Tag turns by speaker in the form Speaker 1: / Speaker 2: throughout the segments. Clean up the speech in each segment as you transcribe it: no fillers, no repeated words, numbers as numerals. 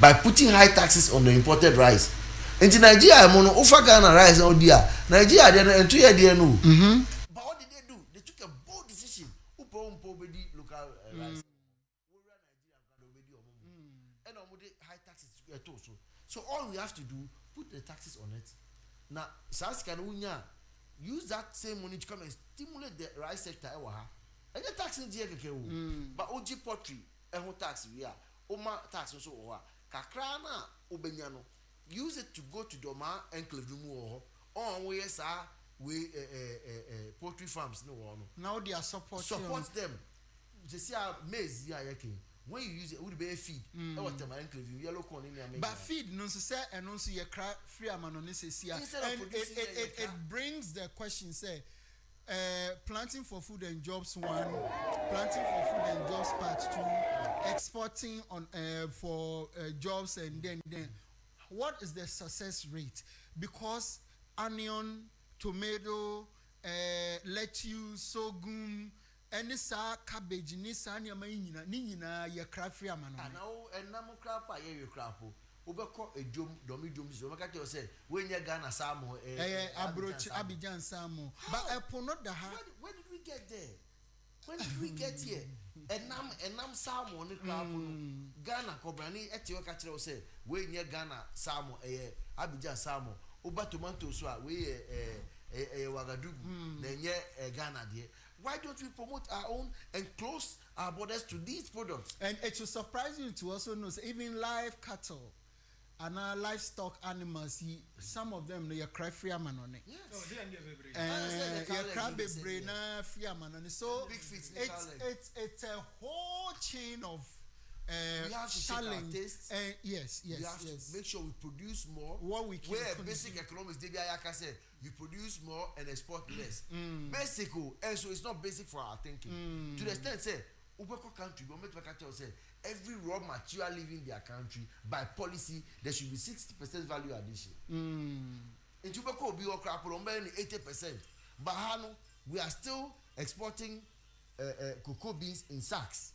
Speaker 1: by putting high taxes on the imported rice. In Nigeria, mono offer Ghana rice on dia. Nigeria, they are 2 years no. But what did they do? They took a bold decision. Local rice. And high taxes also. So all we have to do, put the taxes on it. Now, SARS can use that same money to come and stimulate the rice sector. And the tax in GKK. But OG pottery, and what tax we are. Oma tax also. Kakrana, Obenyano. Use it to go to Doma and Cleveland. On where we poultry farms no one.
Speaker 2: Now they are support
Speaker 1: them. They see our maize when you use it, would be a feed. Yellow corn in
Speaker 2: but feed no say and also your free amanonesis and it brings the question say planting for food and jobs 1, planting for food and jobs part 2, exporting on for jobs and then what is the success rate? Because onion, tomato, lettuce, sorghum, and this cabbage, nisa ni amainina, nina ya crafty amano.
Speaker 1: And now crap, I crap. Ubeko a domi so make you say when you Ghana Samo,
Speaker 2: abroach Abidjan Samo. But I put not the
Speaker 1: where did we get there? When did we get here? And nam Samo on the crap. Ghana Cobrani Etio Catcher say, when you Ghana Samo, Abidjan Samo, Uba tomato so we Wagadugu, then Ghana dear. Why don't we promote our own and close our borders to these products?
Speaker 2: And it should surprise you to also know, even live cattle and our livestock animals, some of them they are cry free man on it.
Speaker 1: Yes.
Speaker 2: You crab brain free man on it. So it's a whole chain of
Speaker 1: we have to
Speaker 2: challenge.
Speaker 1: Yes. We have to make sure we produce more.
Speaker 2: What we can
Speaker 1: where basic economics, Ayaka said, you produce more and export less. Basic, and so it's not basic for our thinking. To the extent, say, Ubeko country, say, every raw material leaving their country by policy, there should be 60% value addition. In Ubeko, be all crap, 80%. But we are still exporting cocoa beans in sacks,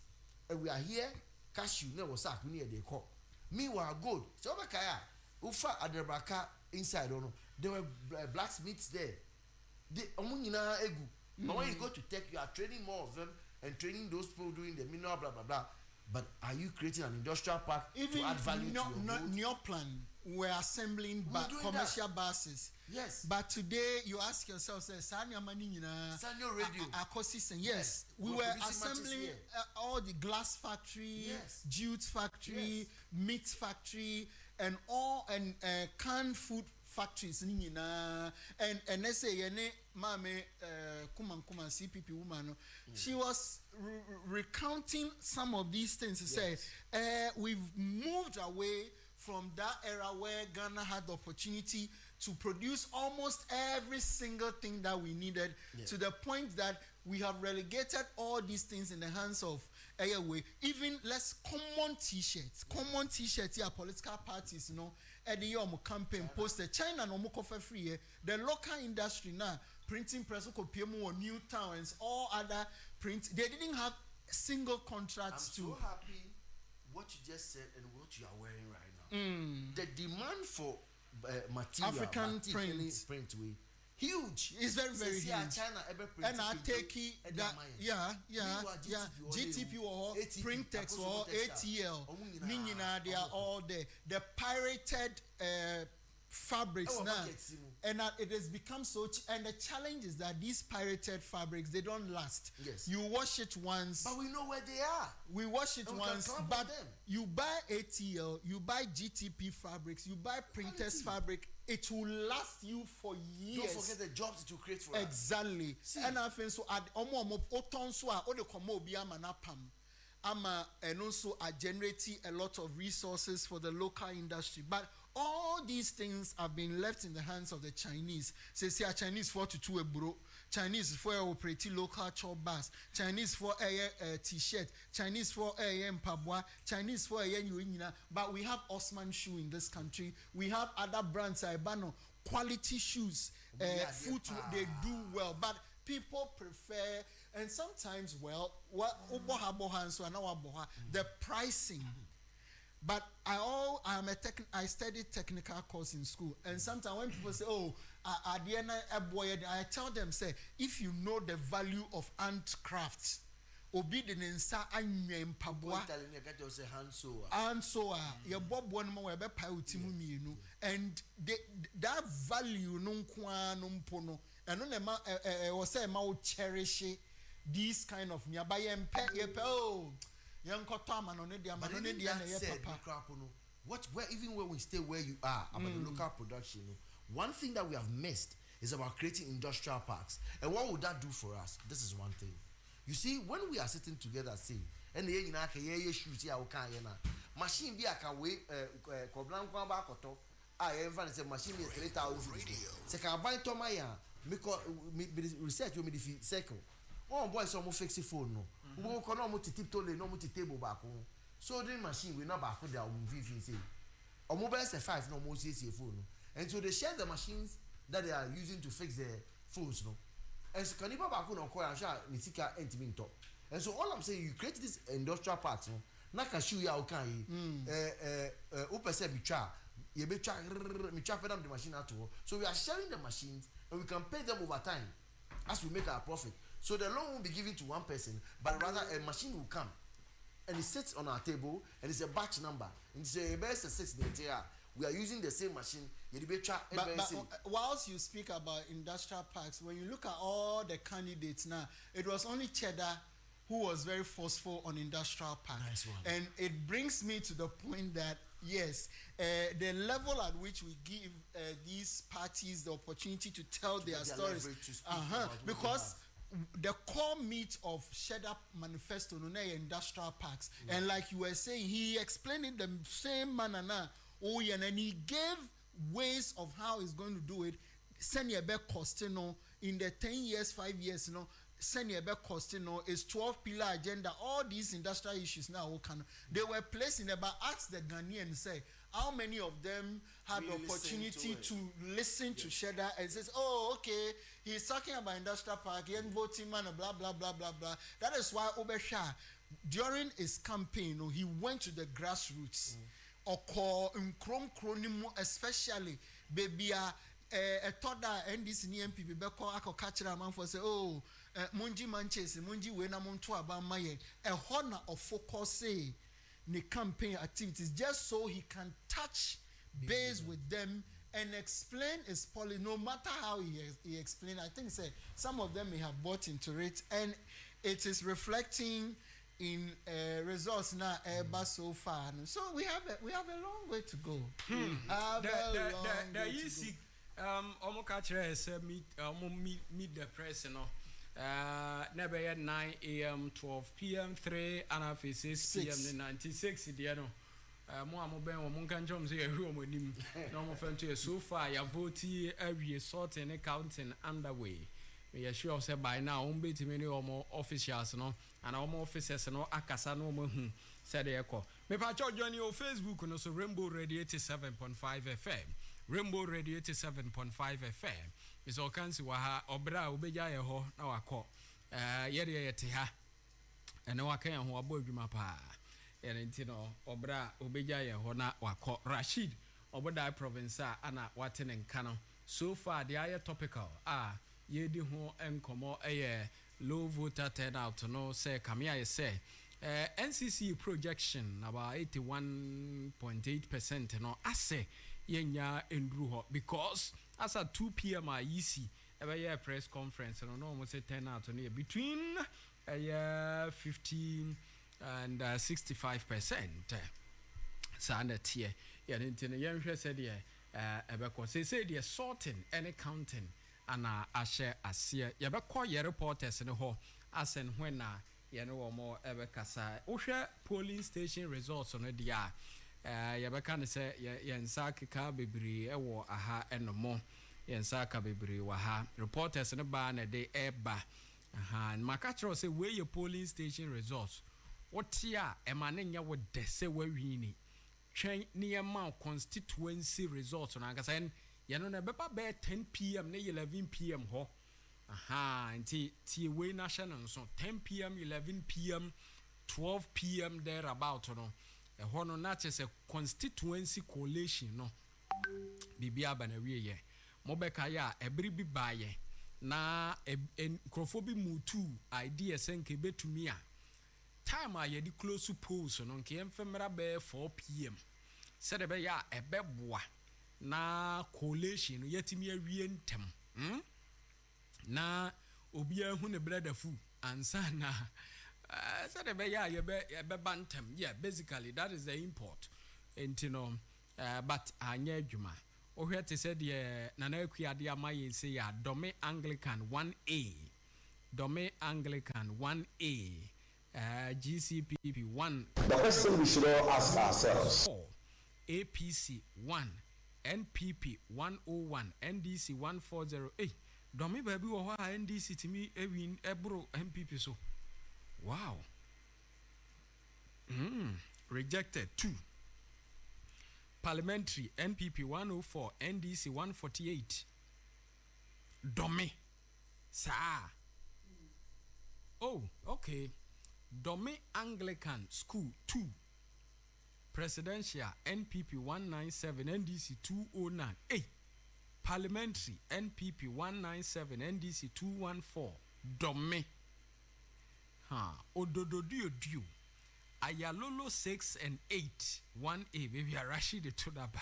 Speaker 1: and we are here. Cashew never sack we near the call. Meanwhile, gold. So Ufa Adrabaka inside there were blacksmiths there. They egu. But when you go to tech, you are training more of them and training those people doing the mineral blah blah blah. But are you creating an industrial park
Speaker 2: even
Speaker 1: to add value to your gold?
Speaker 2: Your plan, we're assembling commercial buses.
Speaker 1: Yes.
Speaker 2: But today you ask yourself, say, Sanyo
Speaker 1: Radio.
Speaker 2: Yes. We were assembling all the glass factory, jute factory, meat factory, and all canned food factories. And let's say Mame Kuman CPP woman, she was recounting some of these things to say we've moved away from that era where Ghana had the opportunity to produce almost every single thing that we needed to the point that we have relegated all these things in the hands of even less common t-shirts, here political parties, at the campaign poster China no more free. The local industry now printing press or new towns, all other print. They didn't have single contracts.
Speaker 1: I'm so happy what you just said and what you are wearing right now. The demand for material,
Speaker 2: African print
Speaker 1: huge.
Speaker 2: It's very huge.
Speaker 1: China
Speaker 2: and I take it that GTP or Printex or ATL. They are all there. The pirated fabrics now, and it has become so. And the challenge is that these pirated fabrics, they don't last.
Speaker 1: Yes,
Speaker 2: you wash it once,
Speaker 1: but we know where they are.
Speaker 2: We wash it once, but you buy ATL, you buy GTP fabrics, you buy Printex fabric. It will last you for years.
Speaker 1: Don't forget the jobs it will create for
Speaker 2: us. Exactly. And I think so. And also are generating a lot of resources for the local industry, but all these things have been left in the hands of the Chinese. Say, Chinese for to two bro, Chinese for operating local chop bus, Chinese for a t-shirt, Chinese for a pabwa, Chinese for a but we have Osman shoe in this country. We have other brands, Ibano, quality shoes, food, they do well, but people prefer, and sometimes, the pricing. But I studied technical course in school, and sometimes when people say, "Oh, I tell them, say, if you know the value of ant craft, obi de nsa anwen mpaboa and so your bob one more we be pa utimu mienu, and that value no nkwa no mpono eno na ma we say ma wo cherish these kind of nyaba ye oh yankoto amano ne dia amano ne dia na ye papa.
Speaker 1: Even when we stay where you are about the local production, one thing that we have missed is about creating industrial parks. And what would that do for us? This is one thing. You see, when we are sitting together, see, and the machine be a can wait, machine is 3,000. So can buy Tomaya, make research you me cycle. Oh boy, some fix the phone no. We can no tiptoe no table back home. So the machine will not back there say. Or mobile S5 no more CC phone. And so they share the machines that they are using to fix their phones, no. And so can you back on call and share Nitika and top. And so all I'm saying, you create this industrial parks, no. Naka shoe ya okay. Upese bicha. You be try me chop them the machine at all. So we are sharing the machines and we can pay them over time as we make our profit. So the loan won't be given to one person, but rather a machine will come and it sits on our table and it's a batch number. And it's a best 6 we are using the same machine.
Speaker 2: But whilst you speak about industrial parks, when you look at all the candidates now, it was only Cheddar who was very forceful on industrial park.
Speaker 1: Nice one.
Speaker 2: And it brings me to the point that yes, the level at which we give these parties the opportunity to tell their stories, because the core meat of Cheddar Manifesto no industrial parks, and like you were saying, he explained it the same manner now. Oh yeah, and he gave ways of how he's going to do it. Send your back cost, you know, in the 10 years, 5 years, you know. Send your back cost, you know, is 12 pillar agenda. All these industrial issues now they were placed in about ask the Ghanaians say how many of them had the opportunity to listen to Cheddar and says, oh, okay, he's talking about industrial park, young voting man, blah blah blah blah blah. That is why Obesha, during his campaign, he went to the grassroots. Especially baby a toda and this NPP beko ako catch a man for say oh munji manchese munji we na muntu aba maye a honor of focus say the campaign activities just so he can touch base with them and explain his policy no matter how he explain. I think say some of them may have bought into it and it is reflecting in results now so far. So we have a long way to go.
Speaker 3: Omo catcher say meet the press never at 9 a.m. 12 p.m. 3 and half 6 p.m. 96 there no mo ben wo kan jom say ehwe mo nim na mo fam to so far ya vote every sorting and counting underway. We are sure say by now on beti many omo officials no and omo officers no akasa no mo hu said e ko me pa cho join your Facebook no so Rainbow Radio 87.5 FM Rainbow Radio 87.5 FM is all kansi wa ha obra obeja ye ho na wakọ yede yete ha ene wakan ho abo adwuma pa ene ntino obra obeja ye ho na wakọ Rashid oboda province ana watene nka no so far the aye topical yedi ho enkomo low voter turnout no say kamia say NCC projection about 81.8% no ase yenya endru ho because as at 2 p.m. IEC ever press conference no almost say turnout no between 15 and 65%. Sanda tie ya ntine yenhwe said ye ebeko say the sorting and counting and ashe asie yebeko ye reporters ne ho asen when na ye no mo ebekasa wohwe polling station results no dia yebeka ne say yensa keka bebiri ewo aha enomo yensa ka bebiri wa ha reporters ne ba na de eba aha makatro say we your polling station results wotia emane nya wo de say we wini twen ne ma constituency results na akasa yano na beba be 10 p.m. na 11 p.m. ho aha nti tie we national so 10 p.m. 11 p.m. 12 p.m. there about no ɛhɔ no na kyɛ sɛ constituency coalition no biribi aba na wie yɛ mobɛka yɛ a ɛbere bi baayɛ na nkurɔfoɔ bi mutu idea sɛ nke betumi a time a yɛde close polls no nke yɛmfa mmara bɛyɛ 4 pm sɛde bɛyɛ a ɛbɛboa na coalition no yɛtumi awie ntɛm na obiara hu ne brother fu ansa na sɛde bɛyɛ a yɛbɛba ntɛm yeah basically that is the import enti no but anyɛ adwuma ohwɛ te sɛ deɛ nana akuade ama yɛ sɛ yɛ Dome Anglican 1A Dome Anglican 1A GCPP 1
Speaker 4: the question we should all ask ourselves
Speaker 3: 4 APC 1 NPP 101 NDC 140 Dome baby wo ha NDC timi ewin ebro NPP so wow rejected 2 Parliamentary NPP 104 NDC 148 Dome sa oh okay Dome Anglican School 2 Presidential NPP 197 NDC 209 Parliamentary NPP 197 NDC 214 Dome Odododio Ayalolo 6 and 8 1A baby Rashid Tudaba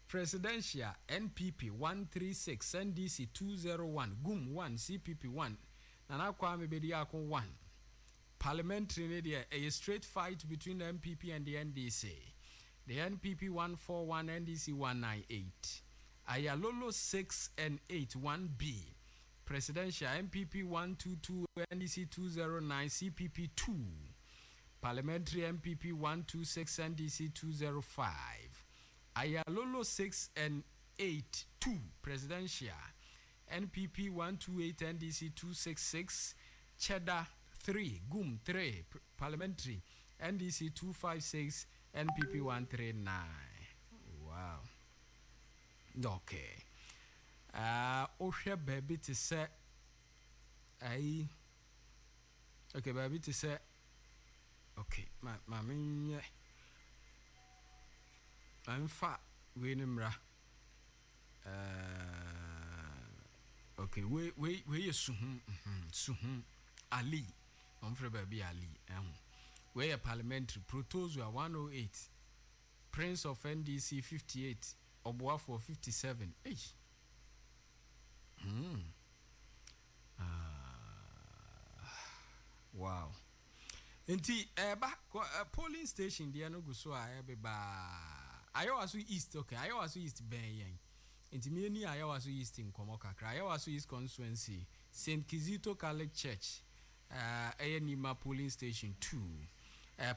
Speaker 3: Presidential NPP 136 NDC 201 GUM 1 CPP 1 Nana Kwame Bediako 1 Parliamentary media a straight fight between the MPP and the NDC. The NPP 141 NDC 198 Ayalolo 6 and 8 1B Presidential MPP 122 NDC 209 CPP 2 Parliamentary MPP 126 NDC 205 Ayalolo 6 and 8 2 Presidential NPP 128 NDC 266 Cheddar 3 GUM 3 Parliamentary NDC 256 NPP 139 wow okay ohwe baby to say ai okay baby to say okay ma menye amfa we nimra okay we suhum Ali Humphrey baby Ali we a parliamentary Protozoa 108 Prince of NDC 58 Obuafo 57 wow enti polling station dia no guso a ebeba Ayawaso East okay Ayawaso East ben yen enti me ni Ayawaso East in komo kakra Ayawaso East constituency St. Kizito Catholic Church Nima polling station 2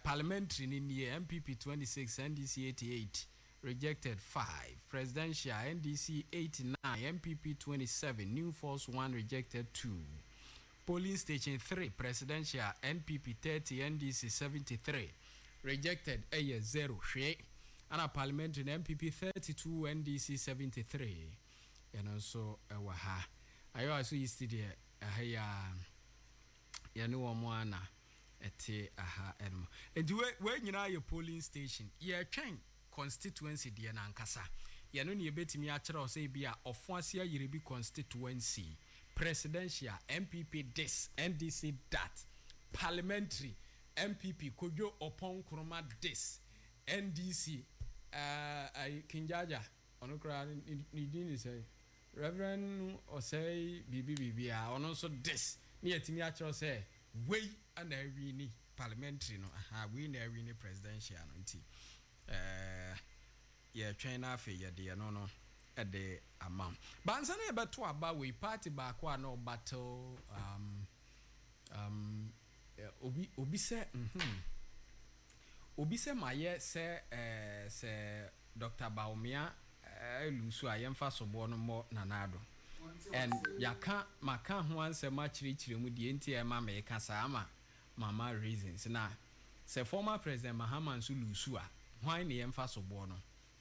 Speaker 3: parliamentary in the MPP 26 NDC 88 rejected 5 presidential NDC 89 MPP 27 New Force 1 rejected 2 polling station 3 presidential NPP 30 NDC 73 rejected 0 and a parliamentary MPP 32 NDC 73 and also waha ayo aso yesterday ya no omoana ete aha enmo enti we nyina ye polling station ye twen constituency de na nkasa ye no ne betimi a kire o say bia ofo ase ayire bi constituency presidential MPP this NDC that parliamentary MPP Kojo Opon Kroma this NDC Kinjaja onokra ni din say Reverend Osei Bibi ono so this ni yetimi a kire say we ana wi ni parliamentary no we na wi ni presidential no nti ye twen na afa ye de no de amam bansa na ebeto aba we party ba kwa no battle obi se maye se Dr. Baumia lusu ayemfa sobo no mo nanado and yaka maka ho ansem achirichire mu die nti e ma me ka sa ama mama reasons na se former president Mahama nso lusu a hwan ne yemfa sobo no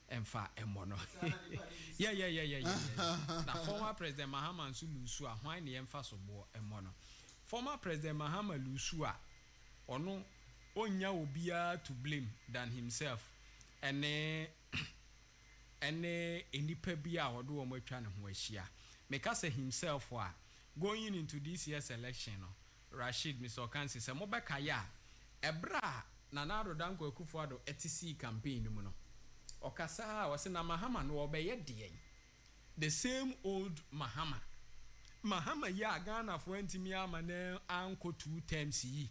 Speaker 3: emfa emono yeah na former president Mahama nso lusu a hwan ne yemfa sobo emono former president Mahama lusu a ono onya obia to blame than himself ene enipa bia odo wo matwa ne ho ahia make say himself wa going into this year's election no Rashid Mr. Okansi say mobeka ya ebra na Nana Danko Akufo-Addo ETC campaign mu no okasa wase na Mahama no obeye de the same old Mahama ya Ghana for ntimi amane anko 2 terms yi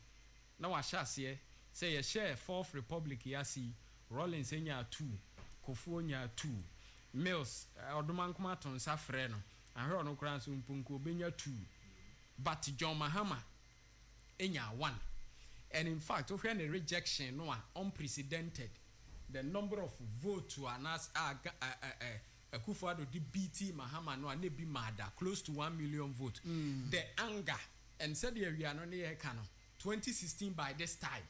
Speaker 3: na wa hyase say ye share Fourth Republic ya si Rollins enya 2 Kofu nya 2 Mills odomankoma ton safre no ahwe no kran so mpunku obenya 2 but John Mahama enya 1 and in fact of any rejection no unprecedented the number of votes to anas Akufo-Addo the BT Mahama no na be mada close to 1 million votes. The anger and said the area no near Kano 2016 by this time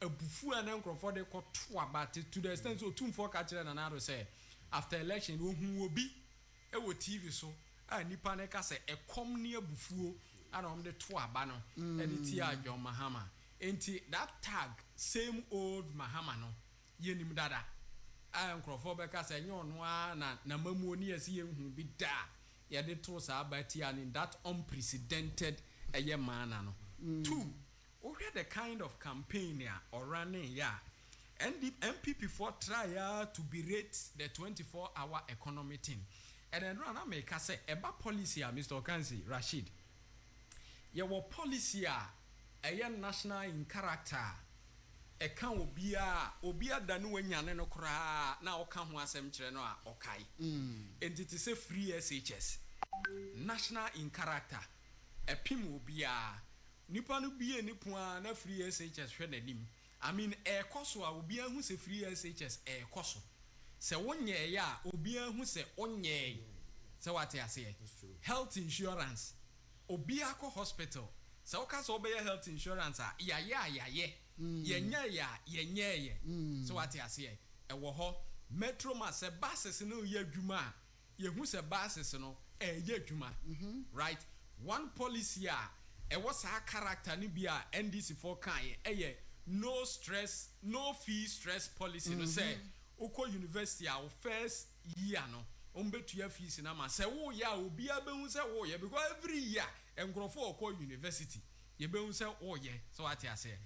Speaker 3: a bufu and uncle de ko to about to the extent so 2 4 catcher and another say after election who will be e wo TV so nipa ne ka say e kom near bufuo and the to abano and tia John Mahama enti that tag same old Mahama no yenim dada Uncle Beka say no na mamu ni asi hu bi da ya de to sa abati and in that unprecedented eye manner no 2 we the kind of campaign ya or running ya and the MPP for try to berate the 24-hour economy thing and then run make say eba policy Mr. Okansi Rashid your policy a national in character e kan obia danu wanyane no kra na o kan ho asem kire no a okai entity say free SHS national in character e pim obia nipa no bie nipo a na free SHS hwe nanim I mean e koso a obia hu se free SHS e koso se wonye ya obia hu se onye se wate ase health insurance obia ko hospital se o ka so obia health insurance a ya yenye so what you say e wo ho metro ma se buses no ye adwuma ye hu se buses no ye adwuma right one policy e wo sa character ni bia NDC for kan ye no stress no fee stress policy no say uko university our first year no ombetua fees na ma se wo ya obi abehu se wo ye because every year engrofo okọ university ye behu se wo ye so what you say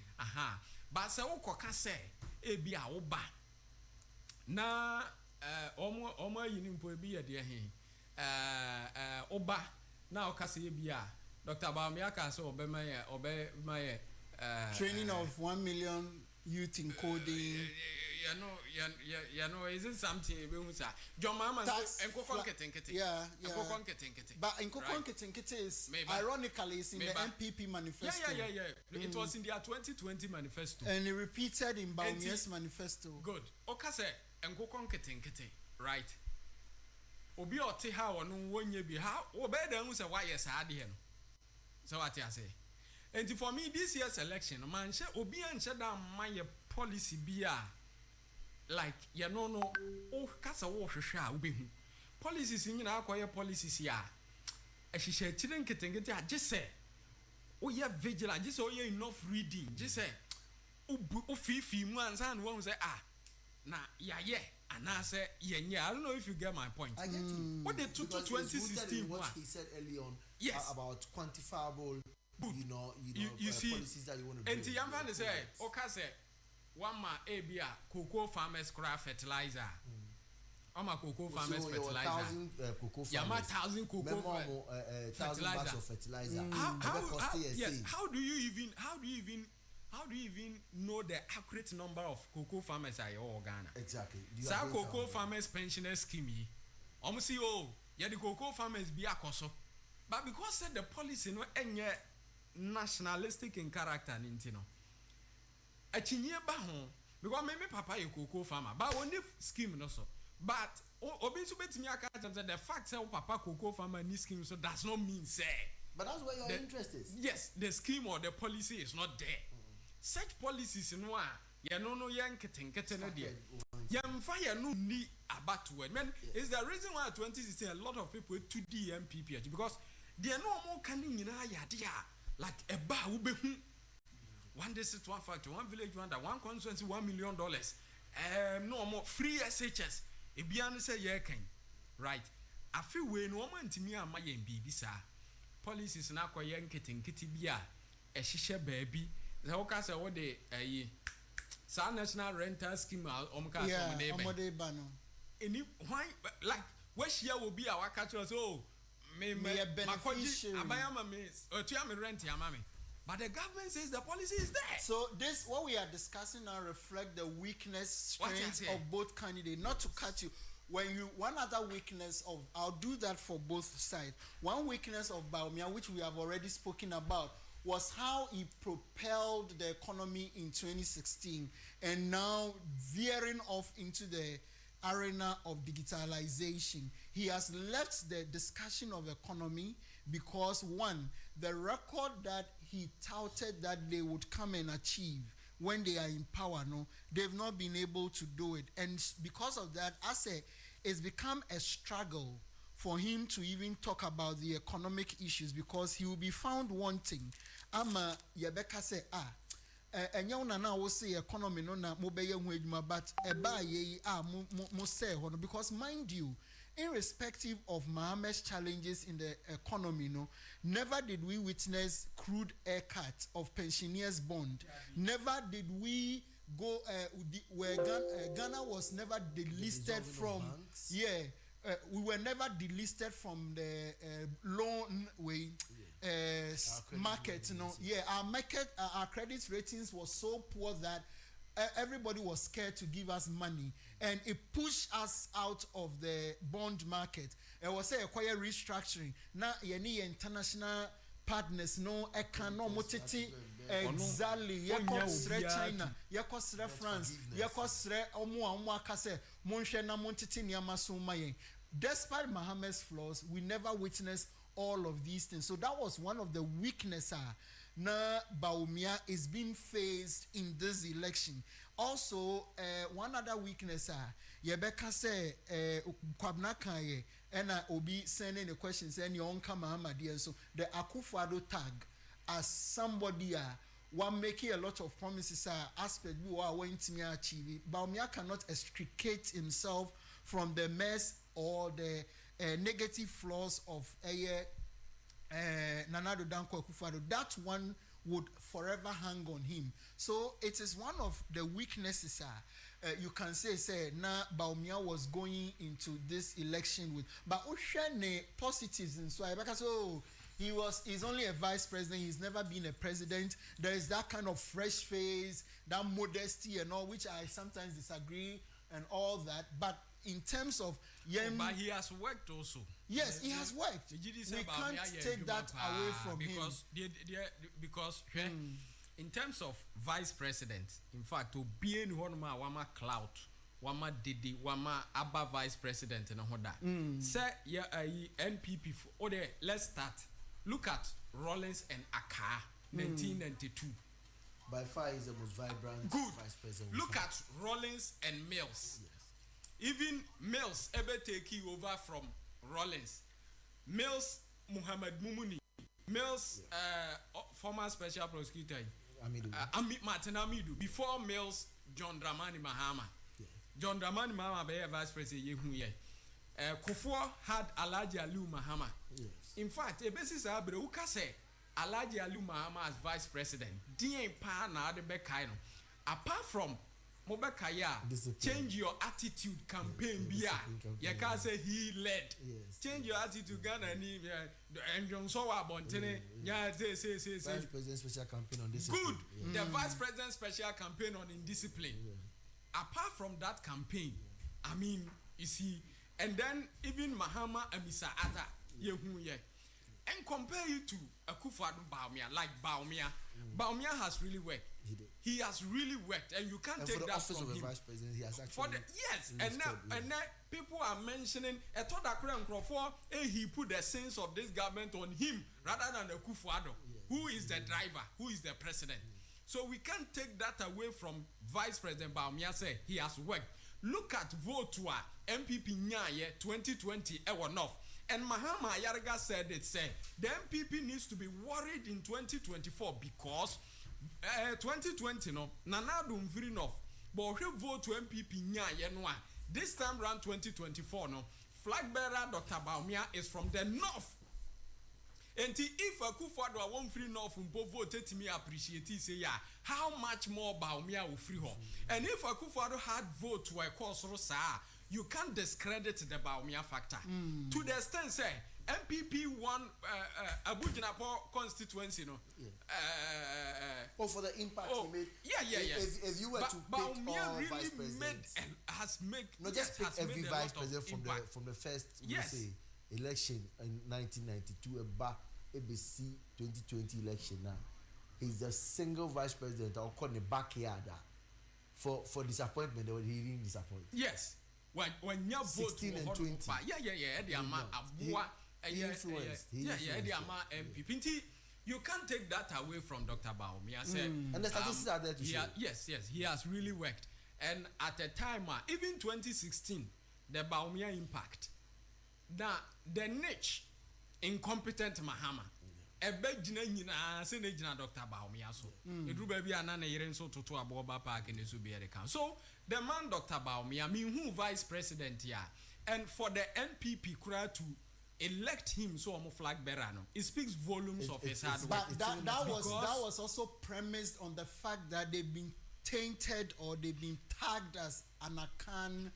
Speaker 3: but se wo koka se ebi a wo ba na omo yini mpo ebi ye de he oba na o kase ebi a Dr. Bawumia say obema ye
Speaker 2: training of 1 million youth in coding
Speaker 3: you know isn't something we say John Mahama enkokon ketenkete enkokon ketenkete
Speaker 2: but enkokon ketenkete is ironically is in the MPP manifesto
Speaker 3: it was in their 2020 manifesto
Speaker 2: and it repeated in Bawumia's manifesto
Speaker 3: good oka say enkokon ketenkete right obi ote ha wonu wonye bi ha obe da hu say why yes ade he no so what you say and for me this year's election man she obi anche da maye policy bia like you know o kasa wo hwehwe a obehu policies nyina akoye policies ya ehihye chire nketengete a gese o ye vigilant gese o ye enough reading gese o fifi mu ansa na wo say na ya anase yenye I don't know if you get my point.
Speaker 1: I get you.
Speaker 3: What they took to 2016
Speaker 1: what he said early on about quantifiable you see policies that you want to bring.
Speaker 3: And the young man say okay say one ma ebia cocoa farmers craft fertilizer. Ama cocoa farmers fertilizer. 1,000 cocoa
Speaker 1: fertilizer of fertilizer.
Speaker 3: How do you even know the accurate number of cocoa farmers are your Ghana?
Speaker 1: Exactly.
Speaker 3: So cocoa farmers pensioner scheme. See the cocoa farmers be akoso. But because the policy no enye nationalistic in character nintino. A chinye ba ho because me papa ye cocoa farmer but only scheme no so. But obi so betimi aka the fact say papa cocoa farmer ni scheme so does not mean say.
Speaker 1: But that's where your interest is.
Speaker 3: Yes, the scheme or the policy is not there. Such policies no no yanketenkete no there. Yamfa ya no ni about word. Man, is the reason why 2016 a lot of people to the MPP because they no more can nyina ya dia like eba wo behu one district, one factory, one village, one constituency, $1 million. No more free SHS. Ebiano say yeah can. Right. I feel when woman to me and my baby sir. Policies na kwa yen kitty bia. A shisha baby. The hoka say what they sa national rental scheme omka
Speaker 2: yeah,
Speaker 3: neighbor. Any why like where she will be our catcher so me
Speaker 2: beneficiary.
Speaker 3: Rent yamami. But the government says the policy is there.
Speaker 2: So this what we are discussing now reflect the weakness, strength of both candidates. Not to cut you. One other weakness of, I'll do that for both sides. One weakness of Bawumia, which we have already spoken about, was how he propelled the economy in 2016 and now veering off into the arena of digitalization. He has left the discussion of economy because one, the record that he touted that they would come and achieve when they are in power, no, they've not been able to do it. And because of that, I say it's become a struggle for him to even talk about the economic issues because he will be found wanting. Ama Yebeka say, enya una na wo say economy no na mo beye hu adwuma but eba ye mo say ho no because mind you, irrespective of Mohammed's challenges in the economy, no, never did we witness crude haircut of pensioners' bond. Never did we go where Ghana was never delisted from. We were never delisted from the loan way market. Our credit ratings was so poor that everybody was scared to give us money, and it pushed us out of the bond market. It was a quiet restructuring. Now, any international partners, no, motiti exactly. Yekosre China, yekosre France, yekosre omu akase monshe na montiti ni amasumaye. Despite Mohammed's flaws, we never witnessed all of these things. So that was one of the weaknesses. Na Bawumia is being faced in this election. Also, one other weakness, Yebeka say, Kwabna Kanye, and I will be sending a question saying, Yonka Mahamadi, and so the Akufo-Addo tag as somebody one making a lot of promises aspect we are going to achieve. Bawumia cannot extricate himself from the mess or the negative flaws of Nana Addo Dankwa Akufo-Addo. That one would forever hang on him. So it is one of the weaknesses you can say na Bawumia was going into this election with. But Oshane positives and so because he's only a vice president, he's never been a president. There is that kind of fresh face, that modesty and all, which I sometimes disagree and all that. But in terms of
Speaker 3: but he has worked also.
Speaker 2: Yes, he has worked. We can't take that away from him.
Speaker 3: Because in terms of vice president, in fact, to be in wama clout, wama didi, wama abba vice president and hoda. Say NPP. Let's start. Look at Rollins and Aka, 1992.
Speaker 1: By far, he's the most vibrant vice president.
Speaker 3: Look at Rollins and Mills. Yes. Even Mills ever taking over from Rollins. Mills, Muhammad Mumuni. Mills, former special prosecutor. Martin Amidu. Before Mills, John Dramani Mahama. Yeah. John Dramani Mahama be vice president. Kufuor had Alhaji Aliu Mahama. Yes. In fact, a basis abre uka say Alhaji Aliu Mahama as vice president. Dien pa na de bekaino. Apart from Mobekaya, change your attitude campaign bia. You can say he led. Yes. Change your attitude Ghana and John Sowa Bontene. Yeah, say.
Speaker 1: Vice President special campaign on discipline.
Speaker 3: Good. The Vice President special campaign on indiscipline. Apart from that campaign, I mean, you see, and then even Mahama and Mr. Atta, and compare you to Akufo-Addo Bawumia, like Bawumia. Bawumia has really worked. He has really worked, and you can't take that from him.
Speaker 1: Vice president, he has actually
Speaker 3: and now people are mentioning he put the sense of this government on him rather than Akufo-Addo, who is the driver, who is the president. So we can't take that away from Vice President Bawumia. Say he has worked. Look at Votua MPP Nyaye 2020 Ewonof. And Mahama Ayariga said the MPP needs to be worried in 2024 because 2020 no Nana Addo mfiri north but we vote to MPP nya ye no a this time round 2024 no flag bearer Dr. Bawumia is from the north. And if Akufo-Addo won't free north from both vote to me appreciate it say yeah how much more Bawumia will free her. And if Akufo-Addo had vote to a course you can't discredit the Bawumia factor. To the extent say MPP won Abuja constituency no.
Speaker 1: For the impact he made. If you were to pick all
Speaker 3: really
Speaker 1: vice presidents,
Speaker 3: has made
Speaker 1: not just pick every vice president from the first say election in 1992 ABC 2020 election now. He's the single vice president I'll call the backyard for disappointment that he didn't disappoint.
Speaker 3: Yes. When you vote
Speaker 1: 16 and 20.
Speaker 3: You can't take that away from Dr. Bawumia.
Speaker 1: And the statistics are there to show.
Speaker 3: Yes, he has really worked. And at a time, even 2016, the Bawumia impact. Now, the niche, incompetent Mahama. Ebejina nyina se ne jina Dr. Bawumia so. Edruba bi ana na yere nso toto aboba park in the so the man Dr. Bawumia who vice president here and for the NPP kura to elect him so omo flag bearer no it speaks volumes of his hard work.
Speaker 2: But that was also premised on the fact that they've been tainted or they've been tagged as Anakan.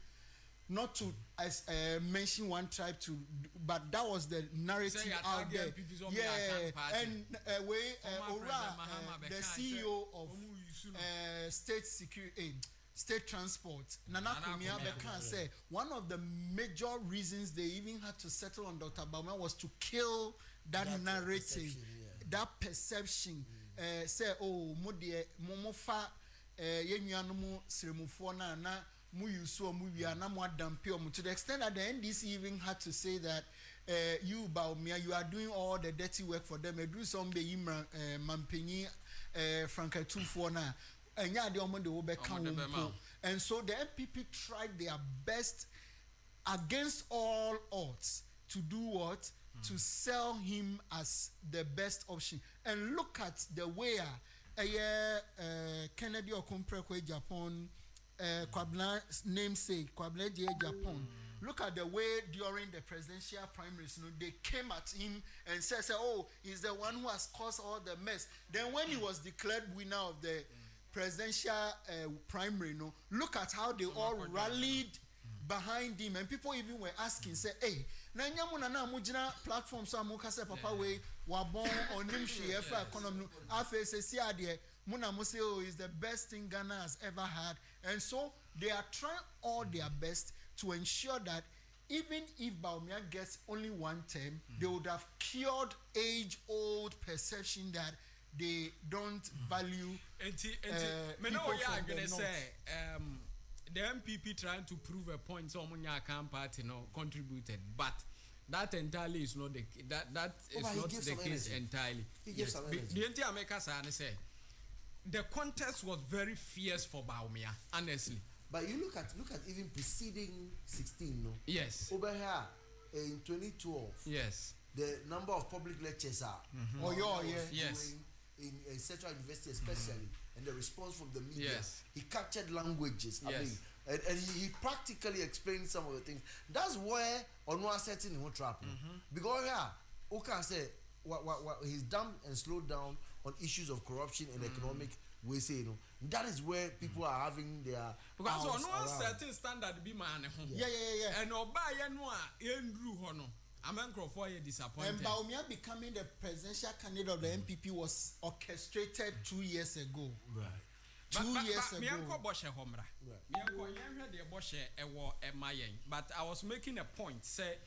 Speaker 2: Not to mention one tribe to, but that was the narrative out there. And the CEO of state security, state transport, Nana Kumia Bekan said one of the major reasons they even had to settle on Dr. Bawumia was to kill that narrative, that perception. Say, oh, mofa yenyanomu siremufo na. To the extent that the NDC even had to say that you Bawumia, you are doing all the dirty work for them. Do some be Mampini Franka 2 na and ya the omo de and so the MPP tried their best against all odds to do what? To sell him as the best option. And look at the way Kennedy Okonkwo Japan Kwabna's namesake, Kwabna J. Japan. Look at the way during the presidential primaries, they came at him and said, oh, he's the one who has caused all the mess. Then when he was declared winner of the presidential primary, look at how they all rallied behind him. And people even were asking, say, hey, na nyamuna na mujina platform so amuka se papa we wabon onim hwe efa economy afa se si ade muna mo say oh is the best thing Ghana has ever had. And so they are trying all their best to ensure that even if Bawumia gets only one term, they would have cured age-old perception that they don't value people from the north.
Speaker 3: The MPP trying to prove a point so Munyaka party contributed, but that entirely is not the that is not the case entirely.
Speaker 1: Yes.
Speaker 3: The entire makers say the contest was very fierce for Bawumia, honestly.
Speaker 1: But you look at even preceding 16,
Speaker 3: Yes.
Speaker 1: Over here in 2012.
Speaker 3: Yes.
Speaker 1: The number of public lectures are.
Speaker 3: Yes.
Speaker 1: In Central University especially, and the response from the media.
Speaker 3: Yes.
Speaker 1: He captured languages.
Speaker 3: Yes.
Speaker 1: I mean, and he practically explained some of the things. That's where Onwa set in trap. Because Oka said what he's dumped and slowed down on issues of corruption and economic we say that is where people are having their
Speaker 3: because on one certain standard be man and obaya no a endru ho no Amenkro for you disappointed.
Speaker 2: And Bawumia becoming the presidential candidate of the MPP was orchestrated 2 years ago.
Speaker 3: Right.
Speaker 2: 2 years ago.
Speaker 3: But I was making a point. Say,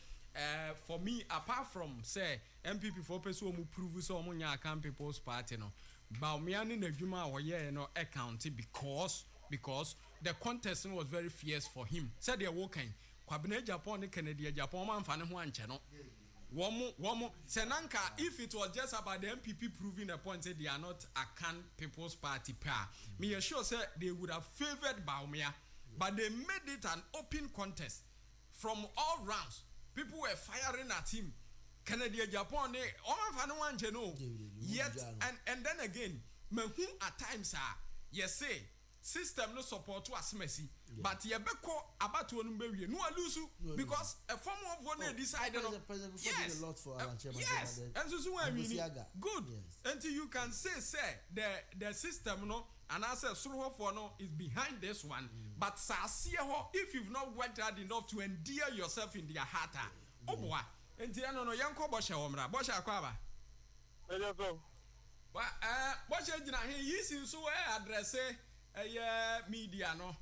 Speaker 3: for me, apart from say MPP for person who prove so munya can People's Party no, Bawumia ni nejuma oye no account because the contest was very fierce for him. Said they walking. Kwabena Japan and Canada Japan man fan ho anche no womo senanka if it was just about the MPP proving a point say they are not a can People's Party pair me sure say they would have favored Bawumia but they made it an open contest from all rounds. People were firing at him. Canada Japan man fan ho anche no yet and then again who at times yes say system no support to asmesi but ye beko about to no be no lose because a form of one decide no yes yes and so good until you can say the system no and I say so for no is behind this one but if you've not worked hard enough to endear yourself in their heart oh boy until no yanko bosha omra bosha akwaba bosha jina he yisi so address media no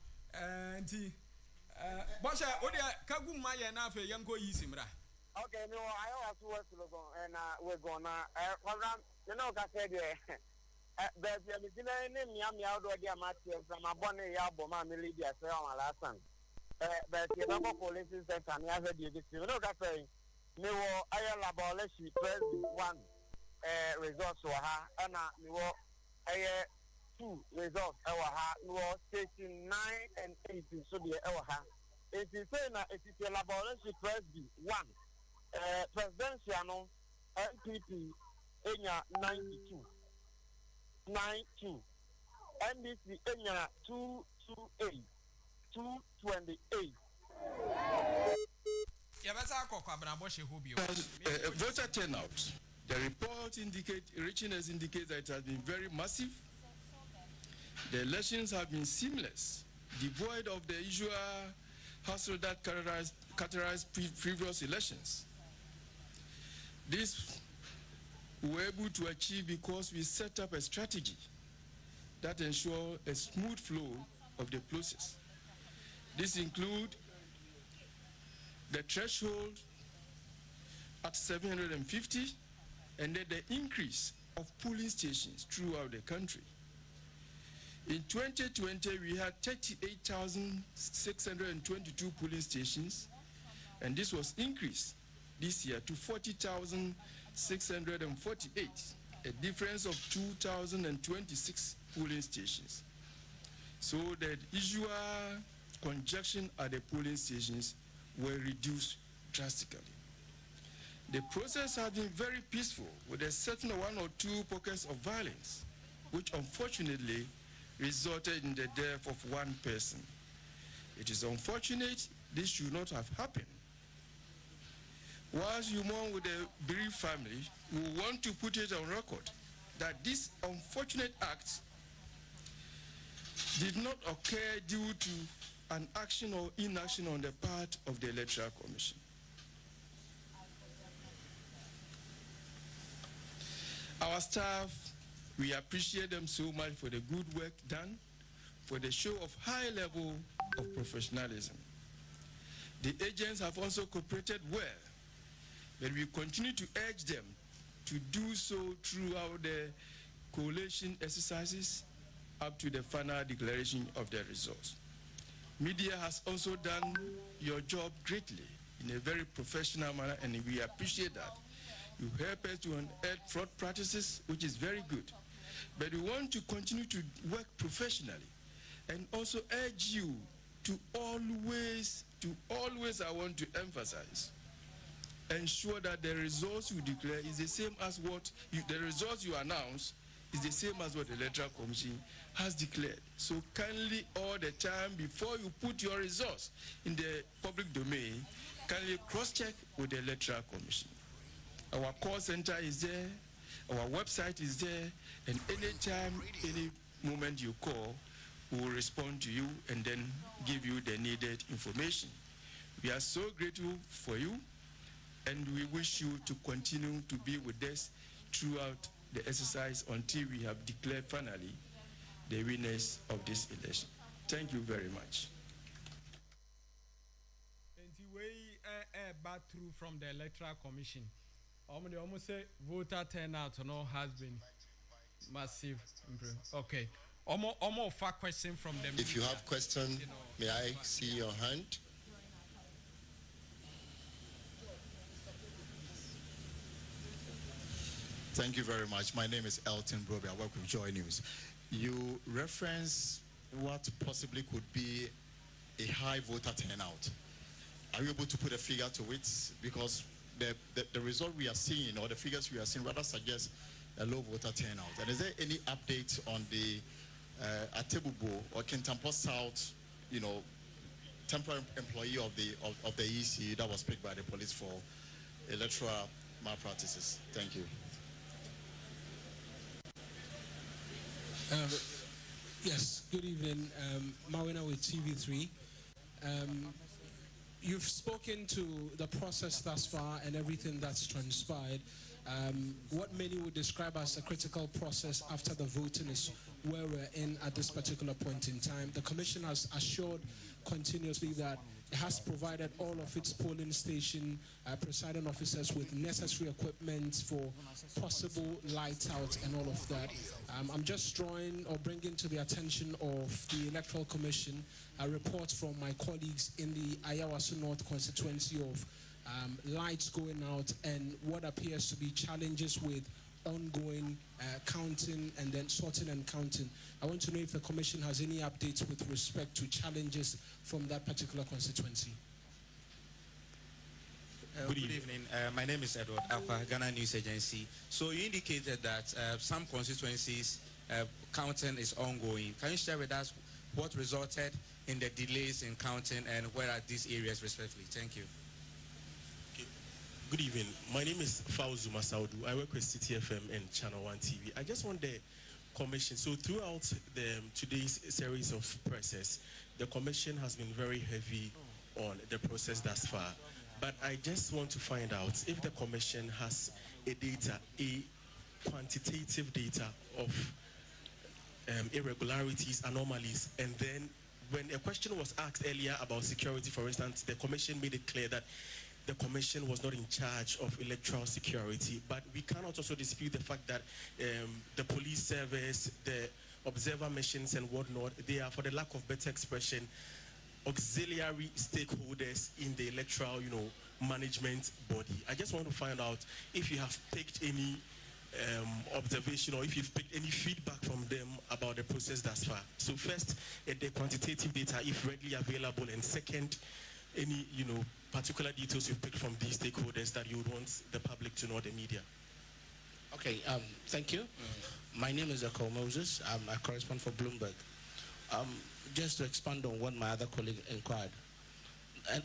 Speaker 3: nti bosha odi kaguma ye na afa yanko yisi mra
Speaker 5: okay no I also work to go and we're gonna program you know ka say there but you be na me out do dia match from abone ya boma me leader say on last time but you know police center me have the you know ka say me wo ayo laboratory president 1 results wa ha na me wo 2 results ewa ha no station 9 and 8 so the ewa ha it is say na it is laboratory president 1 presidential no NPP enya 92 NDC enya 228
Speaker 6: voter turnout. The report richness indicates that it has been very massive. The elections have been seamless, devoid of the usual hassle that characterized previous elections. This we were able to achieve because we set up a strategy that ensures a smooth flow of the process. This includes the threshold at 750 and then the increase of polling stations throughout the country. In 2020, we had 38,622 polling stations, and this was increased this year to 40,648, a difference of 2,026 polling stations. So the usual congestion at the polling stations were reduced drastically. The process has been very peaceful, with a certain 1 or 2 pockets of violence, which unfortunately resulted in the death of 1 person. It is unfortunate this should not have happened. Whilst you mourn with the bereaved family, we want to put it on record that this unfortunate act did not occur due to an action or inaction on the part of the Electoral Commission. Our staff, we appreciate them so much for the good work done, for the show of high level of professionalism. The agents have also cooperated well, but we continue to urge them to do so throughout the collation exercises up to the final declaration of the results. Media has also done your job greatly in a very professional manner, and we appreciate that. You help us to unearth fraud practices, which is very good. But we want to continue to work professionally and also urge you to always, I want to emphasize, ensure that the results you declare is the same as the results you announce is the same as what the Electoral Commission has declared. So kindly all the time before you put your results in the public domain, kindly cross-check with the Electoral Commission. Our call center is there, our website is there, and anytime, any moment you call, we will respond to you and then give you the needed information. We are so grateful for you, and we wish you to continue to be with us throughout the exercise until we have declared finally the winners of this election. Thank you very much.
Speaker 3: And the way back through from the Electoral Commission, almost say voter turnout has been massive. Okay. Almost a question from them.
Speaker 7: If you have questions, may I see your hand? Thank you very much. My name is Elton Broby. I work with Joy News. You reference what possibly could be a high voter turnout. Are you able to put a figure to it? Because the result we are seeing, or the figures we are seeing, rather suggest a low voter turnout. And is there any update on the Atebubo or Kintampo South, temporary employee of the EC that was picked by the police for electoral malpractices? Thank you.
Speaker 8: Yes, good evening. Mawina with TV3. You've spoken to the process thus far and everything that's transpired. What many would describe as a critical process after the voting is where we're in at this particular point in time. The Commission has assured continuously that it has provided all of its polling station presiding officers with necessary equipment for possible light out and all of that. I'm just drawing or bringing to the attention of the Electoral Commission a report from my colleagues in the Ayawaso North constituency of lights going out and what appears to be challenges with ongoing counting and then sorting and counting. I want to know if the Commission has any updates with respect to challenges from that particular constituency.
Speaker 9: Good evening. My name is Edward Aqua, Ghana News Agency. So you indicated that some constituencies counting is ongoing. Can you share with us what resulted in the delays in counting and where are these areas respectively? Thank you.
Speaker 10: Good evening. My name is Fauzu Masaudu. I work with CTFM and Channel 1 TV. I just want the Commission, so throughout today's series of presses, the Commission has been very heavy on the process thus far. But I just want to find out if the Commission has a quantitative data of irregularities, anomalies, and then when a question was asked earlier about security, for instance, the Commission made it clear that the Commission was not in charge of electoral security, but we cannot also dispute the fact that the police service, the observer missions and whatnot, they are, for the lack of better expression, auxiliary stakeholders in the electoral, management body. I just want to find out if you have picked any observation or if you've picked any feedback from them about the process thus far. So first, the quantitative data, if readily available, and second, any, particular details you've picked from these stakeholders that you would want the public to know, the media.
Speaker 11: Okay, thank you. My name is Akol Moses. I correspond for Bloomberg. Just to expand on what my other colleague inquired,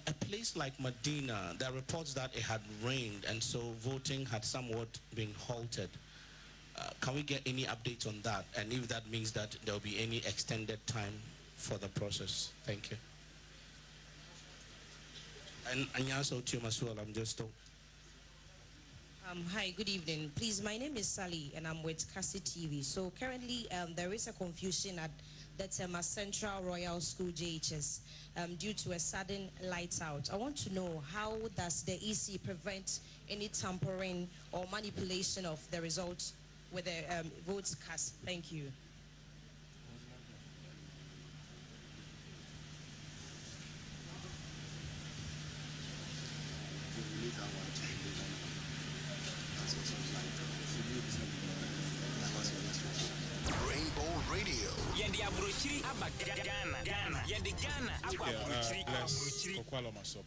Speaker 11: a place like Medina, there are reports that it had rained and so voting had somewhat been halted. Can we get any updates on that? And if that means that there will be any extended time for the process? Thank you. And Anyaso Tiomasuel, I'm just told.
Speaker 12: Hi, good evening. Please, my name is Sally and I'm with Kasi TV. So currently there is a confusion at the Tema Central Royal School JHS due to a sudden light out. I want to know, how does the EC prevent any tampering or manipulation of the results with the votes cast? Thank you.
Speaker 13: Rainbow Radio.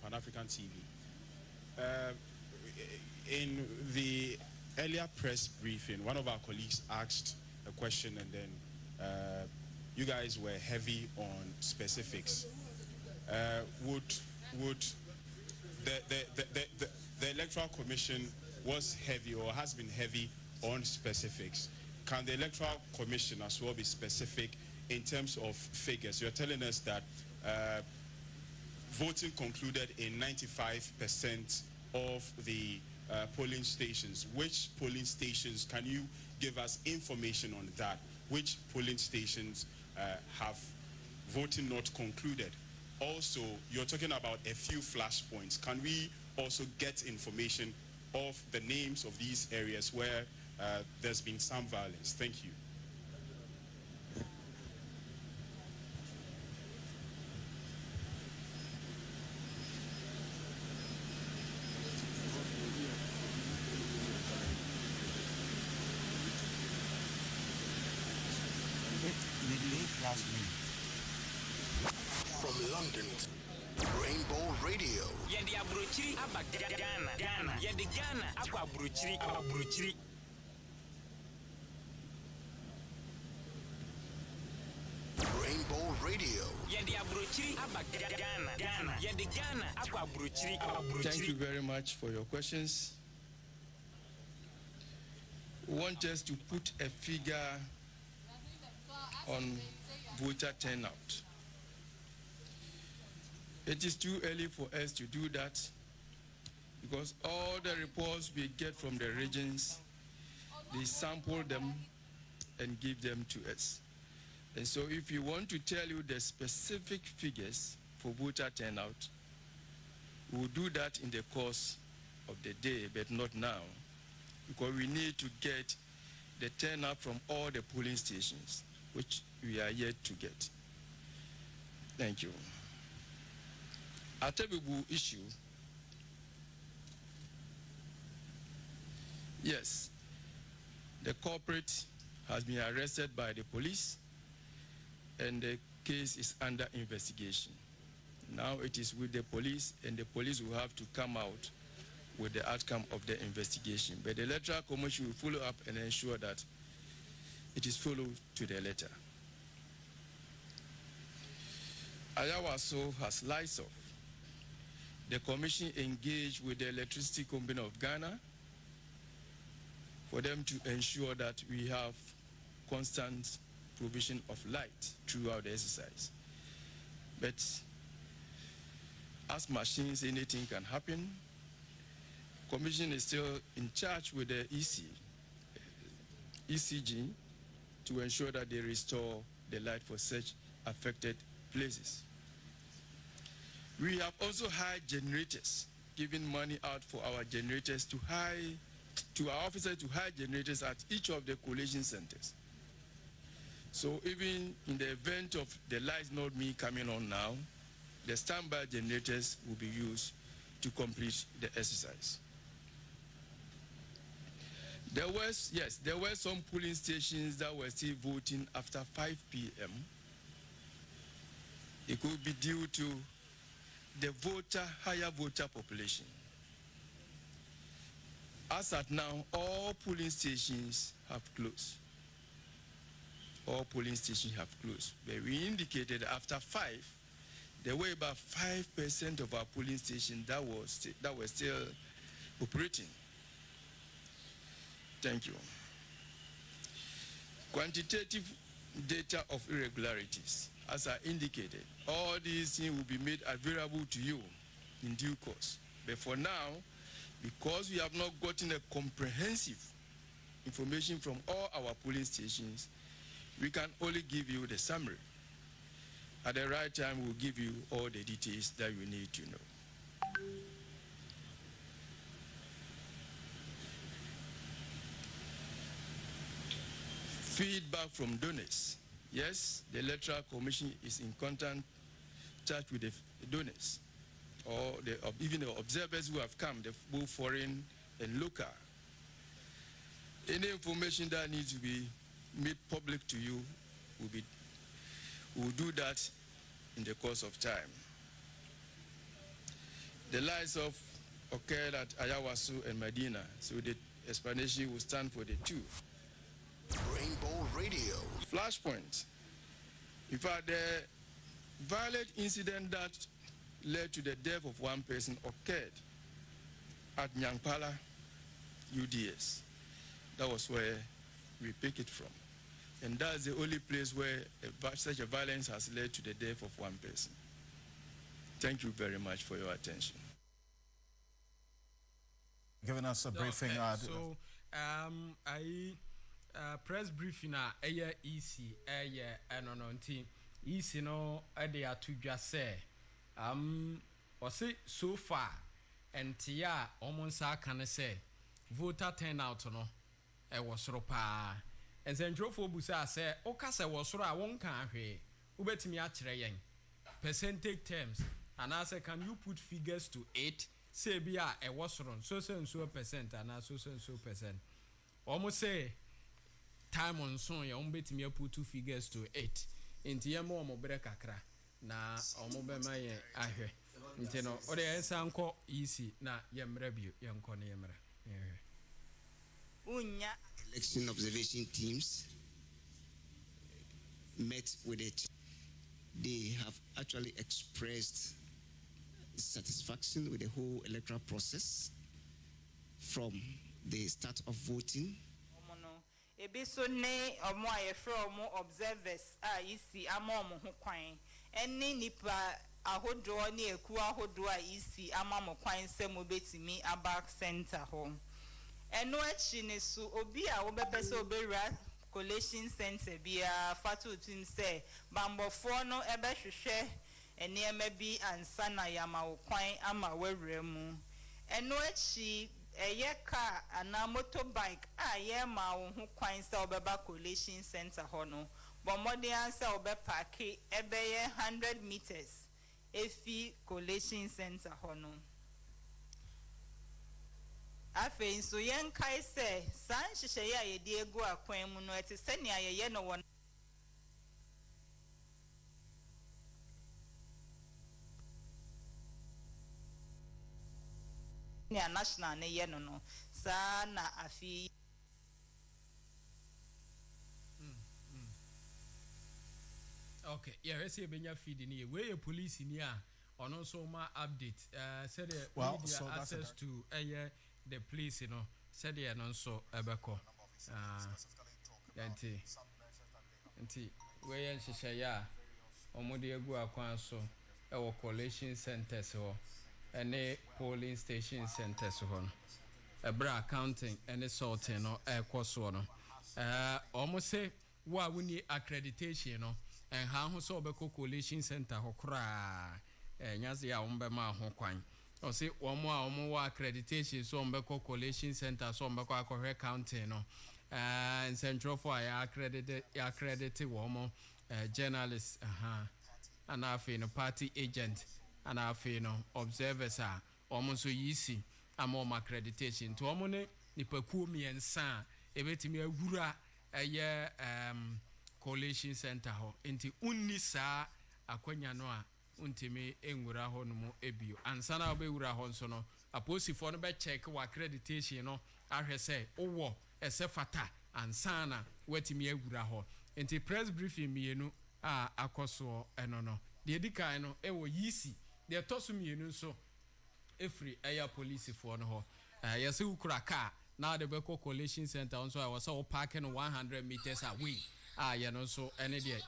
Speaker 13: Pan-African
Speaker 10: TV. In the earlier press briefing, one of our colleagues asked a question and then you guys were heavy on specifics. Would the Electoral Commission was heavy or has been heavy on specifics? Can the Electoral Commission as well be specific in terms of figures? You're telling us that voting concluded in 95% of the polling stations. Which polling stations, can you give us information on that? Which polling stations have voting not concluded? Also, you're talking about a few flashpoints. Can we also get information of the names of these areas where there's been some violence? Thank you.
Speaker 13: From London, Rainbow Radio. Rainbow Radio.
Speaker 6: Thank you very much for your questions. We want us to put a figure on voter turnout. It is too early for us to do that because all the reports we get from the regions, they sample them and give them to us. And so if you want to tell you the specific figures for voter turnout, we'll do that in the course of the day, but not now, because we need to get the turnout from all the polling stations, which we are yet to get. Thank you. Atebubu issue. Yes, the culprit has been arrested by the police and the case is under investigation. Now it is with the police and the police will have to come out with the outcome of the investigation. But the Electoral Commission will follow up and ensure that it is followed to the letter. Ayawaso has lights off. The commission engaged with the Electricity Company of Ghana for them to ensure that we have constant provision of light throughout the exercise. But as machines, anything can happen. Commission is still in charge with the ECG to ensure that they restore the light for such affected places. We have also hired generators, giving money out for our generators to our officers to hire generators at each of the collation centers. So even in the event of the lights not me coming on now, the standby generators will be used to complete the exercise. There were some polling stations that were still voting after 5 p.m. It could be due to the higher voter population. As at now, all polling stations have closed. All polling stations have closed. But we indicated after 5, there were about 5% of our polling stations that were still operating. Thank you. Quantitative data of irregularities. As I indicated, all these things will be made available to you in due course. But for now, because we have not gotten a comprehensive information from all our polling stations, we can only give you the summary. At the right time, we'll give you all the details that you need to know. Feedback from donors. Yes, the Electoral Commission is in contact with the donors, or even the observers who have come, both foreign and local. Any information that needs to be made public to you will do that in the course of time. The lights off occurred at Ayawaso and Medina, so the explanation will stand for the two.
Speaker 13: Rainbow Radio.
Speaker 6: Flashpoint. In fact, the violent incident that led to the death of one person occurred at Nyankpala UDS. That was where we pick it from. And that's the only place where such a violence has led to the death of one person. Thank you very much for your attention.
Speaker 2: Giving us a briefing.
Speaker 3: So, press briefing easy easy no they are to just say so far and tia almost can say voter turnout no was ropa and then Jofo Busa say okasa was I won't can he ubetimi achre yen percentage terms and I say can you put figures to 8 say be a was run so percent and so percent almost say time on so ya umbetimi put 2 figures to 8 inti ya mo bere kakra na omobema ye ahwe nti no ode ensa nko easy na yemra bio yenko na yemra
Speaker 14: unya election observation teams met with it they have actually expressed satisfaction with the whole electoral process from the start of voting.
Speaker 15: Ebiso ne omo ayefro omo observers isi ama omo ho kwan eni nipa ahodo ne eku ahodo isi ama mo kwan se mo betimi abak center ho eno achi ne so obi a wo bepese obewura collation center bia fatu tin se bambofo no ebehwehwe eniema bi ansa na yama wo kwan ama wawura mu eno achi eye car ana motorbike aye ma wo ho kwan se obeba collation center ho no bomode ansa obeparke ebeye 100 meters efi collation center ho no afe nso yen kai se san hihye ya ye de egu akwan mu no ete sani ayeye no won national ne ye no sa na afi
Speaker 3: okay yeah we say benya feed ni we ye police ni a ono so ma update said the media access to the place you know said the no so ebeko enti we ye nhihye ya omode egu akwan so e wo collation centers ho any polling station centers ho ebra accounting any sorting no ekoso no almost say wa woni accreditation no and how so obeko collation center ho kra nyaze ya ombe ma ho kwan o say omo a omo wa accreditation so ombeko collation center so ombeko akọhwe counting no and central for ya accredited womo journalists and afi no party agent and afi no observers omo so yisi amom accreditation to omo ne nipakuo miensa ebetimi agura collation center ho enti unni saa akwanya no a untimi enwura ho no mu ebio ansana obewura ho nso no aposifo no be check wa accreditation no ahwese owo ese fata ansana watimi agura ho enti press briefing mienu akoso eno no de edikai no ewo yisi de tosu mienu nso efri eya police fo no ho yese ukura car now the Beko Collation Center also I was all parking 100 meters away you know so any day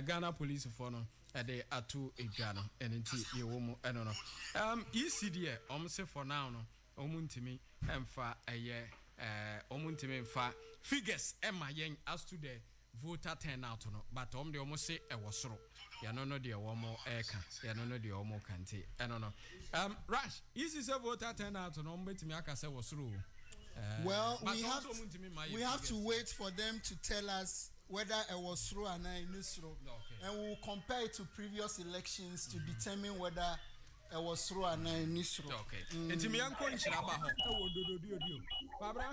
Speaker 3: Ghana police for no they are two Ghana and inti ye womu no ECD say for now no omuntimi emfa omuntimi emfa figures ema yen as to the voter turnout no but de almost say e wasoro ya no de womo eka ya no de womo kante no Rush easy say voter turnout no mbetimi aka say wasoro.
Speaker 2: Well, we have to wait for them to tell us whether it was through or not. And we will compare it to previous elections to determine whether it was through or not.
Speaker 3: Okay. Enti mi anko nchira ba ho. Barbara.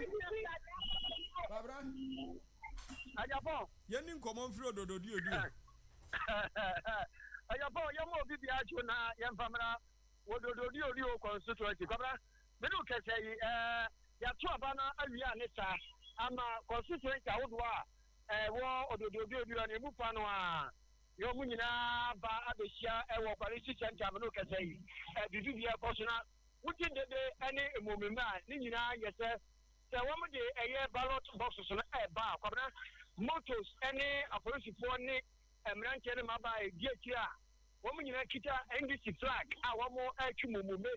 Speaker 5: Ajabo.
Speaker 3: Yeni nkomo mfiri odododio.
Speaker 5: Ajabo, yomo bibi ajo na yemfamra odododio constituency. Barbara, me do kese ya tu abana awia ne sa ama constituency awodwa wo odododio ne mu pa no a yo mu nyina ba abehia wo quality center no kese dudu bia kosona wuti dede ene emomema ni nyina yese se wo mu de eye ballot boxes no ba kwabna motos ene apolisipo ne emranche ne maba egieti a wo mu nyina kita NDC flag a wo mu atwumomome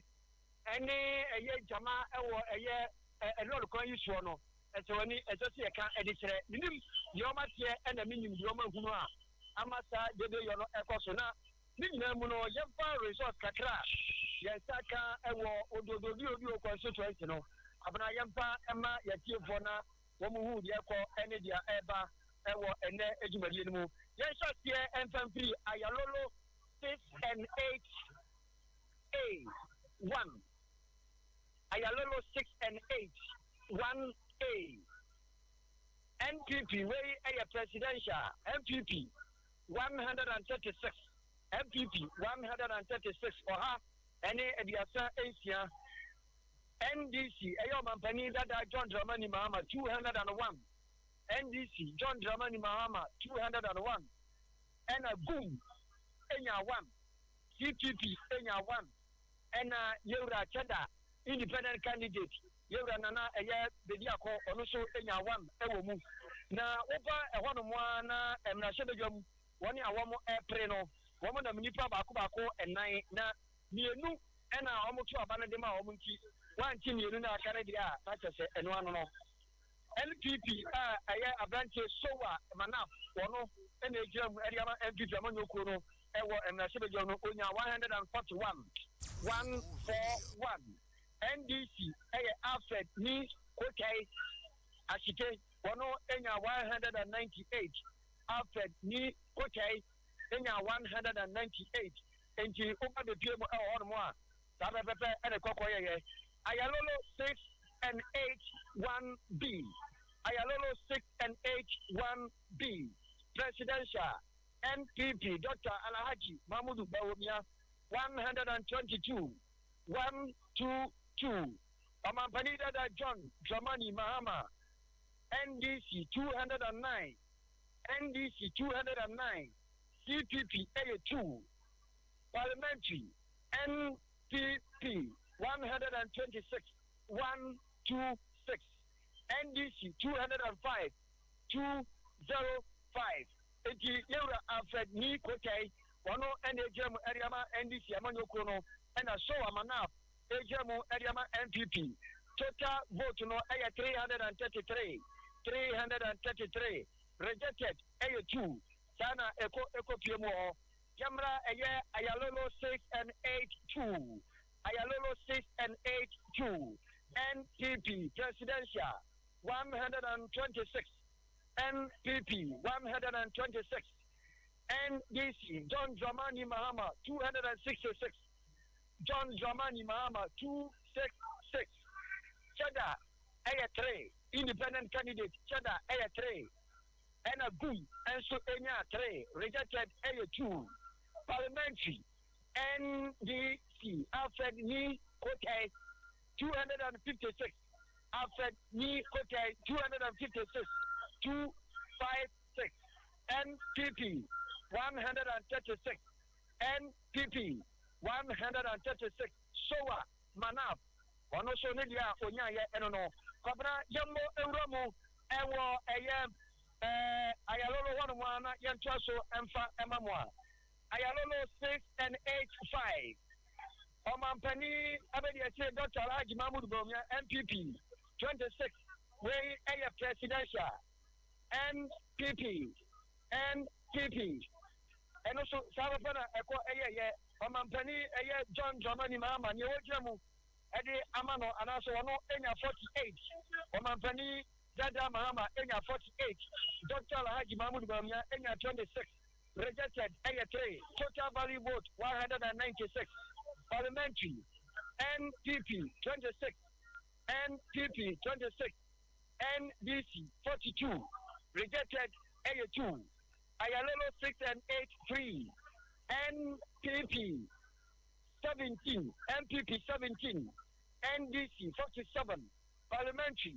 Speaker 5: ene eye jama wo eye elol kon yisuo no etewani etoti eka edichere minim yoma tie ena minim yoma hunu a amasa dede yo no ekoso na ninyina mu no yemfa resource kakra yensaka ewo odododi obi constituency no abana yemfa ema yatiefo na wo mu hu de ekọ ene dia eba ewo ene ejumadi mu yensa tie enfamfiri ayalolo 6 and 8 A1 Ayalolo 6 and 8 1A MPP way a presidential MPP 136 MPP 136 oha any ediasa Asia NDC ayo mampani dada John Dramani Mahama 201 NDC John Dramani Mahama 201 and a boom enya 1 CPP enya 1 and Yura Cheda independent candidate Yura Nana eye Bediako onuso enya 1 ewo na over a one na na shebejom one awomo airplane no womo na mnipa baako and 9 na mienu ena omo tu abana de ma omo nti wanti mienu na akare dia na chese eno ano no LPP aya abranche sowa manaf wono ena ejam eriama MPP amanyoko no ewo na shebejom no onya 141 NDC aya afet ni kokai ashike wono enya 198 afet ni kokai enya 198 enti over the PM on mo a sabepepe ene kokoyeye ayalolo 6 and 8 1B ayalolo 6 and 8 1B presidential NPP Dr. Alhaji Mahmoud Bawumia 122 122 Amampani Dada John Dramani Mahama NDC 209 NDC 209 CPP 82 Parliamentary NPP 126 126 NDC 205 205 eti yewra afred ni kokai wono NHM Ariama NDC amanyoko no na so amana HM Ariama NPP total vote no 333 rejected 2 sana eko piemo Jamra ayalolo 6 and 8 2 ayalolo 6 and 8 2 NPP presidential 126 NPP 126 NDC John Dramani Mahama 266 John Dramani Mahama 266 Chada aya 3 independent candidate Chada aya 3 and a good and so enya 3 rejected aya 2 parliamentary NDC after ni kokai 256 after ni kokai 256 256 NPP 136 NPP 136 Sowa Manaf ono so ne dia onya ye eno no kwabra yemmo ewramu ewo ayalolo one mwana yentwa so emfa emamwa ayalolo 6 and 8 5 Omampani abedi eche Dr. Alhaji Mahmoud Bawumia MPP 26 way aya presidential NPP and also Sabapana Eko Eye Omampani Eye John Dramani Mahama ni wojamu edi amano anaso ono enya 48 Omampani Dada Mahama enya 48 Dr. Alhaji Mahmoud Bawumia enya 26 rejected enya 3 total value vote 196 parliamentary NPP 26 NPP 26 NDC 42 rejected enya 2 ayalolo 6 and 8 3 NPP 17 NPP 17 NDC 47 parliamentary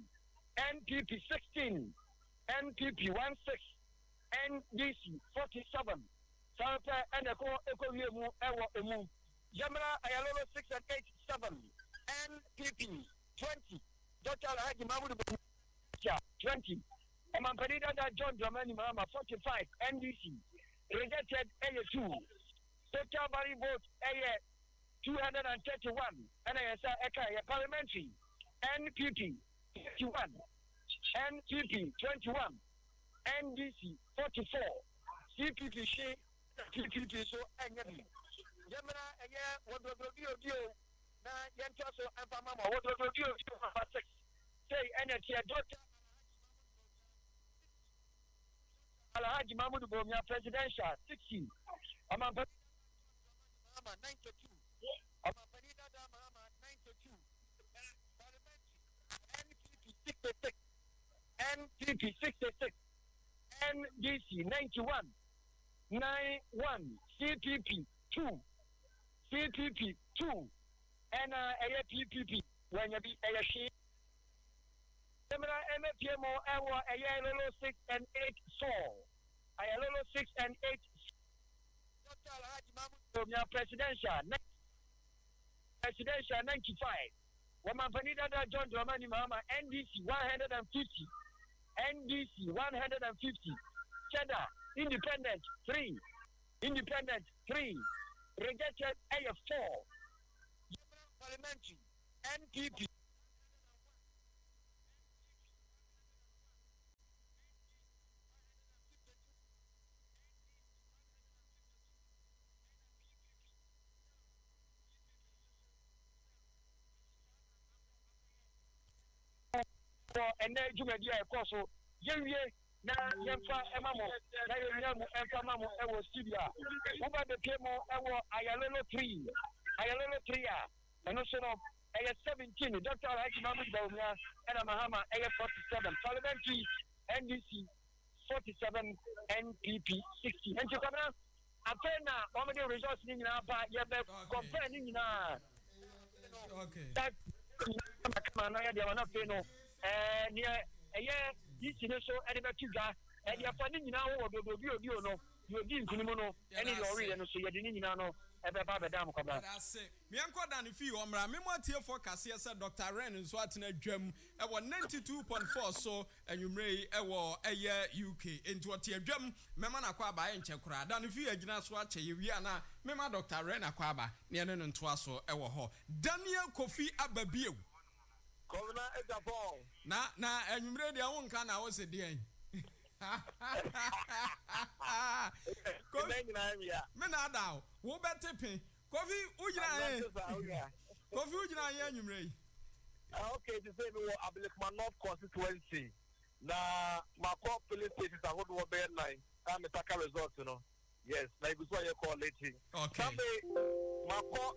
Speaker 5: NPP 16 NPP 16 NDC 47 Sapa and Eko Yemu Ewo Emu Jamra ayalolo 6 and 8 7 NPP 20 Dr. Alhaji Mahmoud Bawumia 20 Omampani Dada John Dramani Mahama 45 NDC rejected aya 2 total value vote aya 231 and aya parliamentary NPP 21 NPP 21 NDC 44 CPP she CPP so enyabi Jamra aya wododobio na yentwa so empamama wododobio 6 say energy Dr. Alhaji Mahmoud Bawumia presidential 60 Omampani Mahama 92 Omampani Dada Mahama 92 parliamentary NPP 66 NDC 91 91 CPP 2 CPP 2 and PPP when you be a Seminar MPMO Ewa Ayalolo 6 and 8 4 Ayalolo 6 and 8 presidential 95. Woman John Dramani Mahama NDC 150. NDC 150. Cheddar Independent 3. Independent 3. Rejected AF4. Parliamentary NPP. And then you may be a course. Na yemfa emamo na yenyamu emfa mamo ewo studio uba de kemo ewo ayalelo 3 and also no 17 Dr. Alhaji Mahmoud Bawumia and Mahama 47 parliamentary NDC 47 NPP 60 and you come now afena one of the results ni na ba ye be compare ni na okay that kama na ya dia na fe no this is so Edibakiga, and you're finding now what do you know? You're doing Kunimono, any lorry, and so you're doing now.
Speaker 3: That's it. Me uncle Dan if you omra me what here for Cassia said Dr. Ren is what in a gem I was 92.4 so and you may a year UK into what your gem memana kwaba en chekura dan if you agina swatch you na mema Dr. Ren akwaba near no to us so ewo ho Daniel Kofi Ababio na enyumre dia won kan na wo se dia me na da wo betepe Kofi ujina ye enyumre
Speaker 5: okay to say we Abilikman North constituency na Mako police station ahodo wo be 9 and Metaka resort no yes na iguswa ye call late okay Mako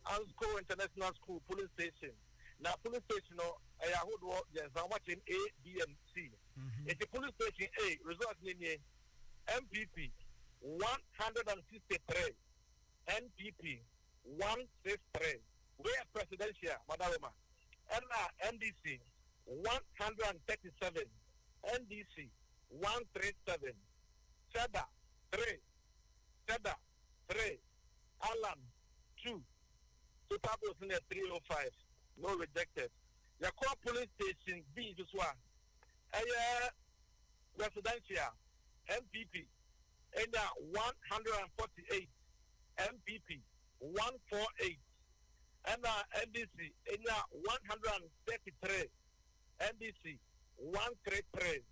Speaker 5: Ansko International School police station na police station no ahodo yes I'm watching A B and C it's the police station A result ni MPP 163 NPP 163 where presidential Madama and NDC 137 NDC 137 Seda 3 Alan 2 total votes in 305 no rejected. Your core police station B this one. Residential MPP and 148 MPP 148 and NDC and 133 NDC 133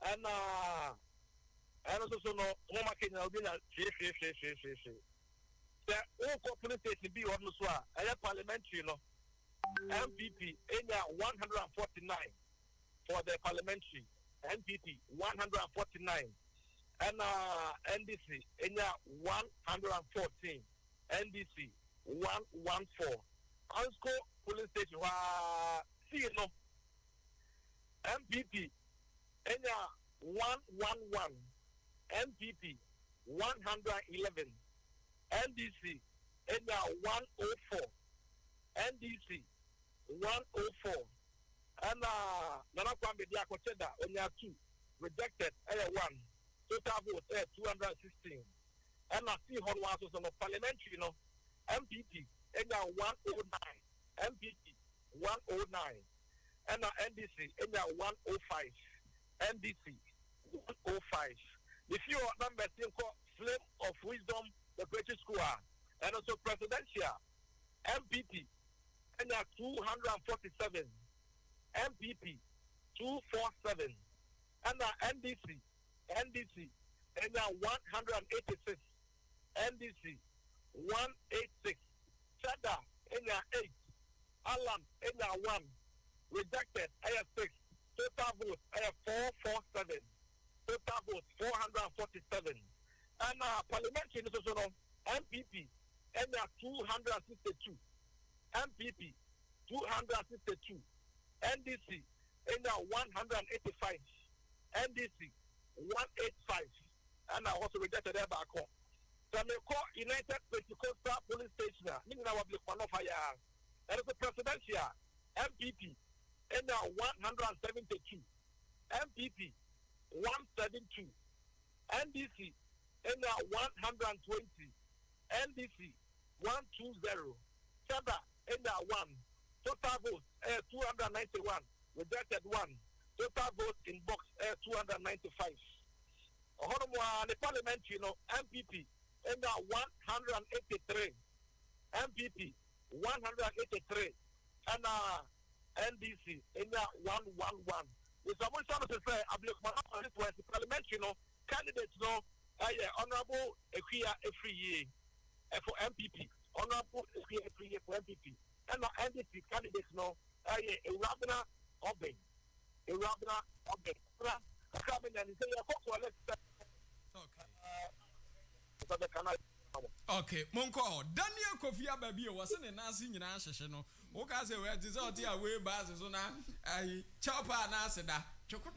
Speaker 5: and also no Homa Kenya will be the all police station B on this one. Parliamentary no. MPP area 149 for the parliamentary NPP 149 and NDC area 114 NDC 114 Ansko police station see no MPP area 111 MPP 111 NDC area 104 NDC 104 and Nana Kwame Diakocheda only 2 rejected 1 total vote 216 and I see how was on the parliamentary MPP 109 MPP 109 and NDC 105 NDC 105 if you are number Flame of Wisdom the British School and also presidential MPP and 247 MPP 247 and NDC and 186 NDC 186 Chada and 8 Alan and 1 rejected 6 total vote 447 total vote 447 and parliamentary MPP and 262 MPP 262 NDC and 185 NDC 185 and I also rejected that back home. So I call United Pentecostal Police Station meaning I will be one of fire and it's a presidential MPP and 172 MPP 172 NDC
Speaker 16: and 120. NDC 120. SEDA and 1. Total votes 291. Rejected 1. Total votes in box 295. The parliament, MPP and 183. MPP 183 and NDC in 111. The someone to say parliamentary candidates honorable every year for MPP, honorable every year for MPP, and NDC candidates a Rabina Obey.
Speaker 3: Okay, Monko, Daniel Kofi Ababi was in a Nazi in Ashano. Okaze, where it is out here, way bases on a chopper and Asada. Choco.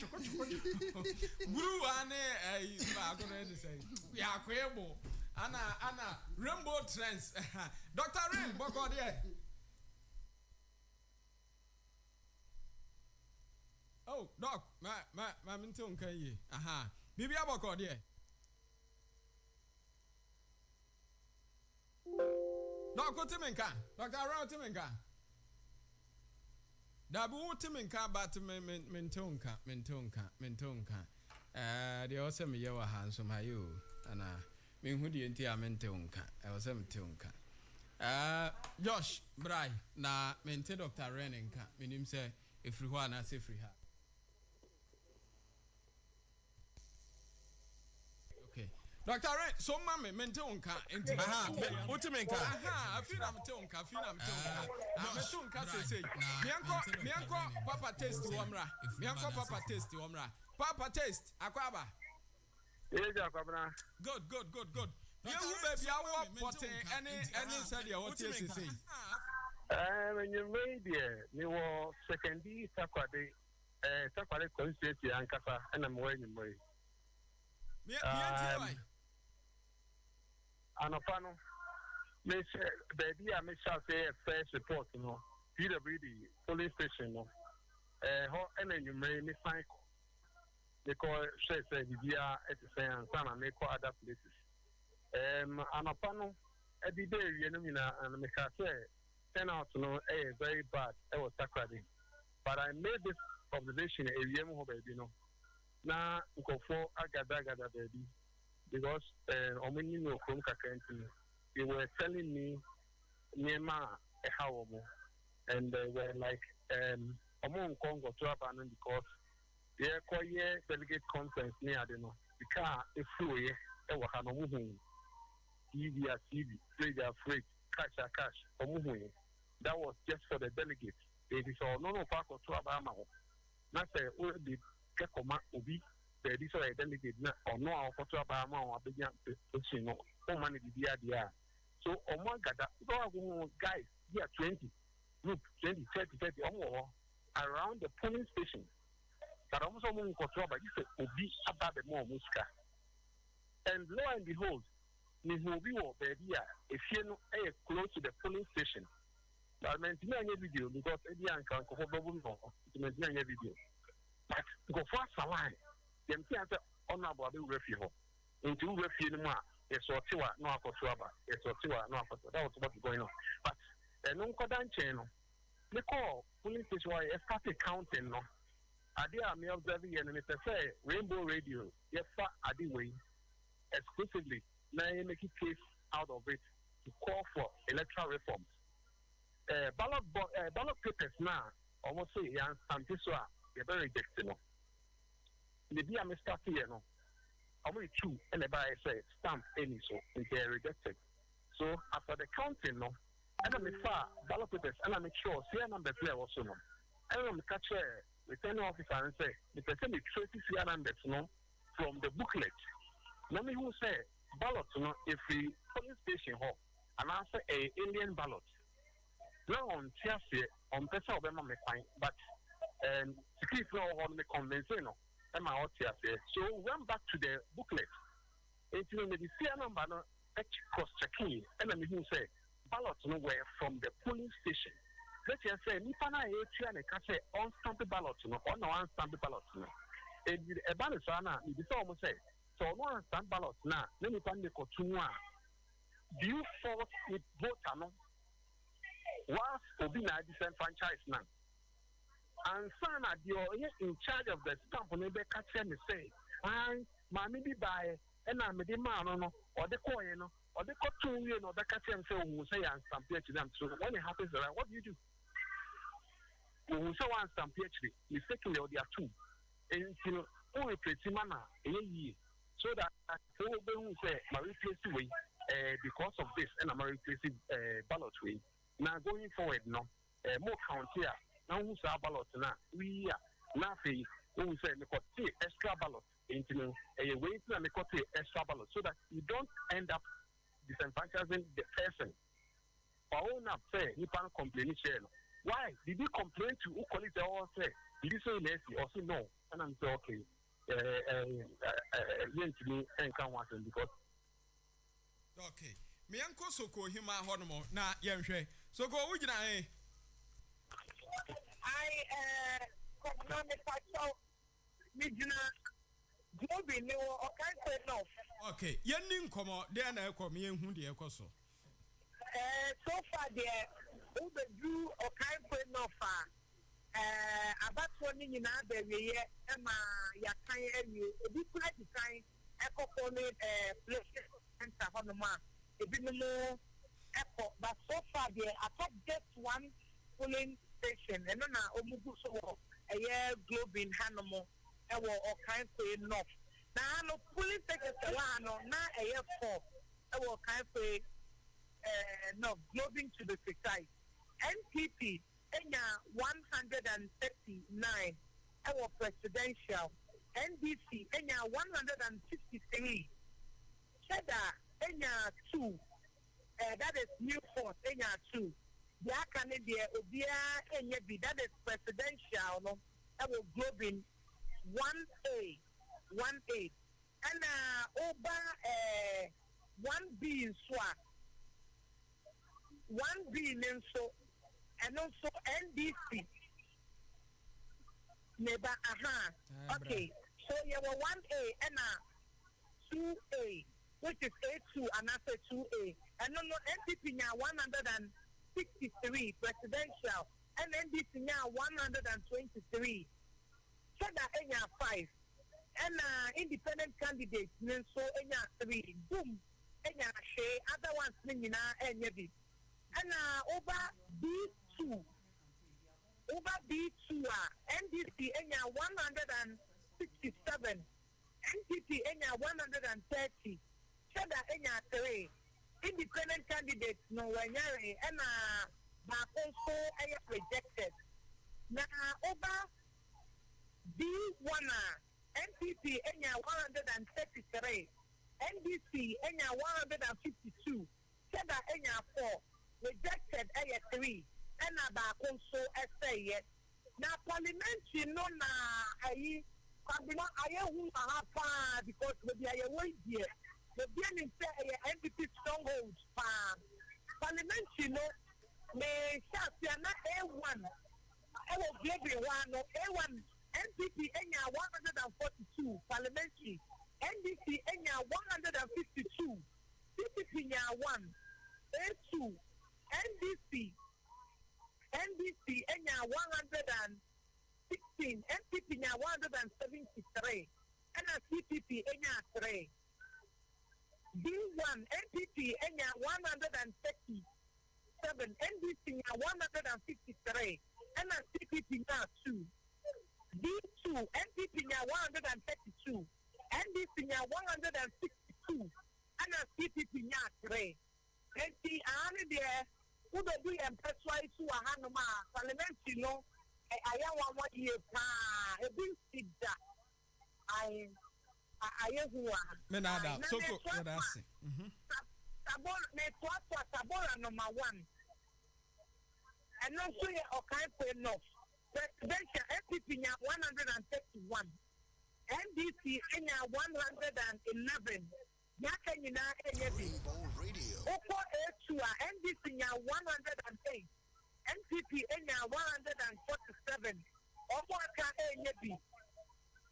Speaker 3: Guru Anne, I'm going to say, we are quable. Anna, Rainbow Trends. Dr. Rain, Boko, dear. Oh, Doc, my minton can ye. Aha, Bibi Aboko, dear. Dr. Timinka, Dr. Rao Timinka. Dabu Timinka, but Mentonka. The awesome Yawa handsome, my you, and mean who the entire Mentonka. I was Tonka. Josh, Bry, na mente Dr. Renenka, meaning say, if you want, I say free her. Dr. Red, so mammy, Mentonka, and what to make? I feel I'm Tonka, I'm a Tonka, say, Mianco, Papa taste Wamra, Mianco, Papa taste Wamra, Papa taste, Aquaba. Good. You baby, I want potting any study or what you say.
Speaker 16: When you made you were second D, Takwade constituency and Kasa, and I'm wearing away. And upon me, baby, I may shall say a first report, PWD, police station, and then you may miss cycle. Because she said, we are at the same time and make other places. And upon every day, and make her say, turn out to know very bad, I was sacred. But I made this observation a year more, baby, Now, go for Agada, baby. Because from Kakanti, they were telling me Nema a how and they were like among Congo to abandon because they are quite delegate conference near the car if we ever have a moving TV, trade freight, cash, or moving. That was just for the delegates. It is all no park or to Abama. Not say, will be Kekoma Ubi. There is a delegate or no photo about a big money the so my God, guys, yeah, 20 group 20, 30 or more around the polling station. But almost someone control by this will be about the more muska. And lo and behold, Nihobi or Bedia, if you know close to the polling station. But I meant video because Edian can go for video. But go for a line. Them things honorable refuge into refuge no tiwa no akotuaba tiwa no akotu that was what is going on but no kodan chain no they call police station why started counting no ade am observing and it say Rainbow Radio yefa ade way exclusively na make case out of it to call for electoral reforms ballot papers now almost say yan something so they very rejected no. The be a mistake here, no. Only two, and the buyer said stamp any so, and they are rejected. So after the counting, no, and I'm far ballot papers, and I make sure CR number player also no. And I'm catch returning officer and say the person is 30 CR numbers no from the booklet. Let me who say ballot no if we police station hall and answer a alien ballot. Now on Tuesday on person of them may find, but secret no on the convention no. So we went back to the booklet. It's in the CR number cross checking, and then who say ballots were from the polling station. Let's just say Nipana and a cache unstamped ballots or no unstamped ballots. A balance, you almost say so no stand ballot now. Let me find the continue. Do you force it voter no? Whilst Obina disenfranchised now. And son at your in charge of the stamp on the catch me say, I mammy be by and I'm a demand or the coin or the cotton or the catch and say who say and stamp to them. So when it happens around, what do you do? Who say one stamp PhD, mistakenly or they are two. And you know, only pretty manner so that who say my replace way because of this and I'm replacing ballot way. Now going forward, no more count here. Now who's our ballot now? We are nothing. Who say we got extra ballot into a way to make extra ballot so that you don't end up disenfranchising the person. For all not say you can't complain. Why did you complain to who call it or say did you say yes or say no? And I'm saying okay. To me and can't want them because
Speaker 3: okay. Me uncle so ko hima honomo na yenhwe so go wujina okay, yenni nkomo de na ekọ me enhu de ekoso.
Speaker 5: So far there who the do okay for no far. About one in another way, Emma Yakai and you, a big quite design, echo phone, place and Savannah, a bit more echo, but so far there, I thought just one polling station, and then Omuguso, a year globe in Hanamo, or kind for enough. Now, no polling station, no, not a year for, or kind for no, globing to the precise. NPP, 139, our presidential. NDC, 163. Cheddar, 2. That is New Force, 2. The Canadian, Obia, that is presidential, no, our globing 1A, 1A. And over 1B in SWAT, 1B in so. And also NDC. Neighbor, okay, so you have 1A and 2A, which is A2 and after 2A. And no NDC now 163 presidential, and NDC now 123. So that 5. And independent candidates, so 3. Boom, other ones, and over B2. Over B2, NDC, 167. NPP, 130. Cheddar, 3. Independent candidates, no, and also rejected. Now, over B1, NPP, 133. NDC, 152. Cheddar, 4. Rejected 3 and about also essay now parliamentary no na I who are because we are away here the beginning say NPP stronghold parliamentary no may Shasiana A1 I will give one A1 NPP 142 parliamentary NDC 152 CPP 1 A2 NDC 116, NPP 173, and CPP 3. B1 NPP 137, NDC 153, and CPP 2. B2 NPP 132, NDC 162, and CPP 3. And the army there. Who do you persuade to a Hanoma parliament? You know, I am 1 year. A big seed that I have one.
Speaker 3: Menada, so good.
Speaker 5: Tabora number 1. And also, okay, for enough. Presidential NPP 131. NDC 111.
Speaker 13: Rainbow Radio.
Speaker 5: Oko A2 NDC 108. NPP 147. Omoaka ANB.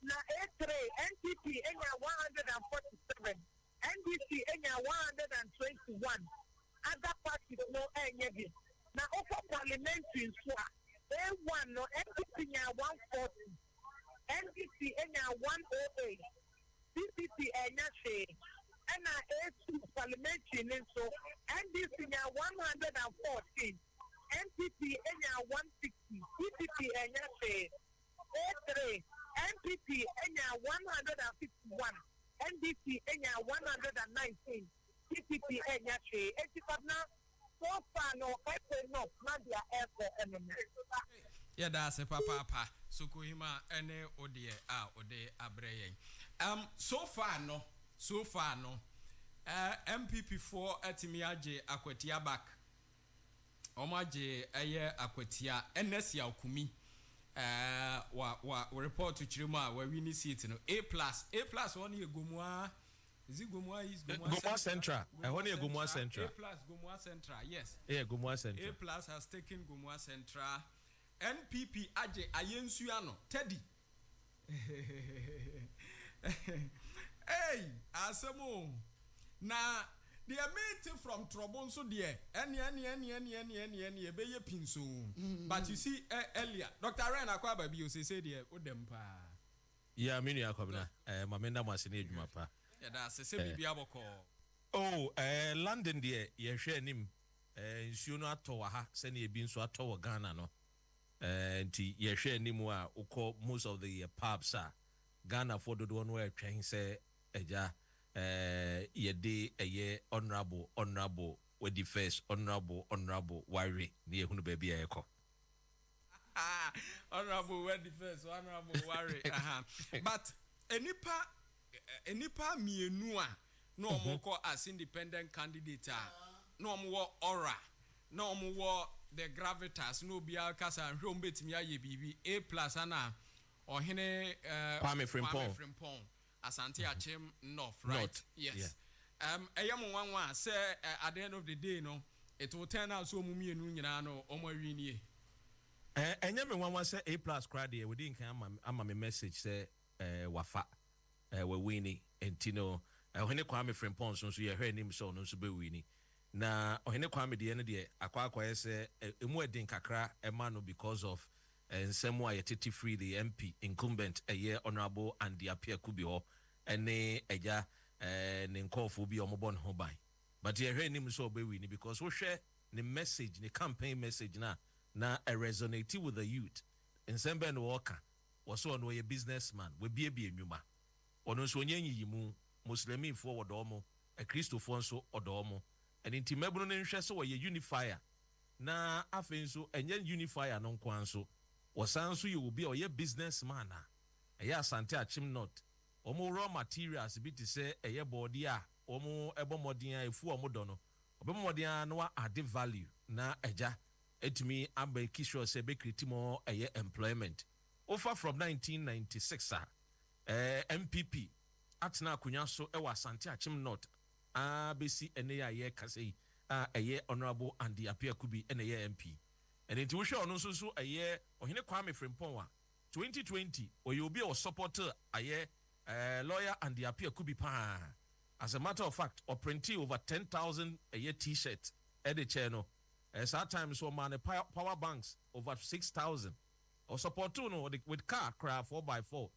Speaker 5: na A3 NPP enya 147, NDC enya 121. Other parties no enya bi. Na offer parliamentary so A1 no NPP enya 140, NDC enya 108, CPP enya say, and A2 parliamentary so NDC enya 114, NPP enya 160, CPP enya say A3 NPP enya 151, NDC enya 119, CPP enya say 85 now. So far no no Nadia airport enemy.
Speaker 3: Yeah, that's a papa. So Kohima ene odie ode abreye. So far no. MPP4 atimiaje akwatia back. Omaje eye akwatia NS ya okumi. Wa report to Chirima where we need seat no A+ one ye Gomwa. Is it Gomwa
Speaker 17: Central? I want Gomwa Central.
Speaker 3: A+ Gomwa Central, yes.
Speaker 17: Yeah, Gomwa Central.
Speaker 3: A+ has taken Gomwa Central. NPP aje ayensuano Teddy. Hey, asemo. Na they are made from trouble so dear. Any beye pinso. But you see earlier, Dr. Ryan Akwababi you say dear Odempa.
Speaker 17: Yeah, mini akobna. Mamenda masini ejumapa.
Speaker 3: Yeah, that's a baby aboko.
Speaker 17: Oh, London dear, ye share nim. Nsuo no atɔ ha sɛnea ebi nso atɔ wɔ Ghana no nti yɛhwɛ anim a ukɔ most of the pubs a Ghana for dodoɔ no atwɛn sɛ agya yɛde ɛyɛ honorable wedi first honorable wire ne ehunu baabi a yɛkɔ
Speaker 3: honorable wedi first honorable wire but enipa mienu a no omoko as independent candidate no more aura, no more the gravitas, no be our casa and home bit me a BB A+ ana or hene
Speaker 17: Kwame Frimpong
Speaker 3: Asante Achim North, right? Yes. Yeah. A young one say at the end of the day, no, it will turn out so mummy and Uniano or more rini.
Speaker 17: And never one say A+ crowd here, we didn't come. I'm a message say wafa we winning and Tino when Kwame Frimpong so you heard him so no be winning. Na ohene Kwame de ne de akwa ese emu edin kakra emano because of nsemu ayetiti free the MP incumbent honorable and the appear kubi ho ene eja ne nkofo bi omobon ho ban but ye hwe nim so obewi ni because wo hwe ne message ne campaign message na resonate with the youth nsembe no woka wo so no ye businessman we bie enwuma ono so onyenyi yimu muslimi fo wodomo kristofo nso odomo and inti mebunu ne nhwe so ye unifier na afen so enye unifier no nkwan so wosan so ye obi o ye businessman a ye Asante Achim North omo raw materials bi ti se eye body a omo ebomodin a efu omo do no obemodin a no add value na eja etimi amba kisho se be create more eye employment offer from 1996 MPP atna akunya so e wa Asante Achim North besi ene ya ye kase eye honorable and the appear kubi ene ye MP and into we ono so eye ohene Kwame Frimpong 2020 oye obi o supporter eye lawyer and the appear kubi pa as a matter of fact or printing over 10,000 eye t-shirt at the channel sometimes so man power banks over 6,000 or support no with car craft 4x4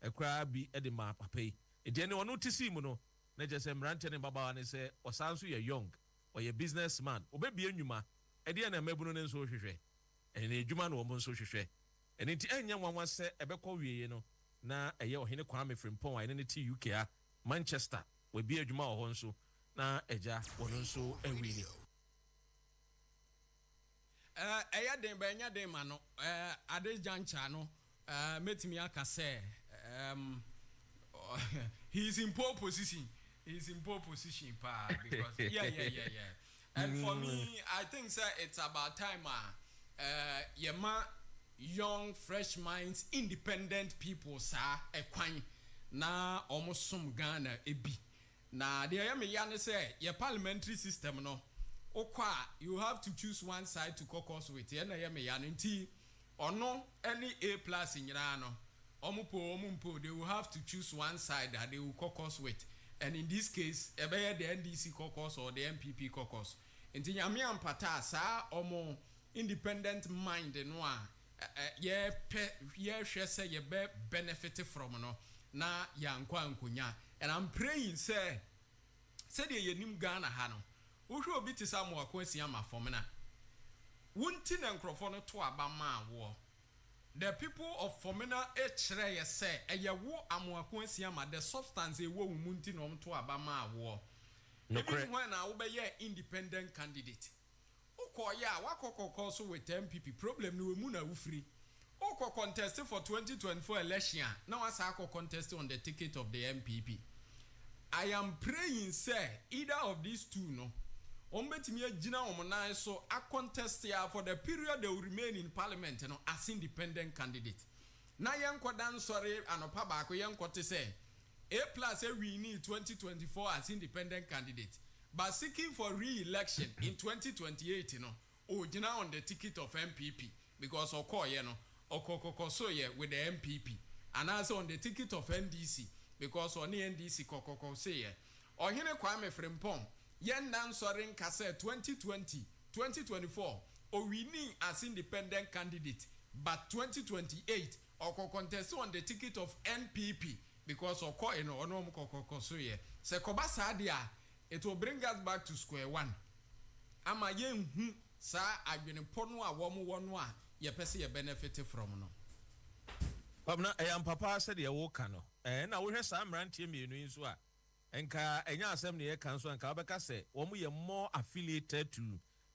Speaker 17: a crab be at the map pay e de ne ono tisimu no na je se mrante ne baba ne se osanso ye young or ye businessman obebie nwuma e de na mabunu ne nso hwehwe ene edwuma na omo nso hwehwe ene ti enya nwanwa se ebekọ wieye no na eye ohene Kwame Frimpong ene ne ti UK a Manchester we bie edwuma ho nso na eja wono nso ewini
Speaker 3: eya den ba enya den ma no ade jancha no metimi aka se he's in pole position. He's in pole position, pa. Because yeah. And for me, I think sir, it's about time. Yema young, fresh minds, independent people, sir. Ekwan na almost some Ghana ebi. Na the ayame yane say your parliamentary system no. Okwa you have to choose one side to caucus with. Yena ayame yane nti ono any A+ in Yano. Omumpo, they will have to choose one side that they will caucus with. And in this case, either the NDC caucus or the MPP caucus. And Nyame ampata sa omo independent mind no hwe say ye be benefit from no na yankwa nkonya. And I'm praying say de ye nim Ghana ha no. Wo hwe obi ti Samuel Akwasi ama fom na. Wunti na nkrofo no to aba ma wo. The people of Fomena echere say eye wo amoakonsi ama the substance e wo munti no mto abama awo. Even when I will be independent candidate. Ukoya wakoko so with MPP problem no mu na ufri. Oko contest for 2024 election. Now as I contest on the ticket of the MPP. I am praying say either of these two no ombetimi agina omona so a contest here for the period they will remain in parliament you know, as independent candidate. Na yankodan sorry anopa ba ko yankote say A+ we need 2024 as independent candidate but seeking for re-election in 2028 you know ogina on the ticket of MPP because okoye no okokoko so ye with the MPP and also on the ticket of NDC because on the NDC kokoko say ye ohene Kwame Frimpong yen nan sorin kase 2020 2024 or we need as independent candidate but 2028 or contest on the ticket of NPP because of ko no onom kokoko so ye se koba sadia it will bring us back to square one ama yen hu sa adwene pono a wo a ye pese ye benefit from no
Speaker 17: Pabna papa said ye wo ka no na wo hwe sa mrantie mienu yin so a enka enya asem ne ye kan so enka obeka say wo mu ye more affiliated to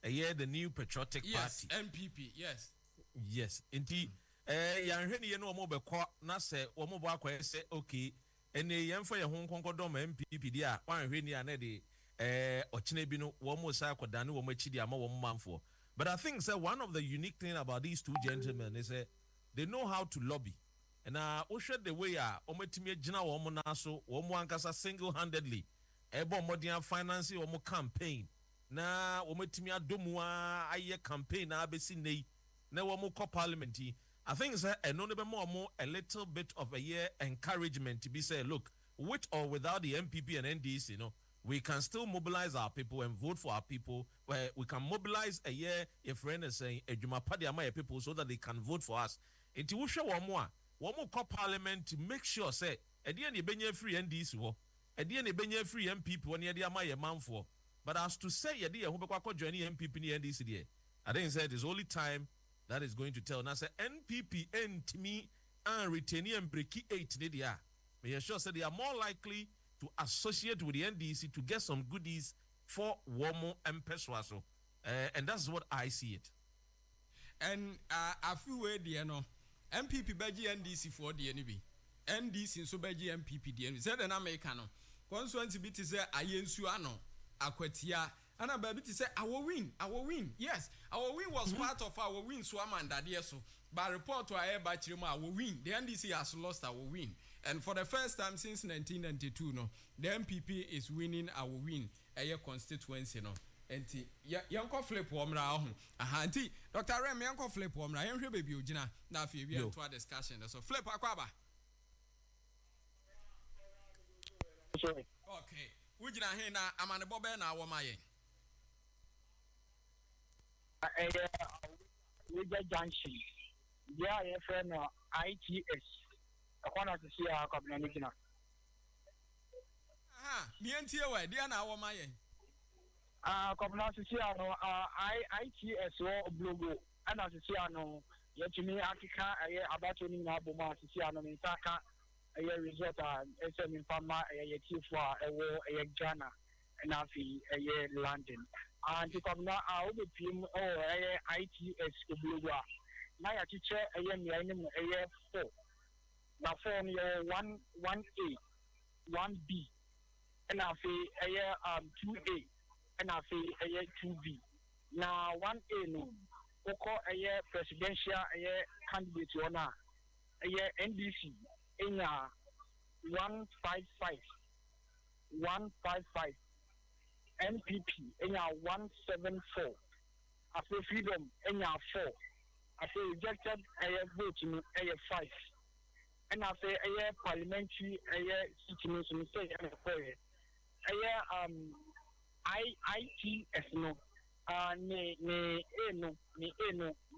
Speaker 17: the New Patriotic
Speaker 3: yes,
Speaker 17: Party
Speaker 3: MPP
Speaker 17: yes inti yan hwe ne ye no mo bekọ na say wo mo bo akwa say okay ene ye mfa ye ho nkonkodom MPP dia wan hwe ni ana de ochine bi no wo mo sa akoda ne wo mo chidi ama wo manfo. But I think say one of the unique thing about these two gentlemen is they know how to lobby. And ushe the way ometimi agina wo mo na so wo mo ankasa single-handedly ebo modern finance wo mo campaign na wo metimi adomu aye campaign na abesi nei na wo mo ko parliament. I think say eno ne be more a little bit of a year encouragement to be say look with or without the MPP and NDC, you know, we can still mobilize our people and vote for our people. Where we can mobilize a year if friend is saying ejuma padi ama people so that they can vote for us. Enti wo hwe wo mo one more parliament to make sure say edian e benye free NDC wo edian e benye free MPP when ye dey amaye manfo but as to say ye dey ho bekwa join MPP ni NDC there I think say it is only time that is going to tell now say NPP ntimi and retain and break 8 ne dia me sure say they are more likely to associate with the NDC to get some goodies for Womo and Peswaso and that's what I see it.
Speaker 3: And I feel where the no MPP beji NDC for the NB. NDC so beji MPP the NB. Said an Americano. Constituency bit is a yensuano, Aquatia, and a baby to say our win. Yes, our win was part of our win, Swamanda, dear so. By report to our Bachima, our win. The NDC has lost our win. And for the first time since 1992, no, the MPP is winning our win, a year constituency, no. Enti yanko flip womra ho ahanti Dr. Rem yanko flip womra yenhwe baby ogina na afi we to discussion so flip akwaba
Speaker 5: sorry
Speaker 3: okay wugina he na amane bobe na awoma yen
Speaker 5: we get junction yeah your friend ITS akwana to see our community na
Speaker 3: mi entie we dia na awoma yen
Speaker 5: Community ITS or Blogo, and as you know, yet to me, Africa, about to me, Aboma, Siciano, in Taka, a year resort, SM in Pama, a year Tifua, a war, a Ghana, and Afi, a year London. And to come now, I will be him or ITS Blogo. Now, a teacher, a year 4. Now, for me, 1A, 1B, and Afi, a year 2A. And I feel a year 2B. Now 1A no, Oko a year presidential a year candidate ona a year NDC in 155, 155, NPP in 174. I feel freedom in 4. I feel rejected a year vote in a year 5.
Speaker 16: and I say a parliamentary situation say and IITS no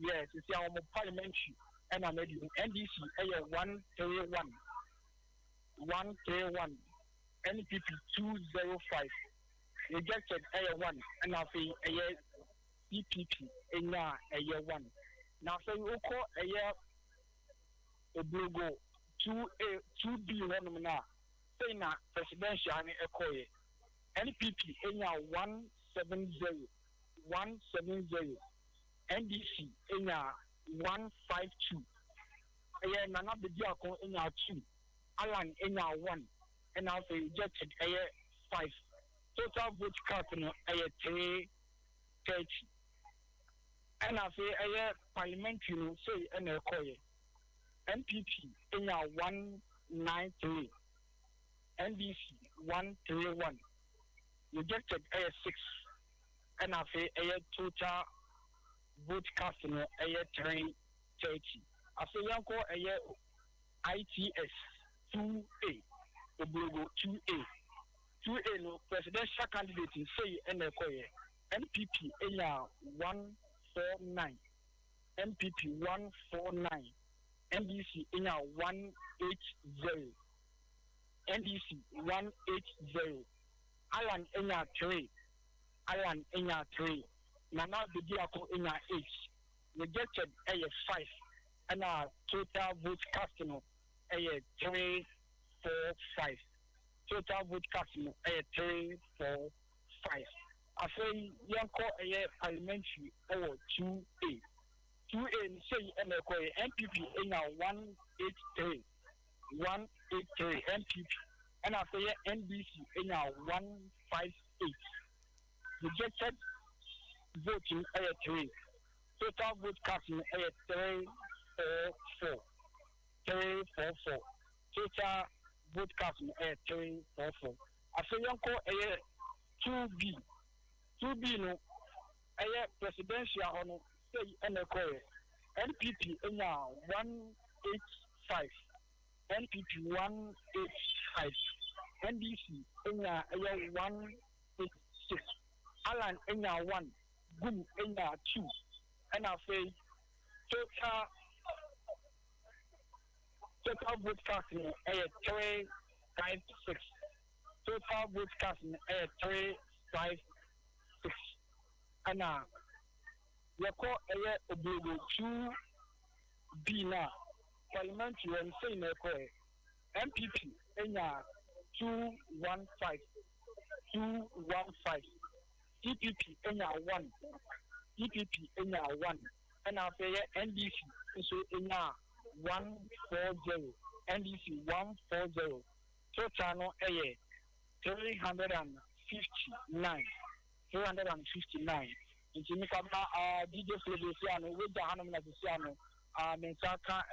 Speaker 16: yes it's our parliamentary and I'm NDC 131 NPP 205 rejected A1 and I say CPP in A1 now say we call a blogo 2B one now say na presidential and Ekoye NPP in 170 NDC in 152 Nana Bediako in 2 Alan in 1 and now say rejected 5 total vote cast in 330 and I say parliamentary say and Ekoye NPP in 193 NDC 131 rejected 6 and I say total vote casting 330 I say yanko ITS 2A the Blogo 2A no presidential candidate say and NPP in 149 NPP 149 NDC in 180 NDC 180 Alan in 3 Alan in 3 Nana Bediako in 8 rejected 5 and our total vote casting 345 total vote casting 345 I say yanko parliamentary 2A 2A say NPP in 183 NPP and I say NDC in 158 rejected voting 3 total vote casting 344 total vote casting 344 I say yanko 2B no presidential hono say NPP in 185 NPP 185 NDC in 186 Alan in 1 Gum in 2 and I say total vote casting 356 total vote casting 356 and you call a Blogo 2B now parliamentary and say MPP in 215 CPP in 1 CPP in 1 and I say NDC so in 140 NDC 140 total no 359 nti mi kabna DJ Fledefiano we da hanum na Fiano mensaka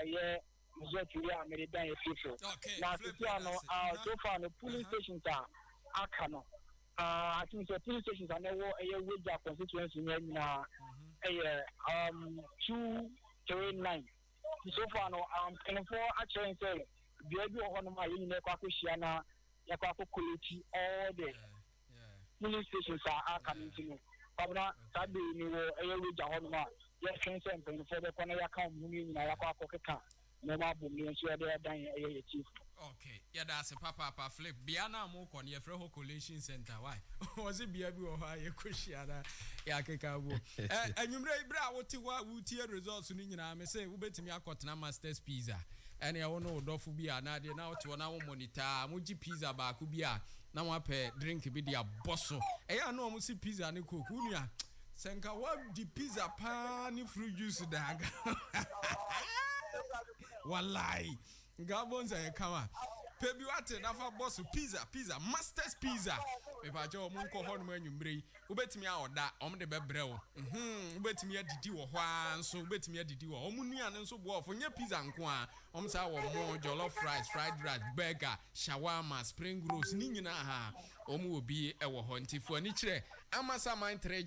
Speaker 16: result we are made dan efifo na Fiano so far no polling stations aka no I think the polling stations are now we da constituency na 239 so far no and for actually say bi ohono ma yin na kwa kwhia na ya kwa kokoleti all the polling stations are coming to me Pabna Sabi ni wo we ja hono ma ya kense mpen for the corner ya kan mu ni na ya kwa kokeka no ma bom ni nso ya dan ya chief
Speaker 3: okay ya da se papa flip bia na mo ko ne frɛ ho collation center why was it bia bi wo ha ye kwhia na ya keka wo anwumre ibra wo ti wa wutie results ni nyina me say wo betimi akotena masters pizza ene wo no dofo bia na de na wo ti wo na wo monitor mo gi pizza ba ku bia na mo apɛ drink bi dia bosso eya na mo si pizza ne coke unua senka wa di pizza pa ni fruit juice daga wallahi ngabonza ye kama pebi wate nafa boss pizza masters pizza me ba je o mo nko ho no anwumre ubetimi a oda o mo de bebre wo ubetimi adidi wo ho anso ubetimi adidi wo o mo nua ne nso bo ofo nya pizza nko a o mo sa wo mo jollof rice fried rice burger shawarma spring rolls ni nyina ha o mo obi e wo ho ntifo ani kire Amasaman 3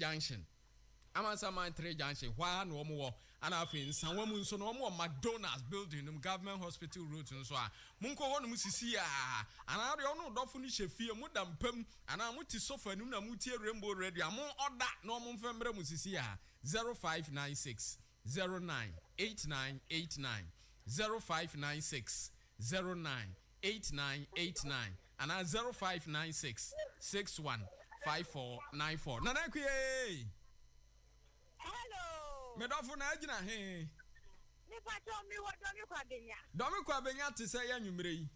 Speaker 3: junction hwa na o mo wo ana afi nsanwa mu nso no mo McDonald's building no government hospital road nso a munko ho no musisi a ana de ono dofo no hye mu dampam ana muti sofa nim na muti rainbow radio amon order no mo mfembre musisi a 0596 098989 0596 098989 and 0596 615494. Nana kuye.
Speaker 18: Hello.
Speaker 3: Me dofo na agina he.
Speaker 18: Me pacho mi wo domi kwa benya.
Speaker 3: Domi kwa benya te se ya nwumre yi.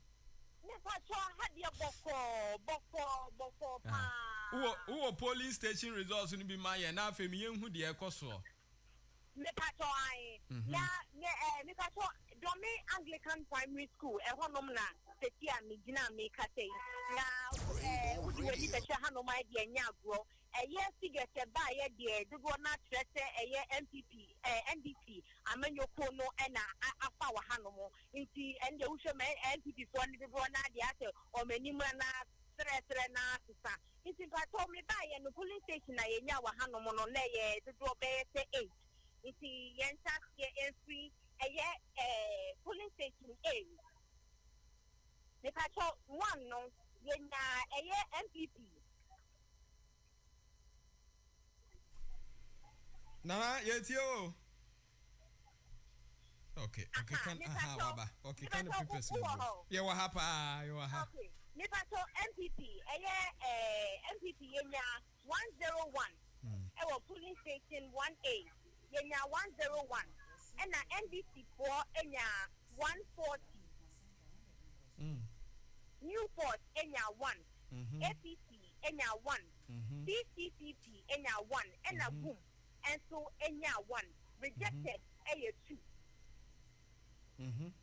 Speaker 18: Me pacho hadia boko pa.
Speaker 3: Uwo police station results ni bi ma ye na afem ye hu de ekoso.
Speaker 18: Me pacho ai. Ya me pacho domi Anglican Primary School e honom na seti a me gina me kase. Na udi wedi ka sha hanom ai de nya agro. Yes, figure ba ye de do na trese MPP NDP amenyo kono na afa wa hanomo nti ende wo me NPP fo ni do na de ate o menimra na tre na sisa nti pa to me ba ye no police station na ye nya wa hanomo no na ye do be se 8 nti yen tax ye free police station 8 ne pa to one no ye nya MPP.
Speaker 3: Nana, yetio. Okay, can waba. Okay, can the people yeah, what happened? You are happy.
Speaker 18: Okay. Nipato MPP, MPP yenya 101. Our polling station 1A, yenya 101. And NDC 4 yenya 140. Newport yenya 1. APC yenya 1. CCCP yenya 1. And a boom. And so enya 1 rejected 2. And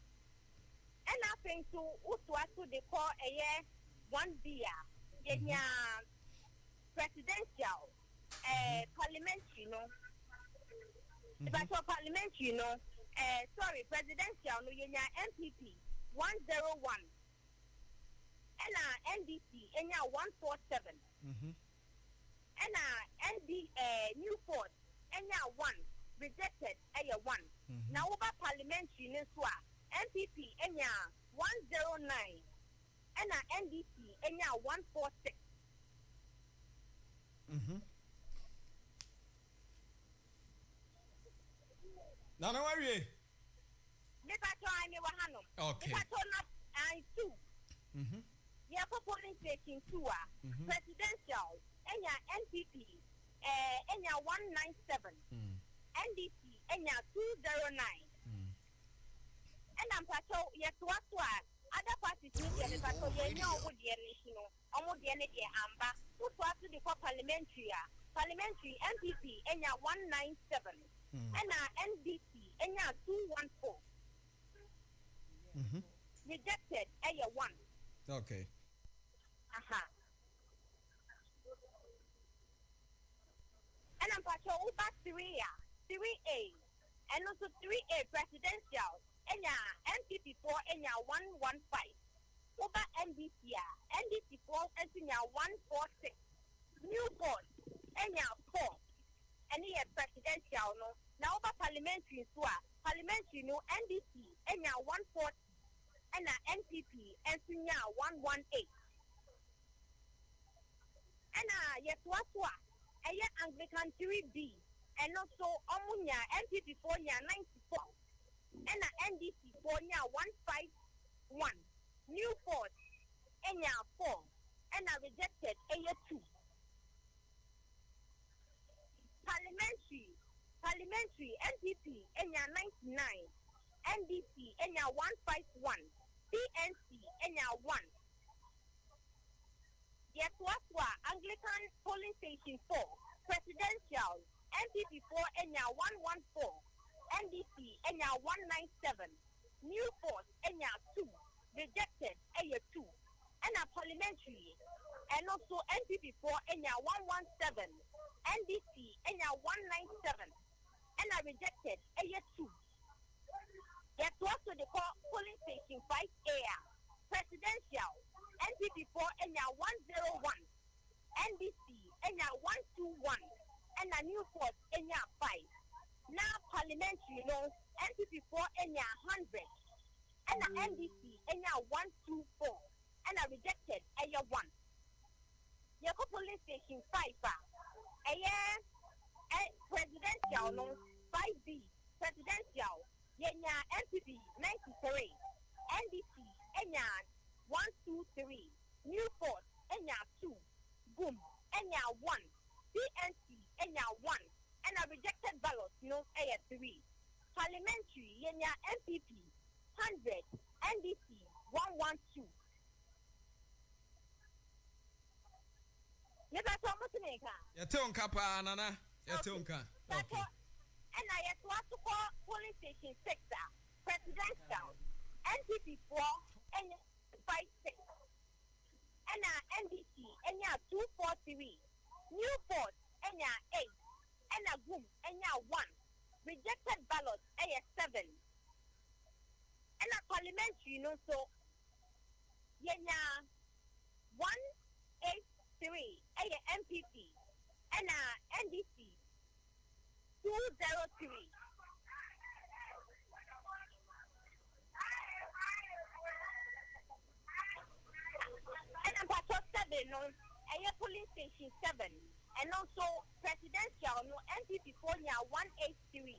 Speaker 18: I think to also they call 1B enya presidential parliamentary but for parliamentary presidential no enya MPP 101 and NDC enya 147 and Newport enya 1 rejected 1. Now over parliamentary neswa MPP enya 109 and NDC enya 146.
Speaker 3: Nana worry.
Speaker 18: Never try me wahano.
Speaker 3: Okay.
Speaker 18: Never not I 2. Yeah, for polling station 2 presidential enya NPP enya 197 NDC enya 209 and I'm pato yes what other parties need the pato ye know what the nation omo the ne the amba who to the parliamentary MPP enya 197 and NDC enya 214 rejected 1.
Speaker 3: Okay.
Speaker 18: And I'm patrol over 3A, and also 3A presidential, and MPP 4 and 115. Over NDC 4 and 146. Newport and 4, and here presidential no. Now over parliamentary parliamentary no NDC and 140, and NPP and 118. And yes, what? Anglican 3B and also Omunya MPP 4 94 and NDC 4 151 Newport and 4 and rejected 2. Parliamentary MPP and 99 NDC and 151 PNC and 1. Yes, what? Anglican polling station 4, presidential, MPP 4 and 114, NDC and 197, Newport and 2, rejected 2, and parliamentary, and also MPP 4 and 117, NDC and 197, and rejected 2. Yes, what? The polling station 5A, presidential. NPP 4 and 101, NDC and 121, and Newport and 5, now parliamentary, NPP 4 and 100, and the NDC and 124, and I rejected a 1. Your police station 5, a presidential 5B, presidential, Yenya NPP 93, NDC and 123, Newport and 2, Boom and 1, PNC and 1. And a rejected ballot, A3. Parliamentary, Yenya MPP, 100, NDC, 112. Never told Mutineka.
Speaker 3: Yatonka pa, Nana. Yatonka. Okay.
Speaker 18: And I had to call police station 6, presidential, NPP 4, and 56. And NDC, and 243. Newport, and 8. And a boom, and 1. Rejected ballot, A7. And a parliamentary, so, Yenya 183, A MPP, and a NDC 203. And a patrol 7, a police station 7. And also presidential NPP 4 183.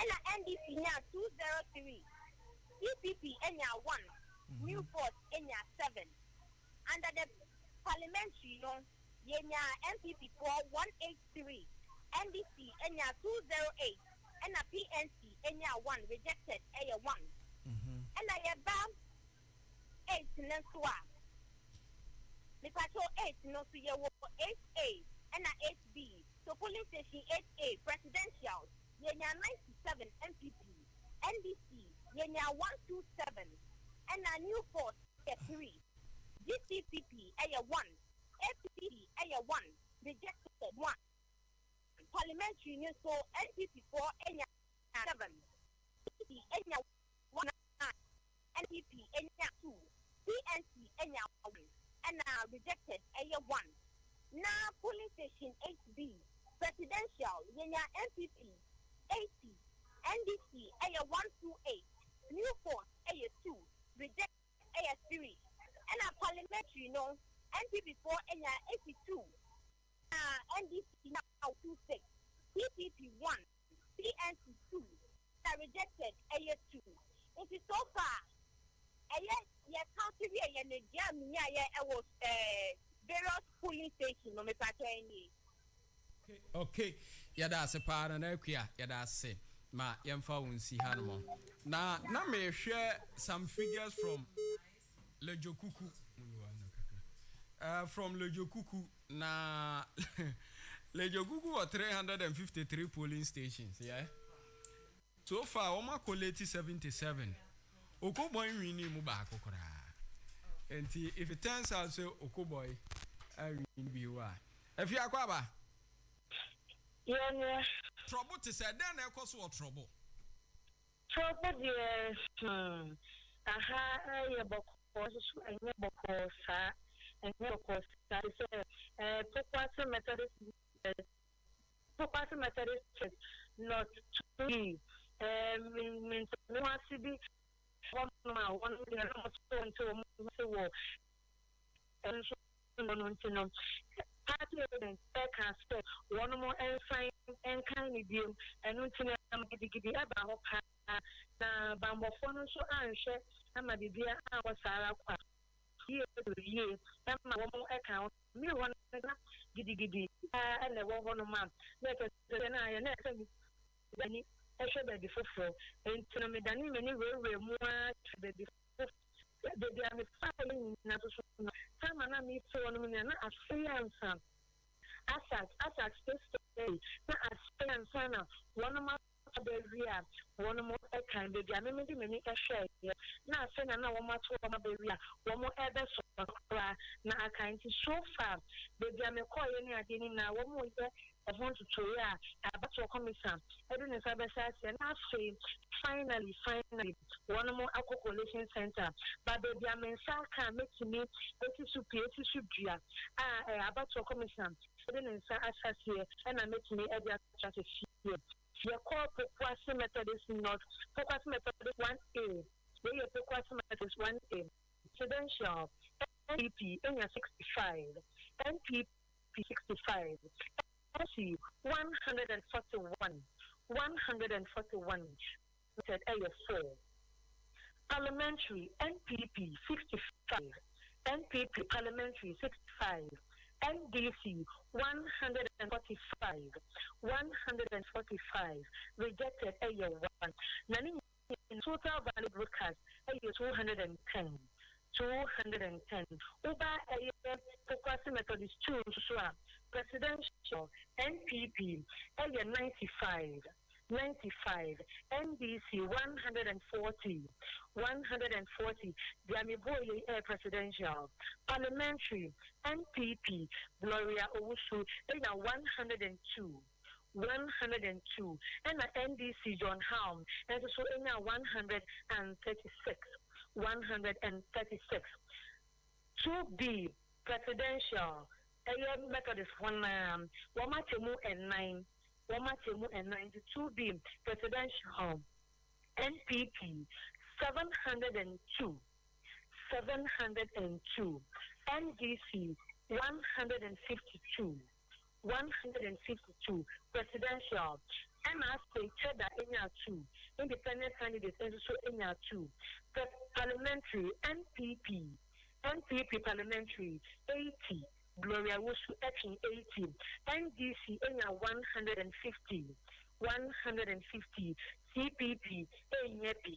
Speaker 18: And NDC 203. CPP 1. Newport 7. Under the parliamentary NPP 4 183. NDC 208. And a PNC 1 rejected A1. And I have 8 next one. The patrol 8, so you 8A and 8B. So police station 8A, presidential, Yenya 97 MPP, NDC, Yenya 127, and a Newport 3, GCPP A1, FPP A1, rejected 1. Parliamentary so NPP 4 Enya 7, Enya 1, NPP Enya 2, PNC Enya 1. And rejected A1. Now police station 8B, presidential, Yenya MPP 80, NDC A128, Newport A2, reject A3, and parliamentary NPP 4 Enya 82, NDC now 26, PPP 1, PNC 2, rejected A2. It is so far. Various polling stations no me
Speaker 3: okay. Yada se para na akua yada se ma yemfa wonsi hanmo. Na me share some figures from Lejokuku. From Lejokuku na Lejokuku were 353 polling stations, yeah. So far, Oma collected 77. Okoboy winning Mubako Kora. And if it turns out so, Okoboy, I win you are. If you are Quaba,
Speaker 18: yeah,
Speaker 3: trouble to say, then I cause what trouble.
Speaker 18: Trouble, yes. Aha, a book was a book and no course. I said, Pocas Methodist, not to be. Means no city. One war and so party and step one more and sign and kind of deal and giddy about Bambo Fono so answer and my dear our Sarah year to year and my one account me one giddy and the one man let us then I and I should be before and to me than many way more the they are family na so sama na me so no me na assurance asat space na assurance na one more area one more kind they are many share na say na one more to one area one more ebe so na kind so far they are me call any adini na one more I want to show you about your commission. I don't know if and I say finally, one more alcohol collation center. But baby, I mean, can make to me, about your commission. I don't know if here, and I make me every attractive here. Your core Pokwasi Methodist not Pokwasi Methodist 1A. Where your Pokwasi Methodist 1A. Presidential NPP in 65. NPP 65. NC 141. 141. Said A4. Parliamentary NPP 65. NPP Parliamentary 65. NDC 145. 145 rejected A1. Nani in total valid broadcast A210. 210. Uba A Pokwasi Methodist 2 presidential NPP A95. 95. NDC 140. 140. Diamiboye presidential. Parliamentary NPP Gloria Owusu 102. 102. And the NDC John Helm and so in 136. 136. 2B presidential Methodist 1 Wamatemu and 9. 92B presidential NPP 702 NDC 152 presidential MSA Cheddar Enya 2 independent candidates and so Enya 2 parliamentary NPP parliamentary 80 Gloria Wusu Ekin 80 NDC Enya 150 CPP Enyebi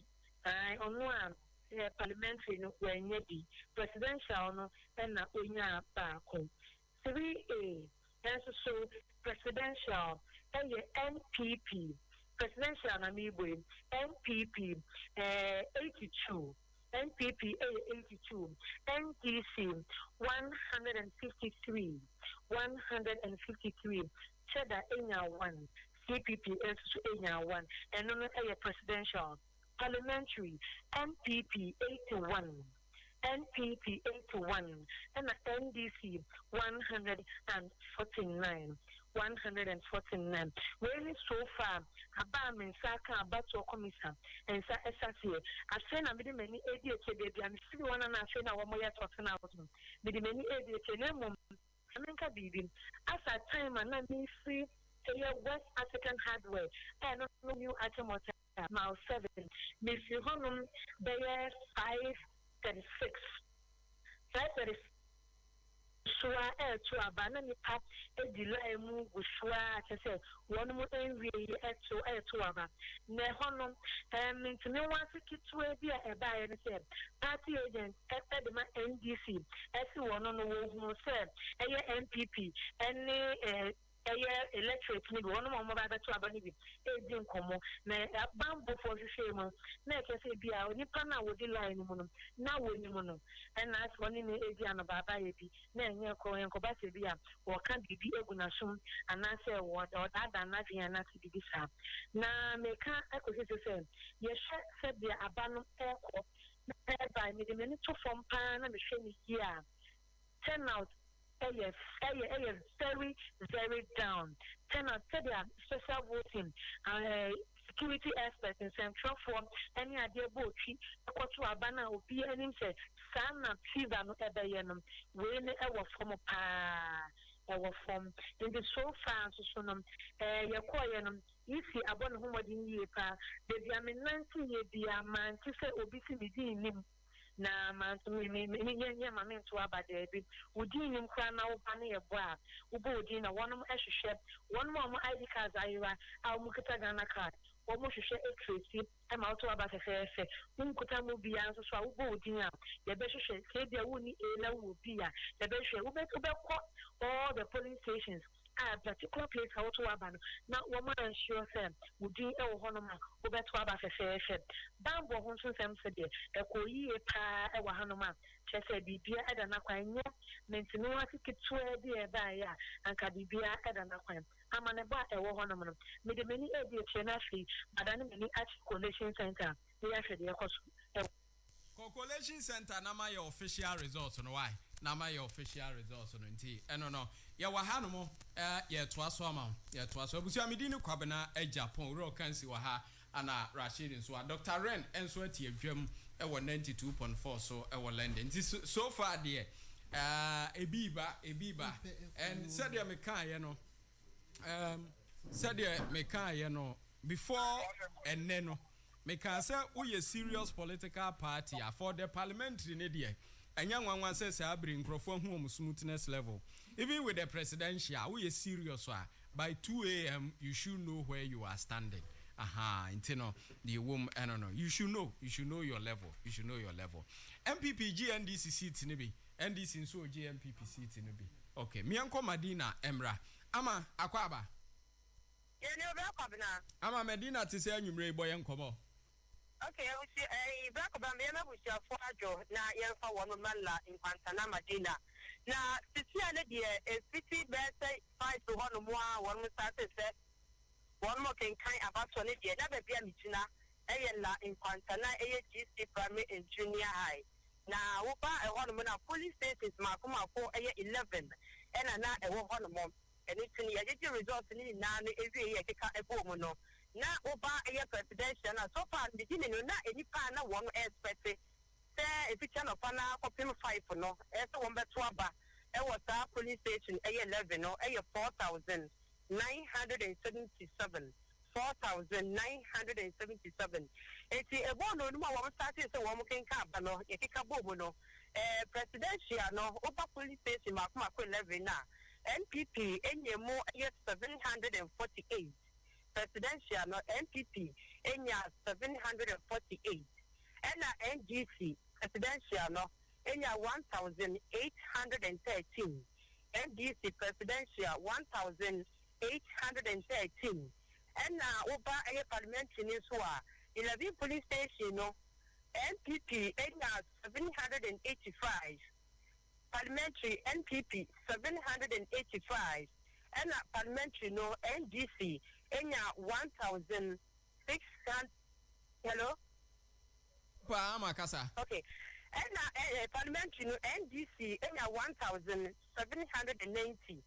Speaker 18: on parliamentary no Enyebi presidential no Ena Enya Bako 3A and so presidential NPP presidential Namibwe NPP 82 NPP 82 NDC 153 Cheddar Enya 1 CPP Enya 1 and non presidential parliamentary NPP 81 and NDC 149 really so far about Saka about your commission and SSA I send a many ADH baby and still one and I say now one more talking out with the many ADH America baby as a time and let me see West African hardware and not new item or mile 7 Miss Honum Bayer 536 536 Shua to a banana pap, a delay move with Shua, I said, one more envy to Aba. Nehonum, and to no one to keep to a beer and buy and said, party agent at the NDC, as you one on the wall, said, a NPP, and electric one more about to Abanibi, a dim como, bamboo for the shame, make us a beer, Nipana would lie in the now winning mono, and as one in the Asian of Bababi, then you're calling Cobasibia, or can't be able to assume, and I say what or that and nothing and not to be this. Now, make a say, yes, said the abandoned aircraft by me the minute from Pan and the shame here. 10 out. Very, very down. 10 out special voting. Security experts in Central Form, any idea about to Abana or be any say, Sana Piva no Ebayanum, when our form of our form in the so far so sonum, Yakoyanum, if he abon whom in year, baby, I mean 19 year be a man to say obesity in him. Na man to me mammy to Abba David, would you him cry now bunny a bar, Ubo dinner, one of ship, one more ID cards I'll Mukatagana card, almost share a tracy, I'm out to about a fair say, Mukutamu be answer so Ubo dinner, the best say there wouldn't will be the best all the polling stations. A particular place how to Aban, not woman and sure said, would you ever honor over to Abba fair said, Bambo Honson Sam said, a coye pa a Wahanoma, Chessa be beer at an aquine, meant to know what it could swear dear by ya, and Cadibia at an aquine. amaneba ewo hono no me de many education na free adane many collation center we ahwe de ekoso
Speaker 3: collation center na my official results no why na my official results no nti no ya wa ha no mo ya to aso ama ya to aso abusu amedi ni kwabena Japan ro kansi wa ha ana Rashid nso Dr. Ren enso ati adwam ewo 92.4 so ewo London nti so far there ebiba and said ya meka no said ya meka no before and then meka say we a serious political party for the parliamentary ne there anya nwanwa say say abri nkrofo hu smoothness level even with the presidential we a serious by 2 a.m. you should know where you are standing intino the womb no you should know your level MPP GNDC seat ne bi NDC nso GMPP seat ne bi okay me anko Madina Emra ama akwaba
Speaker 18: ye ne oba kwabna
Speaker 3: ama Medina te say anwumre boy enkomo
Speaker 18: okay we see black obama me busia for ajo na yenfa wonu malla in Pantana Madina na tisia ne de city best 5 to 1 mo a wonu start say one more can kind about on it, never be a mitina, in Pantana, GC primary and junior high. Now, Opa, a one police station is Makuma for 11, and a one month. And it's in the results in Nani every year, a woman. Now, Opa, a presidential, and so far, beginning, not any partner one expect. Say, if it's an opana, copy 5 for no, as a woman swabba, it was our police station, 11 or 4,000. 977 4,977. It's a one no one started so one can cap no ekika bobo no presidential no over police station makuma 11 na NPP enye mo 748 presidential no NPP enya 748 and NGC presidential no enya 1,813 NDC presidential 1,813 and now over a parliamentary news 11 police station no NPP 785 parliamentary NPP 785 and parliamentary no NDC 1,600 hello okay and parliamentary no NDC 1,790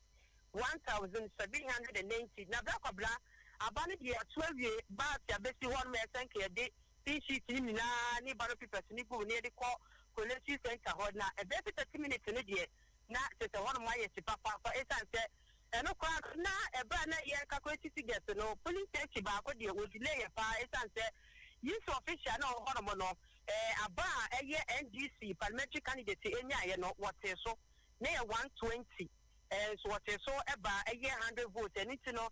Speaker 18: 1,790 na brakobla abane dia 12 bath ya besi one me senke de sheet ni na ni baro people ni go ni de call collection center ho na e be 30 minutes ni de na se one my ye papa for essence no kwa na e bra na ye ka ko titi get no police station ba ko de o delay pa essence use official na ho no no aba eye NGC parliamentary candidate enya ye no what so na 120 so what so eba eye 100 votes and it no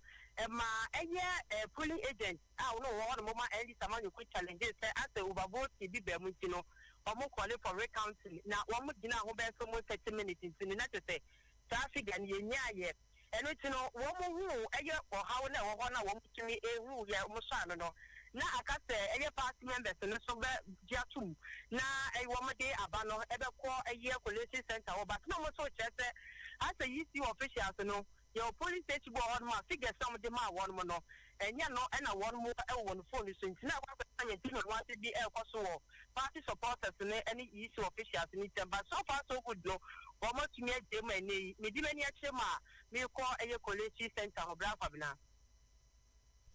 Speaker 18: ma eye polling agent no one moment and this amount you could challenge say as a overvote bi be mu no omo call for recounting na omo gina ho be so mo 30 minutes in na to say traffic and ye nya ye and it no omo hu eye o hawo na wo na omo tumi ehu ye omo so no na akase eye party members no so be giatum na womo de abano ebe ko eye collation center o but no mo so chese as a UC officials no your police station go on ma figure some of them one more no and ya no and one more one phone so na kwa you know want to be so party supporters any UC officials need them but so far so good no almost me dem any me di many achema me call a collation center of Brafabna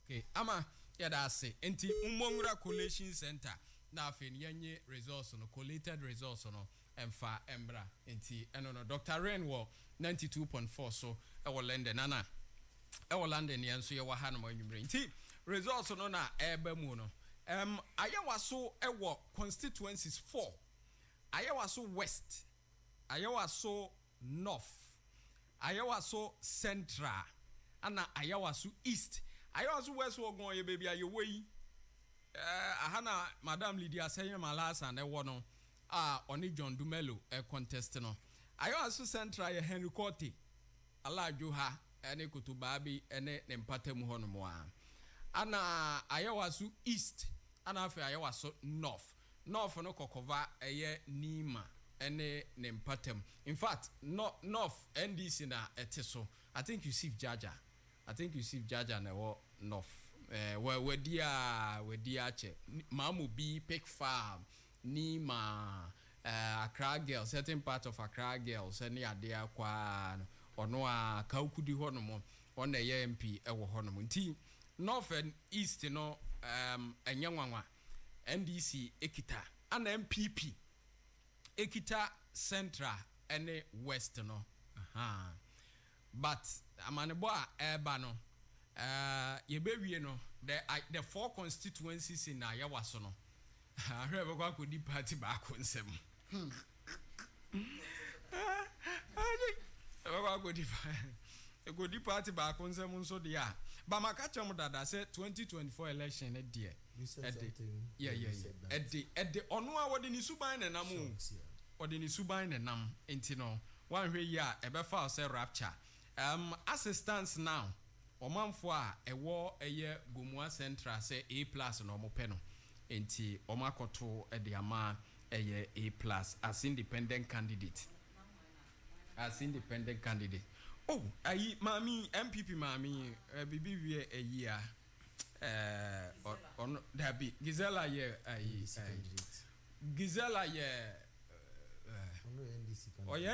Speaker 3: okay ama ya da say enti umongra collation center na afin yenye results no collated results no emfa embra enti no Dr. Rainwall 92.4 so ewo London nana ewo London yenso ye wa ha no anwumre enti results no na eba mu no ayawa so ewo constituencies 4 ayawa so west ayawa so north ayawa so central ana ayawa so east ayawa so west wo gon ye baby ayewoyi ahana Madam Lydia Senya Malasa and ewo no oni John Dumelo contest no ayawa so central ye Henry Cote alajo ha ene kutubabi ene ne mpatam ho no mo ana ayawa so east ana afa ayawa so north no kokova eye Nima ene ne mpatam in fact north NDC na eteso I think you see Jaja I think Yusuf Jaja na wo North we dia che Mamu B Pick Farm ni ma Accra Girls, certain part of Accra Girls any adea kwa ono a Kaukudi honomo on the MP ewo honomo nti North and East no enyanwanwa NDC ekita ana MPP ekita Central and West no but amanebo a eba no yebewie no the 4 constituencies in Ayawaso no ahwe be kwa kodi party ba ko nsem kodi party ba ko nsem nso de a ba maka chem dada say 2024 election e de ede ono a wode ni suban na nam wode ni suban na nam enti no wan hwe yi a ebe fa say rapture assistance now omanfo a ewo eye Gomua Central say A+ no mo pe no enti omakoto de ama eye A+ as independent candidate oh ayi mami MPP mami bibi wie ayi a on dabi Gisela ye ayi Gisela ye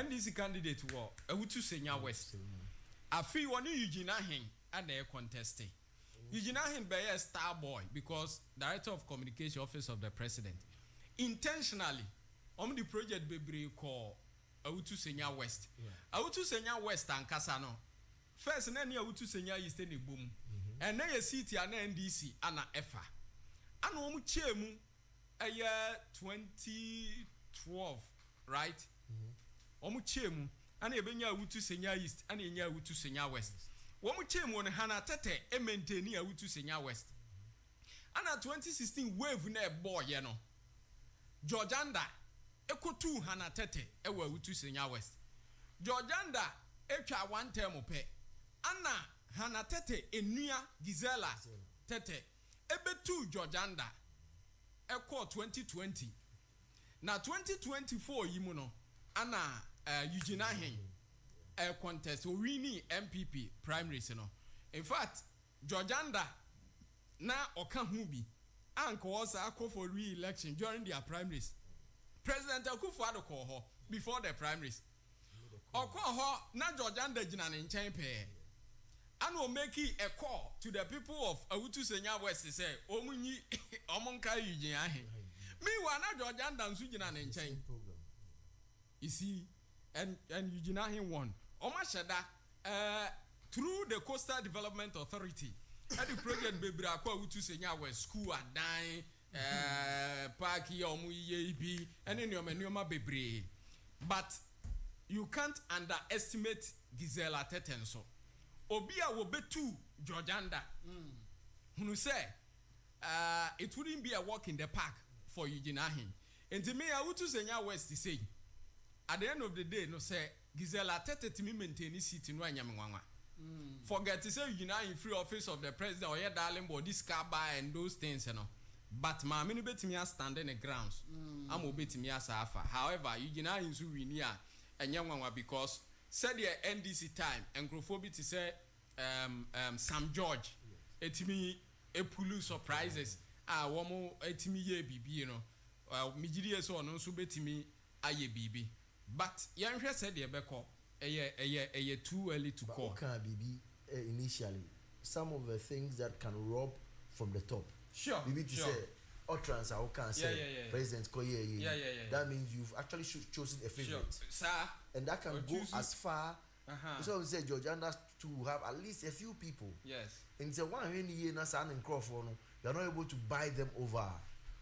Speaker 3: NDC candidate wo Awutu Senya West afi woni Eugene Ahen and they contesting. Eugene Ahen be a star boy because Director of Communication Office of the President intentionally the project bebre call Awutu Senya West. Awutu Senya West and Kasano. First na Awutu Senya East ni boom. And na ye city and NDC ana efa. Ana omu chemu a year 2012, right? Omu chemu ana ebenya Awutu Senya East ana enya Awutu Senya West. Womu chemu ne hana tete e maintain Awutu Senya West. Ana 2016 wave na boy ye no. Georganda ekotu hana tete e wa Awutu Senya West. Georganda etwa one term pe. Ana hana tete enua Gisela tete ebetu Georganda eko 2020. Na 2024 yimu no ana Eugene Ahen contest o winning MPP primaries no. In fact, Georganda na oka hu bi anko was call for re-election during their primaries. President Akufo-Addo call her before the primaries. Oko ho na Georganda jina ne nchen pe. And will make a call to the people of Awutu Senya West to say omunyi omonka Eugene Ahen. Meanwhile na Georganda nsu jina ne nchen. You see, and Eugene Ahen won. Omashada through the Coastal Development Authority. And the project bebre akwa Awutu Senya West school adan park here omu yebi and nyoma bebre. But you can't underestimate Gisela Tetenso. Obia wo betu Georganda. Who say it wouldn't be a walk in the park for Eugene Ahen. And to me Awutu Senya West is saying at the end of the day no say Gisela Tete to me maintain his seat in Wanyamwanga. Forget to say Eugene Ahen free office of the president or your darling body car by and those things you know. But my mini bet me stand in the grounds. I'm obey me as afa. However, Eugene Ahen is win here and Yamwanga because said the NDC time and Grophobia to say Sam George etimi epulu surprises womo etimi ye bibi you know mijiri so no so betimi aye bibi but yanhwe said the beko eye too early to call
Speaker 1: can bibi initially some of the things that can rob from the top
Speaker 3: sure
Speaker 1: bibi to say utterance how can say president koye that means you've actually chosen a favorite
Speaker 3: sir
Speaker 1: and that can go as far so we say Georganda to have at least a few people.
Speaker 3: Yes.
Speaker 1: And say one when you na san and Crawford no, you're not able to buy them over.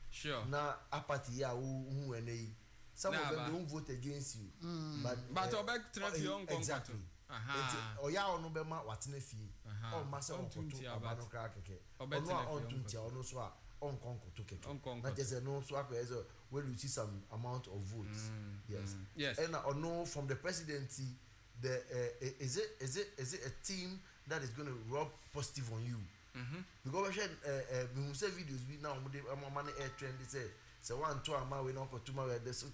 Speaker 3: Sure.
Speaker 1: Na apathy ya who and some of them don't vote against you.
Speaker 3: But obek trust your own
Speaker 1: exactly. O ya onu be ma watene fie. O masa on to abano kra keke. Onu on tuntia onu so a on konko to keke. Na just no so akwa when you see some amount of votes.
Speaker 3: Yes.
Speaker 1: And no from the presidency is it a team that is going to rub positive on you? Because we share we say videos we now money air trend they say one two ama we not two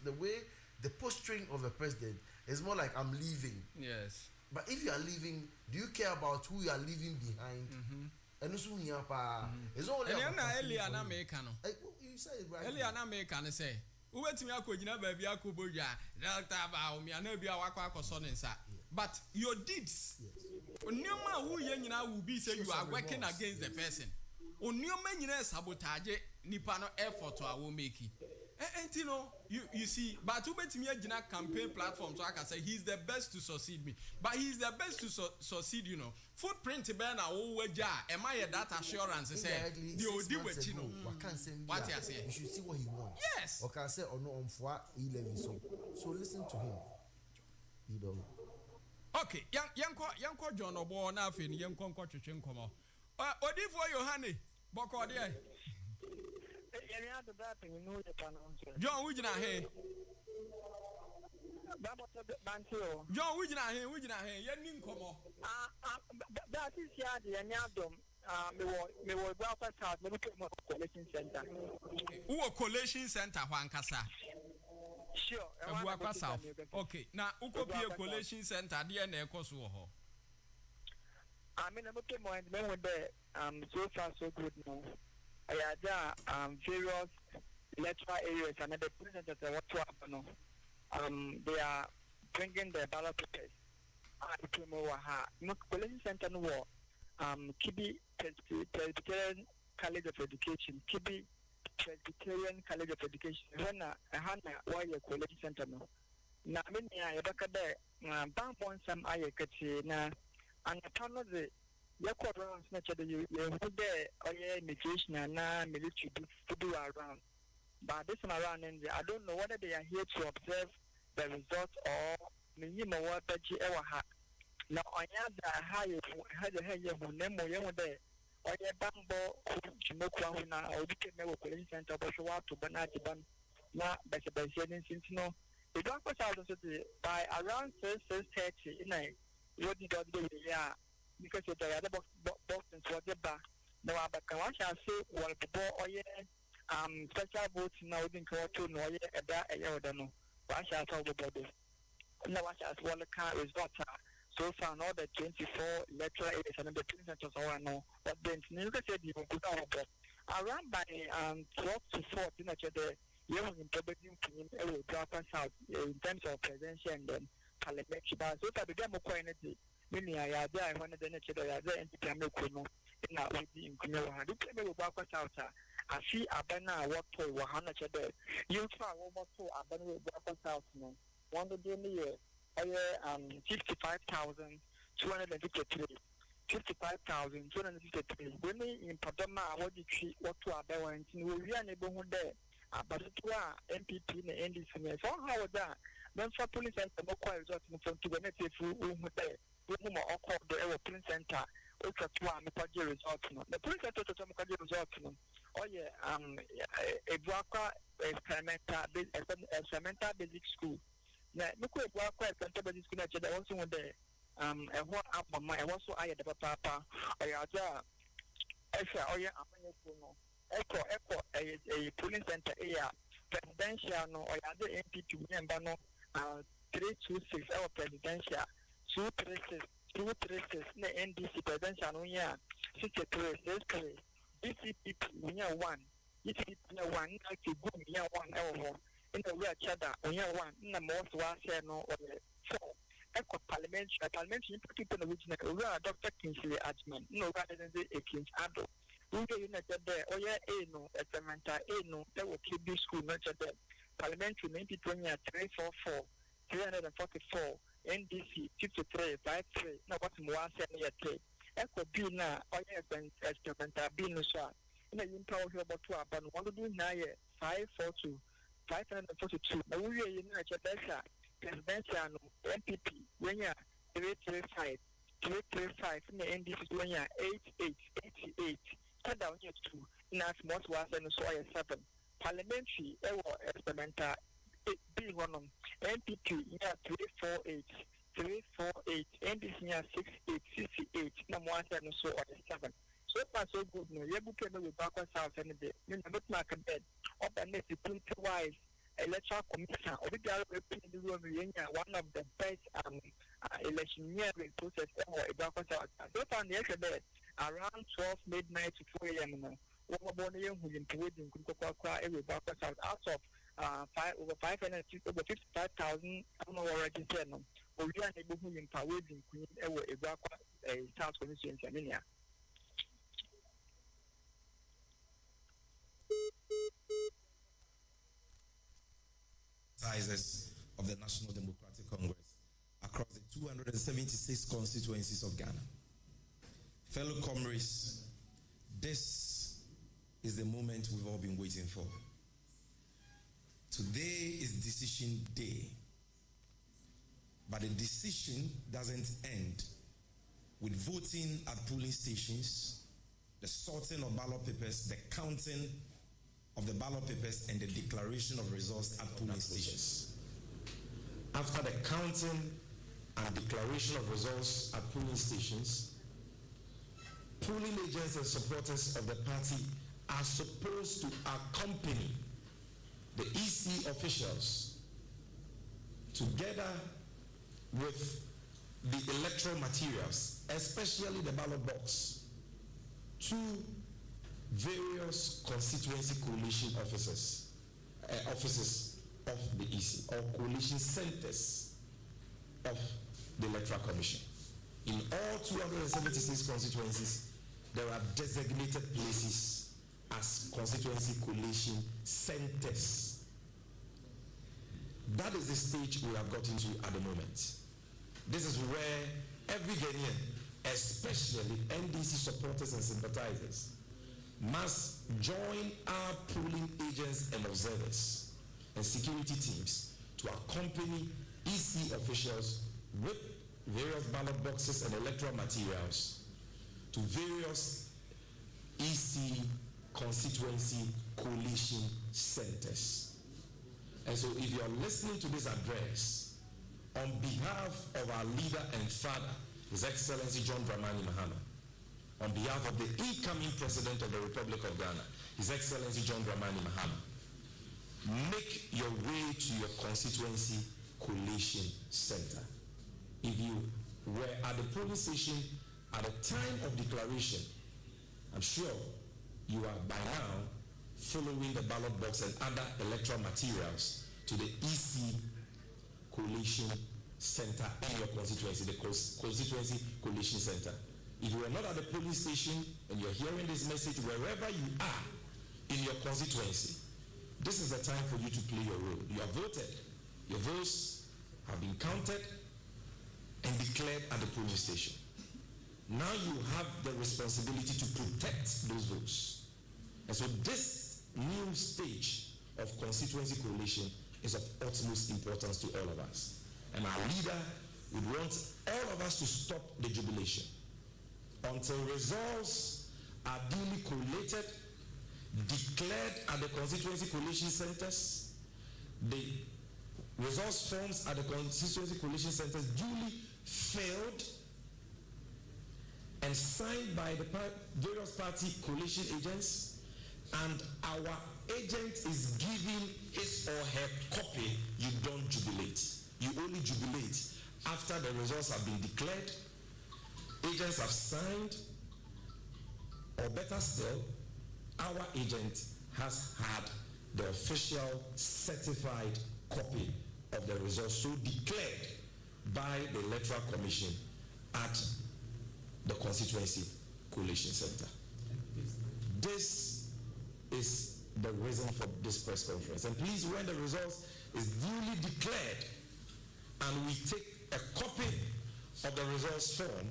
Speaker 1: the way the posturing of the president is more like I'm leaving.
Speaker 3: Yes.
Speaker 1: But if you are leaving, do you care about who you are leaving behind? And also, it's only
Speaker 3: Eliana Mekano.
Speaker 1: You say it right.
Speaker 3: Eliana Mekano say, who went to me, baby, Akubuya, Delta Bao, me, and maybe our son inside. But your deeds, no man who will be say you are working against the person. On your many sabotage, Nipano effort to our make it. And you know, you see, but who bet me a campaign platform so I can say he's the best to succeed me. But he's the best to succeed, you know. Footprint ben a wo ja, am I a data assurance say the odi with you know. What you say?
Speaker 1: You should see what he wants.
Speaker 3: Yes.
Speaker 1: Or can say or no on for 11 so listen to him. You know.
Speaker 3: Okay, yanko John Obo na fe ni yanko twetwe nkomo. Odi for Yohane, boko de. John Wujina he. John Wujina he, yen nkomo.
Speaker 5: That is here the Anyadom. Me wo Guapa South, me look at collection center.
Speaker 3: Who collation center Wankasa?
Speaker 5: Sure.
Speaker 3: Guapa South. Okay. Now who could be a collation center dear Nekosu ho?
Speaker 5: I mean I'm okay more and there so far so good now. I had various electoral areas and the president what to happen. They are bringing the ballot papers. Collection center no Kibi Presbyterian College of Education, Kibi Presbyterian College of Education. When Hana why your collection center no. Na mimi ya baka there bambon some ayekati na anatano the yako around snatch the you there or immigration and military to do around. But this time around I don't know whether they are here to observe the results or minimum what ever had. Now I have the higher had a hair who nemo young there or a bambo Chimoka now or became a police center but show up to Banatiban now by the since no. The doctor by around 6:30 in a what did you yeah because the other box and what the back. No, but I shall say what the ball or special votes now didn't go to no a year or no. I shall talk about this. No, I shall swallow the car is not so far now the 24 electoral areas and the president was all know but then you can say you could around by 12 to 14 the young in South in terms of presidential and then parliamentary but so far the demo quantity meaning I had there one of the nature there and Kuno in our in Kuno the people will South I see Abana what to Wahana Chede you try almost to Abana South no one to do me 55,253 55,253 when in Padama what did she what to Abba and we are unable there but MPP in the NDC so how that then for police and the local resort from to the native room there with whom are called the police center also to a resort the police center to a resort oh yeah a Braka experimental basic school now look at Braka experimental basic school that also with the and what up on my also I had the papa or yeah Echo a polling center area presidential no or other MPP member no 326 our presidential 236 na NDC presidential no yeah 63 DCP we are one DCP one like to go we are one in the way chada we are one in the most was no or so Echo parliamentary people original we are Dr. Kingsley Adjman no rather than a King's Ado Uge United there, oh yeah, no, experimental, no, that will keep this school not there. Parliamentary 2020 344, 344, NDC 53, 53, no, what's more than a trade. Echo Bina, oh yeah, experimental Binusha. In a impower here about 2 upon 1 to do 542, 542. Now we are United Dessa, presidential MPP, when you're 335, 335, in the NDC when you're 88. Down here to not much was and so I 7 parliamentary experimental being one on MPP near 348 NDC near 68 number 1 and so I 7 so far so good no you book with Backward South and the not market bed up and let the wise electoral commission or the room one of the best electioneering process or a back out. So far, the around 12 midnight to 4 a.m. What about the who in every back out of over 55,000 registered. Or we are able to empower in Queen a back a South constituency.
Speaker 19: Sizes of the National Democratic Congress across the 276 constituencies of Ghana. Fellow comrades, this is the moment we've all been waiting for. Today is decision day. But the decision doesn't end with voting at polling stations, the sorting of ballot papers, the counting of the ballot papers, and the declaration of results at polling stations. After the counting and declaration of results at polling stations, polling agents and supporters of the party are supposed to accompany the EC officials together with the electoral materials, especially the ballot box, to various constituency coalition offices of the EC, or coalition centers of the Electoral Commission. In all 276 constituencies, there are designated places as constituency coalition centers. That is the stage we have got into at the moment. This is where every Ghanaian, especially NDC supporters and sympathizers, must join our polling agents and observers and security teams to accompany EC officials with various ballot boxes and electoral materials to various EC constituency coalition centers. And so if you're listening to this address, on behalf of our leader and father, His Excellency John Dramani Mahama, on behalf of the incoming President of the Republic of Ghana, His Excellency John Dramani Mahama, make your way to your constituency coalition center. If you were at the polling station at the time of declaration, I'm sure you are by now following the ballot box and other electoral materials to the EC coalition center in your constituency, the constituency coalition center. If you are not at the polling station and you're hearing this message wherever you are in your constituency, this is the time for you to play your role. You have voted. Your votes have been counted and declared at the polling station. Now you have the responsibility to protect those votes. And so this new stage of constituency coalition is of utmost importance to all of us. And our leader would want all of us to stop the jubilation until results are duly collated, declared at the constituency coalition centers, the results forms at the constituency coalition centers duly filled and signed by the various party coalition agents, and our agent is giving his or her copy. You don't jubilate. You only jubilate after the results have been declared, agents have signed, or better still, our agent has had the official certified copy of the results so declared by the Electoral Commission at the constituency coalition center. This is the reason for this press conference. And please, when the results is duly declared and we take a copy of the results form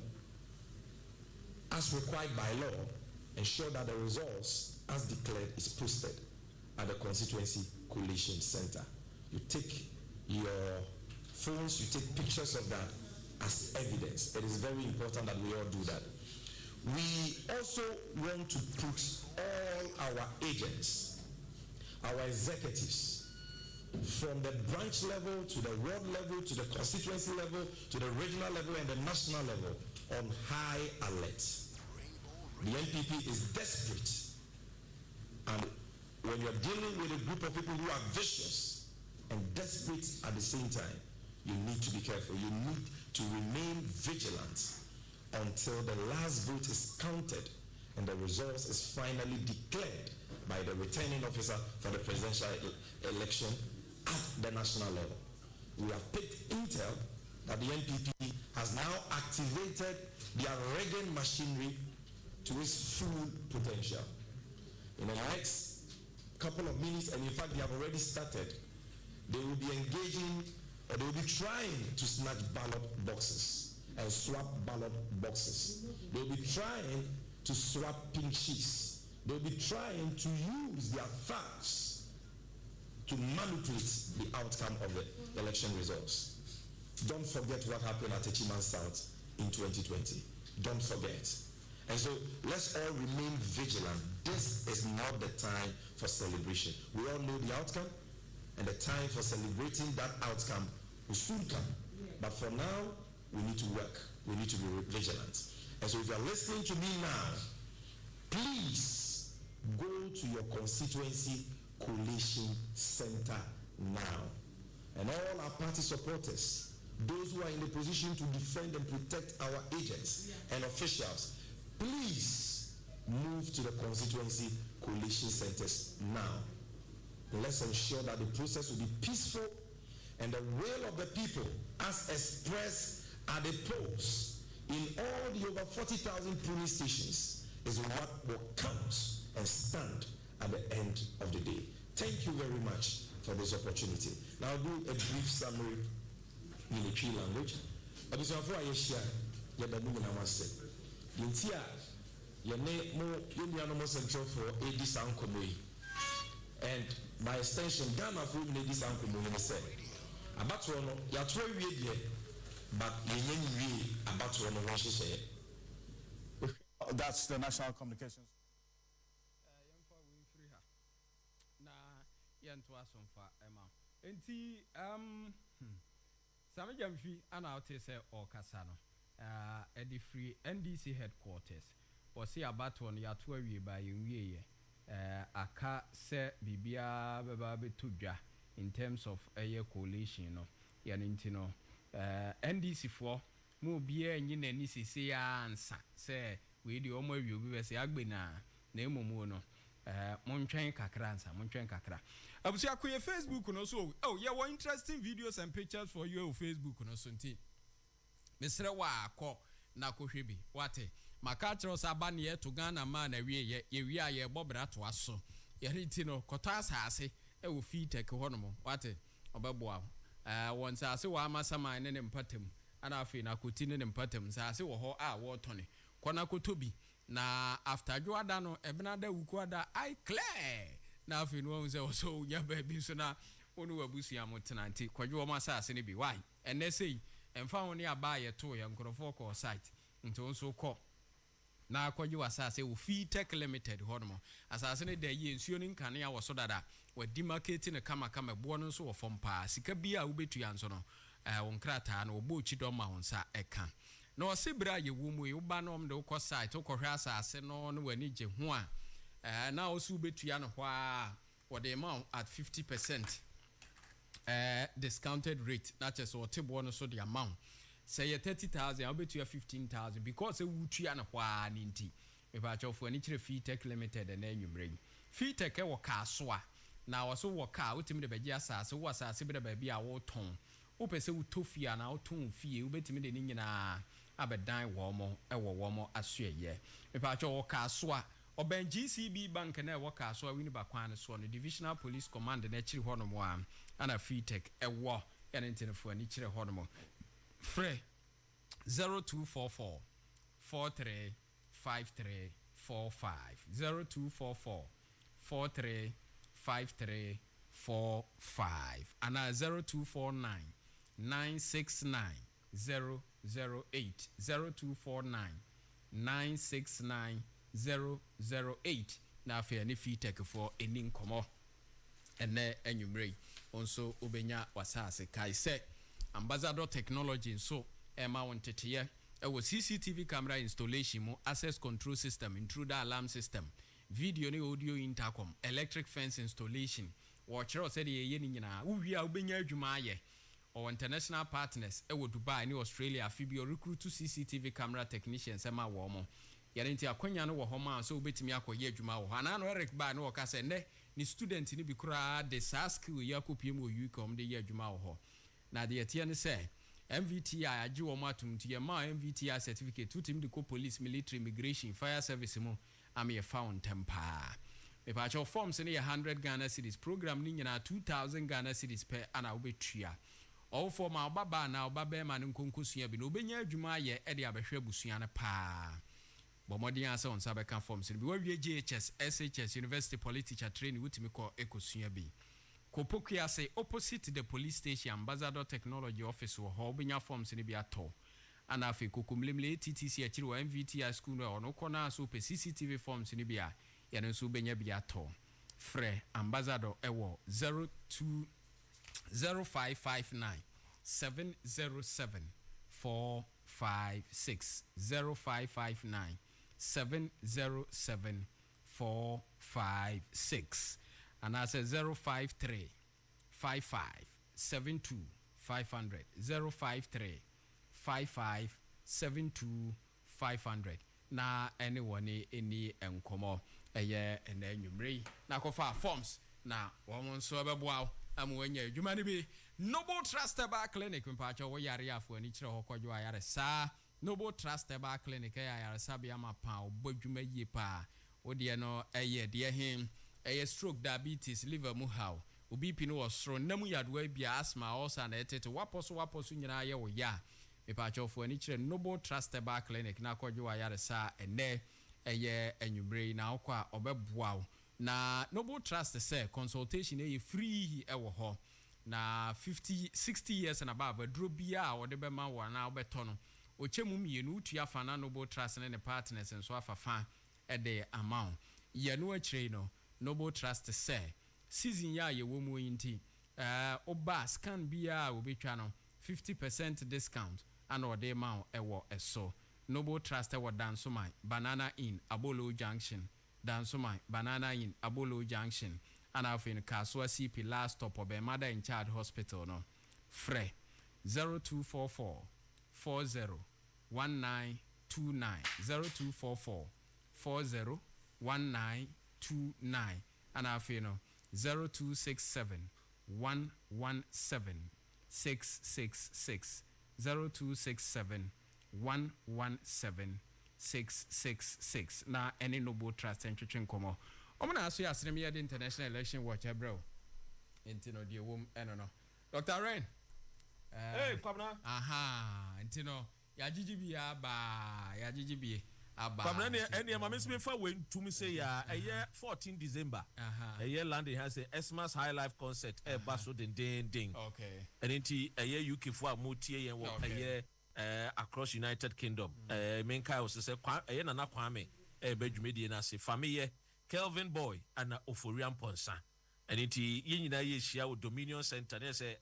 Speaker 19: as required by law, ensure that the results as declared is posted at the constituency coalition center. You take your phones, you take pictures of that as evidence. It is very important that we all do that. We also want to put all our agents, our executives, from the branch level to the ward level to the constituency level to the regional level and the national level on high alert. The NPP is desperate, and when you're dealing with a group of people who are vicious and desperate at the same time, you need to be careful. You need to remain vigilant until the last vote is counted and the results is finally declared by the returning officer for the presidential election at the national level. We have picked intel that the NPP has now activated their rigging machinery to its full potential. In the next couple of minutes, and in fact they have already started, they will be engaging, or they will be trying to snatch ballot boxes and swap ballot boxes. They will be trying to swap pink sheets. They will be trying to use their thumbs to manipulate the outcome of the election results. Don't forget what happened at Echiman South in 2020. Don't forget. And so let's all remain vigilant. This is not the time for celebration. We all know the outcome, and the time for celebrating that outcome will soon come. But for now, we need to work. We need to be vigilant. And so if you're listening to me now, please go to your constituency coalition center now. And all our party supporters, those who are in the position to defend and protect our agents and officials, please move to the constituency coalition centers now. Let's ensure that the process will be peaceful and the will of the people as expressed at the polls in all the over 40,000 polling stations is what will count and stand at the end of the day. Thank you very much for this opportunity. Now I'll do a brief summary in the Twi language. But this one for Asia, you have to say. Intia, you need more Union Central for AD Sankomo. And by extension, Ghana for AD Sankomo in the same. About one, you are 12 years, but you need about one.
Speaker 20: That's the National Communications.
Speaker 3: Sami Jamfi anauti se okasano. Edi free NDC headquarters. Osi abaton ya tuwe ba yungiye. Aka se bibia beba betuja in terms of a coalition no. Yanintino. NDC for mu biye nyine ni sisi ya ansa. Se we di omo yubi se agbena na emumu no. Montren kakransa, montren kakra. Abusi akuye Facebook no so. Oh, yeah, what interesting videos and pictures for you on Facebook no sunti. Mr. Wa ko na kohwebi. Wate. Makachro sabani ye to Ghana man ewie ye bobra to aso. Ye riti no kota asase e wo fi tek hono. Wate. Obeboa. Won ase wa amasama ne mpatem. Ana afi na kotine ne mpatem. Ase wo ho a wo tone. Kona kotobi. Na after Joada no ebenada wukwada I clear na afi no unse so nya baby so na onu wabusu ya motena nti kwadwo ma asase ne bi why ene sei emfa woni aba ye to ye nkrofo ko site nti onso ko na kwadwo asase wo Fi Tech Limited hono asase ne da ye nsuo ni nkane ya wo so dada wadi market ne kama bo no so wo fompa sika bia wo betu ya nso no won krata na obo chi do ma wonsa eka na osibra ye wo mu ye uba no mde ukọ site ukọhwe asase no no wani je ho a na osu betua no hwa wode ma at 50% discounted rate na chese otebo no so the amount say ye 30,000 obetua 15,000 because e wutua no hwa ni nti me ba chofo ani kire Fi Tech Limited na enwumre Fi Tech e wo ka so a na wo so wo ka otimi de beji asase wo asase be de ba bia wo ton wo pese wo tofia na wo ton fie wo betimi de ni nyina abedan womo ewo womo asueye mepacho wo ka so a oban GCB bank na wo ka so a wini bakwan so no divisional police command na chiri hono mo a ana Fi Tech ewo ene ntenefo ani chiri hono mo free 0244 435345 0244 435345 ana 0249 969 008 0249 969 008 na afia ni Fi Tech for eni nkomo ene enwumrei onso obenya wasase kai se ambassador technology so ema wontete ewo CCTV camera installation mo access control system intruder alarm system video ni audio intercom electric fence installation wo kire o se de ye ni nyina wo wi a obenya adwuma aye or international partners e wo Dubai ni Australia afibio recruit CCTV camera technicians ema wo mo yare nti akwanya no wo ho ma so obetimi akoye adwuma wo ana no Eric ba no ka se ne ni student ni bi kura de skill yakopiem wo UCOM de ye adwuma wo ho na de yetie ne se MVTI agi wo ma tumti ye ma MVTI certificate tutim de ko police military immigration fire service mu am ye found tempa me pa cho forms ne 100 Ghana cedis program ni nyina 2000 Ghana cedis per ana obetua all for ma baba na obaba ma nkonkosua bi no obenya adwuma ye e de abehwe abusua ne pa bomodin asa on sabe kan forms ni bi wawie JHS SHS University Political Training wutimi ko ekosua bi Kopokia say opposite the police station Ambassador Technology Office wo ho obenya forms ni bi ato ana afi kokumlemle TTC akiri wa MVTI school no ono kona so pe CCTV forms ni bi a ye no so obenya bi ato frɛ Ambassador ewo 0559 707 456 0559 707 456 and I say 053 55 72 500 053 55 72 500 na anyone any enkomo eye ena enwumrei na kofa forms na won so ebeboa amwanya adwuma ne bi Noble Trust Herbal Clinic mpacho wo yare afo ani kire hokwadwo ayare sa Noble Trust Herbal Clinic ayare sa bia mapa obadwuma yie pa ode no eye de hin eye stroke diabetes liver mu how obi pi no osro namu yadwa bia asthma also na etete waposo nyina ye wo ya mpacho fo ani kire Noble Trust Herbal Clinic na kwadwo ayare sa ene eye enwubrei na akwa obeboa na Noble Trust say consultation eye free e wo ho na 60 years and above adro bia wo de be ma wo na obeto no ochemu mienu utua fa na Noble Trust ne partners nso afafa e de amount ye no akire no Noble Trust say season ya ye wo mu yinti oba scan bia obetwa no 50% discount and o de ma e wo eso Noble Trust e wo Dansomai Banana Inn Abolo Junction Dansomai Banana Inn Abolo Junction and I've in Kaswa CP last stop of a mother in child hospital no Fre 0244 40 1929 0244 40 1929 and I've in 0267 117 666 0267 117 666 na any Noble Trust and Chichin Como. Omana aso ya asrem the international election watch bro. Intino die wom eno no. Dr. Rain.
Speaker 17: Hey, kwabna.
Speaker 3: Aha, intino ya GGB aba.
Speaker 17: Kwabna ne ma mesme fa wentum say ya eye 14 December.
Speaker 3: Aha.
Speaker 17: Eye landing has a Xmas High Life concert e baso ding.
Speaker 3: Okay.
Speaker 17: Enti eye UK fo amotie yen wo eye across United Kingdom. Menka was say eye na kwame e badwumedie na se family Kelvin Boy and Oforian Ponsa. And it yina ye share Dominion Center. They say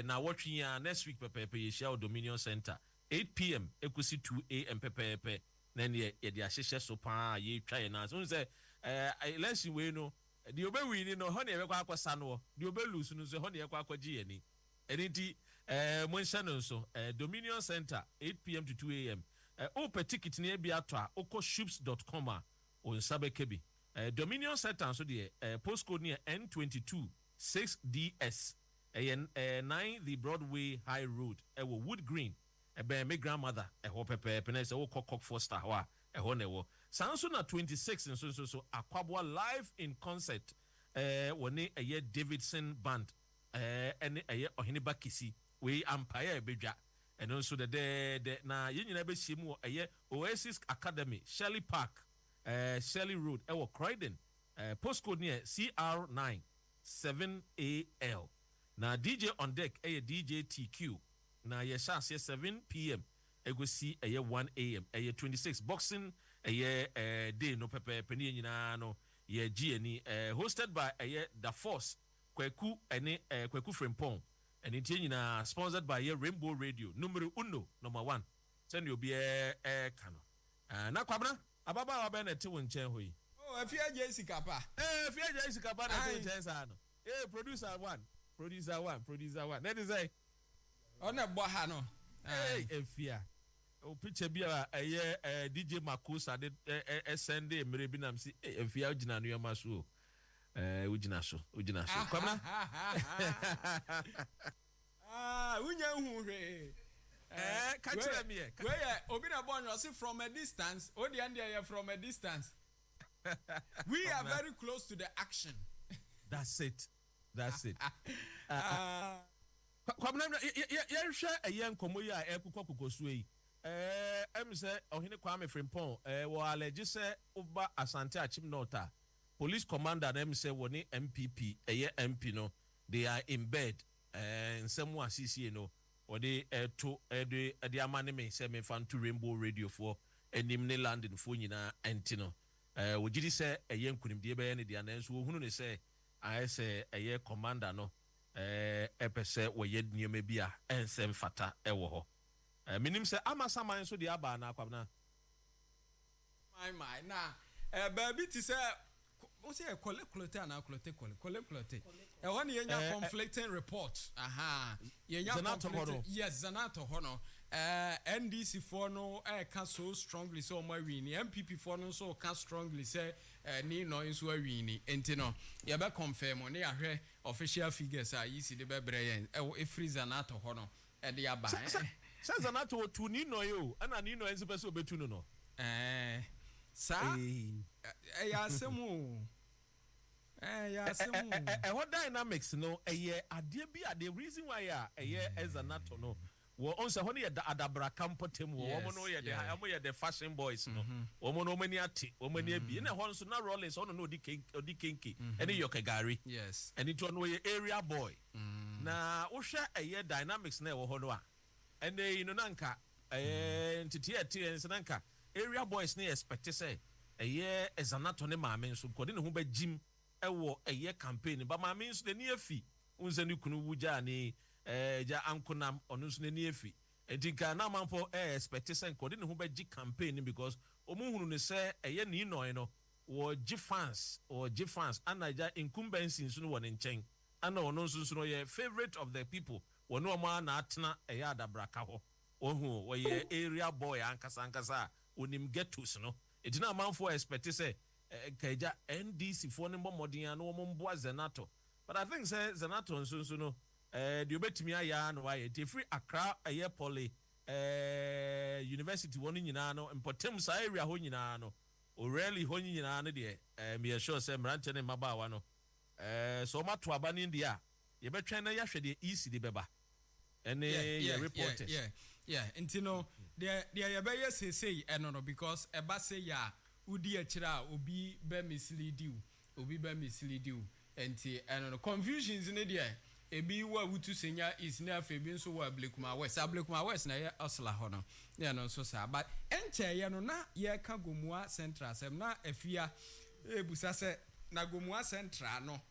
Speaker 17: na watching next week pepe ye share Dominion Center. 8 p.m. ekusi 2 a.m. pepe. Then ye asheshe so pa ye try na. So say let's we no the obe win no honey e kwa sano. The obe lose no say honey e kwa ji ani. And it Monshanon so Dominion Center 8 p.m. to 2 a.m. Open ticket near biatwa okoships.com on Sabe Kebi. Dominion Center so the postcode near N22 6DS 9 the Broadway High Road Wood Green my grandmother pepe penese cock foster wa newo sanso na 26 and so Akwabwa live in concert woni Davidson band and Ohiniba Kisi we empire bedwa and also the na yenyina be shimu Oasis Academy Shelley Park Shelley Road Croydon postcode near CR9 7AL na DJ on deck DJ TQ na yesha 7 p.m. ego see 1 a.m. 26 boxing day no pepe penny nyina no ye GNE hosted by The Force Kweku Kweku Frimpong and it nyina sponsored by Rainbow Radio numero 1 send you be kano na kwabna ababa wa bene te won chen hoyi
Speaker 3: afia Jessica pa
Speaker 17: afia Jessica pa na te chen sa no producer one that is
Speaker 3: Ona boha no.
Speaker 17: Efia. O picture bi a DJ Makusa de send e mere bi nam si efia ugina no yama so. Ugina so. Kwamna.
Speaker 3: Unya hu hwe.
Speaker 17: Catch them here.
Speaker 3: Where obi na born you see from a distance. O the end here from a distance. We are very close to the action.
Speaker 17: That's it. Kwamna ya hwe ayen komo yi a ekukọ kokosu yi. Em say Ohene Kwame Frimpong wo allege say Oba Asante Achim Nota police commander them say woni MPP MP no they are in bed nsemu asisi no or they to the amane me say me fan to Rainbow Radio for enim ne landing for nyina enti no wo gidi say nkunim de be ne de ananso wo hunu ne say I say commander no epese wo ye nioma bi a ensem fata wo ho minim say amasaman so de aba na kwabna
Speaker 3: my na baby ti say o say collect na collect e won yenya conflicting report yenya conflicting yes Zanato hono NDC for no can so strongly so my win MPP for no so can strongly say ni no so win enti no ye be confirm on ya hwe official figures are yisi de be breyen e free Zanato hono e de aba
Speaker 17: Says Zanato to ni no yo ana ni no ense person obetu no
Speaker 3: sa ya semu
Speaker 17: what dynamics no ade bi the reason why Zanato no wo on say hono ye da adabra campotem wo no ye the fashion boys no wo no mani ate wo mani abi na ho so na Rollins hono no odi kenki ene yokegari
Speaker 3: yes
Speaker 17: ene to no ye area boy na wo hwe dynamics na wo hono a ene you know nanka entity nanka area boys ne expect say Zanato ne maame nso kodi ne ho ba jim ewo campaign ba maame nso de ne afi unze ne kunu wuja ni ja ankunam onu nso ne ne afi edika na manfo expect say kodi ne ho ba ji campaign because omuhunu ne say ni no wo ji fans anaja incumbency nso no won nchen ana ono nso no ye favorite of the people wono ma na atena adabraka ho ohu wo ye area boy ankasa onim getos no edina manfo expect say kaja NDC for no modern and wo Zanato but I think say Zanato nso no the obetimi aya no why the free Accra poly university won nyina no importem sa area ho nyina no o really ho nyina no de me sure say mrante ne mabawa no so mato abani ndia ye betwen na ya hwe de EC de beba ene ye reporters
Speaker 3: yeah enti no the ye be ye say no because eba say ya udi akira obi be mislead you enti no confusions in there ebi wa wutu senya is na afebi nso wa Blekuma West na ye osla ho no ye no so sa but enche ye no na ye ka Gomua Central sem na afia ebusa se na Gomua Central no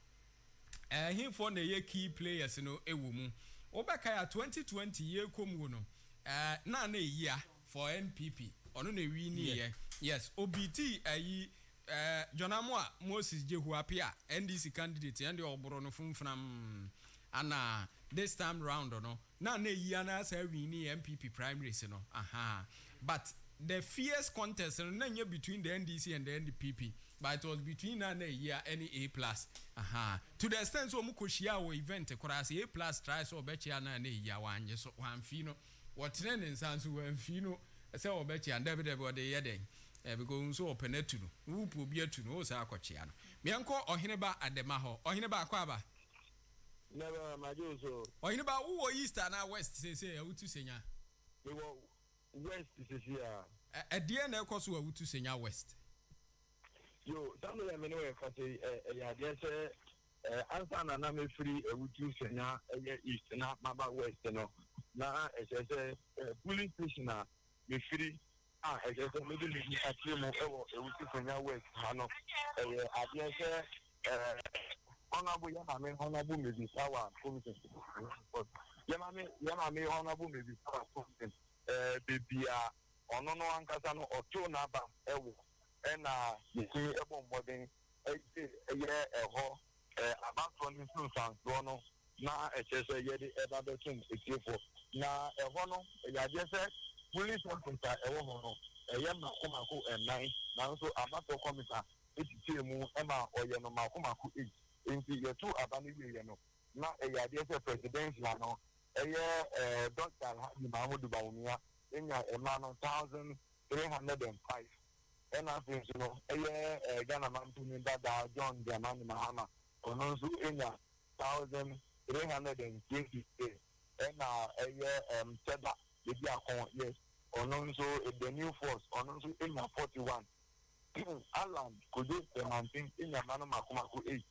Speaker 3: himfo na ye key players no ewo mu obeka ya 2020 ye komu no na eya for NPP ono na wi ni ye yes OBT Jonamwa Moses Jehu apia NDC candidate and the oboro no funfnam ana this time round no na eya na say wi ni MPP primaries no but the fierce contest no na between the NDC and the NDPP but it was between na eya any A+. To the extent so mukoshia wo event korase A+ try so obechia na eya wanje so wanfi no what trend nsanso wanfi no say obechia and debe de ye den because so openetu no wupu bi atu no o sa akochia no mienko Oheneba Adema ho Oheneba akwaba
Speaker 16: never majoso
Speaker 3: Oheneba wo east na west say awutu senya
Speaker 16: we wo west is here
Speaker 3: edie na ekoso awutu senya west
Speaker 16: yo samu ya meno e fate ya de say answer na me free awutu senya east na maba west no na say police station na me free I just maybe me actually mo awutu senya west hano adie say honorable honorable maybe sawa commission yamame honorable maybe sawa commission bibia ono no ankasa no oto na ba ewo na yesi ebo modern ye eho about 20 no na ɛkyɛ sɛ yɛde ɛba bɛtum etiefo na ɛhɔ no yɛadeɛ sɛ police officer ɛwɔ hɔ no ɛyɛ mako ɛnan nanso abatɔ kɔmita etitie mu ɛma ɔyɛ no mako 8 nti yɛtu aba no wie no na yɛadeɛ sɛ presidential no ɛyɛ Dr. Alhaji Mahmoud Bawumia enya ɛma no 1,305 ɛna afei nso no ɛyɛ Ghana Mampuni Dada John Dramani Mahama ɔno nso enya 1,320 ɛna ɛyɛ Seda Ebi Akon yes ɔno nso the new force ɔno nso enya 41 Alan Kojo Semantin enya mano mako 8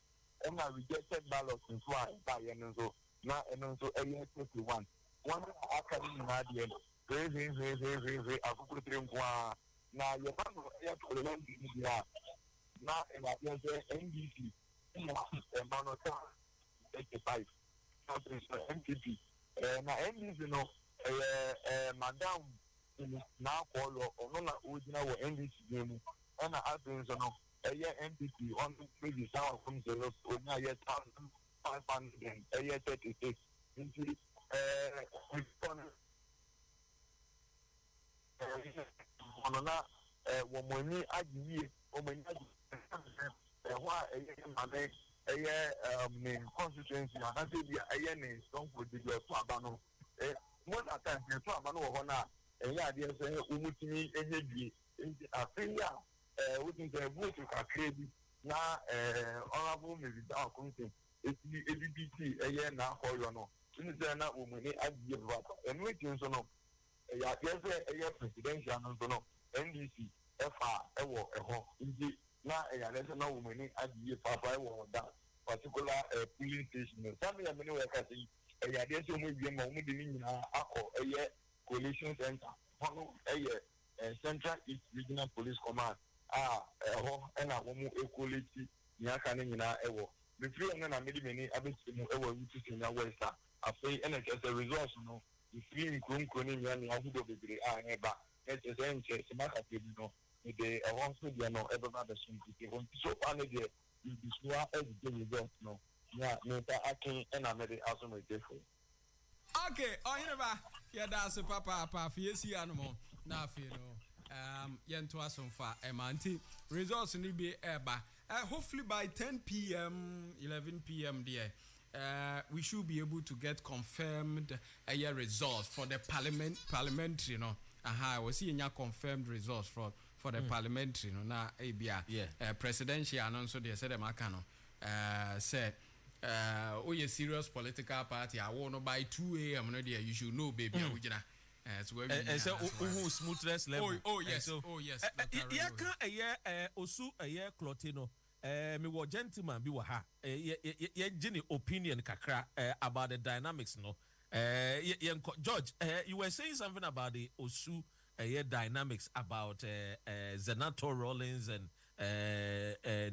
Speaker 16: ɛna rejected ballot nso a ɛba yɛ no nso na ɛno nso ɛyɛ 31 wɔn aka ne nyinaa deɛ no hwee akoko tiri nko a na yɛba no ɛyɛ parliamentary no deɛ a na ɛyɛ sɛ NDC ɛma no 85 na MPP na NDC no ɛyɛ madam na akɔlɔ ɔno na ɔgyina wɔ NDC game mu ɛna afei nso no ɛyɛ MPP ɔno maybe sound from zero onya yɛ 1,500 ɛyɛ 36 nti ɔno na wɔn ani agye yie wɔn ani agye ɛhɔ a ɛyɛ mame ɛyɛ ne constituency anase bi a ɛyɛ ne sɔnko didi ɛto aba no most of the time ɛto aba no wɔ hɔ na ɛyɛ adeɛ sɛ wɔmutumi ɛnyɛ bie nti afei a wotin sɛ vote kakra bi na honorable Mevita Akonte esi ADPT ɛyɛ na akɔyɔ no nti sɛ na wɔn ani agye yie papa ɛnu eti nso no ɛyɛ adeɛ sɛ ɛyɛ presidential no nso no NDC ɛfa ɛwɔ ɛhɔ nti na ɛyɛ adeɛ sɛ na wɔn ani agye yie papa ɛwɔ that particular polling station no sábẹ yẹn mi ni wọ́n ẹ̀ka sí ẹ̀yà adé tí wọ́n ewie ma wọ́n di ní nyinaa akọ ẹ̀yẹ coalition center wọ́n ẹ̀yẹ Central East Regional Police Command a ẹ̀họ́ ẹ̀na wọ́n equality ní aka ní nyinaa ẹ̀wọ̀ bifiri ọ̀nà na mídìí mẹ́ni abẹ́tì mu ẹ̀wọ̀ ẹ̀wù títí ní awọ́ ẹ̀sà afei ẹ̀na kyerɛ results no bifiri nkuronkuro ní nyinaa ní ahodoɔ bebree a ɛba ɛkyerɛ sɛ nkyɛ simakata bi no ɛde ɛhɔ nso deɛ no ɛbɛba abɛso nkete wɔn ti so far no deɛ ìdìsúwà ẹ̀dìdì result no na nípa akin ẹ̀nà mẹ́rin asọ́mọ̀ ìdẹ́fọ̀.
Speaker 3: Okay, ọ̀hìnrìbà yẹ̀dá ase papaapa fìyèsí ànumọ̀ náà fi no yẹn tó asọ̀nfà ẹ̀mà results ni bi ẹ̀bà hopefully by 10 p.m. 11 p.m. there we should be able to get confirmed results for the parliamentary no we see any confirmed results for the parliamentary no na presidential announce they said them aka no said a serious political party I want no by 2 a.m. no there you should know baby ujina so we
Speaker 17: who smoothness level
Speaker 3: yes
Speaker 17: ya kan osu clotino me wo gentleman bi wa ha ye gini opinion kakra about the dynamics no George you were saying something about the osu dynamics about Zenato Rollins and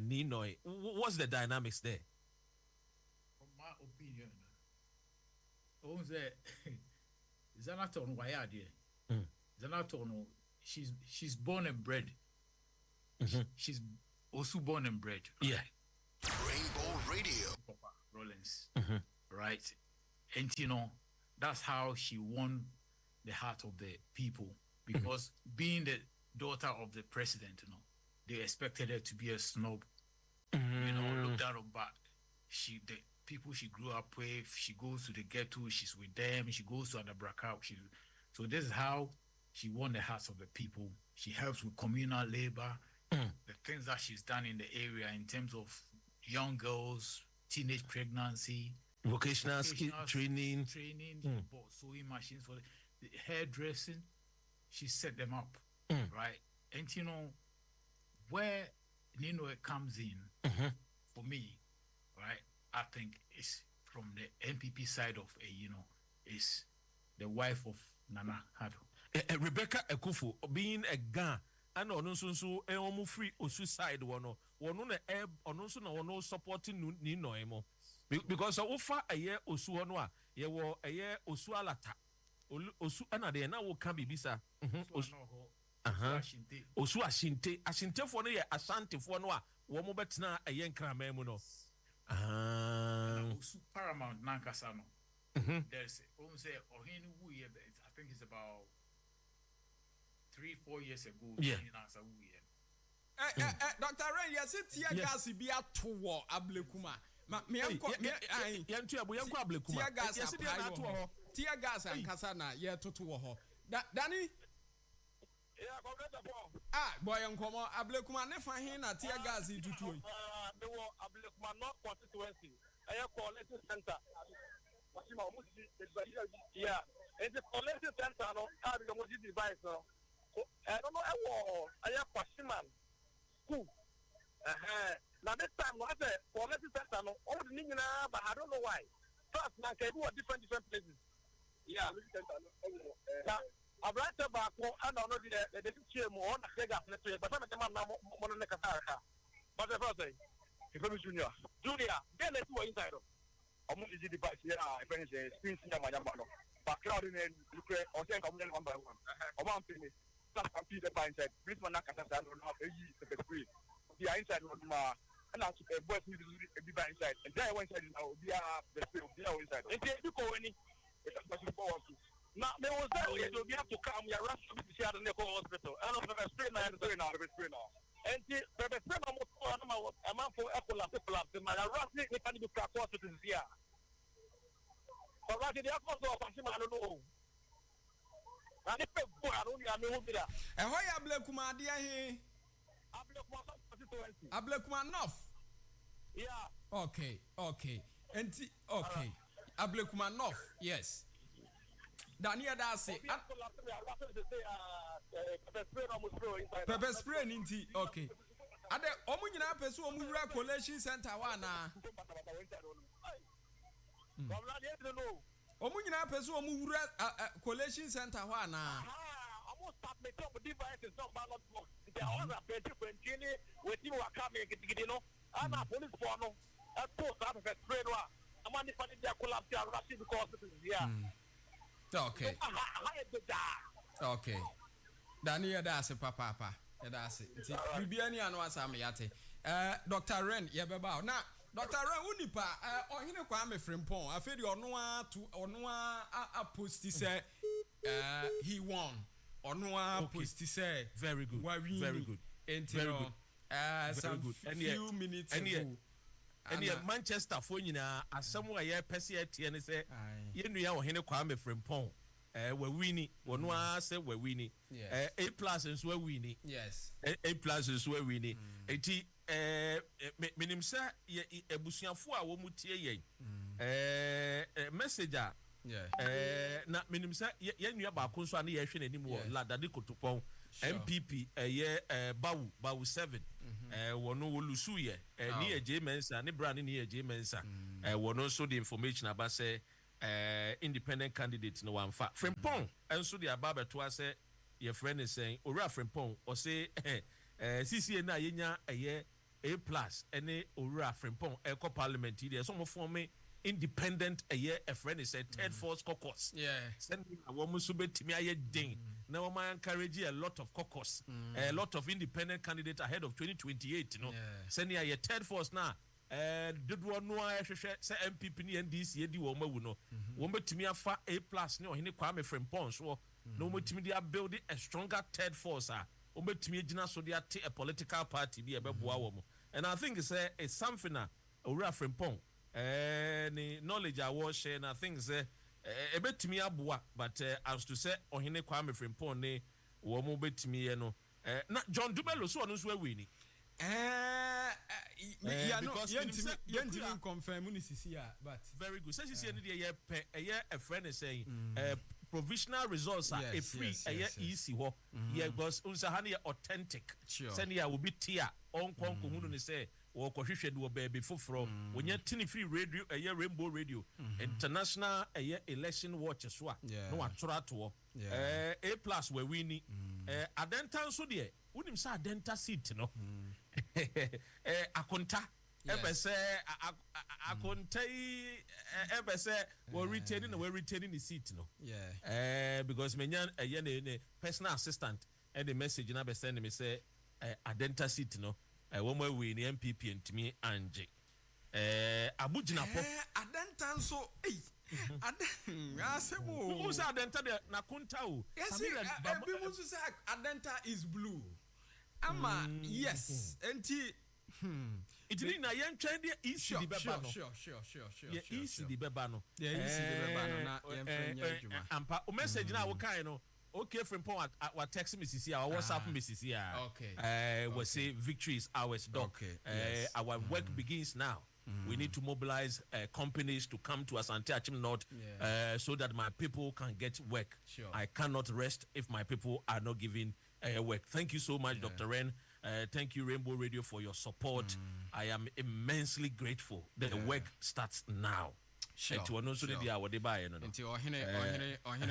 Speaker 17: Ninoy. What's the dynamics there?
Speaker 21: From my opinion, Zenato no why Zenato no she's born and bred. She's also born and bred. Right?
Speaker 13: Yeah. Rainbow Radio.
Speaker 21: Papa Rollins. Right. And you know, that's how she won the heart of the people. Because being the daughter of the president, you know, they expected her to be a snob, you know, looked down her back. The people she grew up with, she goes to the ghetto, she's with them, she goes to Adabraka. So this is how she won the hearts of the people. She helps with communal labor, the things that she's done in the area in terms of young girls, teenage pregnancy,
Speaker 17: vocational skill training,
Speaker 21: bought sewing machines for the hairdressing. She set them up, right? And you know, where Ninoy comes in, for me, right, I think it's from the NPP side of, is the wife of Nana Addo.
Speaker 17: Rebecca Ekufu, being a Ga, and on so a free or suicide one, na no supporting Ninoy mo. Because so far a year Osuanwa, ye were a year Osualata. Osu ana de na wo kan bibisa osu ashinte fo no ye asante fo no a wo mo betena ayen kramam mu no
Speaker 21: Paramount Nankasano. There's almost say I think it's about 3-4 years ago.
Speaker 17: Yeah.
Speaker 3: Dr. Ren, yes, it's tear gas be a tour ablekuma. Tear gas and Kasana, yeah, to Danny. Boy, and come on, ablekuma never hear a tear gas into two.
Speaker 16: Ablekuma not constituency. I have collective center. Yeah, it's a collective center. No, I have a device. No, I don't know. I have Pashiman school. Now this time, I said collective center. No, all the nigga, but I don't know why. First, now can do different places. Yeah, now I've right about I don't know the chair more on the figure, but I'm not one of the Katara. But the first thing, if I'm Junior, then let's go inside. I'm going to device here. I finish a spin in my yamano. But crowding in Ukraine, or saying I'm one by one. I'm one finish. That's a piece of pine said, please, my Nakata, not a year to the free. The inside on my and I took a voice to be by inside. And then I went inside now, the spirit of the inside. And then you go any, it's a question forward to. Now, there was that way, so we have to come here, rush to the hospital. I don't know if I'm straight now, and the president almost a month for Apple and my rusty can be practiced here. But right in the Apple, I don't know. And if I don't know,
Speaker 3: and why Ablekuma, dear, Ablekuma enough.
Speaker 16: Yeah.
Speaker 3: Okay. And okay. Ablekuma enough, yes. Daniel Darcy. Pepper spray ninti. Okay. Ade omunyina peso omura collation center wa na. Omunyina peso omura collation center wa na.
Speaker 16: Almost start making up devices on ballot box. They are all a better when Jenny with you are coming, you know. I'm a police for no. I post out of a spray. I'm only finding their collapse because it is here.
Speaker 3: Okay. Okay. Daniel Darcy papa. That's it. Bibiani and was amiate. Dr. Ren, yebeba. Now, Dr. Ren Unipa, or him Kwame Frimpong. I feel you Onua a post say he won. Onua post say
Speaker 17: very good. Very good.
Speaker 3: Very good. Some few minutes ago.
Speaker 17: And yet Manchester for you now, as somewhere yeah, Percy and say, you know, or Henry Kwame Frimpong. We're winning. One say we're winning. A plus is where winning.
Speaker 3: Yes.
Speaker 17: A plus is where winning. Minim sir, a busianfo a womutie messenger.
Speaker 3: Yeah.
Speaker 17: Na minim sir, ye nua ba ko so ane ye hwe nanim wo la dade kotopon MPP bawu 7 wono wolusu ye ni eje mensa ne brand ni eje mensa wono so the information about say independent candidate no one fa Frimpong enso the ababa to say your friend is saying ora Frimpong or say CCA na yenya A plus any ora Frimpong eco parliament there some form independent a friend is a third force caucus.
Speaker 3: Yeah.
Speaker 17: Send me a woman so betimi aye ding. Now I encourage a lot of caucus, a lot of independent candidates ahead of 2028, you know. Send me a third force now. Did one no say MPP ni NDC edi wo ma wu no. Wo betimi afa A plus no hini Kwame Frimpong so no betimi dia build a stronger third force wo betimi gina so dia a political party bi e beboa wo mo. And I think it's something ora Frimpong the knowledge I was sharing, I think say a bit to me abua, but as to say Ohene Kwame Frimpong ne womo bet me no na John Dumelo so on where winning.
Speaker 3: Because you confirm but
Speaker 17: very good. Says you see a friend is saying provisional results are a free easy wo. Yeah, because unsahani authentic. Send ya will be tia on konko say or kohwehwe do baby foforo when you tini free radio Rainbow Radio international election watch so no atoro to A plus we winning adenta so de unim say adenta seat no akonta ebe say akonta ebe say we retaining the seat no because menyan ne personal assistant and the message na be send me say adenta seat no one way win the MPP and to me Angie. Abujinapo.
Speaker 3: Adenta nso Asemo.
Speaker 17: Who said Adenta de Nakunta?
Speaker 3: Yes, people say Adenta is blue. Ama yes, enti
Speaker 17: it means na yen trend easy the beba no.
Speaker 3: Sure.
Speaker 17: Yeah, easy the beba no.
Speaker 3: Yeah, easy the beba no na yen friend adwuma.
Speaker 17: Ampa o message na wo kan no. Okay, from point what text me CC or WhatsApp me CC.
Speaker 3: Okay.
Speaker 17: We say victory is ours, doc.
Speaker 3: Yes.
Speaker 17: Our work begins now. We need to mobilize companies to come to Asante Achim North so that my people can get work.
Speaker 3: Sure.
Speaker 17: I cannot rest if my people are not giving work. Thank you so much, Dr. Ren. Thank you, Rainbow Radio, for your support. I am immensely grateful. The work starts now.
Speaker 3: Sure. Nti ohene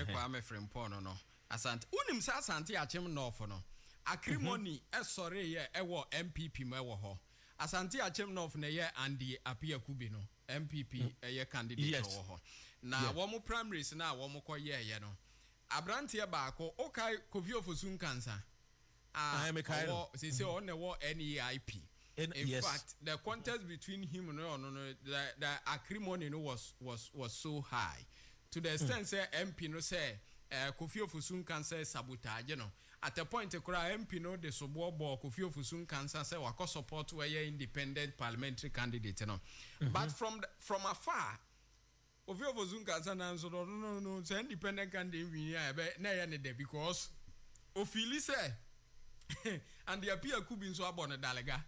Speaker 3: Kwame Frimpong no. Asante. Unim sa Asante Achim North no. Acrimony esore ye ewo MPP mo ewo ho. Asante Achim North na ye Andy Apia Kubi no. MPP ye candidate wo ho. Na wo mo primaries na wo mo koye ye no. Abrante baako okay Kofi Ofosun Kansa. They say on the NEIP. In fact, the contest between him and the acrimony was so high to the extent say MP no say Kofi Ofosun Kansa sabotage, you know. At the point MP no the subo Kofi Ofosun Kansa say wako support where independent parliamentary candidate, you know. But from afar, Kofi Ofosun Kansa answered no say independent candidate because Ofili say and the appear could be so abon a dalaga.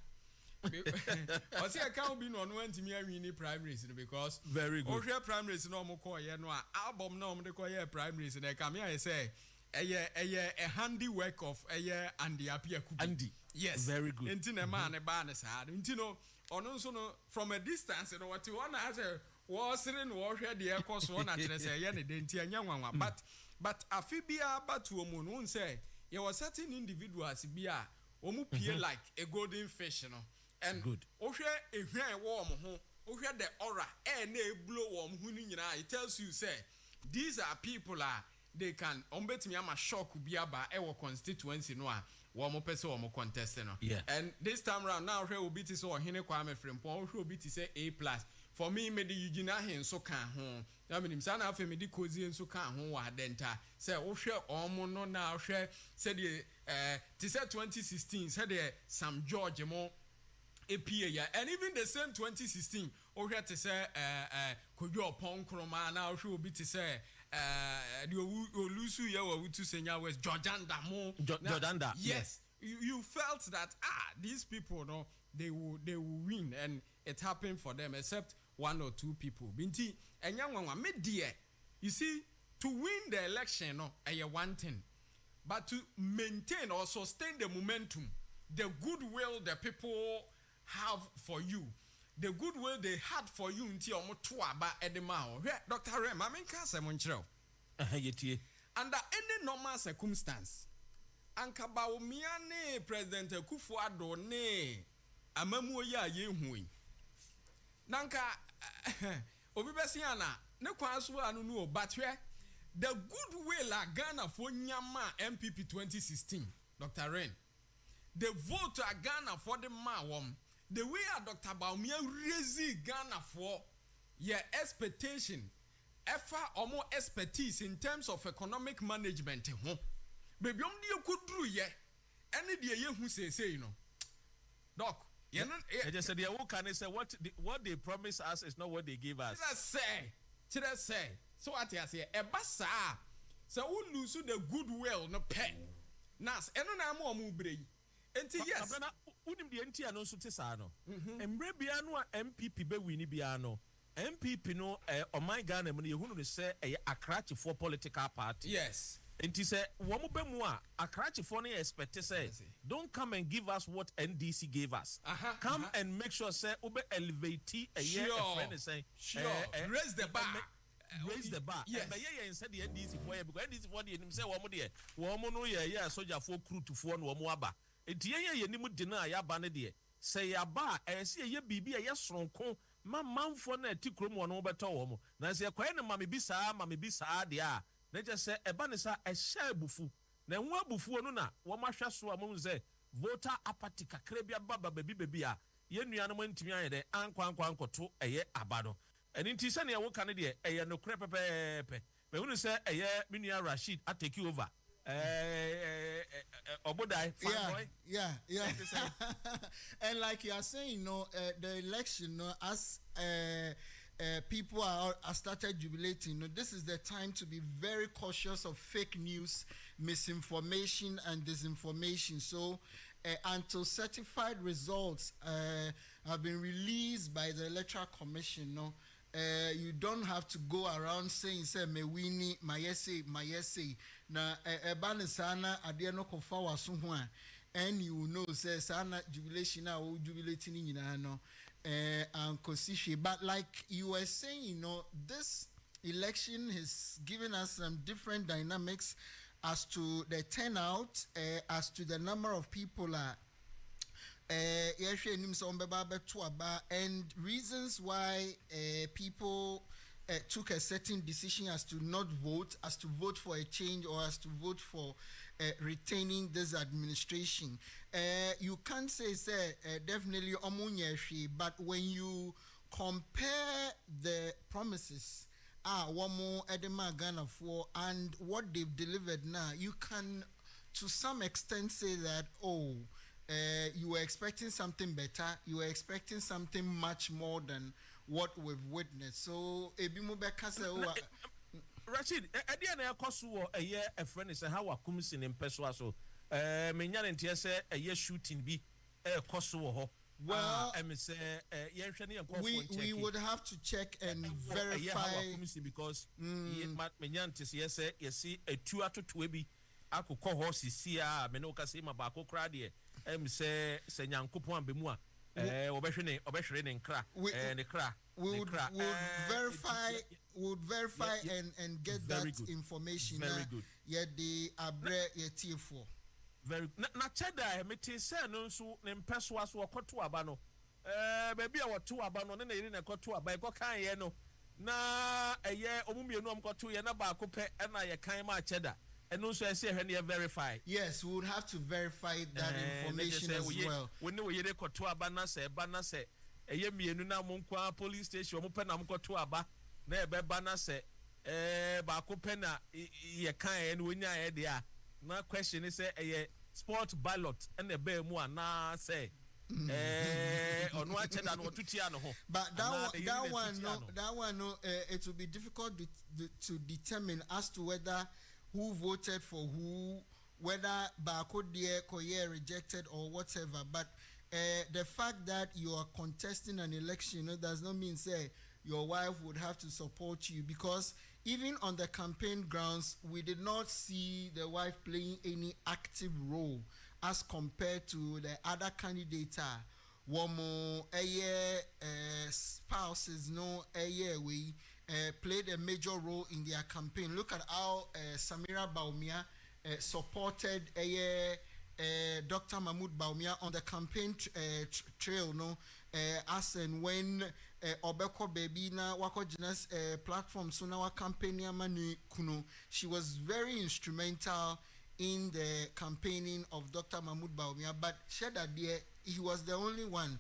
Speaker 3: I say I can't be on one to me in primaries because
Speaker 17: very good.
Speaker 3: Ocean primaries no more call no album no more call primaries and I come here I say a handiwork of a year and the appear could
Speaker 17: Andy.
Speaker 3: Yes,
Speaker 17: very good.
Speaker 3: Intina man a banner sad. Intino or no so from a distance, you know what you want as a was in warfare the air course one at say any dainty and young one. But Afibia but to a moon say there were certain individuals bia omu pie like a golden fish, you know. And
Speaker 17: good.
Speaker 3: Oshe a warm home, Oshe the aura, and a blow warm huning. It tells you, say, these are people they can umbet me. I'm a shock be about our constituency no warm up so more contest, no.
Speaker 17: Yeah.
Speaker 3: And this time round now, will be to so Hene Kwame Frimpong, will be to say A+. For me, me the Eugenia hen so can home. I mean, him son after me the cozy and so can home wa denta. Say, Oshe almost no now share said the 2016 said some George more. APA, and even the same 2016, Oshe to say Kojo Pong Kroma now should be to say the Olusu Yawa to say was Jordanda more.
Speaker 17: Jordanda.
Speaker 3: Yes. You felt that these people no they will win, and it happened for them except one or two people. Binti and young one made dear. You see, to win the election no one thing, but to maintain or sustain the momentum, the goodwill the people have for you, the goodwill they had for you until Omotuaba Edemao. Dr. Rem, I mean, under any normal circumstance, Ankaba Omiane President Kufuado ne Amamu ya Yehui. Nanka Obibesiana, no Kwaswa no, but the goodwill Ghana for Nyama MPP 2016, Dr. Ren. The vote Ghana for the Mawam. The way Dr. Baumia raising Ghana for your expectation, effort or more expertise in terms of economic management. Baby, you could do ye. Any day you who say, you know. Doc, you know,
Speaker 17: I just said, can I say what they promise us is not what they give us?
Speaker 3: Should I say? So what I say, a bassa. So we lose the goodwill, no pay. Nas, and no more mubre. And yes.
Speaker 17: Unim the NT no so tesano. Embre bia no MPP be wini bia no. MPP no o my Ghana mu ne hunu ne say akrachi for political party.
Speaker 3: Yes.
Speaker 17: Enti say wo mo be mu a akrachi for no expect say don't come and give us what NDC gave us. Come and make sure say obe elevate a year a friend say
Speaker 3: raise the bar.
Speaker 17: Raise the bar.
Speaker 3: Yes.
Speaker 17: But yeah, said the NDC for you because NDC for the him say wo mo de wo mo no yeah soldier for crew to for no wo mo aba. Enti ye ni mu dina ya ba ne de say ya ba say ye bibi ye sonko manfo na ti krom wo no beto wo mo na say kwae ne mame bi saa de a na je say eba ne sa e hya bufu na nwa bufu no na wo mahwe so a mo say voter apathy kakra bi aba baby a ye nua no ntimi aye de ankwankoto eye abado eni nti se ne wo kan de eye no kure pepepe me hunu se eye me nua Rashid atake over Obodai boy.
Speaker 2: Yeah. And like you are saying, you know, the election, you know, as people are started jubilating, you know, this is the time to be very cautious of fake news, misinformation, and disinformation. So, until certified results have been released by the Electoral Commission, you know, you don't have to go around saying, say, me wini, my essay. Na ebane sana ade no kofa waso ho a and you know say sana jubilation a o jubilating nyina no ankosihwe. But like you were saying, you know, this election has given us some different dynamics as to the turnout, as to the number of people and reasons why people took a certain decision as to not vote, as to vote for a change, or as to vote for retaining this administration. You can't say definitely omunyeshi, but when you compare the promises one more Edema Ghana for and what they've delivered now, you can to some extent say that you were expecting something better, you were expecting something much more than what we've witnessed. So
Speaker 17: Rashid, Edia na yakoso a year a friend is how akumsin in Pessoa so menyan and say a year shooting be a koso.
Speaker 2: Well,
Speaker 17: we
Speaker 2: would have to check and verify
Speaker 17: because menyan tis yes see a 2 out of 2 be ako ko horse see menoka say ma ba ko kra de say senyankopon bemua obehwene ne nkra ne kra
Speaker 2: we would verify and get that information.
Speaker 17: Very good.
Speaker 2: Yeah, the abre yetie for.
Speaker 17: Very na cheda meti say no nso ne mpeso aso okoto aba no baby a woto aba no na iri na koto aba ko kan ye no na eye omumienu omkoto ye na ba ko pe na ye kan ma cheda and also I say when you verify.
Speaker 2: Yes, we would have to verify that information as well.
Speaker 17: When we koto aba na say eye mienu na monkwa police station mo pe na mkoto aba na e be ba na say ba ko pe na ye kan ye no nya ye de a na question is say sport ballot and the be mu na say ono a cheda no tutia no ho.
Speaker 2: But that one it will be difficult to determine as to whether who voted for who, whether Bakodie Koye rejected or whatever. But the fact that you are contesting an election does not mean say your wife would have to support you, because even on the campaign grounds we did not see the wife playing any active role as compared to the other candidates. Womo spouses we played a major role in their campaign. Look at how Samira Baumia supported Dr. Mahmoud Baumia on the campaign trail, as and when Obeko Baby na wako jinas platform so na wa campaign manu kuno, she was very instrumental in the campaigning of Dr. Mahmoud Baumia, but Sheda dear, he was the only one.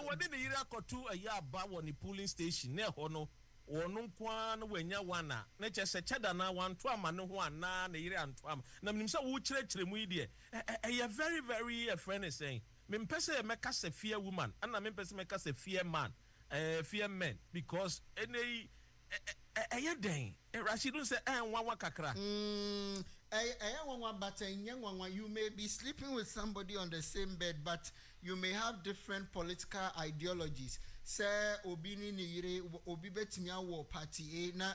Speaker 17: What did the Iraq to a year about on the polling station near Hono? One when ya wana nature se cheda na one to amano one na ire antwam na mnim se wo chire mu ide a very very a friend is saying me pese meka se fear woman and me pese meka se fear man fear men, because any den Rashidun say one kakra
Speaker 2: but you may be sleeping with somebody on the same bed, but you may have different political ideologies. Say obini ni yire obi betimi awo party A na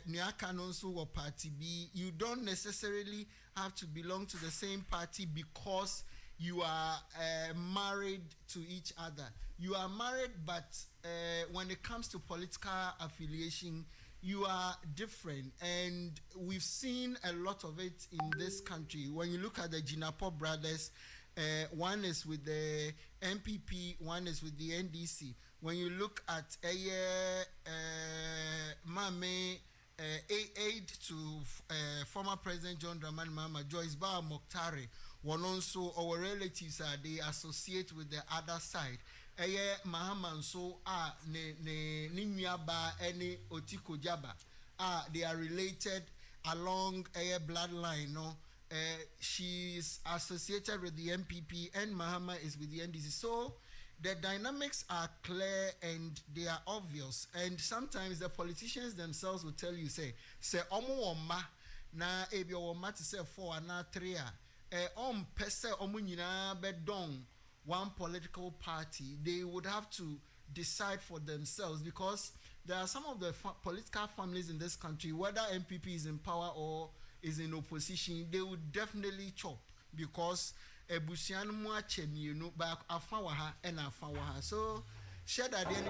Speaker 2: niaka no nso wo party B. You don't necessarily have to belong to the same party because you are married to each other. You are married, but when it comes to political affiliation, you are different, and we've seen a lot of it in this country. When you look at the Jinapor brothers, one is with the MPP, one is with the NDC. When you look at Mame aide to former President John Dramani Mahama, Joyce Bawumia Mokhtari, one also our relatives they associate with the other side. Mahama nso ne ninyaba any Otiko Jaba they are related along a bloodline. No, she's associated with the MPP and Mahama is with the NDC. So the dynamics are clear and they are obvious. And sometimes the politicians themselves will tell you, say omo oma na ebi oma to say 4 na 3 pese omo nyina bedong one political party. They would have to decide for themselves, because there are some of the political families in this country, whether MPP is in power or is in opposition, they would definitely chop, because ebusian mu achemienu ba afawaha and afawaha. So shared at the end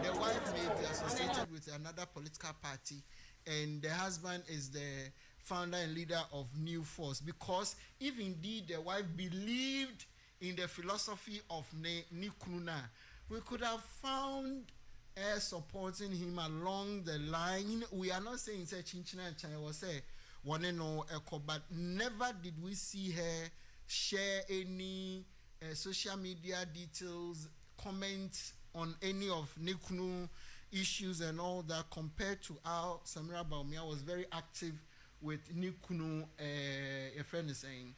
Speaker 2: the wife may be associated with another political party and the husband is the founder and leader of New Force, because if indeed the wife believed in the philosophy of Nikununa, we could have found her supporting him along the line. We are not saying say Chinchina and China was say one no echo, but never did we see her share any social media details, comment on any of Nikunu issues and all that, compared to how Samira Bawumia was very active with Nikunu, a friend is saying,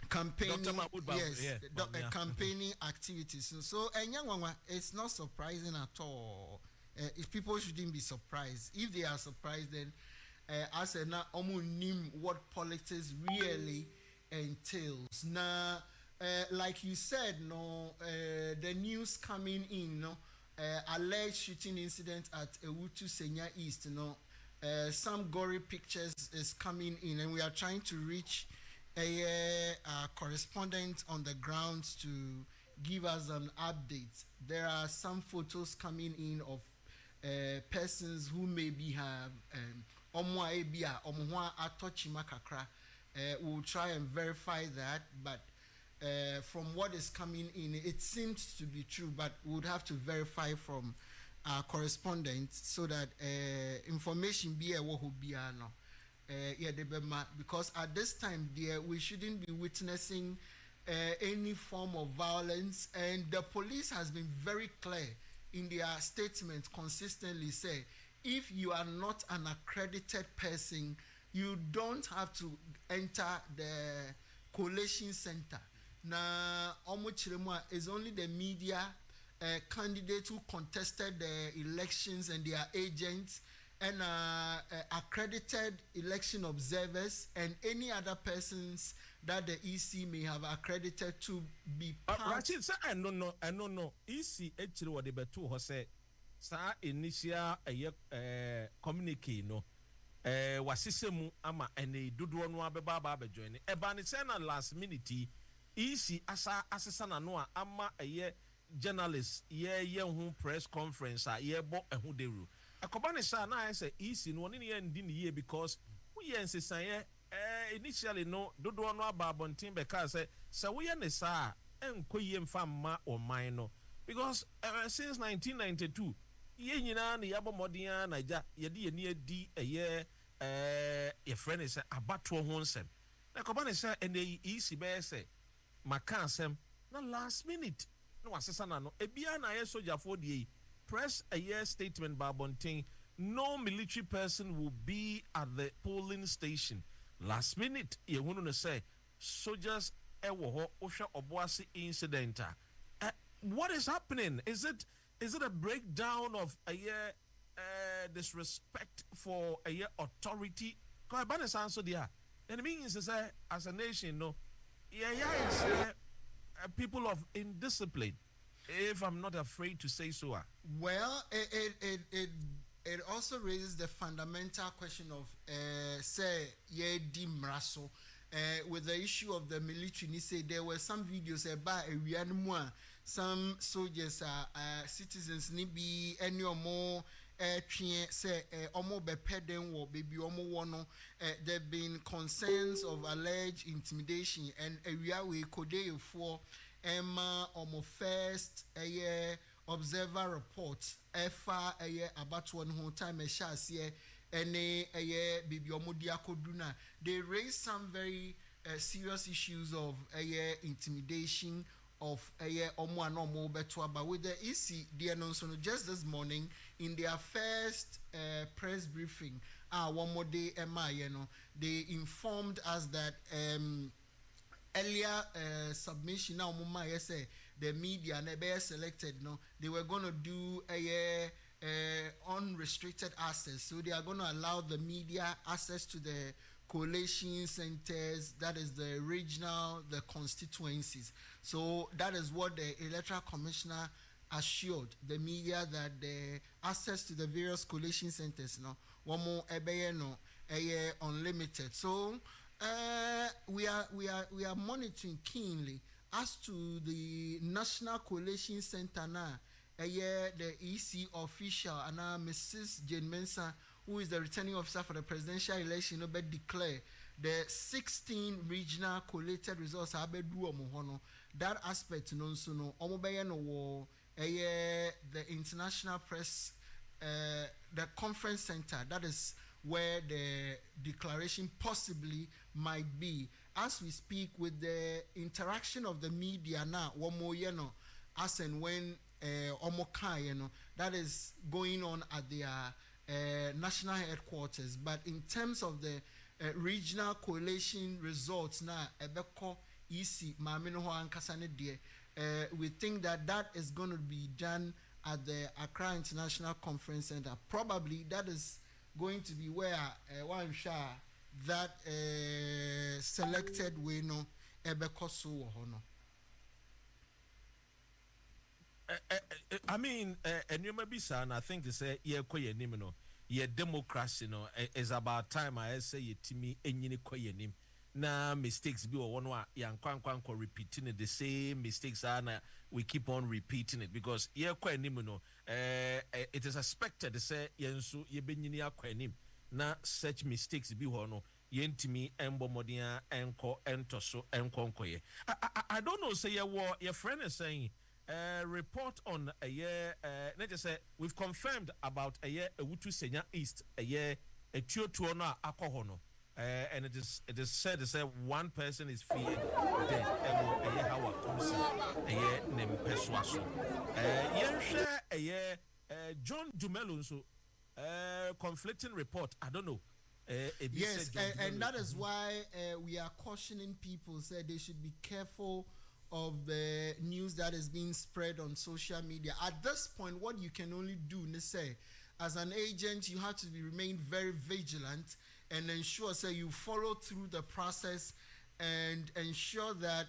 Speaker 2: campaigning, campaigning activities. So, it's not surprising at all. If people shouldn't be surprised. If they are surprised, then I said, now, what politics really entails. Now, like you said, the news coming in, alleged shooting incident at Ewutu Senya East, some gory pictures is coming in, and we are trying to reach a correspondent on the ground to give us an update. There are some photos coming in of persons who maybe have we'll try and verify that, but from what is coming in, it seems to be true, but we would have to verify from our correspondent so that information be a what be because at this time, dear, we shouldn't be witnessing any form of violence, and the police has been very clear in their statement, consistently say, if you are not an accredited person, you don't have to enter the collation center. Now, is only the media candidates who contested the elections and their agents, and accredited election observers and any other persons that the EC may have accredited to be part.
Speaker 17: Rachid, I don't know. EC actually what they betu hose sa initial communique no wasisemu ama ene dodo no abeba ba join e ba ne say na last minute EC asesa na no ama journalist ye hu press conference ye bo ehu deru akobane sa na I say EC no ne ye ndi ne ye, because we yensesan ye initially no dodo no ababontin be ka say we ye ne sa enkoye mfa ma o man no, because since 1992 ye nyina ne yabo modern Naija ye de ye ne di ye friend is abato ho nsem na akobane sa ene EC be say maka asem na last minute no asesa na no ebia na ye soldier for the press a year statement by Bonting, no military person will be at the polling station. Last minute, you want to say, soldiers ewo osha obuasi incident. What is happening? Is it a breakdown of a year disrespect for a year authority? Because Banes answer there. And it means as a nation, no, is people of indiscipline. If I'm not afraid to say so.
Speaker 2: Well, it also raises the fundamental question of say Yedi Mraso with the issue of the military. Say there were some videos about a some soldiers citizens nibi any or more say omo bepeden wo baby omo wono. There been concerns of alleged intimidation and area we code for Emma omo first observer report efa about one whole time they raise some very serious issues of intimidation of but with the EC the announcement just this morning in their first press briefing one more day they informed us that earlier submission now say the media never selected they were going to do a unrestricted access, so they are going to allow the media access to the coalition centers, that is the regional, the constituencies. So that is what the electoral commissioner assured the media, that the access to the various coalition centers one more unlimited. So we are monitoring keenly as to the National Coalition Center now. The EC official and Mrs. Jane Mensah, who is the returning officer for the presidential election, declare the 16 regional collated results. That aspect, the international press, the conference center, that is where the declaration possibly might be. As we speak, with the interaction of the media now, as and when that is going on at their national headquarters. But in terms of the regional coalition results now, we think that is going to be done at the Accra International Conference Center. Probably that is going to be where one share that selected way
Speaker 17: I mean, and you may be son, I think to say, yeah, democracy, is about time I say it to me, and you know, na mistakes be one young repeating the same mistakes, and we keep on repeating it because it is expected to say, Yensu, Yebenia Quenim, na such mistakes be one. Yentimi Embomodia Enko Entoso Enkonkoye. I don't know, say your friend is saying. Report on a year. Let us say we've confirmed about a year. Wutu Senya East a year. A Tuona Akohono. And it is said to say one person is feared dead. A year how a year named Peswaso. A year John Dumelunso. Conflicting report. I don't know.
Speaker 2: Yes, and that is why we are cautioning people. Say they should be careful of the news that is being spread on social media. At this point, what you can only do is say, as an agent, you have to remain very vigilant and ensure you follow through the process and ensure that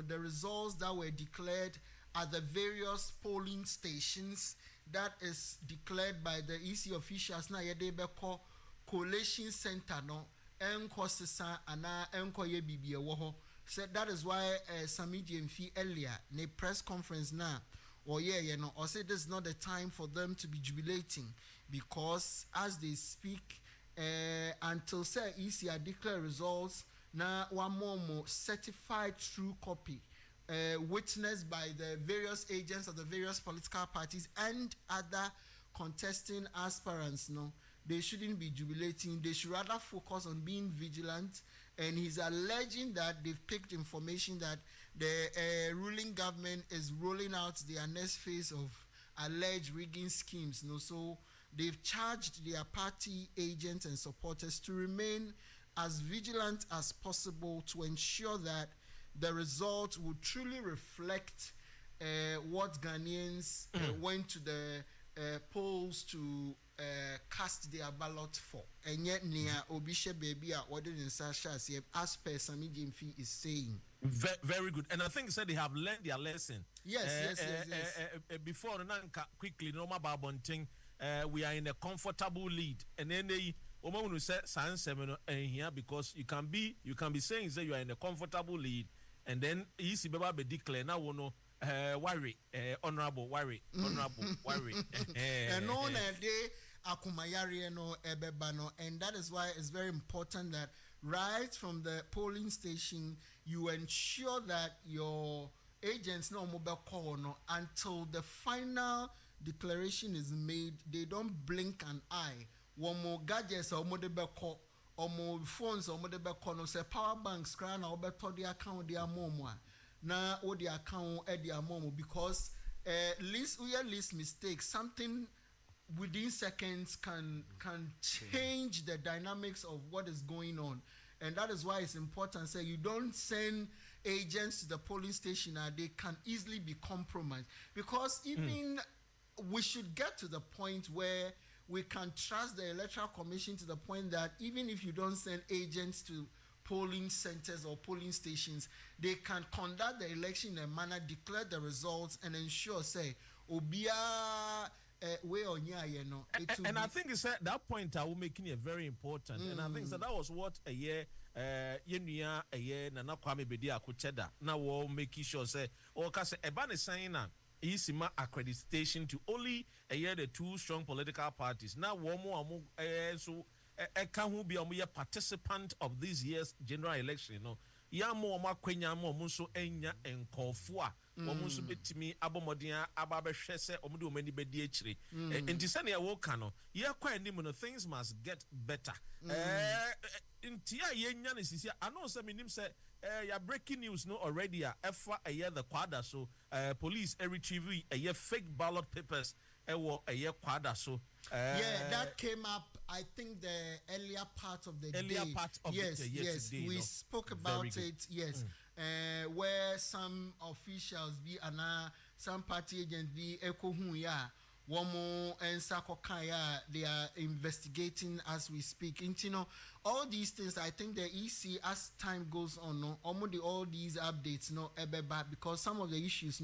Speaker 2: the results that were declared at the various polling stations that is declared by the EC officials na coalition center said that is why Sami Jemfi earlier in a press conference now or said this is not the time for them to be jubilating, because as they speak until say EC declare results now one more certified true copy witnessed by the various agents of the various political parties and other contesting aspirants they shouldn't be jubilating. They should rather focus on being vigilant. And he's alleging that they've picked information that the ruling government is rolling out their next phase of alleged rigging schemes. So they've charged their party agents and supporters to remain as vigilant as possible to ensure that the results will truly reflect what Ghanaians went to the polls to cast their ballot for. And yet near Obisha baby what did in Sasha as per Sami Jemfi is saying.
Speaker 17: Very good. And I think they have learned their lesson.
Speaker 2: Yes.
Speaker 17: Before quickly normal babonting we are in a comfortable lead, and then they will say science seminar here because you can be saying that you are in a comfortable lead, and then easy baba be declare now worry honorable worry and
Speaker 2: on a day akumayari no ebebano, and that is why it's very important that right from the polling station you ensure that your agents no mobile call no until the final declaration is made. They don't blink an eye. One more gadgets or more call or more phones or more call no say power banks cry na obeto the account their mom na o the account at their mom because list mistakes something within seconds can change the dynamics of what is going on. And that is why it's important. Say you don't send agents to the polling station, they can easily be compromised. Because even we should get to the point where we can trust the Electoral Commission to the point that even if you don't send agents to polling centers or polling stations, they can conduct the election in a manner, declare the results, and ensure, say, Obia.
Speaker 17: And I think it's that point I will making it very important. And I think that was what a year Nana Kwame Bedia Kucheda now will making sure say or cause a ban sign Isima accreditation to only a year the two strong political parties. Now one more so can who be a participant of this year's general election, Yamo Makwenya Muso Enya and Kofua. Omuso betimi abomodia ababehwese omudu omani bedi akire entisane wokano ye kwa anim no things must get better ntia yenya ne sisi ano se minim se ya breaking news no already efa aye the quadra so police retrieve aye fake ballot papers ewo aye quadra so
Speaker 2: that came up I think the earlier part of the day. Yes, we spoke about it. Yes. Where some officials be and some party agents be ekohuya womo and sakokaya they are investigating as we speak. And all these things I think the EC as time goes on all these updates ebeba because some of the issues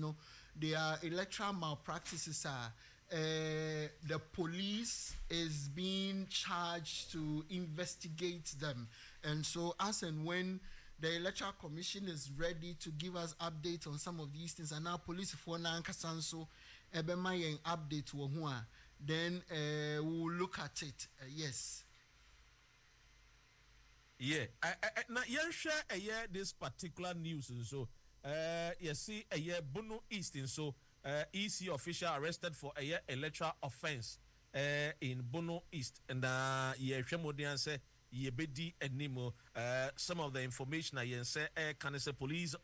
Speaker 2: they are electoral malpractices are the police is being charged to investigate them, and so as and when the Electoral Commission is ready to give us updates on some of these things, and now police for Nankasanso ebemayen update wohua, then we'll look at it. Yes.
Speaker 17: Yeah. Now you share this particular news and so you see Bono East and so EC official arrested for a electoral offense in Bono East and Shemodian say Yebedi Enimo some of the information I say can say police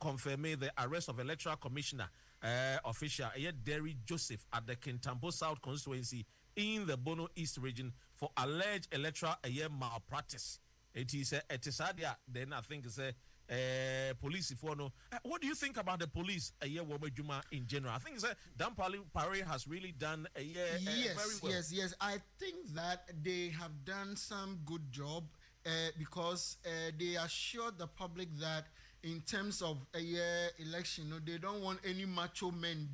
Speaker 17: confirm the arrest of electoral commissioner official Derry Joseph at the Kintampo South constituency in the Bono East region for alleged electoral malpractice. It is then I think it's police if no. What do you think about the police in general? I think Dan Pare has really done very well.
Speaker 2: Yes. I think that they have done some good job because they assured the public that in terms of election, they don't want any macho men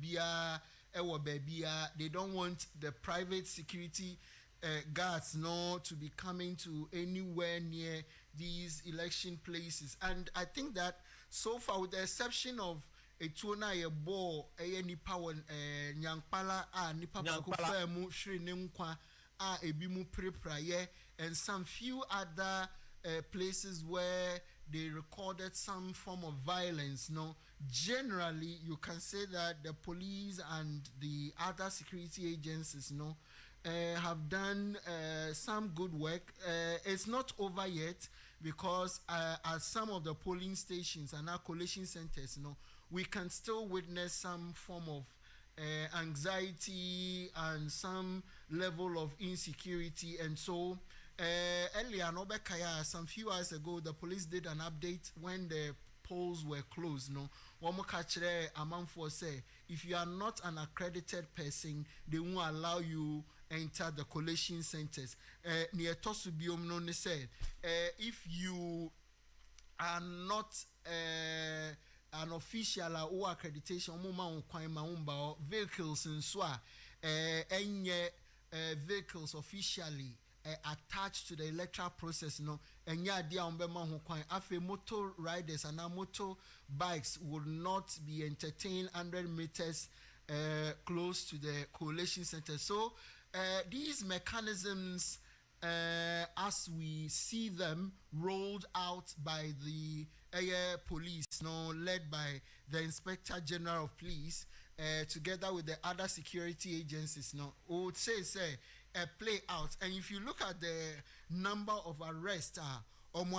Speaker 2: they don't want the private security guards to be coming to anywhere near these election places. And I think that so far, with the exception of a tuna a bo a nipa nyankpala nipa bakufa mu shri nemkwa ebimu prepraye and some few other places where they recorded some form of violence. Generally you can say that the police and the other security agencies have done some good work. It's not over yet because at some of the polling stations and our collation centers, we can still witness some form of anxiety and some level of insecurity. And so earlier, some few hours ago, the police did an update when the polls were closed. If you are not an accredited person, they won't allow you enter the collation centers. Near Tosubium said, if you are not an official or accreditation, vehicles and swa, vehicles officially attached to the electoral process, and motor riders and motor bikes would not be entertained 100 meters close to the collation center. So these mechanisms, as we see them rolled out by the police, led by the Inspector General of Police, together with the other security agencies, would say play out. And if you look at the number of arrests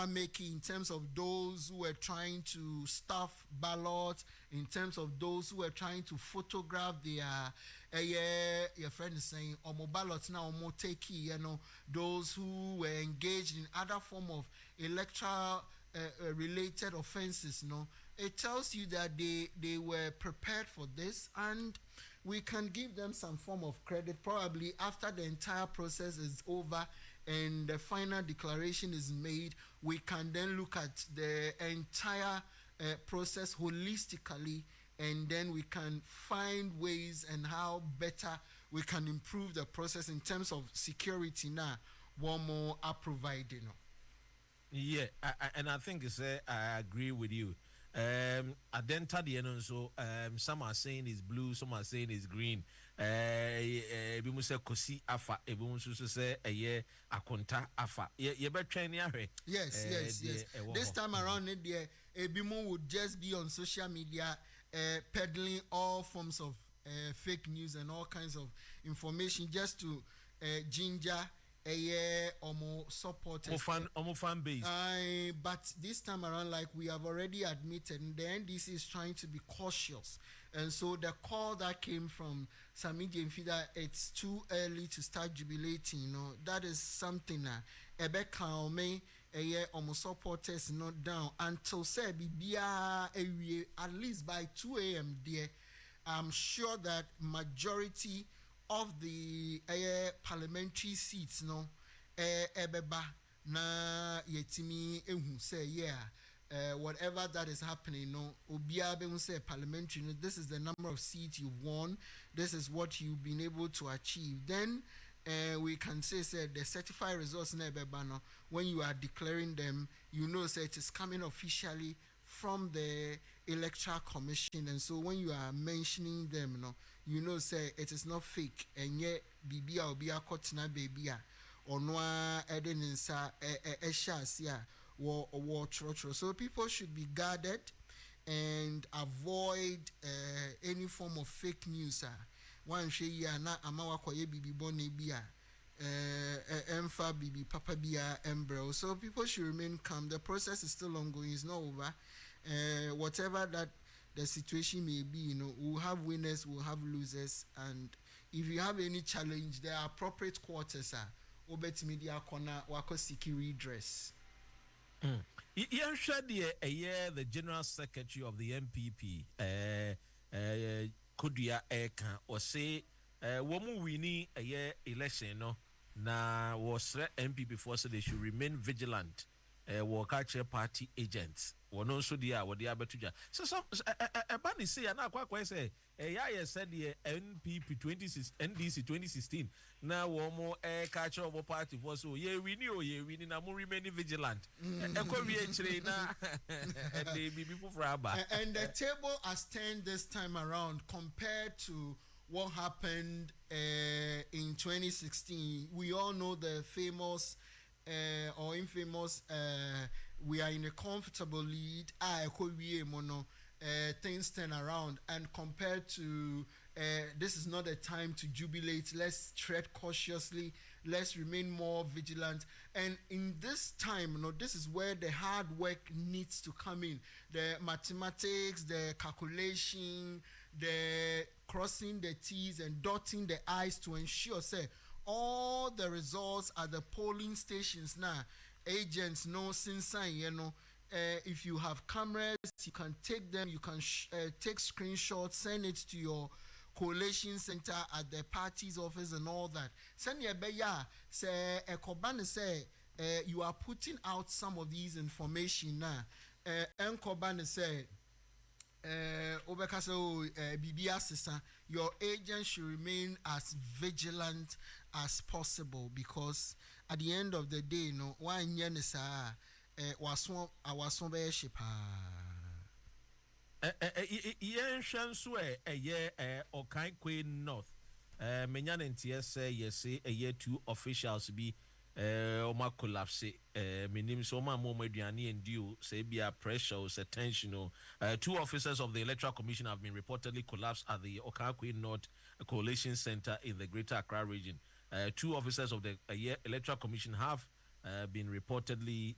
Speaker 2: making in terms of those who were trying to stuff ballots, in terms of those who were trying to photograph their your friend is saying ballots now take those who were engaged in other form of electoral related offenses, it tells you that they were prepared for this, and we can give them some form of credit. Probably after the entire process is over and the final declaration is made, we can then look at the entire process holistically, and then we can find ways and how better we can improve the process in terms of security now. One more are providing.
Speaker 17: Yeah, and I think I agree with you. Adenta the end so some are saying it's blue, some are saying it's green. Ebi say kosi afa, ebi say akonta afa. You better train here.
Speaker 2: Yes. This time around, ebi would just be on social media, peddling all forms of fake news and all kinds of information just to ginger support
Speaker 17: fan base.
Speaker 2: But this time around, like we have already admitted, the NDC is trying to be cautious, and so the call that came from Sami Jemfida, it's too early to start jubilating. That is something ebe kaume supporters not down until say bibia at least by 2 a.m. there. I'm sure that majority of the parliamentary seats ebeba na yetimi ehu say whatever that is happening obia be say parliamentary, this is the number of seats you've won, this is what you've been able to achieve, then we can say the certified results na ebeba when you are declaring them, say it is coming officially from the Electoral Commission, and so when you are mentioning them say it is not fake, and yet bibia obia kotina babia onwa edeninsa eshasia wo trotro. So people should be guarded and avoid any form of fake news. One she na amawa koye bibi bone bia emfa bibi papa bia embro. So people should remain calm. The process is still ongoing, it's not over. Whatever that the situation may be, we'll have winners, we'll have losers, and if you have any challenge, there are appropriate quarters. Obet media corner, wako seek redress.
Speaker 17: The General Secretary of the MPP, Kudia Eka, or say, woman winning a year election, na was MPP force they should remain vigilant. Worker party agents. One also the Abatuja. So some a bunny say and I say said the NPP NDC 2016. Now one more catcher of a party for so we knew we need more remaining vigilant. And
Speaker 2: the table has turned this time around compared to what happened in 2016. We all know the famous or infamous we are in a comfortable lead, things turn around, and compared to this is not a time to jubilate, let's tread cautiously, let's remain more vigilant. And in this time, this is where the hard work needs to come in, the mathematics, the calculation, the crossing the T's and dotting the I's to ensure all the results at the polling stations now. Agents know since if you have cameras, you can take them, you can take screenshots, send it to your collation center at the party's office and all that. Send your beya say Ekoban say you are putting out some of these information now. Enkoban say your agent should remain as vigilant as possible, because at the end of the day, one yen is our ship.
Speaker 17: Yen Shanswe a year or kind queen north. Menyan and TS say yes, a year 2 officials be Oma collapse minim so ma mo aduane and due say be a pressure or tension. 2 officers of the Electoral Commission have been reportedly collapsed at the Okakwe North Coalition Center in the Greater Accra region. 2 officers of the Electoral Commission have been reportedly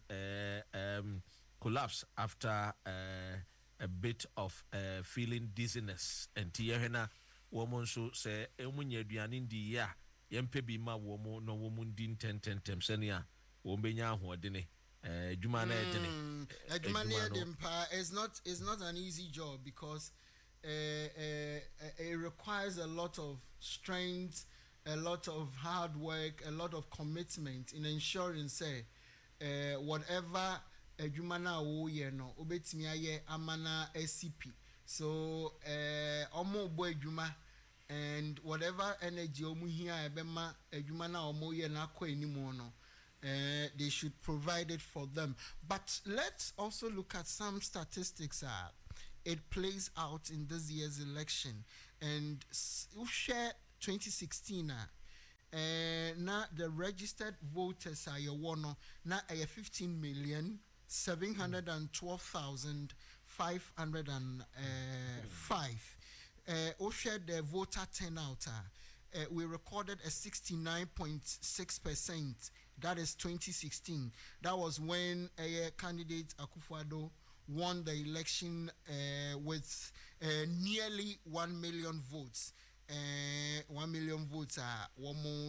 Speaker 17: collapsed after a bit of feeling dizziness. And Tierhena woman so say emunya aduane ndi ya yempe bi ma womo no womun din 10 senia wombenya ahoɔdene adwuma na ɛdene
Speaker 2: adwuma na ɛdempa is not an easy job because it requires a lot of strength, a lot of hard work, a lot of commitment in ensuring say whatever adwuma na wo ye no obetimi aye amana SCP. So omo bo adwuma and whatever energy omu here ebema adwuma na omo ye na akọ enimu no they should provide it for them. But let's also look at some statistics it plays out in this year's election. And we share 2016 now the registered voters are your one now 15,712,505. Share the voter turnout. We recorded a 69.6%. That is 2016. That was when candidate Akufo-Addo won the election with nearly 1 million votes. 1 million votes are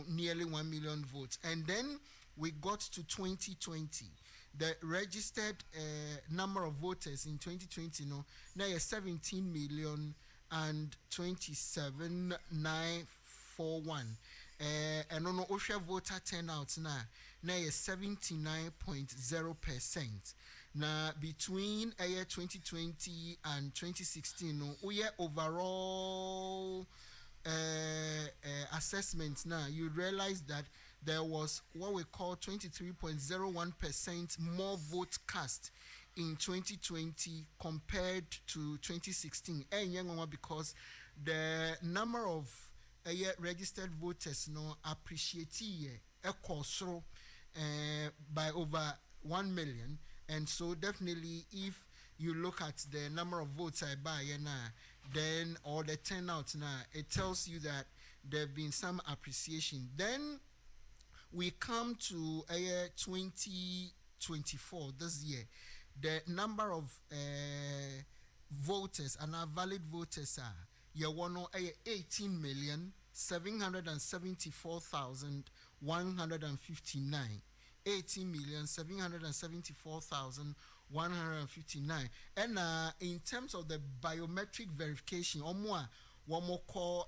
Speaker 2: nearly 1 million votes. And then we got to 2020. The registered number of voters in 2020 now is 17 million and 27,941. And on OSHA voter turnout now is 79.0%. Now between 2020 and 2016, we overall assessment now, you realize that there was what we call 23.01% more vote cast in 2020 compared to 2016. Because the number of registered voters appreciate by over 1 million. And so definitely if you look at the number of votes I buy then or the turnout now, it tells you that there have been some appreciation. Then we come to 2024 this year. The number of voters and our valid voters are 18,774,159. 18,774,159. And in terms of the biometric verification, one more call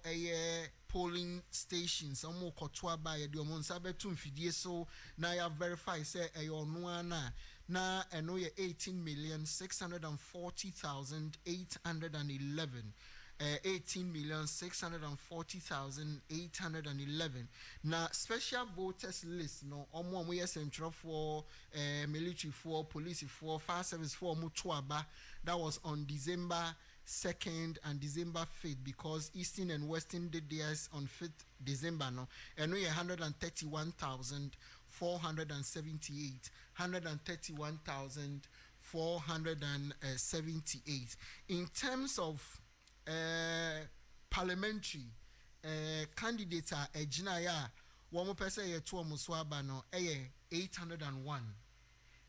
Speaker 2: polling stations, more call by the Monsabetum Fidie, so now you have verified say na and no 18,640,811. 18,640,811. Now special voters list we central for military for police for fire service for mutuaba. That was on December 2nd and December 5th because Eastern and Western did theirs on 5th December and we 131,478. 131,478. In terms of parliamentary candidates are Ejinaya, one more person here to Muswaba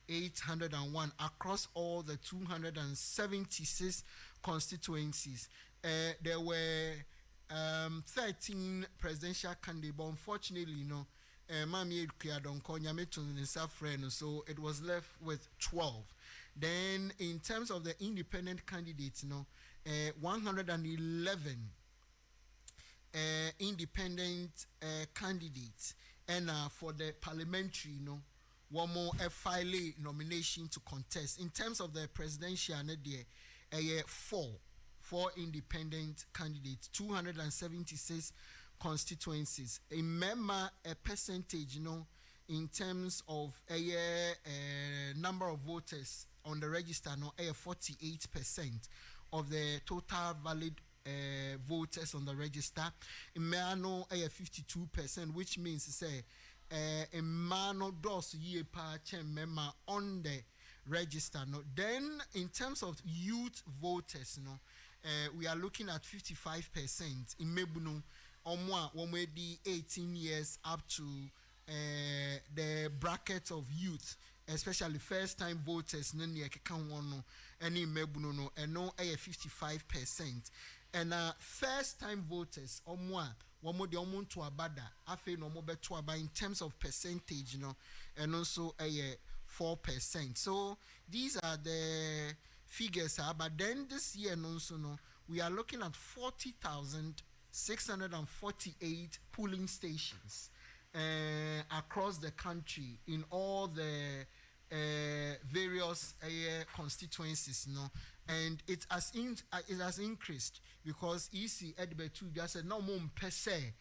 Speaker 2: 801 across all the 276 constituencies. There were 13 presidential candidates, but unfortunately, so it was left with 12. Then in terms of the independent candidates, 111 independent candidates, and for the parliamentary, one more file nomination to contest. In terms of the presidential, four independent candidates, 276 constituencies. Remember a percentage, in terms of number of voters on the register, 48% of the total valid voters on the register. In Meano, 52%, which means say mano dos ye pa mema on the register. No, then in terms of youth voters, we are looking at 55% in Mebuno, omwa womedi 18 years up to the bracket of youth, especially first-time voters. Nani ekeka any Mebuno no, and no 55%. And first-time voters omwa womo de omo to abada afe no mo beto aba in terms of percentage, and also 4%. So these are the figures, but then this year we are looking at 40,648 polling stations across the country in all the various constituencies, and it has increased because EC Edbetu just said no more per se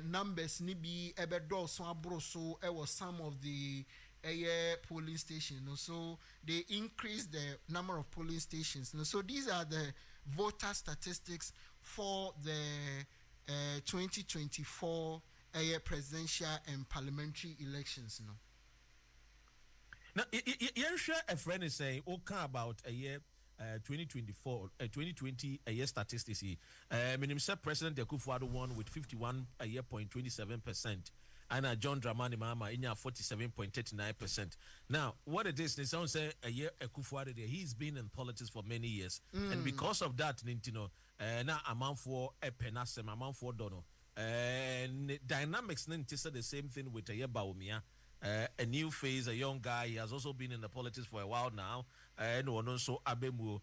Speaker 2: numbers ni bi ebedo so abroso was some of the polling stations, so they increased the number of polling stations. So these are the voter statistics for the 2024 presidential and parliamentary elections.
Speaker 17: Now, a friend is saying, okay, about a year 2020 a year statistics here. Minister President Akufo-Addo won with 51.27%. And John Dramani Mahama in 47.39%. Now, what it is, someone say a year Akufo-Addo, he's been in politics for many years, and because of that, now amount for a penasem, amount for dono, and dynamics. Nintisa the same thing with a year Baumia. A new phase, a young guy. He has also been in the politics for a while now. And also Abemu.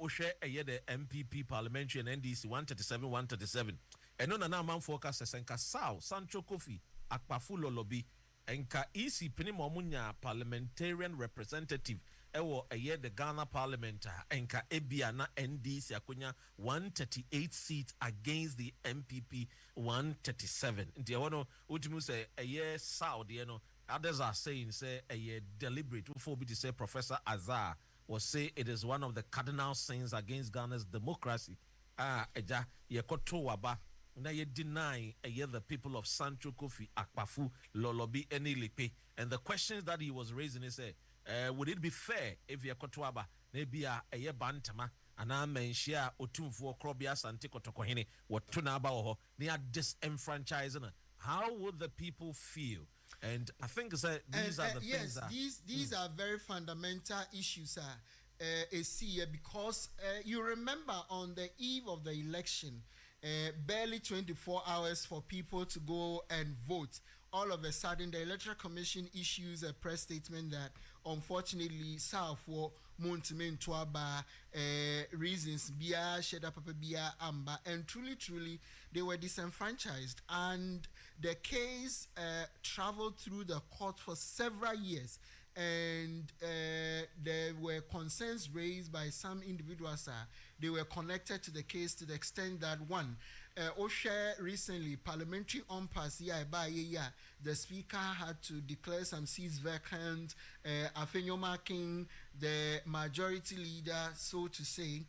Speaker 17: Oshe a year the MPP parliamentary and NDC 137. And on an amount forecast Senka Sao Sancho Kofi Akpafu Lolobi Enka EC Penimomunya parliamentarian representative. Ewo a year the Ghana Parliament Enka Ebiana NDC Akunya 138 seats against the MPP 137. Ndiawano ultimu say a year Saudi, others are saying say a year deliberate. Ufo to say Professor Azar was say it is one of the cardinal sins against Ghana's democracy. Eja yekoto waba. Now you deny a year the people of Sancho Kofi Akpafu Lolobi Enilipe. And the questions that he was raising is would it be fair if you kotwaba maybe a year bantama and I mention Otumfu Krobia Santi Kotokohini what tunaba or they are disenfranchising? How would the people feel? And I think these are the things that
Speaker 2: these are very fundamental issues, because you remember on the eve of the election, barely 24 hours for people to go and vote. All of a sudden, the Electoral Commission issues a press statement that, unfortunately, South for Mountain Tuaba reasons, Bia, Sheda Papa Bia, Amba, and truly, they were disenfranchised. And the case traveled through the court for several years. And there were concerns raised by some individuals. They were connected to the case to the extent that one, Oshe recently, parliamentary impasse, the speaker had to declare some seats vacant. Afenyo marking the majority leader, so to say,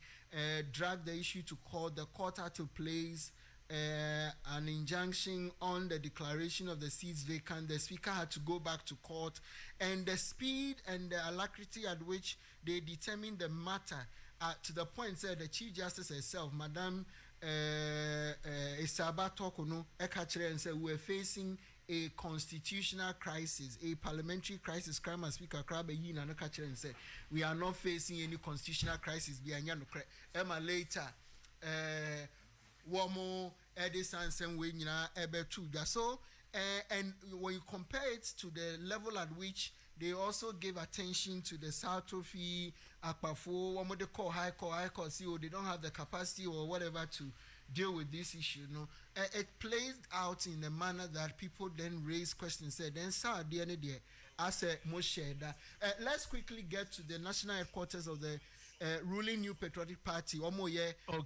Speaker 2: dragged the issue to court. The court had to place an injunction on the declaration of the seats vacant. The speaker had to go back to court, and the speed and the alacrity at which they determined the matter, to the point that the Chief Justice herself, Madam Isaba Tokono Ekachere, and said we were facing a constitutional crisis, a parliamentary crisis. Krama Speaker Krabe Yina Ekachere and said we are not facing any constitutional crisis. Emma later, Womo Edison same way ebe tuja. So and when you compare it to the level at which they also gave attention to the South Trophy, Akpafo, Womo they call high court, see, they don't have the capacity or whatever to deal with this issue. It plays out in a manner that people then raise questions. Say then South as a Mosheda. Let's quickly get to the national headquarters of the ruling New Patriotic Party,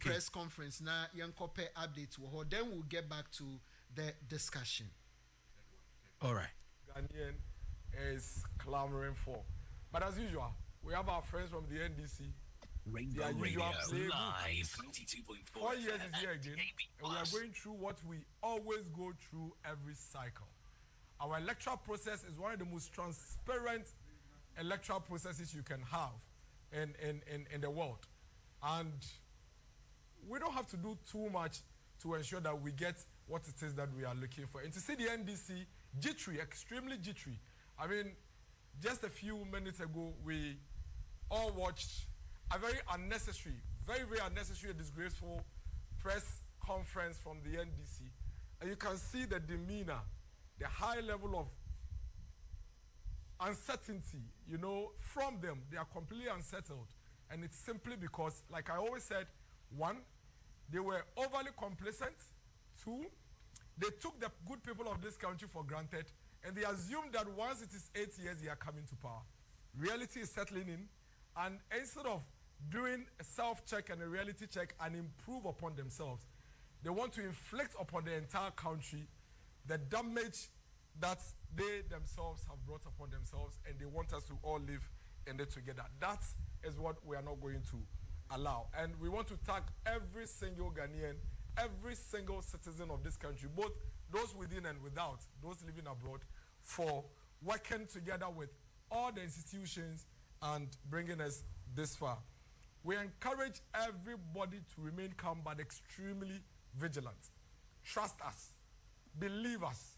Speaker 2: press conference. Now, Yankope updates. Then we'll get back to the discussion.
Speaker 17: All right.
Speaker 4: Ghanaian is clamoring for. But as usual, we have our friends from the NDC.
Speaker 22: Rainbow Radio Live 92.4
Speaker 4: 4 years is here again, and we are going through what we always go through every cycle. Our electoral process is one of the most transparent electoral processes you can have in the world. And we don't have to do too much to ensure that we get what it is that we are looking for. And to see the NDC jittery, extremely jittery. I mean, just a few minutes ago, we all watched a very unnecessary, very unnecessary and disgraceful press conference from the NDC. And you can see the demeanor, the high level of uncertainty, you know, from them. They are completely unsettled. And it's simply because, like I always said, one, they were overly complacent. Two, they took the good people of this country for granted, and they assumed that once it is 8 years, they are coming to power. Reality is settling in, and instead of doing a self-check and a reality check and improve upon themselves, they want to inflict upon the entire country the damage that they themselves have brought upon themselves, and they want us to all live in it together. That is what we are not going to allow. And we want to thank every single Ghanaian, every single citizen of this country, both those within and without, those living abroad, for working together with all the institutions and bringing us this far. We encourage everybody to remain calm but extremely vigilant. Trust us. Believe us.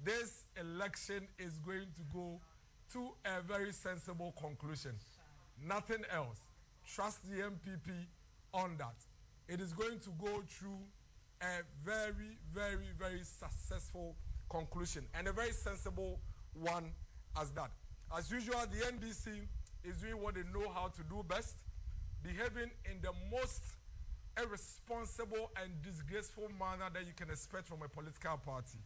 Speaker 4: This election is going to go to a very sensible conclusion. Nothing else. Trust the MPP on that. It is going to go through a very, very, very successful conclusion, and a very sensible one as that. As usual, the NDC is doing what they know how to do best, behaving in the most irresponsible and disgraceful manner that you can expect from a political party.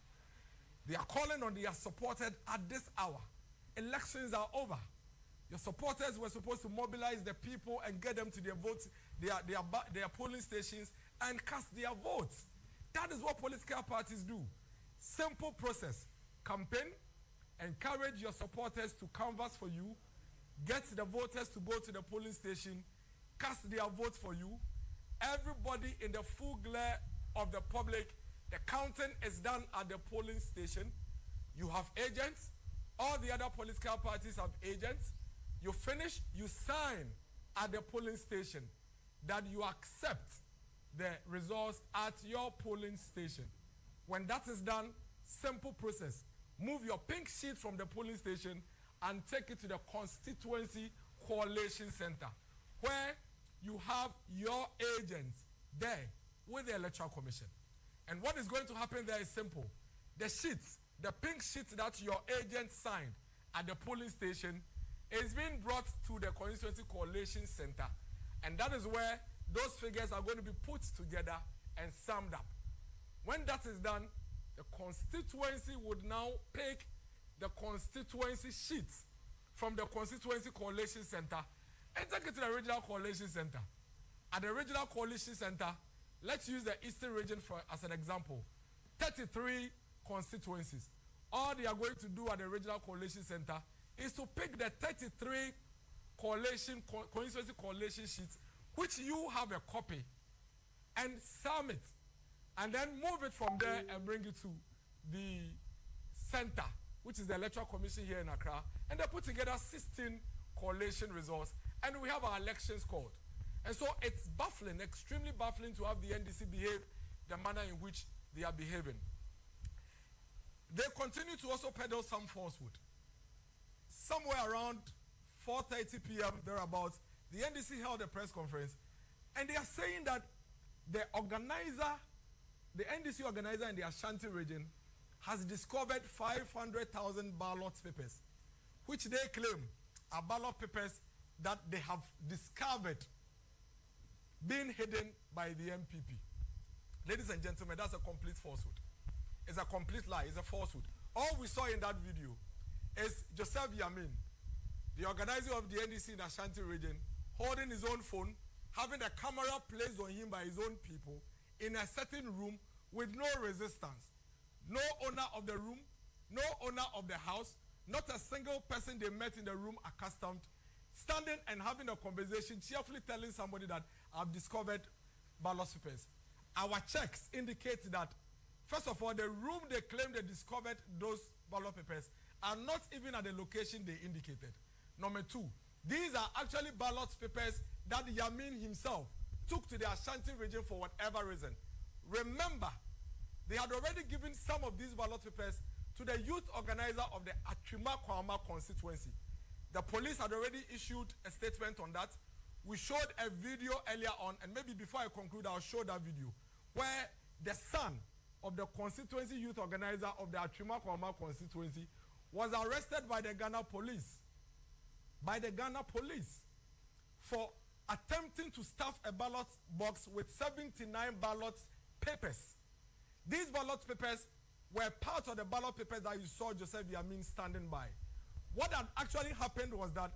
Speaker 4: They are calling on their supporters at this hour. Elections are over. Your supporters were supposed to mobilize the people and get them to their votes, their polling stations, and cast their votes. That is what political parties do. Simple process. Campaign, encourage your supporters to canvass for you, get the voters to go to the polling station, cast their votes for you. Everybody in the full glare of the public, the counting is done at the polling station. You have agents. All the other political parties have agents. You finish, you sign at the polling station that you accept the results at your polling station. When that is done, simple process. Move your pink sheet from the polling station and take it to the constituency coalition center, where you have your agents there with the Electoral Commission. And what is going to happen there is simple. The sheets, the pink sheet that your agent signed at the polling station is being brought to the constituency coalition center. And that is where those figures are going to be put together and summed up. When that is done, the constituency would now pick the constituency sheets from the constituency coalition center and take it to the regional coalition center. At the regional coalition center, let's use the Eastern region as an example. 33 constituencies. All they are going to do at the regional coalition center is to pick the 33 constituency coalition sheets, which you have a copy, and sum it, and then move it from there and bring it to the center, which is the Electoral Commission here in Accra, and they put together 16 coalition results, and we have our elections called. And so it's baffling, extremely baffling, to have the NDC behave the manner in which they are behaving. They continue to also peddle some falsehood. Somewhere around 4:30 p.m. thereabouts, the NDC held a press conference, and they are saying that the NDC organizer in the Ashanti region has discovered 500,000 ballot papers, which they claim are ballot papers that they have discovered being hidden by the MPP. Ladies and gentlemen, that's a complete falsehood. It's a complete lie. It's a falsehood. All we saw in that video is Joseph Yamin, the organizer of the NDC in the Ashanti region, holding his own phone, having a camera placed on him by his own people in a certain room with no resistance. No owner of the room, no owner of the house, not a single person they met in the room accustomed, standing and having a conversation, cheerfully telling somebody that I've discovered ballot papers. Our checks indicate that First of all, the room they claim they discovered those ballot papers are not even at the location they indicated. Number two, these are actually ballot papers that Yamin himself took to the Ashanti region for whatever reason. Remember, they had already given some of these ballot papers to the youth organizer of the Atwima Kwama constituency. The police had already issued a statement on that. We showed a video earlier on, and maybe before I conclude, I'll show that video, where the son of the constituency youth organizer of the Atwima Kwama constituency was arrested by the Ghana police. For attempting to stuff a ballot box with 79 ballot papers. These ballot papers were part of the ballot papers that you saw Joseph Yamin standing by. What had actually happened was that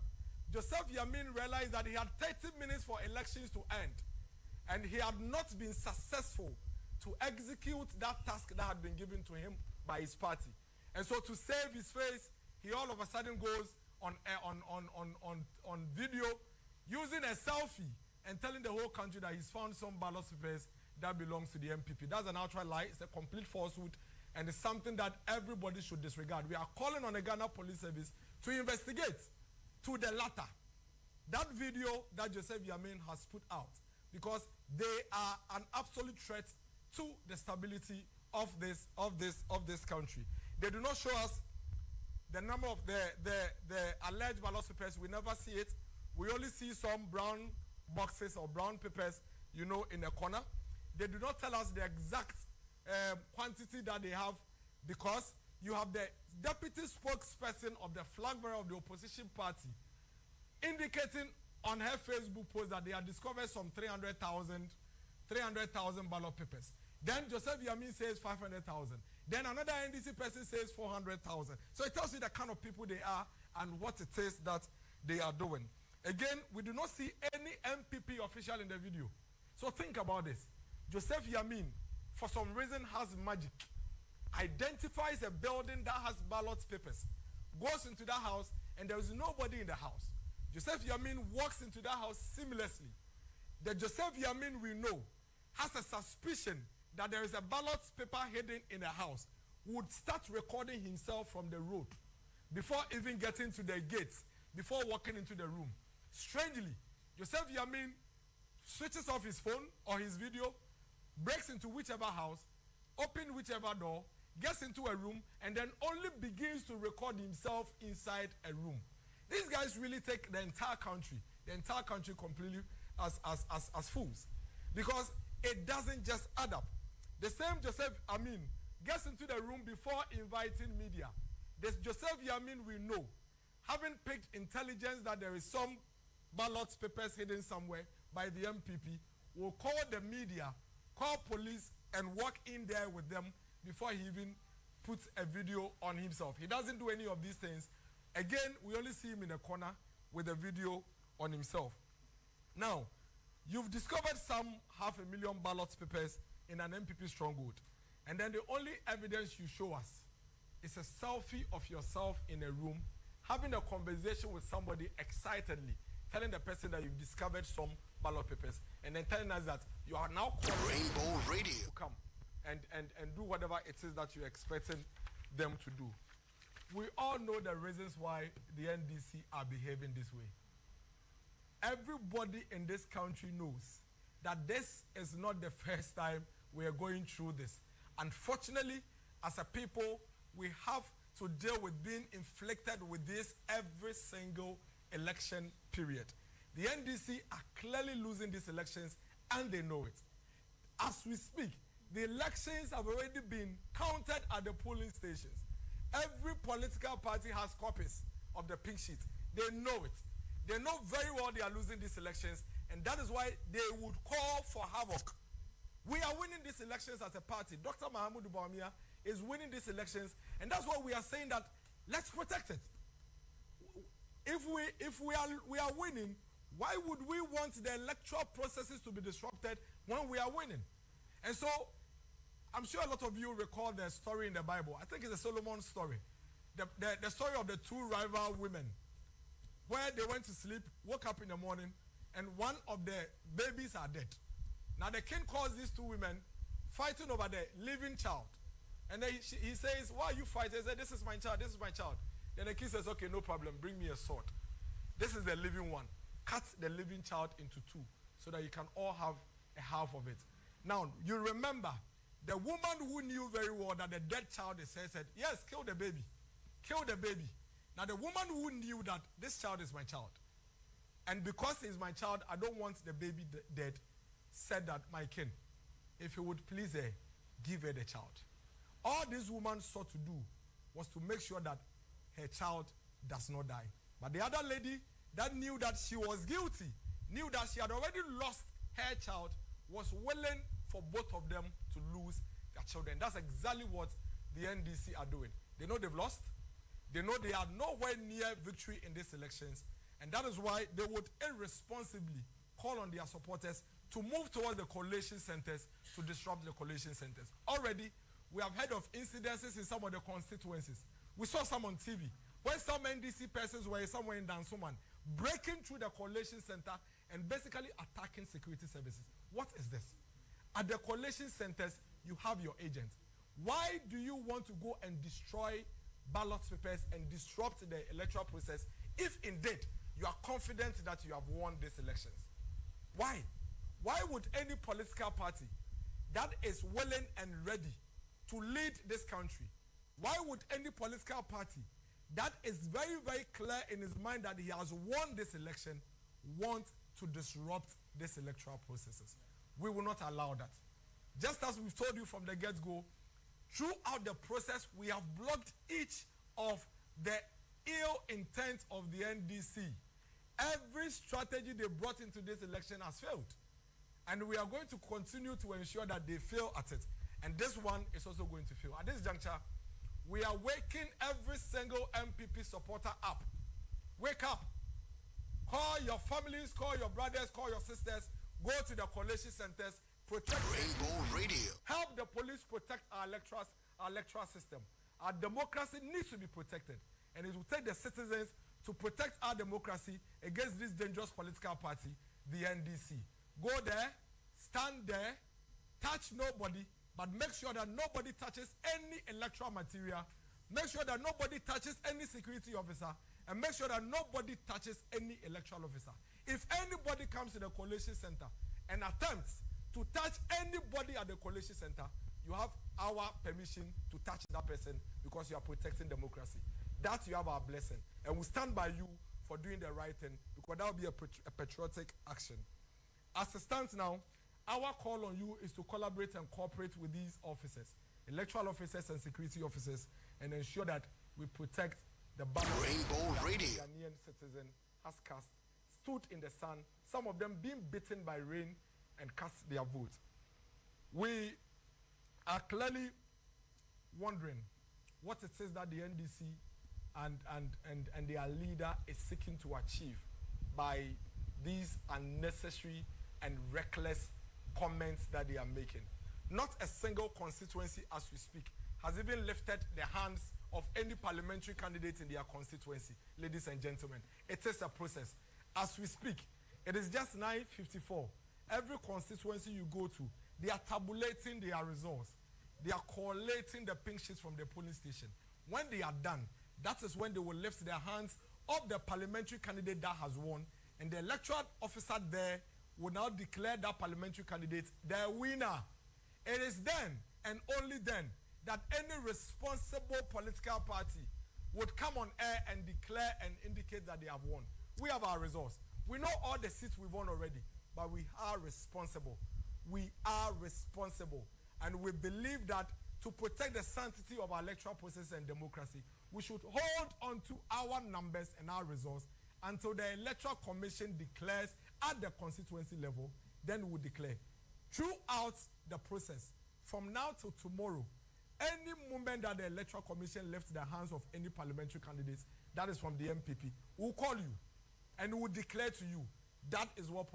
Speaker 4: Joseph Yamin realized that he had 30 minutes for elections to end, and he had not been successful to execute that task that had been given to him by his party. And so to save his face, he all of a sudden goes on video using a selfie and telling the whole country that he's found some ballot papers that belongs to the MPP. That's an outright lie. It's a complete falsehood, and it's something that everybody should disregard. We are calling on the Ghana Police Service to investigate to the latter that video that Joseph Yamin has put out, because they are an absolute threat to the stability of this country. They do not show us the number of the alleged ballot papers. We never see it. We only see some brown boxes or brown papers, you know, in a corner. They do not tell us the exact quantity that they have, because you have the deputy spokesperson of the flag bearer of the opposition party indicating on her Facebook post that they have discovered some 300,000 ballot papers. Then Joseph Yamin says 500,000. Then another NDC person says 400,000. So it tells you the kind of people they are and what it is that they are doing. Again, we do not see any MPP official in the video. So think about this. Joseph Yamin, for some reason, has magic. Identifies a building that has ballot papers, goes into that house, and there is nobody in the house. Joseph Yamin walks into that house seamlessly. The Joseph Yamin we know has a suspicion that there is a ballot paper hidden in a house, would start recording himself from the road before even getting to the gates, before walking into the room. Strangely, Joseph Yamin switches off his phone or his video, breaks into whichever house, opens whichever door, gets into a room, and then only begins to record himself inside a room. These guys really take the entire country completely as fools, because it doesn't just add up. The same Joseph Yamin gets into the room before inviting media. This Joseph Yamin we know, having picked intelligence that there is some ballot papers hidden somewhere by the MPP, will call the media, call police, and walk in there with them before he even puts a video on himself. He doesn't do any of these things. Again, we only see him in a corner with a video on himself. Now, you've discovered some 500,000 ballot papers in an MPP stronghold. And then the only evidence you show us is a selfie of yourself in a room, having a conversation with somebody excitedly, telling the person that you've discovered some ballot papers, and then telling us that you are now
Speaker 13: Rainbow Radio
Speaker 4: to come and do whatever it is that you're expecting them to do. We all know the reasons why the NDC are behaving this way. Everybody in this country knows that this is not the first time we are going through this. Unfortunately, as a people, we have to deal with being inflicted with this every single election period. The NDC are clearly losing these elections, and they know it. As we speak, the elections have already been counted at the polling stations. Every political party has copies of the pink sheet. They know it. They know very well they are losing these elections, and that is why they would call for havoc. We are winning these elections as a party. Dr. Mahamudu Bawumia is winning these elections, and that's why we are saying that let's protect it. If we are winning, why would we want the electoral processes to be disrupted when we are winning? And so, I'm sure a lot of you recall the story in the Bible. I think it's a Solomon story. The story of the two rival women, where they went to sleep, woke up in the morning, and one of the babies are dead. Now the king calls these two women, fighting over the living child. And then he says, why are you fighting? He said, this is my child, this is my child. Then the kid says, okay, no problem, bring me a sword. This is the living one. Cut the living child into two so that you can all have a half of it. Now, you remember, the woman who knew very well that the dead child is her said, yes, kill the baby. Kill the baby. Now, the woman who knew that this child is my child, and because he's my child, I don't want the baby dead, said that, my king, if you would please her, give her the child. All this woman sought to do was to make sure that her child does not die. But the other lady that knew that she was guilty, knew that she had already lost her child, was willing for both of them to lose their children. That's exactly what the NDC are doing. They know they've lost. They know they are nowhere near victory in these elections. And that is why they would irresponsibly call on their supporters to move towards the collation centers to disrupt the collation centers. Already, we have heard of incidences in some of the constituencies. We saw some on TV, where some NDC persons were somewhere in Dansoman, breaking through the collation center and basically attacking security services. What is this? At the collation centers, you have your agents. Why do you want to go and destroy ballot papers and disrupt the electoral process if indeed you are confident that you have won these elections? Why? Why would any political party that is willing and ready to lead this country, why would any political party that is very, very clear in his mind that he has won this election want to disrupt these electoral processes? We will not allow that. Just as we've told you from the get-go, throughout the process, we have blocked each of the ill intent of the NDC. Every strategy they brought into this election has failed. And we are going to continue to ensure that they fail at it. And this one is also going to fail. At this juncture, we are waking every single MPP supporter up. Wake up. Call your families, call your brothers, call your sisters. Go to the collation centers. Protect
Speaker 13: Rainbow Radio.
Speaker 4: Help the police protect our electoral system. Our democracy needs to be protected. And it will take the citizens to protect our democracy against this dangerous political party, the NDC. Go there, stand there, touch nobody, but make sure that nobody touches any electoral material. Make sure that nobody touches any security officer, and make sure that nobody touches any electoral officer. If anybody comes to the collation center and attempts to touch anybody at the collation center, you have our permission to touch that person because you are protecting democracy. That you have our blessing. And we stand by you for doing the right thing because that will be a patriotic action. As it stands now, our call on you is to collaborate and cooperate with these officers, electoral officers and security officers, and ensure that we protect the balance
Speaker 13: Rainbow
Speaker 4: that
Speaker 13: Radio.
Speaker 4: the Ghanaian citizen has cast, stood in the sun, some of them being beaten by rain and cast their vote. We are clearly wondering what it is that the NDC and their leader is seeking to achieve by these unnecessary and reckless comments that they are making. Not a single constituency as we speak has even lifted the hands of any parliamentary candidate in their constituency, ladies and gentlemen. It is a process. As we speak, it is just 9:54. Every constituency you go to, they are tabulating their results. They are collating the pink sheets from the polling station. When they are done, that is when they will lift their hands of the parliamentary candidate that has won, and the electoral officer there will now declare that parliamentary candidate the winner. It is then and only then that any responsible political party would come on air and declare and indicate that they have won. We have our results. We know all the seats we've won already, but we are responsible. We are responsible. And we believe that to protect the sanctity of our electoral process and democracy, we should hold on to our numbers and our results until the Electoral Commission declares at the constituency level. Then we will declare. Throughout the process, from now till tomorrow, any moment that the Electoral Commission lifts the hands of any parliamentary candidates, that is from the MPP, we'll call you and we'll declare to you. That is what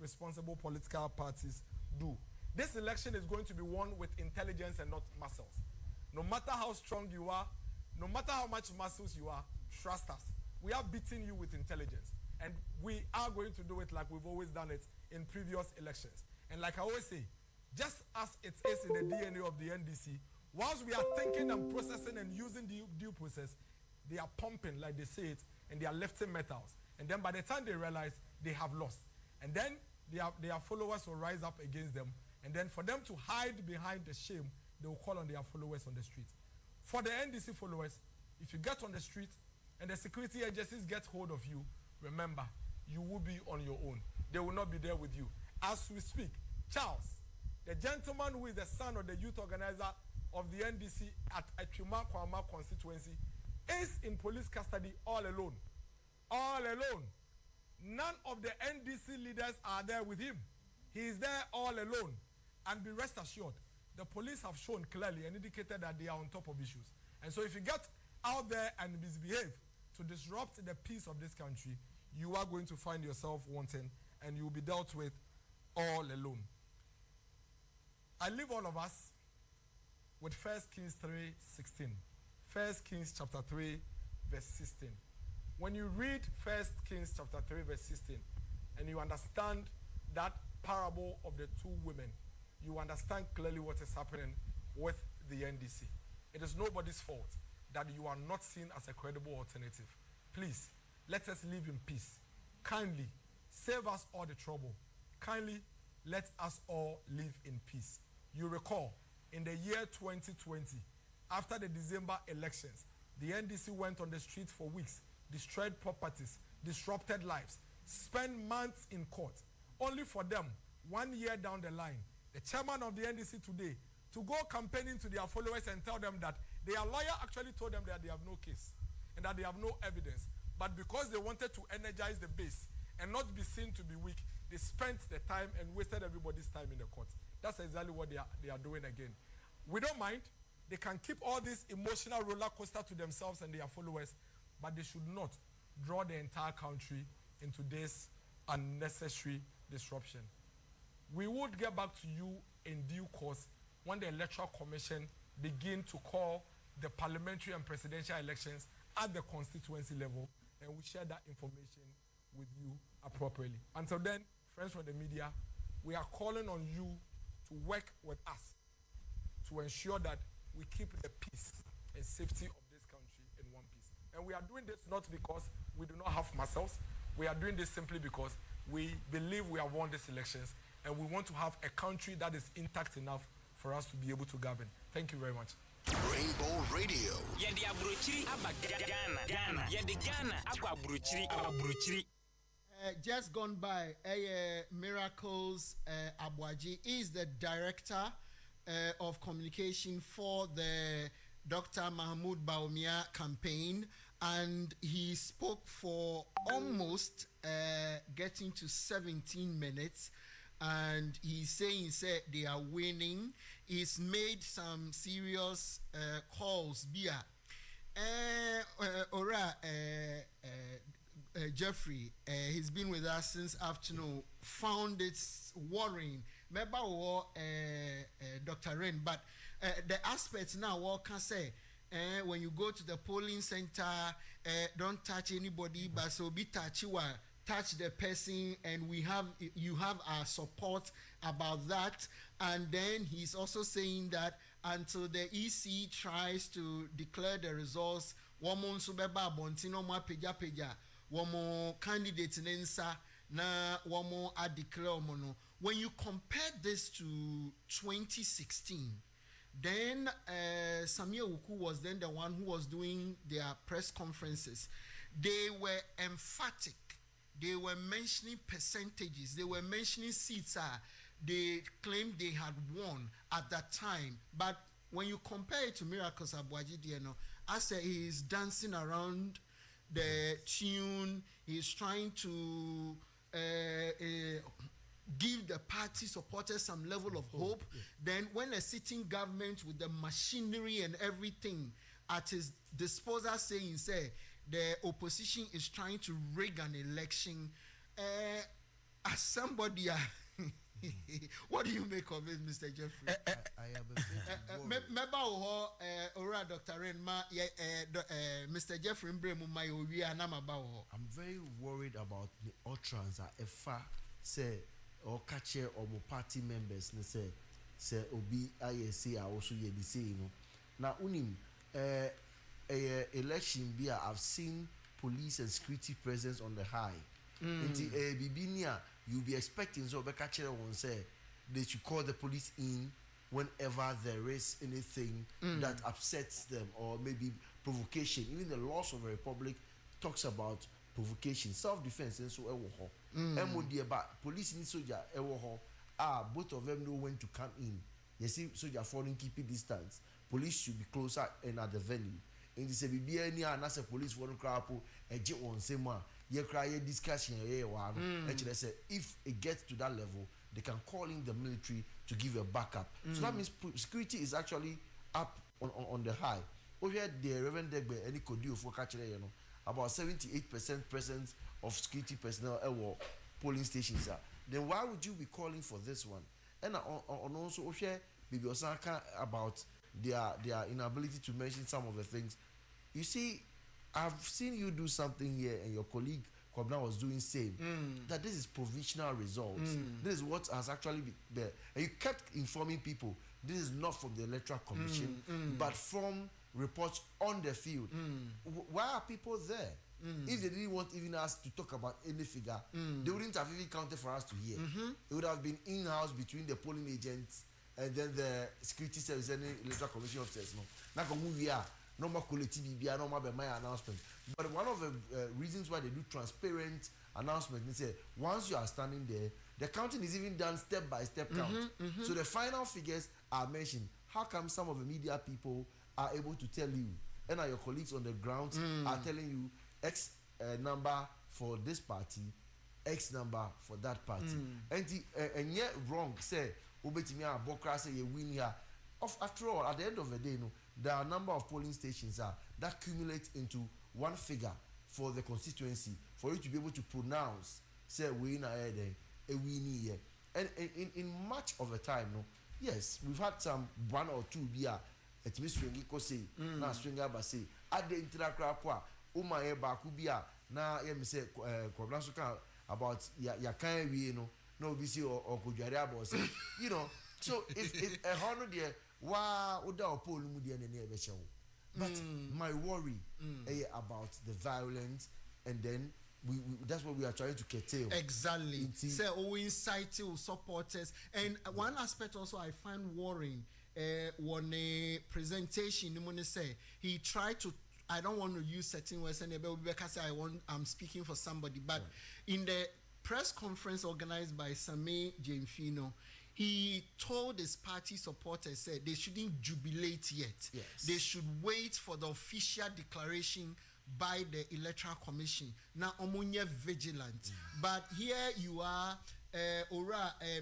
Speaker 4: responsible political parties do. This election is going to be won with intelligence and not muscles. No matter how strong you are, no matter how much muscles you are, trust us. We are beating you with intelligence. And we are going to do it like we've always done it in previous elections. And like I always say, just as it is in the DNA of the NDC, Whilst we are thinking and processing and using the due process, they are pumping, like they say it, and they are lifting metals. And then by the time they realize, they have lost. And then their followers will rise up against them. And then for them to hide behind the shame, they will call on their followers on the street. For the NDC followers, if you get on the street and the security agencies get hold of you, remember, you will be on your own. They will not be there with you. As we speak, Charles, the gentleman who is the son of the youth organizer of the NDC at Achuma Kwama constituency, is in police custody all alone. All alone. None of the NDC leaders are there with him. He is there all alone. And be rest assured, the police have shown clearly and indicated that they are on top of issues. And so if you get out there and misbehave to disrupt the peace of this country, you are going to find yourself wanting and you will be dealt with all alone. I leave all of us with 1 Kings 3:16. 1 Kings chapter 3, verse 16. When you read 1 Kings chapter 3, verse 16, and you understand that parable of the two women, you understand clearly what is happening with the NDC. It is nobody's fault that you are not seen as a credible alternative. Please, let us live in peace. Kindly, save us all the trouble. Kindly, let us all live in peace. You recall, in the year 2020, after the December elections, the NDC went on the street for weeks, destroyed properties, disrupted lives, spent months in court, only for them, 1 year down the line, the chairman of the NDC today, to go campaigning to their followers and tell them that their lawyer actually told them that they have no case and that they have no evidence. But because they wanted to energize the base and not be seen to be weak, they spent the time and wasted everybody's time in the court. That's exactly what they are doing again. We don't mind. They can keep all this emotional roller coaster to themselves and their followers, but they should not draw the entire country into this unnecessary disruption. We would get back to you in due course when the Electoral Commission begin to call the parliamentary and presidential elections at the constituency level, and we share that information with you appropriately. Until then, friends from the media, we are calling on you to work with us to ensure that we keep the peace and safety of this country in one piece. And we are doing this not because we do not have muscles. We are doing this simply because we believe we have won these elections and we want to have a country that is intact enough for us to be able to govern. Thank you very much.
Speaker 13: Rainbow Radio.
Speaker 2: Just gone by, Miracles Abuaji is the director of communication for the Dr. Mahmoud Bawumia campaign, and he spoke for almost getting to 17 minutes. And he's saying they are winning. He's made some serious calls. Jeffrey, he's been with us since afternoon. Found it worrying. Maybe Dr. Ren, but the aspects now, what can say? When you go to the polling center, don't touch anybody, but so be touchy while. Touch the person, and you have our support about that. And then he's also saying that until the EC tries to declare the results, woman subeba bontino ma peja woman candidate nensa na woman a declare mono. When you compare this to 2016, then Samuel Wuku was then the one who was doing their press conferences. They were emphatic. They were mentioning percentages. They were mentioning seats. They claimed they had won at that time. But when you compare it to Miracles Abuaji, I say he is dancing around the tune. He's trying to give the party supporters some level of hope. Then when a sitting government with the machinery and everything at his disposal saying, the opposition is trying to rig an election. As somebody, what do you make of it, Mr. Jeffrey?
Speaker 1: I am a bit
Speaker 2: worried. Dr. Renma, Mr. Jeffrey I'm
Speaker 1: very worried about the utterance that EFA say or catcher or party members say obi ISC are also the same. Now unim election be I've seen police and security presence on the high. Until Bibinia, you'll be expecting so Bekachere won't say they should call the police in whenever there is anything that upsets them or maybe provocation. Even the laws of the republic talks about provocation, self-defense, and so MOD about police and soldier both of them know when to come in. You see, soldier following keeping distance. Police should be closer and at the venue. In this BBN and as a police for crap a jet on same one. You cry a discussion actually say if it gets to that level, they can call in the military to give a backup. So that means security is actually up on the high. Over the Reverend Degbe any could do for catching about 78% presence of security personnel at polling stations are. Then why would you be calling for this one? And on also share Bibi Osaka about their inability to mention some of the things. You see, I've seen you do something here, and your colleague Kobna was doing same. That this is provisional results. This is what has actually been there, and you kept informing people. This is not from the Electoral Commission, but from reports on the field. Why are people there? If they didn't want even us to talk about any figure, they wouldn't have even counted for us to hear. It would have been in-house between the polling agents and then the security service and the Electoral Commission officers. No, no more collective BBI, no more my announcement. But one of the reasons why they do transparent announcement, they say once you are standing there, the counting is even done step by step count. So the final figures are mentioned. How come some of the media people are able to tell you, and your colleagues on the ground are telling you X number for this party, X number for that party, and yet wrong say Obetimi Abokra say you win here. After all, at the end of the day, there are a number of polling stations that accumulate into one figure for the constituency for you to be able to pronounce say win ahead a win here. And in much of the time, yes, we've had some one or two beer. It means swingy say na swinga ba say at the interakra umaye bakubia na yem say kwablansuka about ya kan we no be see or kujare about say so if a hundred there wa oda opolu mu there na ebe chewo. But my worry about the violence, and then we that's what we are trying to curtail.
Speaker 2: Exactly. Say incite supporters, and one aspect also I find worrying. One presentation, he tried to. I don't want to use certain words, and because I'm speaking for somebody, but in the press conference organized by Same Jemfino, he told his party supporters said they shouldn't jubilate yet.
Speaker 1: Yes.
Speaker 2: They should wait for the official declaration by the Electoral Commission. Now, omunye vigilant. But here you are.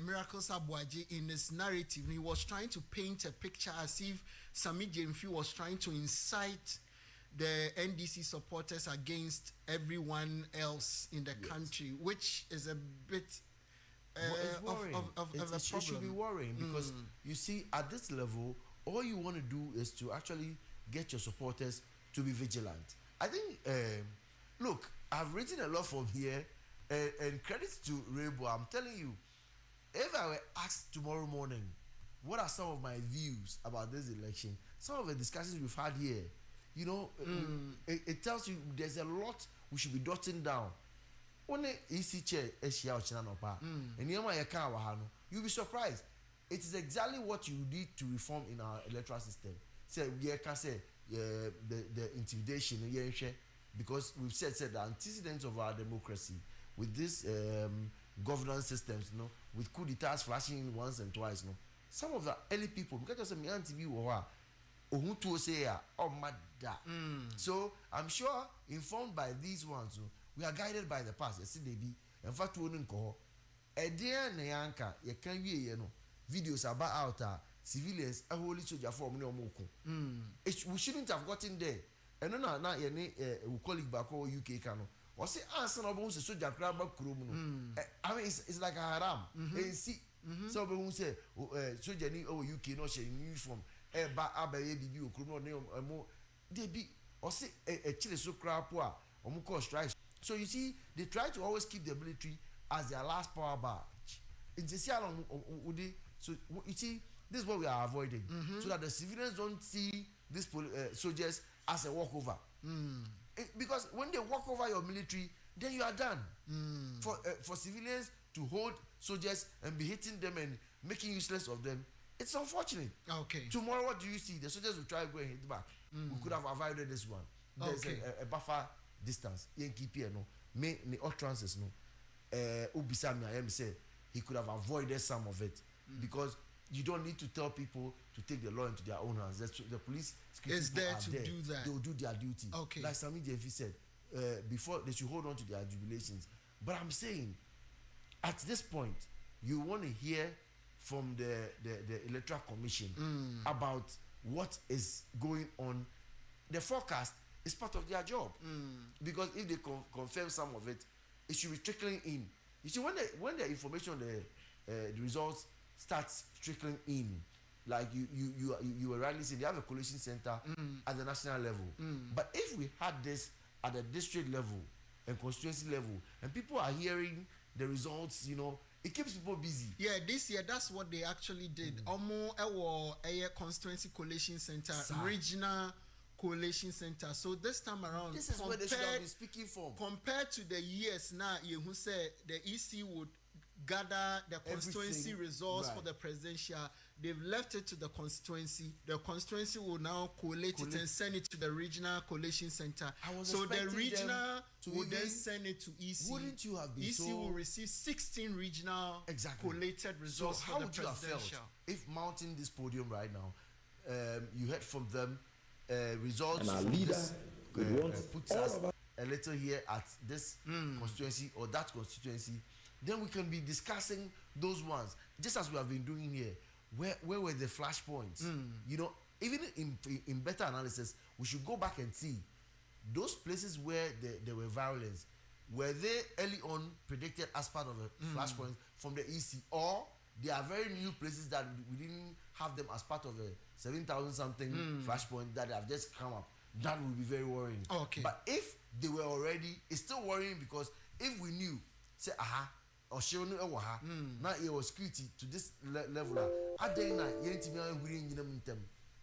Speaker 2: Miracles Abuaji in his narrative, he was trying to paint a picture as if Sami Jemfi was trying to incite the NDC supporters against everyone else in the country, which is a bit of a problem.
Speaker 1: It should be worrying because you see, at this level, all you want to do is to actually get your supporters to be vigilant. I think, look, I've written a lot from here. And credit to Rainbow, I'm telling you, if I were asked tomorrow morning, what are some of my views about this election, some of the discussions we've had here, it tells you there's a lot we should be dotting down. When EC chair and you'll be surprised. It is exactly what you need to reform in our electoral system. Say we can say the intimidation, because we've said the antecedents of our democracy. With this governance systems, with coup d'etats flashing once and twice, some of the early people, because just me TV or say so I'm sure informed by these ones, we are guided by the past. Yes, they be. In fact, we don't call. A dear Nyanka, you can be videos about out civilians a holy soldier for no more. We shouldn't have gotten there. And no, we call it back or UK cano. Or say answer no bones so ja grab krum. I mean it's like a haram. And see so we say so jani UK no share uniform ba abaye bibi okrum no mo they be or say a chile so crap wa omuko strike. So you see they try to always keep the military as their last power badge. It's so you see this is what we are avoiding so that the civilians don't see these soldiers as a walkover. Because when they walk over your military, then you are done. For civilians to hold soldiers and be hitting them and making useless of them, it's unfortunate.
Speaker 2: Okay.
Speaker 1: Tomorrow, what do you see? The soldiers will try to go and hit back. We could have avoided this one. There's a buffer distance. Me utterances Ubisami I am say he could have avoided some of it because you don't need to tell people to take the law into their own hands. The police
Speaker 2: is there to do that.
Speaker 1: They will do their duty.
Speaker 2: Okay.
Speaker 1: Like Sami JV said, before they should hold on to their jubilations. But I'm saying, at this point, you want to hear from the Electoral Commission about what is going on. The forecast is part of their job because if they confirm some of it, it should be trickling in. You see, when the information, the results starts trickling in, like you were rightly saying, they have a collation center at the national level. But if we had this at the district level and constituency level, and people are hearing the results, it keeps people busy.
Speaker 2: Yeah, this year that's what they actually did. A constituency collation center, regional collation center. So this time around,
Speaker 1: this is where they should have been speaking from.
Speaker 2: Compared to the years now, you who said the EC would gather the constituency results for the presidential. They've left it to the constituency. The constituency will now collate it and send it to the regional collation center. So the regional will then send it to EC.
Speaker 1: Wouldn't you have been
Speaker 2: EC will receive 16 regional collated results for the presidential. How would you have felt
Speaker 1: if mounting this podium right now, you heard from them results
Speaker 19: and our
Speaker 1: from
Speaker 19: leader
Speaker 1: this puts us a little here at this constituency or that constituency, then we can be discussing those ones just as we have been doing here. Where were the flashpoints? Even in better analysis, we should go back and see those places where there were violence. Were they early on predicted as part of a flashpoint from the EC, or they are very new places that we didn't have them as part of a 7,000 something flashpoint that have just come up? That would be very worrying.
Speaker 2: Okay.
Speaker 1: But if they were already, it's still worrying because if we knew, say, or she only now it was security to this level.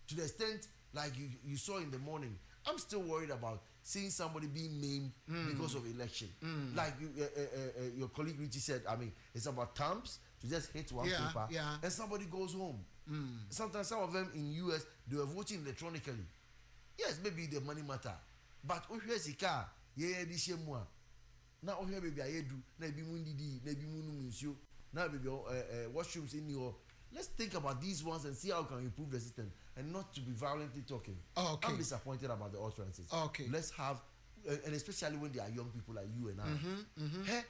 Speaker 1: To the extent like you saw in the morning, I'm still worried about seeing somebody being maimed because of election. Like your colleague Richie said, it's about terms to just hit one paper and somebody goes home. Sometimes some of them in US, they were voting electronically. Yes, maybe the money matter, but here's a car, now here baby I do, maybe mundi, maybe munu now baby washrooms in your. Let's think about these ones and see how we can improve the system and not to be violently talking.
Speaker 2: Okay.
Speaker 1: I'm disappointed about the utterances.
Speaker 2: Okay.
Speaker 1: Let's have, and especially when they are young people like you and I.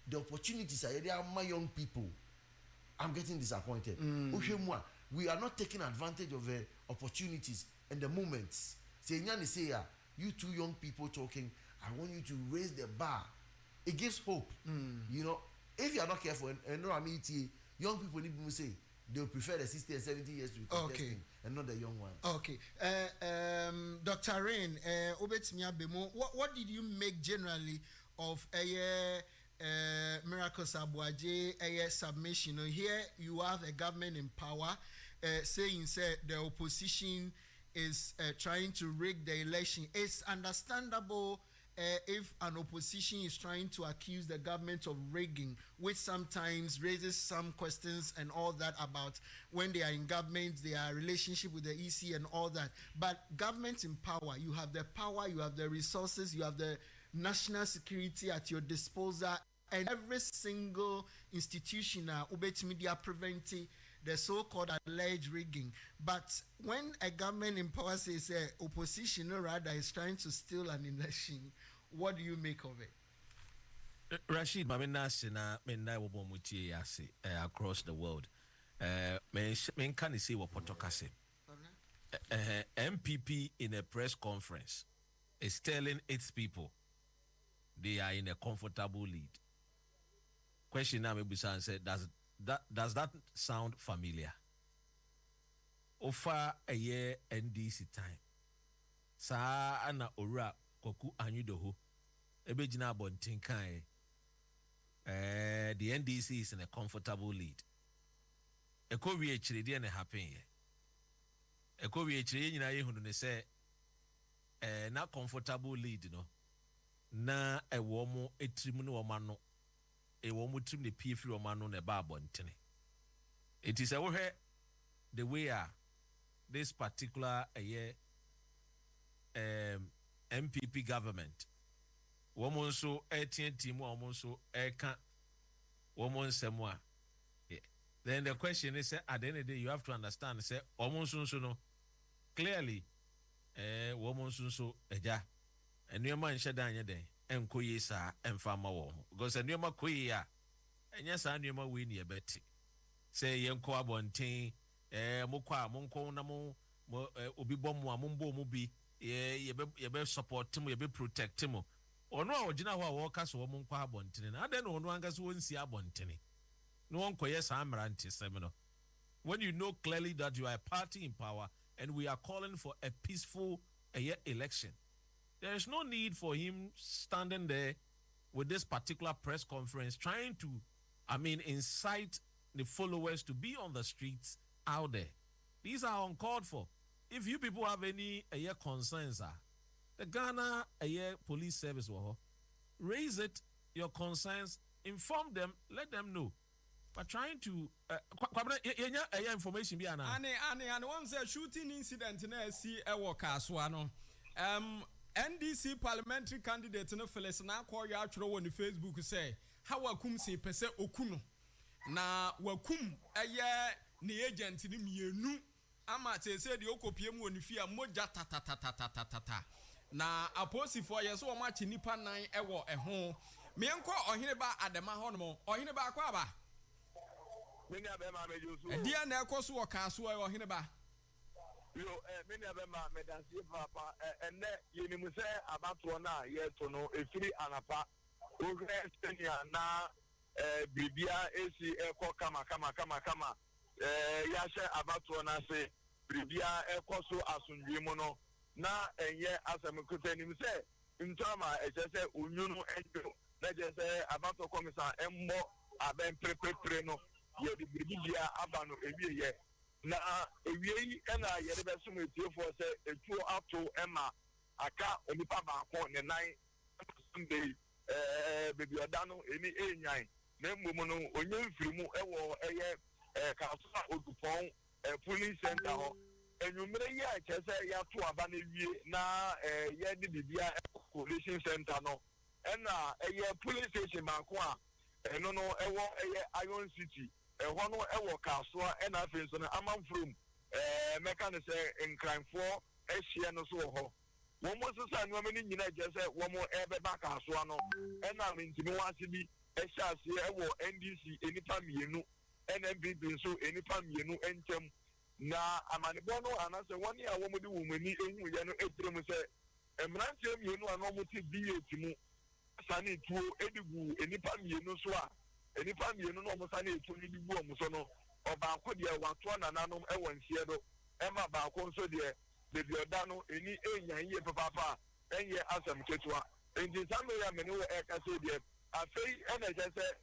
Speaker 1: The opportunities are there are my young people. I'm getting disappointed. We are not taking advantage of the opportunities and the moments. Say, you two young people talking, I want you to raise the bar. It gives hope. If you are not careful, and young people need to say they will prefer the 60 and 70 years to be contesting and not the young ones.
Speaker 2: Okay. Dr. Rain, what did you make generally of Miracles Abuaje submission? Here you have a government in power saying the opposition is trying to rig the election. It's understandable if an opposition is trying to accuse the government of rigging, which sometimes raises some questions and all that about when they are in government, their relationship with the EC and all that. But government in power, you have the power, you have the resources, you have the national security at your disposal, and every single institution media preventing the so-called alleged rigging. But when a government in power says opposition rather is trying to steal an election, what do you make of it?
Speaker 17: Rashid, across the world. Can you see what Potokase? MPP in a press conference is telling its people they are in a comfortable lead. Question now, maybe someone said, does that sound familiar? Over a year NDC time. Sa ana ora koku anyudoho. Ebejina bontinkai. The NDC is in a comfortable lead. Eko we chiridi and happen here. Ekowi echire nyina yehunu ne se na comfortable lead no na ewo mo etrim ne wo ma no ewo mo trim ne pie firi wo ma no na ba abontene. It is a the way this particular MPP government woman so 18 team woman so eka woman semwa. Then the question is at the end of the day you have to understand say woman so no clearly woman so eja enema nhyeda anye den enkoye sa emfama wo because enema koye a enya sa enema we ni ebeti say yenko abonten mokwa monko na mo obi bomo amombo mu bi ye support mu ye be protect mu ono a ogina ho a wo ka so monko abonten na ade no ono anga so wonsi abonten no wonko yes amrante semino. When you know clearly that you are a party in power and we are calling for a peaceful election, there is no need for him standing there with this particular press conference trying to incite the followers to be on the streets out there. These are uncalled for. If you people have any concerns, the Ghana police service will raise it, your concerns, inform them, let them know. But trying to information be an
Speaker 3: and once a shooting incident in a see a work as one. NDC parliamentary candidate no Phyllis na call you out on the Facebook say how wakum say pese okuno. Na wakum ni agent ni mienu ama say the okopie mu oni fia moja ta na aposi for yeso o ma chi nipa nan ewo eho me enko ohene ba adema ho no ohene ba akwa ba
Speaker 16: meni abema mejosu
Speaker 3: dia na ekoso wo ka so ohene ba
Speaker 16: yo meni abema medansi papa enne yenimu se abato na yeto no efiri anapa ogre stenia na Bribia esi eko kama yashe abato na se Bribia eko so asundwe mu no na enye asamkuta nim se ntama ejese onyunu enjo na jese abato komisa emmo aben prepare no ye di Bribia abano ewiye na ewiyi na ye be sumu etiefo se etuo ato ema aka onipa ba ko ne nan Sunday bebi odano eni enyan na mmumu no onye mfirimu ewo kaso odupon police center ho enwumere yi a chese ya to aba na wie na ye de bibia coalition center no na police station banko a eno no ewo Iron City ho no ewo kaso na afenso no amanfrom meka ne se nkranfo ehie no so ho wo mo sesa no amani nyina jese wo mo ebe ba kaso no na mintimi wase bi ehasi ewo NDC enipa mienu NMPP nso enipa mienu entem na amanebo no anase woni a wo modi wo mani ehu ye no etrem se emrantie mienu ano mo ti BAT mu sane tuo edigu enipa mienu so a enipa mienu no mo sane tuo ni digu o mo so no oba ko de wato nananom ewo nsie do ema ba ko nso de bebi odano eni enyan ye papa enye asam ketua enti samme ya mene wo ekase de afei NHS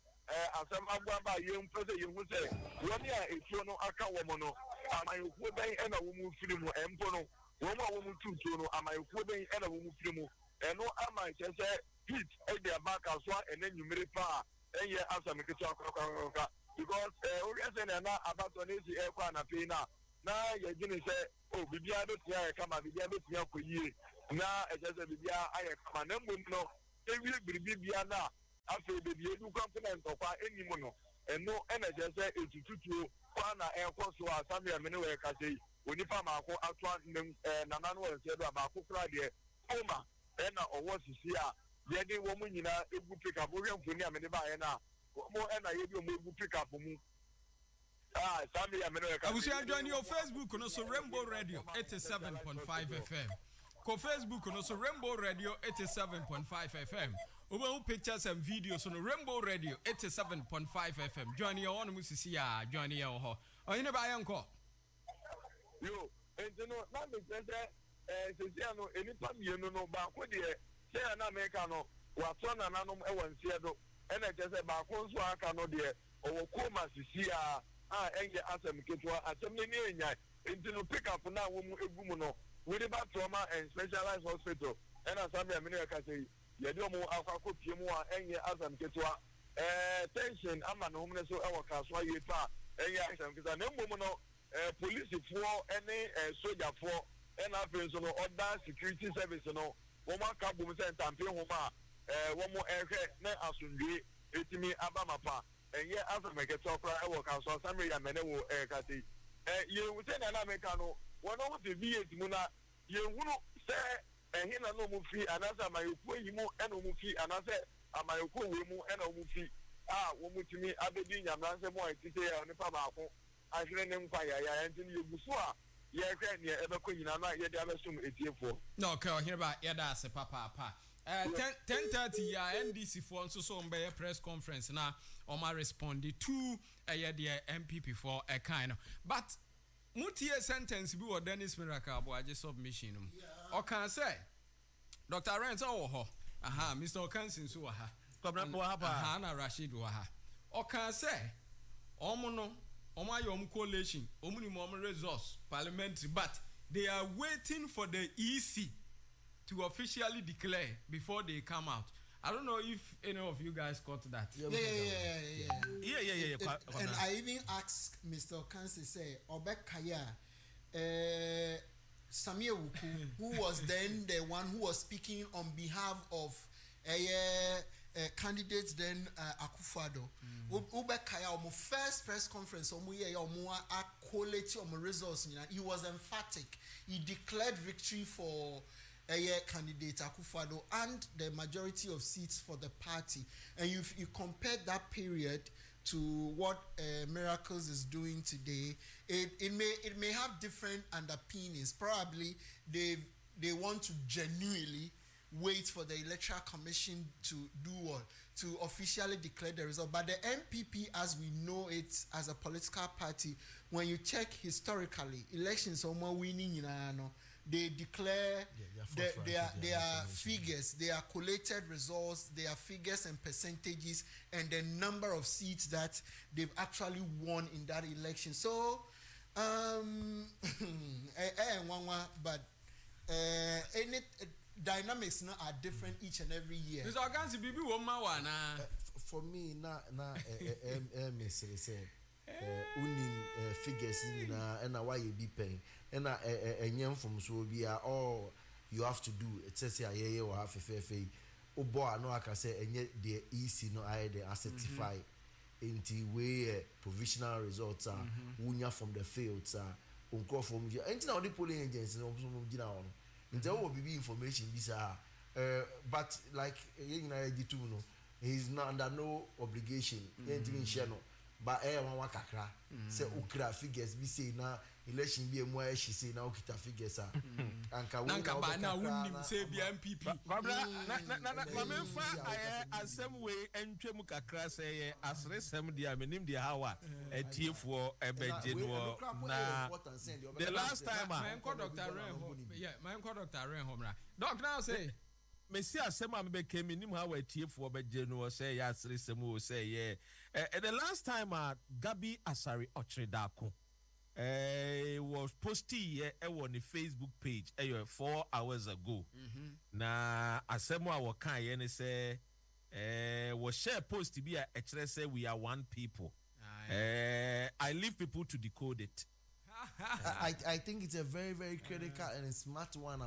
Speaker 16: asam agwa ba ye mpese ye hu se woni a etuo no aka wo mo no amayokuo ben na wo mu firi mu empo no wo ma wo mu tutuo no amayokuo ben na wo mu firi mu eno ama chese hit e de abaka so enanyumere pa enye asam ketua akwa because orientation na abato na esi ekwa na pe na ye gini se o bibia do tia kama bibia do tia koyie na ejese bibia aye kama na mbom no ewie bibia na afi bibia edu confident okwa enimo no eno ejese etututuo kwa na ekoso asami amene we kasei onipa maako atwa nananu wense do maako kra de oma na owo sisi a ye de wo mu nyina egu pick up wo hwemfoni amene ba ye na mo na ye bi o mo egu pick up mu
Speaker 3: I join your Facebook no so Rainbow Radio 87.5 FM. Ko Facebook no so Rainbow Radio 87.5 FM. Obo pictures and videos on Rainbow Radio 87.5 FM. Join your on musisi ya join your ho. Oyine ba yanko.
Speaker 16: Yo, enti no na me sese no enipa mienu no ba ko de se na America no wa to na nanom e wansie do. Ena jese ba ko nso aka no de owo koma sisi a enye asem ketua asem ni enya into no pick up now woman with about trauma and specialized hospital and as I'm America say you don't know how to and as I'm get to tension I'm an homeless so our class why you pa and yeah because I know police for any soldier for and happens on other security service no one more cabo and tamping homa one more air na asundwe etimi abamapa and yeah as I get to cry I work out so some and many will kasi you would say na America no one of the V8 muna you wouldn't say and he no move free and as my you and move free and as my mu and move free woman to me abedi nyamran se mo ntite on pa ba ko ahwere ne nkwa ya ntini yeguso a ye hwe ne ebeko nyina na ye de abesum etiefo
Speaker 3: no okay here ba ye da se papa 10:30 ya NDC for nso so mbe press conference na oma respond to the MPP for a kind but mutie sentence bi wo Dennis Miracle aboaje submission o kan say Dr. Rent o ho Mr. Okansin so wa ha na Rashid wa ha o kan say omo ayom coalition omuni mo resource parliamentary but they are waiting for the EC to officially declare before they come out. I don't know if any of you guys caught that.
Speaker 2: Yeah. And I even asked Mr. Okansi say Obekaya Samia Wuku, who was then the one who was speaking on behalf of candidates then Akufo-Addo. Obekaya omo first press conference omo ye omo quality omo results. He was emphatic. He declared victory for candidate Akufo-Addo and the majority of seats for the party, and you compare that period to what Miracles is doing today, it may have different underpinnings. Probably they want to genuinely wait for the Electoral Commission to do what? To officially declare the result. But the MPP, as we know it as a political party, when you check historically, elections are more winning they declare their figures, their collated results, their figures and percentages, and the number of seats that they've actually won in that election. So, but any dynamics are different each and every year.
Speaker 1: For me, unim figures and why you be paying and a from so we are all you have to do it says yeah or half a boy no I can say and yet the EC no I they are certified into way provisional results are unya from the fields are uncle from you and now the polling agents no in there will be information this but like he's not under no obligation but one kakra say ukra figures be say na election be mo she say na ukita figures
Speaker 3: anka ba na wunnim say be MPP
Speaker 17: na memfa asem we entwem kakra say asresem dia menim dia hawa etiefo ebeje no na the last time
Speaker 3: my Dr. Renhom doc now say
Speaker 17: Messi asema mbeke minim ha wa tiefo beje no say ya asresem o say the last time Gabi Asari Ochredako was posting on the Facebook page 4 hours ago. Na asemo a wakan ye ne say was share post to be a say we are one people. I leave people to decode it.
Speaker 1: I think it's a very, very critical and smart one.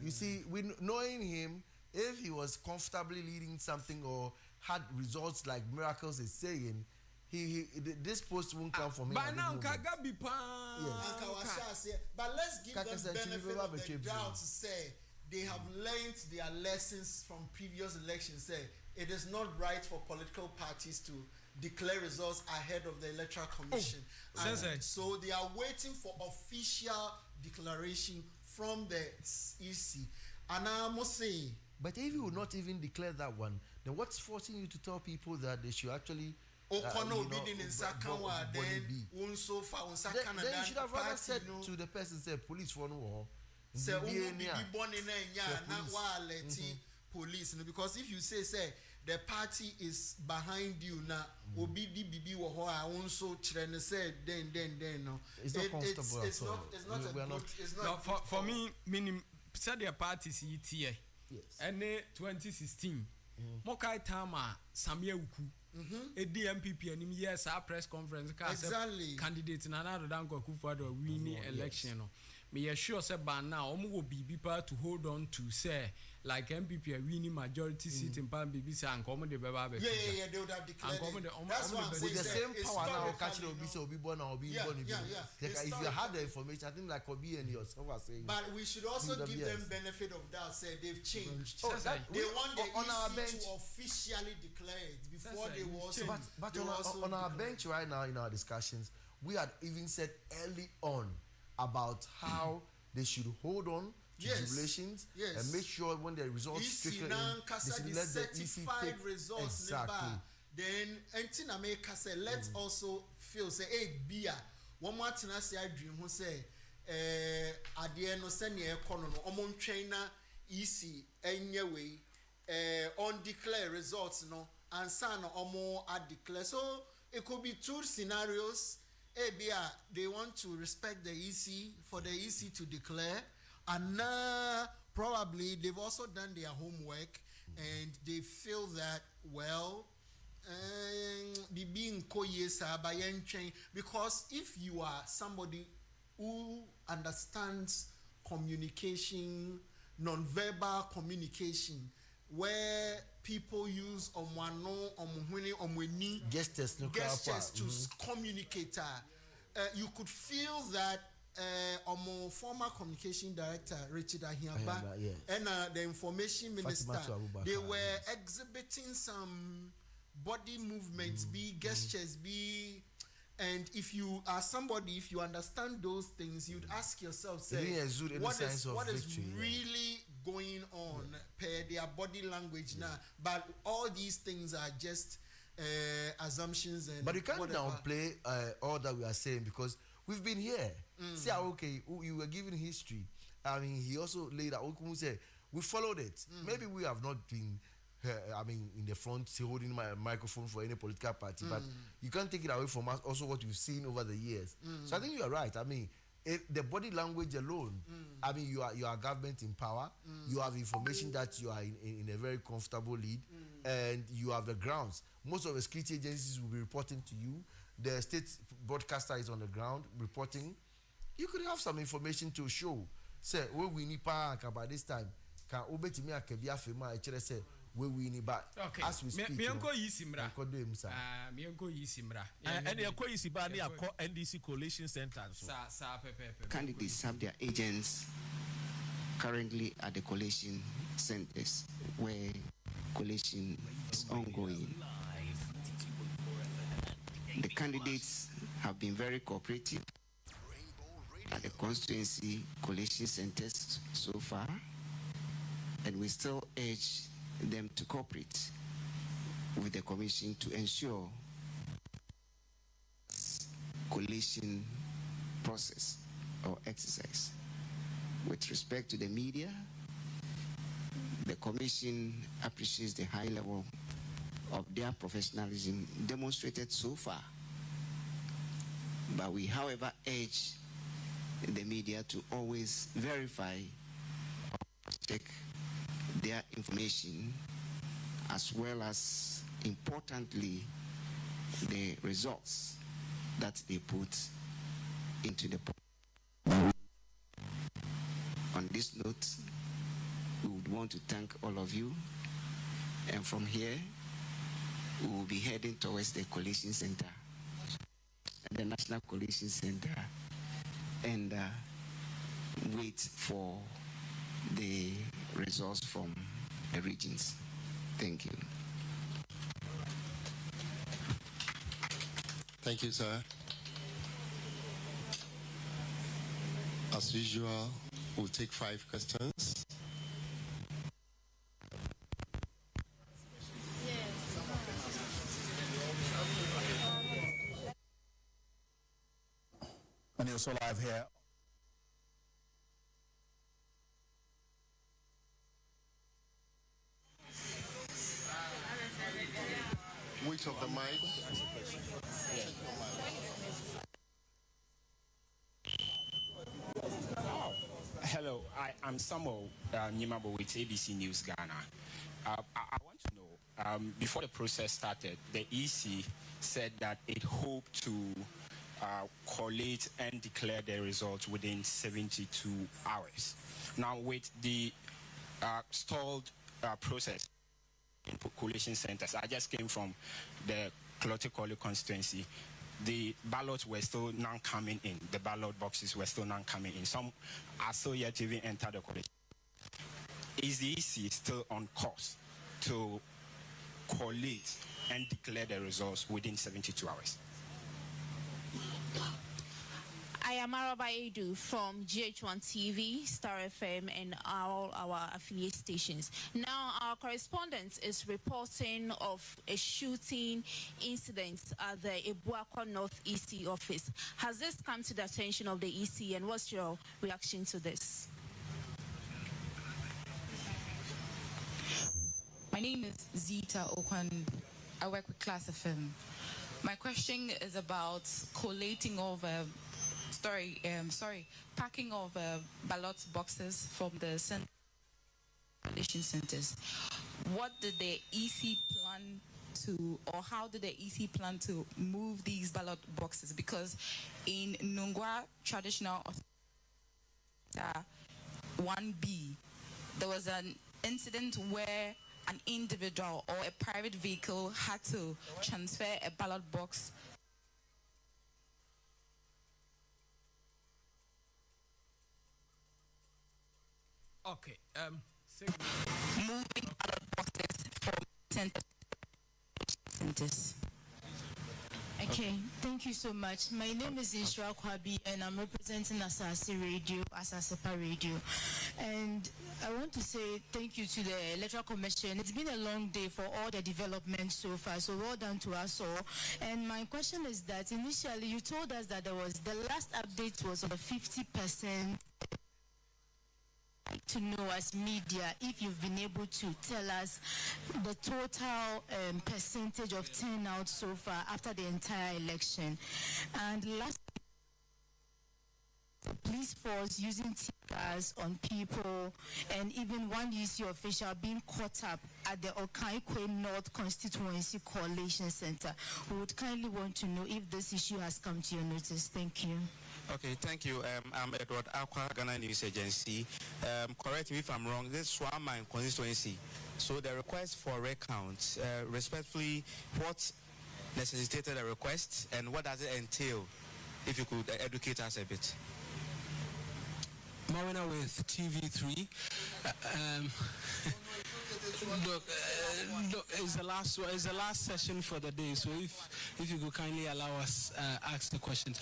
Speaker 1: You see, knowing him, if he was comfortably leading something or had results like Miracles is saying, this post won't come from him.
Speaker 3: But now Kagabi
Speaker 2: but let's give them benefit of the doubt to say they have learned their lessons from previous elections. Say it is not right for political parties to declare results ahead of the Electoral Commission. So they are waiting for official declaration from the EC. And I must say,
Speaker 1: but if you will not even declare that one, then what's forcing you to tell people that they should actually
Speaker 2: then you
Speaker 1: should have rather said to the person, say police for no
Speaker 2: police, because if you say the party is behind you now. Obi di bibi wo ho a wonso kire ne say then no.
Speaker 1: It's not comfortable.
Speaker 2: It's not it's not
Speaker 3: for me meaning said the parties ETA.
Speaker 1: Yes.
Speaker 3: And 2016. Mokai Tama Samia Uku. A DMPP and yes, our press conference
Speaker 2: exactly
Speaker 3: candidates in another Danko Kufuor winning election. Me assure say by now will be people to hold on to say like MPP a winning majority seat in Pan BBC and come the Baba.
Speaker 2: Yeah, they would have declared. That's what I'm saying.
Speaker 1: With the same power now, catching Obi born or be born. If you had the information, I think like Obi and yourself are saying.
Speaker 2: But we should also give them benefit of that. Say they've changed. They want the
Speaker 1: on our bench
Speaker 2: to officially declare it before they were also.
Speaker 1: But on our bench right now in our discussions, we had even said early on about how they should hold on to relations and make sure when the results trickle in, they let the EC take
Speaker 2: results.
Speaker 1: Exactly.
Speaker 2: Then Entina make say let's also feel say hey beer one more thing I say I dream who say at the end of send your economy omon trainer EC anyway undeclared results no and son omo are declare, so it could be two scenarios. They want to respect the EC for the EC to declare, and probably they've also done their homework and they feel that well, because if you are somebody who understands communication, non-verbal communication, where people use gestures to communicate. You could feel that former communication director Richard Ahiaba and the information minister, they were exhibiting some body movements, gestures, and if you are somebody, if you understand those things, you'd ask yourself, say, what is really going on per their body language now? But all these things are just assumptions and.
Speaker 1: But you can't downplay all that we are saying because we've been here. Say, okay, you were given history. I mean, he also laid out. We followed it. Maybe we have not been. In the front holding my microphone for any political party, but you can't take it away from us also what we've seen over the years. So I think you are right. I mean, the body language alone, I mean, you are government in power, you have information that you are in a very comfortable lead, and you have the grounds. Most of the security agencies will be reporting to you. The state broadcaster is on the ground reporting. You could have some information to show. Say, where we need power by this time. Can obey me a kebia fema say we win but as we speak
Speaker 17: NDC Coalition Center.
Speaker 14: Candidates have their agents currently at the coalition centers where coalition is ongoing. The candidates have been very cooperative at the constituency coalition centers so far, and we still urge them to cooperate with the commission to ensure coalition process or exercise. With respect to the media, the commission appreciates the high level of their professionalism demonstrated so far. But we, however, urge the media to always verify or check their information, as well as, importantly, the results that they put into the poll. On this note, we would want to thank all of you, and from here, we will be heading towards the coalition center, the National Coalition Center, and wait for the results from the regions. Thank you.
Speaker 7: Thank you, sir. As usual, we'll take 5 questions.
Speaker 20: And you're so live here.
Speaker 7: use of the mic.
Speaker 8: Hello, I'm Samuel Nyimabo with ABC News Ghana. I want to know, before the process started, the EC said that it hoped to collate and declare the results within 72 hours. Now, with the stalled process in collation centers, I just came from the Klotikoli constituency. The ballots were still not coming in. The ballot boxes were still not coming in. Some are still yet to even enter the collation. Is the EC still on course to collate and declare the results within 72 hours?
Speaker 9: I am Araba Edu from GH1 TV, Star FM, and all our affiliate stations. Now, our correspondent is reporting of a shooting incident at the Ebuakwa North EC office. Has this come to the attention of the EC, and what's your reaction to this?
Speaker 23: My name is Zita Okwan. I work with Class FM. My question is about collating of packing of ballot boxes from the collation centers. What did the EC plan to, or how did the EC plan to move these ballot boxes? Because in Nungwa traditional 1B, there was an incident where an individual or a private vehicle had to transfer a ballot box .
Speaker 3: Okay.
Speaker 23: Moving ballot boxes from centers.
Speaker 24: Okay, thank you so much. My name is Ishra Kwabi, and I'm representing Asase Radio, Asasepa Radio. And I want to say thank you to the Electoral Commission. It's been a long day for all the development so far, so well done to us all. And my question is that initially you told us that the last update was on the 50%. To know as media if you've been able to tell us the total percentage of turnout so far after the entire election. And last, the police force using tear gas on people, and even one EC official being caught up at the Okaikwe North Constituency Coalition Center. We would kindly want to know if this issue has come to your notice. Thank you.
Speaker 25: Okay, thank you. I'm Edward Aqua, Ghana News Agency. Correct me if I'm wrong, this is Swama constituency. So the request for recount, respectfully, what necessitated a request and what does it entail? If you could educate us a bit.
Speaker 3: Marina with TV3. Look, it's the last session for the day. So if you could kindly allow us ask the questions.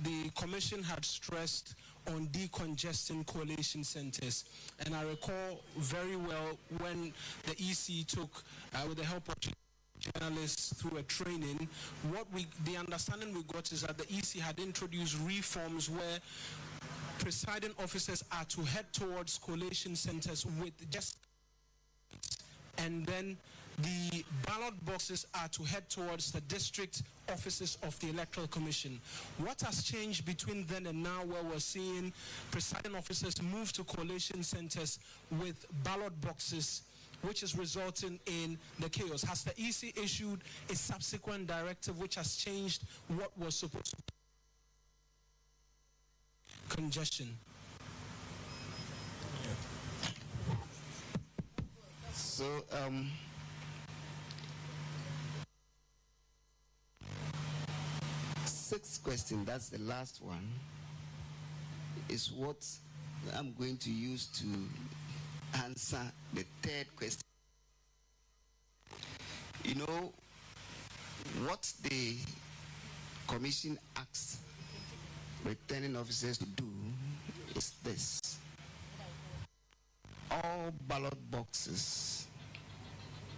Speaker 3: The commission had stressed on decongesting coalition centers, and I recall very well when the EC took, with the help of journalists through a training, the understanding we got is that the EC had introduced reforms where presiding officers are to head towards coalition centers with just, and then the ballot boxes are to head towards the district offices of the Electoral Commission. What has changed between then and now, where we're seeing presiding officers move to coalition centers with ballot boxes, which is resulting in the chaos? Has the EC issued a subsequent directive which has changed what was supposed to be congestion?
Speaker 14: So, sixth question, that's the last one, is what I'm going to use to answer the third question. You know, what the commission asked returning officers to do is this. All ballot boxes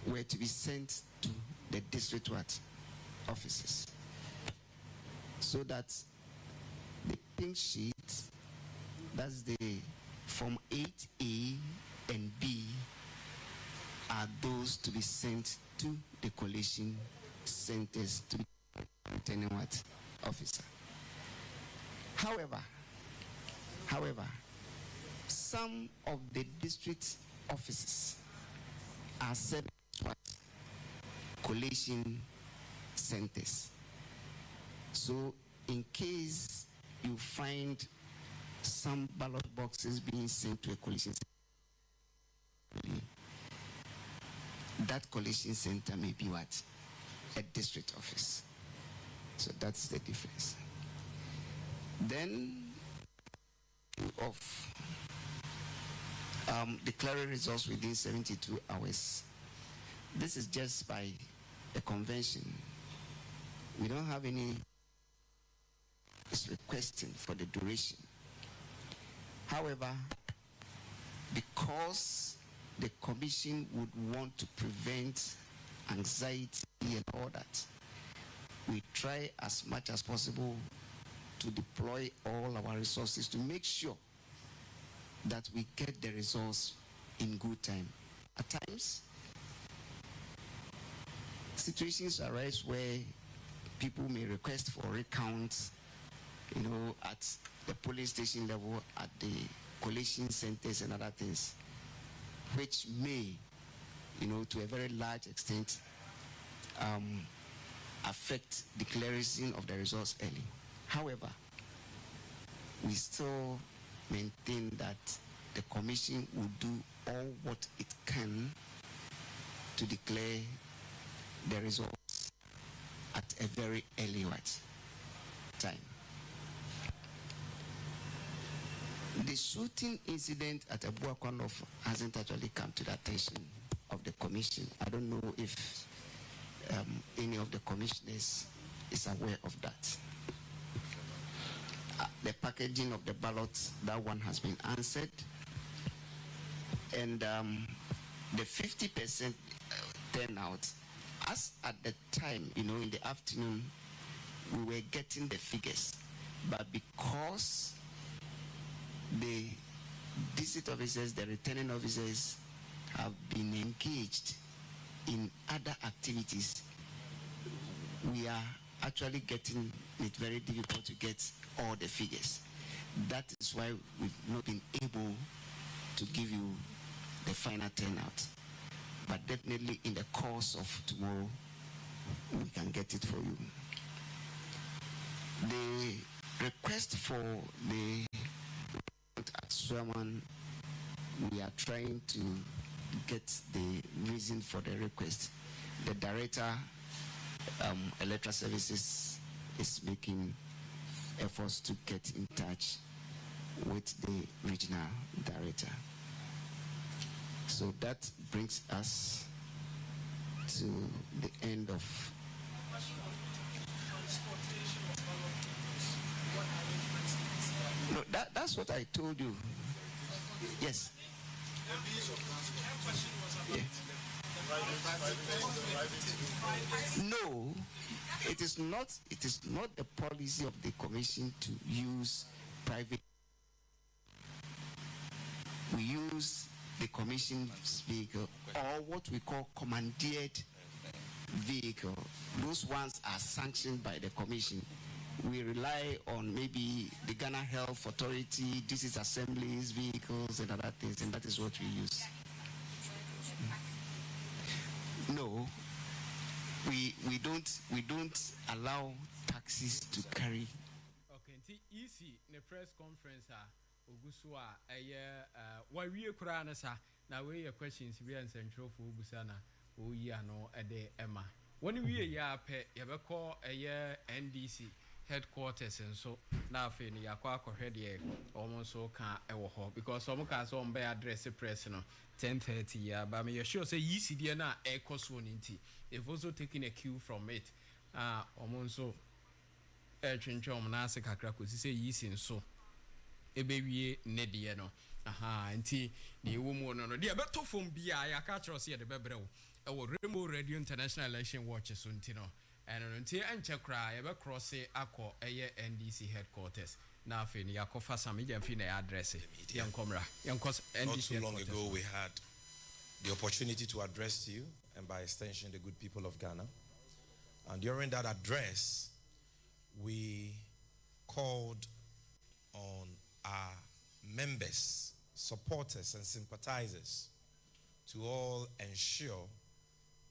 Speaker 14: were to be sent to the district offices, so that the pink sheet, that's the Form 8A and B, are those to be sent to the collation centers to be returning what officer. However, some of the district offices are set what collation centers. So in case you find some ballot boxes being sent to a collation center, that collation center may be what? A district office. So that's the difference. Then of declaring results within 72 hours. This is just by a convention. We don't have any requesting for the duration. However, because the commission would want to prevent anxiety and all that, we try as much as possible to deploy all our resources to make sure that we get the results in good time. At times, situations arise where people may request for recounts, at the police station level, at the collation centers and other things, which may, to a very large extent, affect declaration of the results early. However, we still maintain that the commission will do all what it can to declare the results at a very early time. The shooting incident at Abuakwanov hasn't actually come to the attention of the commission. I don't know if any of the commissioners is aware of that. The packaging of the ballots, that one has been answered. And the 50% turnout, as at the time, in the afternoon, we were getting the figures. But because the district officers, the returning officers have been engaged in other activities, we are actually getting it very difficult to get all the figures. That is why we've not been able to give you the final turnout. But definitely in the course of tomorrow, we can get it for you. The request for the at Swaman, we are trying to get the reason for the request. The director, electoral services, is making efforts to get in touch with the regional director. So that brings us to the end of no, that's what I told you. Yes. Yeah. No, it is not the policy of the commission to use private. We use the commission's vehicle, or what we call commandeered vehicle. Those ones are sanctioned by the commission. We rely on maybe the Ghana Health Authority, district assemblies, vehicles, and other things, and that is what we use. No, we don't allow taxis to carry.
Speaker 3: Okay, easy. The press conference Ogusua why we kura sa na we your questions we answer for Ogusana o yi ano ede Emma. When we ya pe ye be call NDC headquarters and so na afi ni yakwa akohwe de almost so kan ewo ho because some can so be address press no 10:30 ya but me sure say easy there na e cost one nti they've also taken a cue from it almost so twentwom na ase kakra ko si say easy so ebewie ne de no nti ne ewo mu no no de beto fom bia ya ka kro se de bebre wo ewo Rainbow Radio International Election Watch so nti no eno nti enche kra ya be cross akọ NDC headquarters na afi ni yakofa sam je mfi na address yankomra yankos NDC.
Speaker 6: Not too long ago we had
Speaker 19: the opportunity to address you, and by extension, the good people of Ghana. And during that address, we called on our members, supporters, and sympathizers to all ensure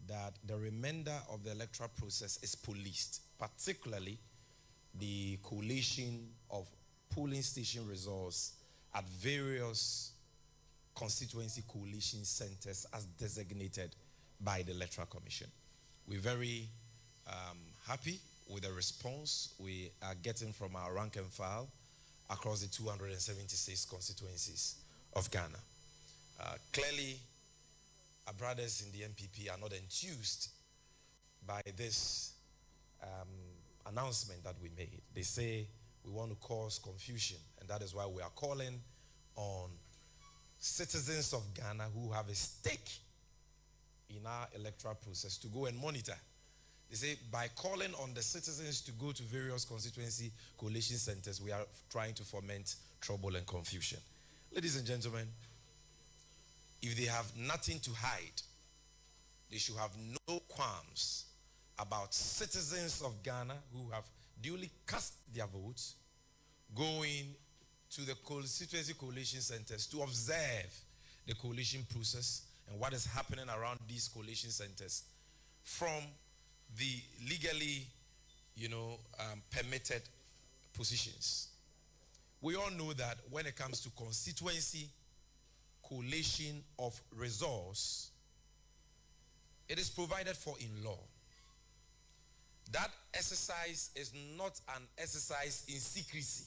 Speaker 19: that the remainder of the electoral process is policed, particularly the collation of polling station results at various constituency coalition centers as designated by the Electoral Commission. We're very happy with the response we are getting from our rank and file across the 276 constituencies of Ghana. Clearly, our brothers in the MPP are not enthused by this announcement that we made. They say we want to cause confusion, and that is why we are calling on citizens of Ghana who have a stake in our electoral process to go and monitor. They say by calling on the citizens to go to various constituency coalition centers, we are trying to foment trouble and confusion. Ladies and gentlemen, if they have nothing to hide, they should have no qualms about citizens of Ghana who have duly cast their votes going to the constituency coalition centers to observe the coalition process and what is happening around these coalition centers from the legally, permitted positions. We all know that when it comes to constituency collation of resource, it is provided for in law. That exercise is not an exercise in secrecy.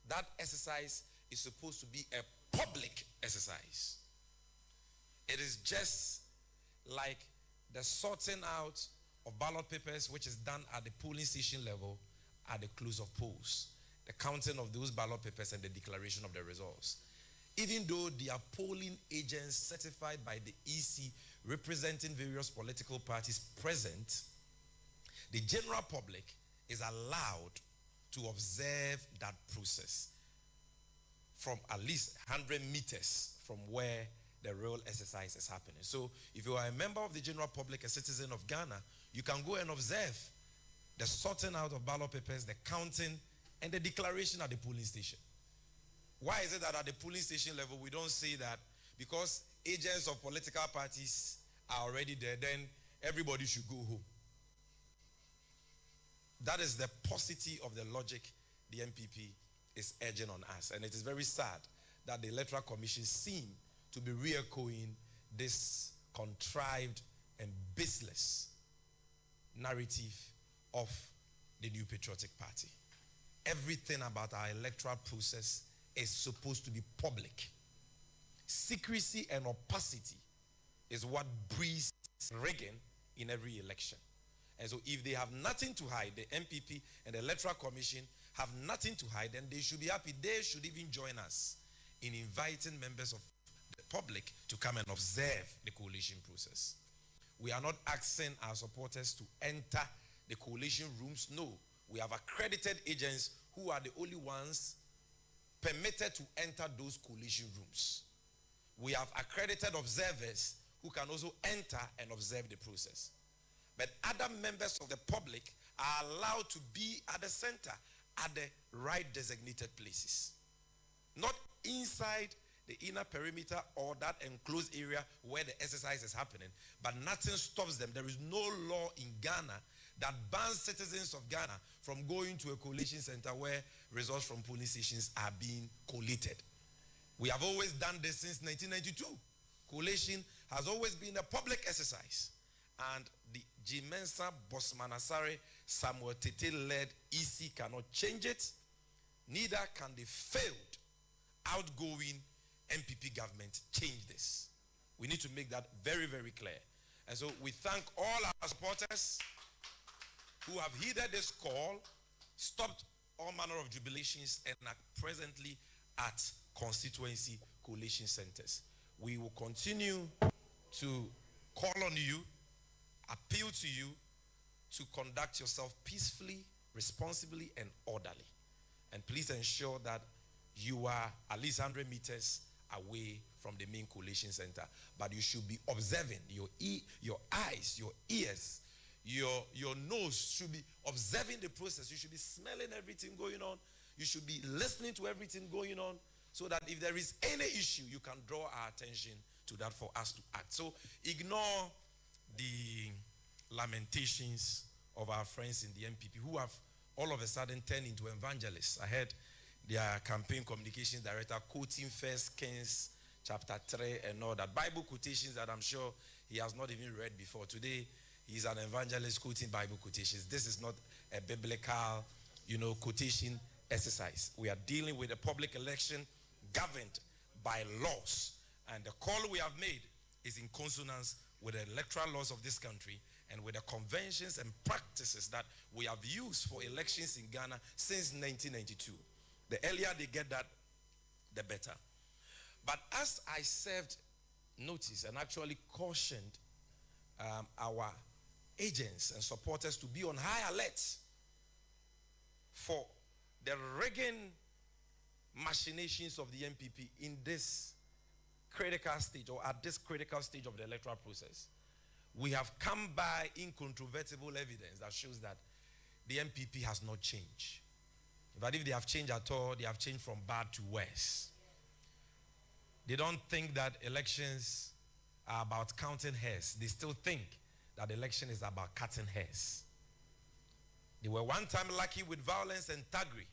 Speaker 19: That exercise is supposed to be a public exercise. It is just like the sorting out of ballot papers, which is done at the polling station level at the close of polls. The counting of those ballot papers and the declaration of the results. Even though there are polling agents certified by the EC representing various political parties present, the general public is allowed to observe that process from at least 100 meters from where the real exercise is happening. So if you are a member of the general public, a citizen of Ghana, you can go and observe the sorting out of ballot papers, the counting, and the declaration at the polling station. Why is it that at the polling station level we don't say that because agents of political parties are already there, then everybody should go home? That is the paucity of the logic the MPP is urging on us. And it is very sad that the Electoral Commission seem to be re-echoing this contrived and baseless narrative of the New Patriotic Party. Everything about our electoral process is supposed to be public. Secrecy and opacity is what breeds rigging in every election. And so if they have nothing to hide, the MPP and the Electoral Commission have nothing to hide, then they should be happy. They should even join us in inviting members of the public to come and observe the coalition process. We are not asking our supporters to enter the coalition rooms. No, we have accredited agents who are the only ones permitted to enter those coalition rooms. We have accredited observers who can also enter and observe the process. But other members of the public are allowed to be at the center, at the right designated places. Not inside the inner perimeter or that enclosed area where the exercise is happening, but nothing stops them. There is no law in Ghana that bans citizens of Ghana from going to a coalition center where results from polling stations are being collated. We have always done this since 1992. Collation has always been a public exercise. And the Jimensa Bosmanasare Samuel Tete-led EC cannot change it. Neither can the failed outgoing MPP government change this. We need to make that very, very clear. And so we thank all our supporters who have heeded this call, stopped all manner of jubilations, and are presently at constituency coalition centers. We will continue to call on you, appeal to you to conduct yourself peacefully, responsibly, and orderly. And please ensure that you are at least 100 meters away from the main collation center. But you should be observing your eyes, your ears, your nose should be observing the process. You should be smelling everything going on. You should be listening to everything going on, so that if there is any issue, you can draw our attention to that for us to act. So ignore the lamentations of our friends in the MPP who have all of a sudden turned into evangelists. I heard their campaign communications director quoting 1 Kings chapter 3 and all that. Bible quotations that I'm sure he has not even read before. Today, he's an evangelist quoting Bible quotations. This is not a biblical, quotation exercise. We are dealing with a public election governed by laws. And the call we have made is in consonance with the electoral laws of this country and with the conventions and practices that we have used for elections in Ghana since 1992. The earlier they get that, the better. But as I served notice and actually cautioned our agents and supporters to be on high alert for the rigging machinations of the MPP in this critical stage, or at this critical stage of the electoral process, we have come by incontrovertible evidence that shows that the MPP has not changed. But if they have changed at all, they have changed from bad to worse. They don't think that elections are about counting hairs. They still think that election is about cutting hairs. They were one time lucky with violence and thuggery,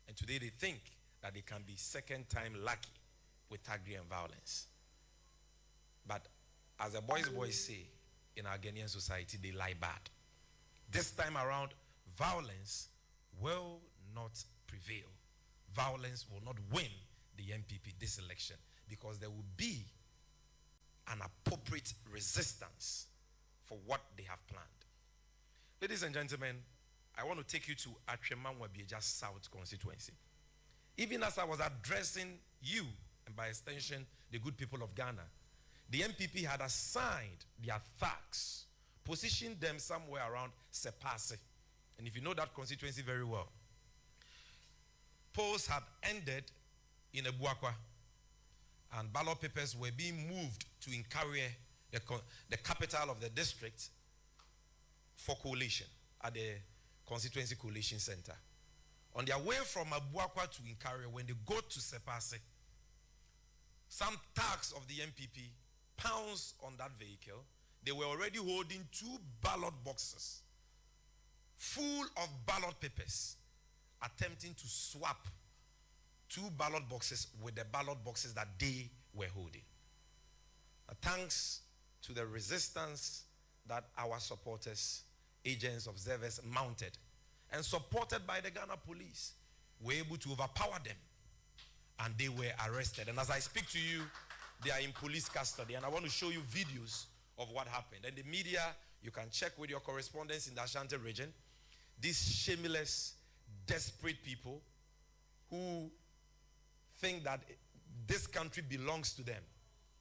Speaker 19: and today they think that they can be second time lucky with thuggery and violence. But as the boys say in our Ghanaian society, they lie bad. This time around, violence will not prevail. Violence will not win the MPP this election, because there will be an appropriate resistance for what they have planned. Ladies and gentlemen, I want to take you to Atwema-Wabieja South constituency. Even as I was addressing you, and by extension, the good people of Ghana, the MPP had assigned their thugs, positioned them somewhere around Sepase. And if you know that constituency very well, polls had ended in Ebuakwa, and ballot papers were being moved to Nkawie, the capital of the district, for collation at the constituency collation center. On their way from Ebuakwa to Nkawie, when they go to Sepase, some thugs of the MPP pounced on that vehicle. They were already holding 2 ballot boxes full of ballot papers, attempting to swap 2 ballot boxes with the ballot boxes that they were holding. Thanks to the resistance that our supporters, agents, observers mounted, and supported by the Ghana police, were able to overpower them, and they were arrested. And as I speak to you, they are in police custody, and I want to show you videos of what happened. And the media, you can check with your correspondents in the Ashanti region, these shameless, desperate people who think that this country belongs to them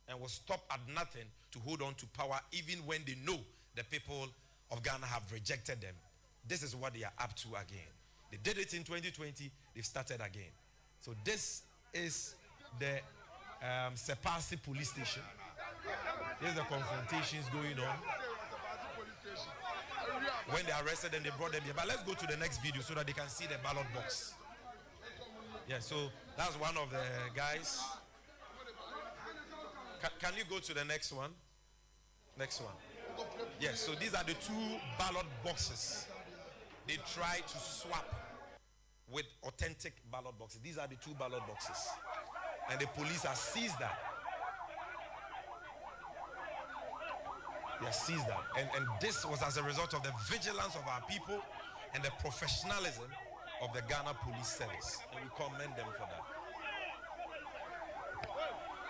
Speaker 19: and will stop at nothing to hold on to power, even when they know the people of Ghana have rejected them. This is what they are up to again. They did it in 2020, they've started again. So this is the Sepase police station. Here's the confrontations going on. When they arrested them, they brought them here. But let's go to the next video so that they can see the ballot box. Yeah, so that's one of the guys. Can you go to the next one? Next one. Yes, so these are the 2 ballot boxes they try to swap with authentic ballot boxes. These are the 2 ballot boxes. And the police have seized that. They have seized that. And this was as a result of the vigilance of our people and the professionalism of the Ghana Police Service. And we commend them for that.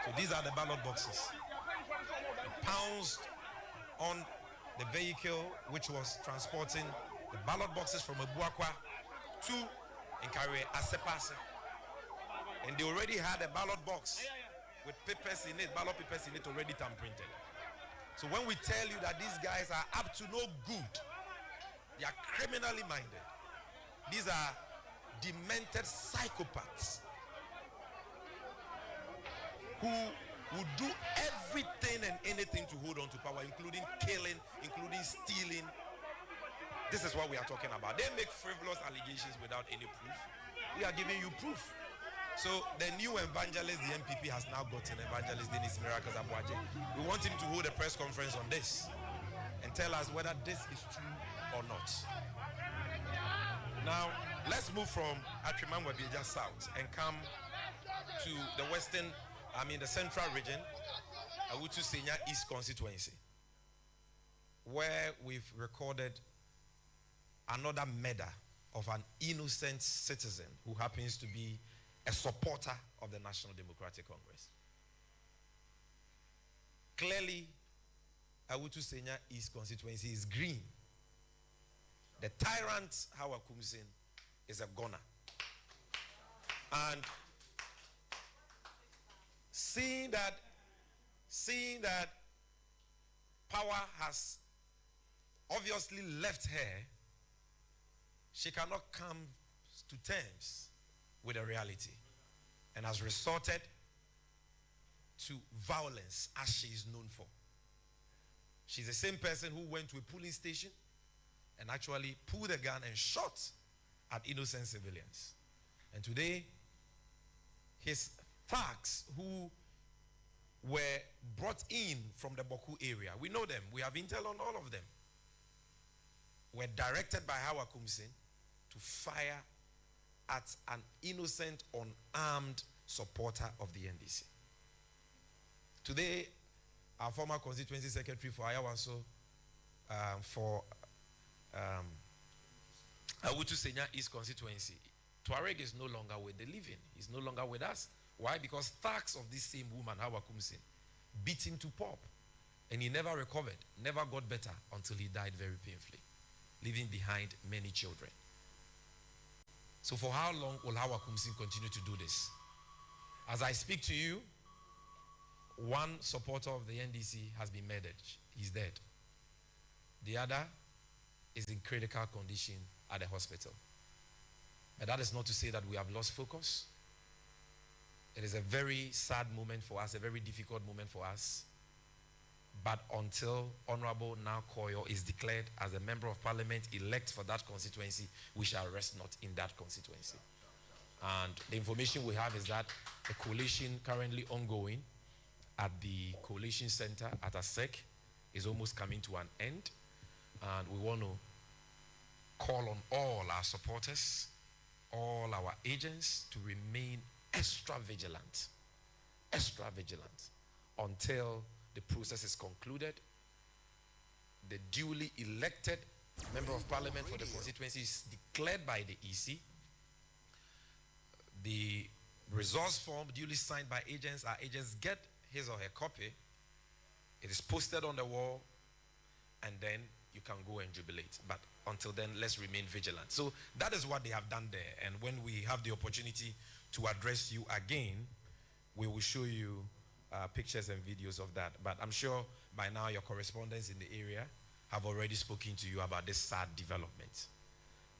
Speaker 19: So these are the ballot boxes. They pounced on the vehicle which was transporting the ballot boxes from Ebuakwa to Nkawie Sepase. And they already had a ballot box with papers in it, ballot papers in it already tamprinted. So when we tell you that these guys are up to no good, they are criminally minded. These are demented psychopaths who will do everything and anything to hold on to power, including killing, including stealing. This is what we are talking about. They make frivolous allegations without any proof. We are giving you proof. So the new evangelist the MPP has now gotten, Evangelist Dennis Miracles Abuaje. We want him to hold a press conference on this and tell us whether this is true or not. Now, let's move from Atrimangwa-Bieja South and come to the central region, Awutu Senya East constituency, where we've recorded another murder of an innocent citizen who happens to be a supporter of the National Democratic Congress. Clearly, Awutu Senya East constituency is green. The tyrant Hawa Kumsin is a goner. And seeing that power has obviously left her, she cannot come to terms with the reality and has resorted to violence as she is known for. She's the same person who went to a polling station and actually pulled a gun and shot at innocent civilians. And today, his thugs who were brought in from the Boku area, we know them, we have intel on all of them, were directed by Hawa Kumsin to fire at an innocent, unarmed supporter of the NDC. Today, our former constituency secretary for Ayawaso, Awutu Senya East constituency, Tuareg is no longer with the living. He's no longer with us. Why? Because thugs of this same woman, Hawa Kumsin, beat him to pulp. And he never recovered, never got better until he died very painfully, leaving behind many children. So for how long will Hawa Kumsin continue to do this? As I speak to you, one supporter of the NDC has been murdered. He's dead. The other is in critical condition at the hospital. But that is not to say that we have lost focus. It is a very sad moment for us, a very difficult moment for us. But until Honorable Now Koyo is declared as a member of parliament elect for that constituency, we shall rest not in that constituency. And the information we have is that the coalition currently ongoing at the coalition center at ASEC is almost coming to an end. And we want to call on all our supporters, all our agents to remain extra vigilant until the process is concluded. The duly elected member of parliament for the constituency is declared by the EC. The resource form duly signed by agents, our agents get his or her copy. It is posted on the wall, and then you can go and jubilate. But until then, let's remain vigilant. So that is what they have done there. And when we have the opportunity to address you again, we will show you pictures and videos of that. But I'm sure by now your correspondents in the area have already spoken to you about this sad development.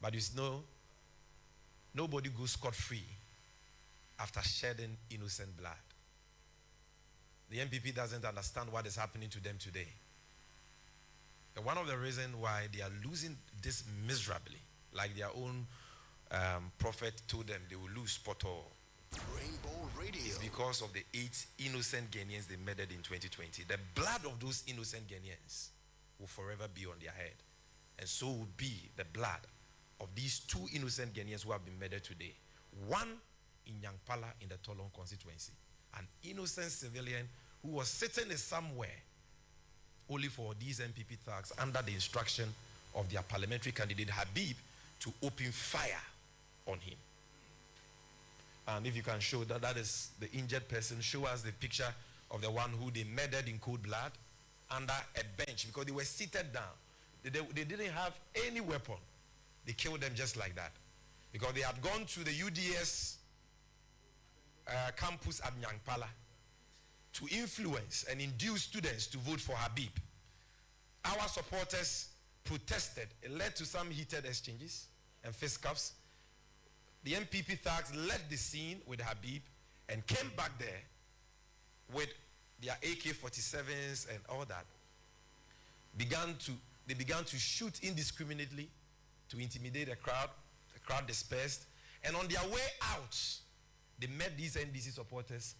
Speaker 19: But you know, nobody goes scot-free after shedding innocent blood. The MPP doesn't understand what is happening to them today. And one of the reasons why they are losing this miserably, like their own prophet told them they will lose Poto,
Speaker 13: Rainbow Radio,
Speaker 19: is because of the 8 innocent Ghanaians they murdered in 2020. The blood of those innocent Ghanaians will forever be on their head. And so will be the blood of these 2 innocent Ghanaians who have been murdered today. One in Nyankpala in the Tolong constituency. An innocent civilian who was sitting somewhere only for these MPP thugs under the instruction of their parliamentary candidate Habib to open fire on him. And if you can show that that is the injured person, show us the picture of the one who they murdered in cold blood under a bench because they were seated down. They didn't have any weapon. They killed them just like that because they had gone to the UDS campus at Nyankpala to influence and induce students to vote for Habib. Our supporters protested. It led to some heated exchanges and fisticuffs. The MPP thugs left the scene with Habib and came back there with their AK-47s and all that, they began to shoot indiscriminately to intimidate the crowd. The crowd dispersed. And on their way out, they met these NDC supporters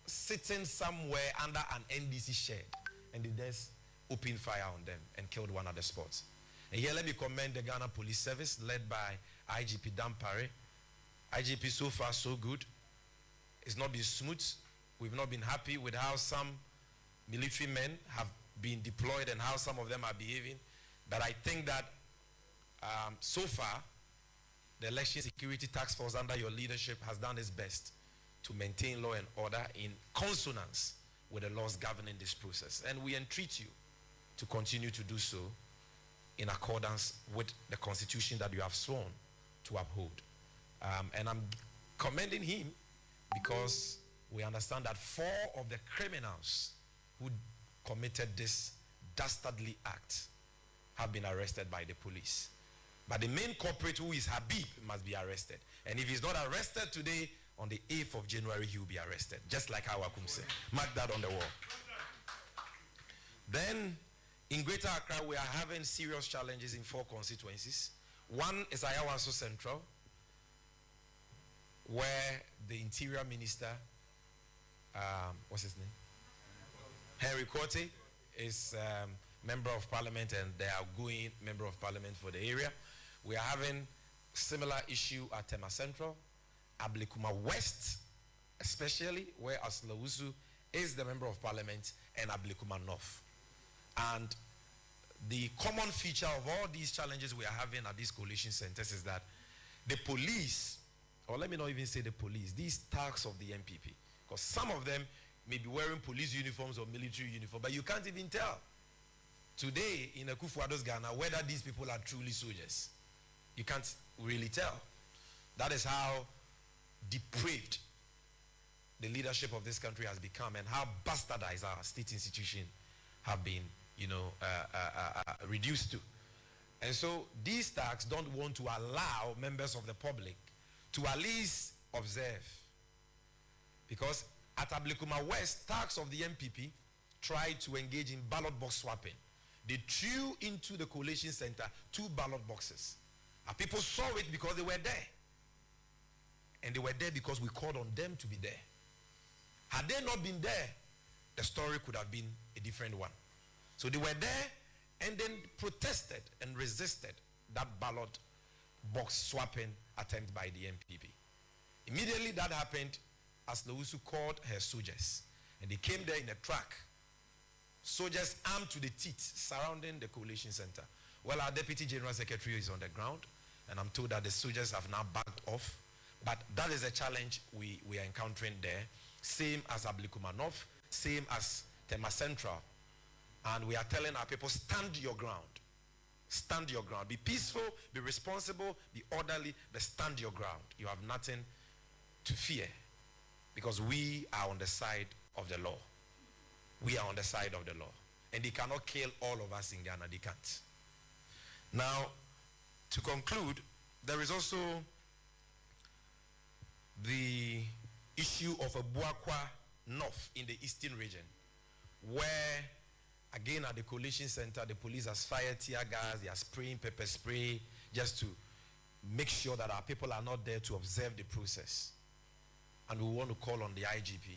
Speaker 19: sitting somewhere under an NDC shed. And they just opened fire on them and killed one at the spot. And here let me commend the Ghana Police Service led by IGP Dampare. IGP, so far so good. It's not been smooth. We've not been happy with how some military men have been deployed and how some of them are behaving. But I think that so far, the Election Security Task Force under your leadership has done its best to maintain law and order in consonance with the laws governing this process. And we entreat you to continue to do so in accordance with the Constitution that you have sworn to uphold. And I'm commending him because we understand that 4 of the criminals who committed this dastardly act have been arrested by the police. But the main culprit, who is Habib, must be arrested. And if he's not arrested today, on the 8th of January, he will be arrested. Just like Awakum said. Mark that on the wall. Then, in Greater Accra, we are having serious challenges in 4 constituencies. One is Ayawaso Central, where the Interior Minister, what's his name? Henry Quartey is Member of Parliament and the outgoing Member of Parliament for the area. We are having similar issue at Tema Central, Ablikuma West, especially where Aslawusu is the Member of Parliament, and Ablikuma North. And the common feature of all these challenges we are having at these coalition centers is that the police, or let me not even say the police, these thugs of the MPP, because some of them may be wearing police uniforms or military uniforms, but you can't even tell today in Akufo-Addo's Ghana whether these people are truly soldiers. You can't really tell. That is how depraved the leadership of this country has become and how bastardized our state institutions have been, reduced to. And so these thugs don't want to allow members of the public to at least observe. Because at Ablikuma West, thugs of the MPP tried to engage in ballot box swapping. They threw into the coalition center 2 ballot boxes. And people saw it because they were there. And they were there because we called on them to be there. Had they not been there, the story could have been a different one. So they were there and then protested and resisted that ballot box swapping attempt by the MPP. Immediately that happened, Aslawusu called her soldiers. And they came there in a truck. Soldiers armed to the teeth surrounding the coalition center. Well, our Deputy General Secretary is on the ground, and I'm told that the soldiers have now backed off. But that is a challenge we are encountering there. Same as Ablikuma North, same as Tema Central. And we are telling our people, stand your ground. Stand your ground. Be peaceful, be responsible, be orderly, but stand your ground. You have nothing to fear because we are on the side of the law. We are on the side of the law. And they cannot kill all of us in Ghana. They can't. Now, to conclude, there is also the issue of a Buakwa North in the eastern region, where, again, at the coalition center, the police has fired tear gas, they are spraying pepper spray just to make sure that our people are not there to observe the process. And we want to call on the IGP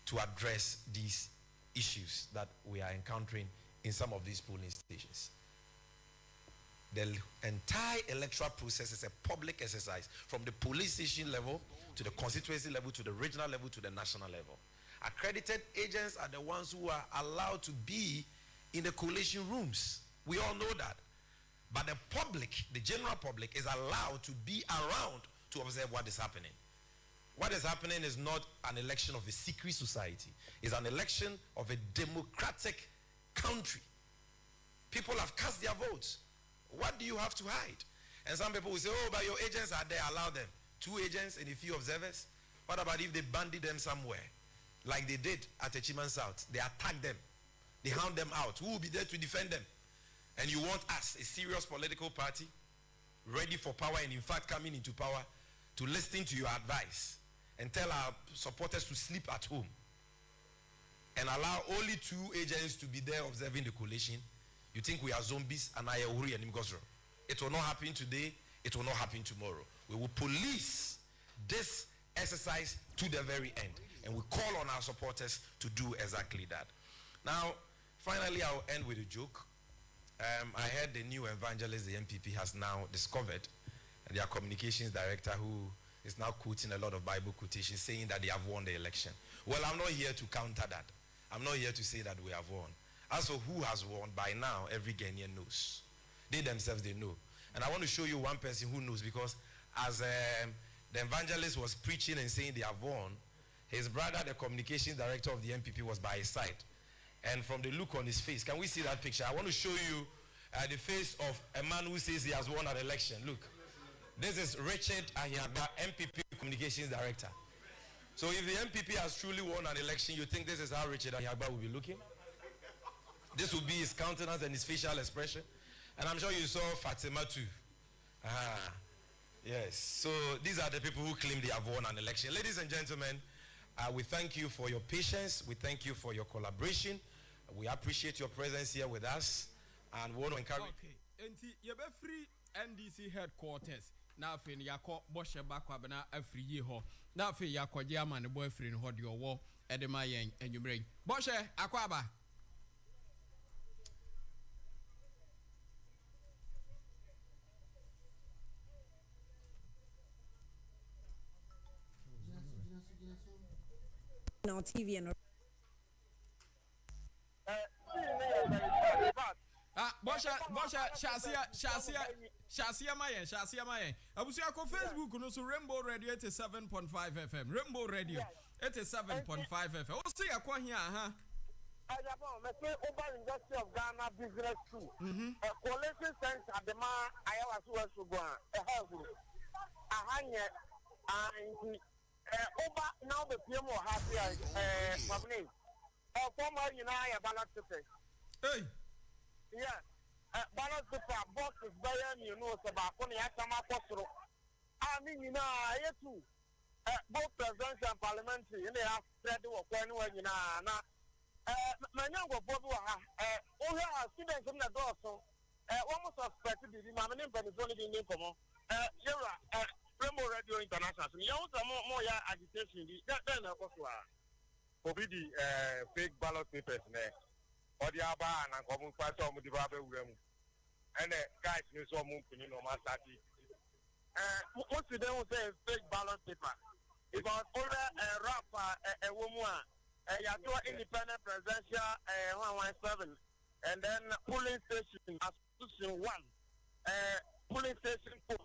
Speaker 19: to address these issues that we are encountering in some of these polling stations. The entire electoral process is a public exercise from the police station level to the constituency level to the regional level to the national level. Accredited agents are the ones who are allowed to be in the collation rooms. We all know that. But the public, the general public, is allowed to be around to observe what is happening. What is happening is not an election of a secret society. It's an election of a democratic country. People have cast their votes. What do you have to hide? And some people will say, oh, but your agents are there, allow them. 2 agents and a few observers. What about if they bandy them somewhere? Like they did at Echiman South. They attack them. They hound them out. Who will be there to defend them? And you want us, a serious political party, ready for power and in fact coming into power, to listen to your advice and tell our supporters to sleep at home. and allow only 2 agents to be there observing the collation, you think we are zombies and I worry and it will not happen today, it will not happen tomorrow. We will police this exercise to the very end, and we call on our supporters to do exactly that. Now, finally, I'll end with a joke. I heard the new evangelist the MPP has now discovered, and their communications director, who is now quoting a lot of Bible quotations, saying that they have won the election. Well, I'm not here to counter that. I'm not here to say that we have won. As for who has won, by now, every Ghanaian knows. They themselves, they know. And I want to show you one person who knows, because as the evangelist was preaching and saying they have won, his brother, the communications director of the MPP, was by his side. And from the look on his face, can we see that picture? I want to show you the face of a man who says he has won an election. Look. This is Richard Ahiagba, MPP communications director. So if the MPP has truly won an election, you think this is how Richard Ahiagba will be looking? This will be his countenance and his facial expression. And I'm sure you saw Fatima too. Yes. So these are the people who claim they have won an election. Ladies and gentlemen, we thank you for your patience. We thank you for your collaboration. We appreciate your presence here with us. And we want to encourage...
Speaker 3: Okay. And you be free NDC headquarters. Now for yako boshe bakwa bana every year ho. Now for yako jama ne boyfriend ho di owo edema yen enyumre. Boshe akwaba.
Speaker 6: On TV and
Speaker 3: Bosha, Shasia Mayen. Abusia ko Facebook no so Rainbow Radio 87.5 FM. Rainbow Radio 87.5 FM. O see akwa here ha.
Speaker 5: Ajabo, me say Oba University of Ghana Business School. A collation center at the ma ayawa so go a house. Ahanye and Oba now the PM or happy public. Former United ballot paper.
Speaker 3: Hey.
Speaker 5: Yeah. Ballot paper box is very you know about when you have some apostle. I mean, you know, I too. Both presidential and parliamentary, and they have said to work anywhere, you know. My young Bobo, only our students in the door, so almost suspected the mamma name, but it's only the name for more. Rainbow Radio International. You also more agitation. Then, of course, for the fake ballot papers, or the Abba and common party of the Babu and the guys who saw moving in Masati. What you don't say fake ballot paper? It was only a rapper, a woman, a independent presidential 117, and then polling station, association 1, polling station code,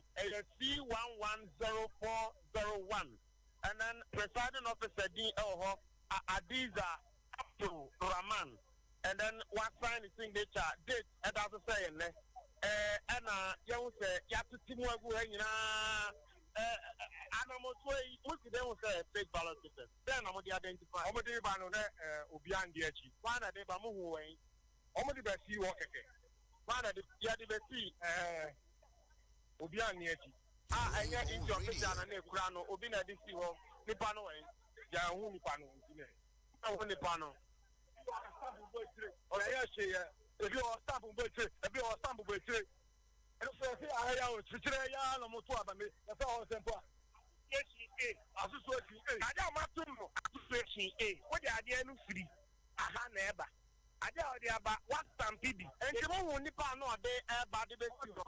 Speaker 5: C110401, and then presiding officer D.O. Adiza Abdul Rahman. And then what sign is signature date and as I say and you say you have to team work with animals way what they will say fake ballot papers. Then I'm going to identify Omodi Bano Obian Diachi. One of the Bamu way Omodi Bessi Walker. One of the Yadibesi Obian Diachi. I get into your picture and a crown Obina DC Nipano and Yahoo Pano. Nipano. Oh yeah, she. If you are stamping betray, if you are stamping betray, and so I have to try no more to me. That's all simple. Yes, she is. Association A. I don't want to know. Association A. What the idea no free. Aha never. I don't know about what stampede. And you won't nip on no day about the best. So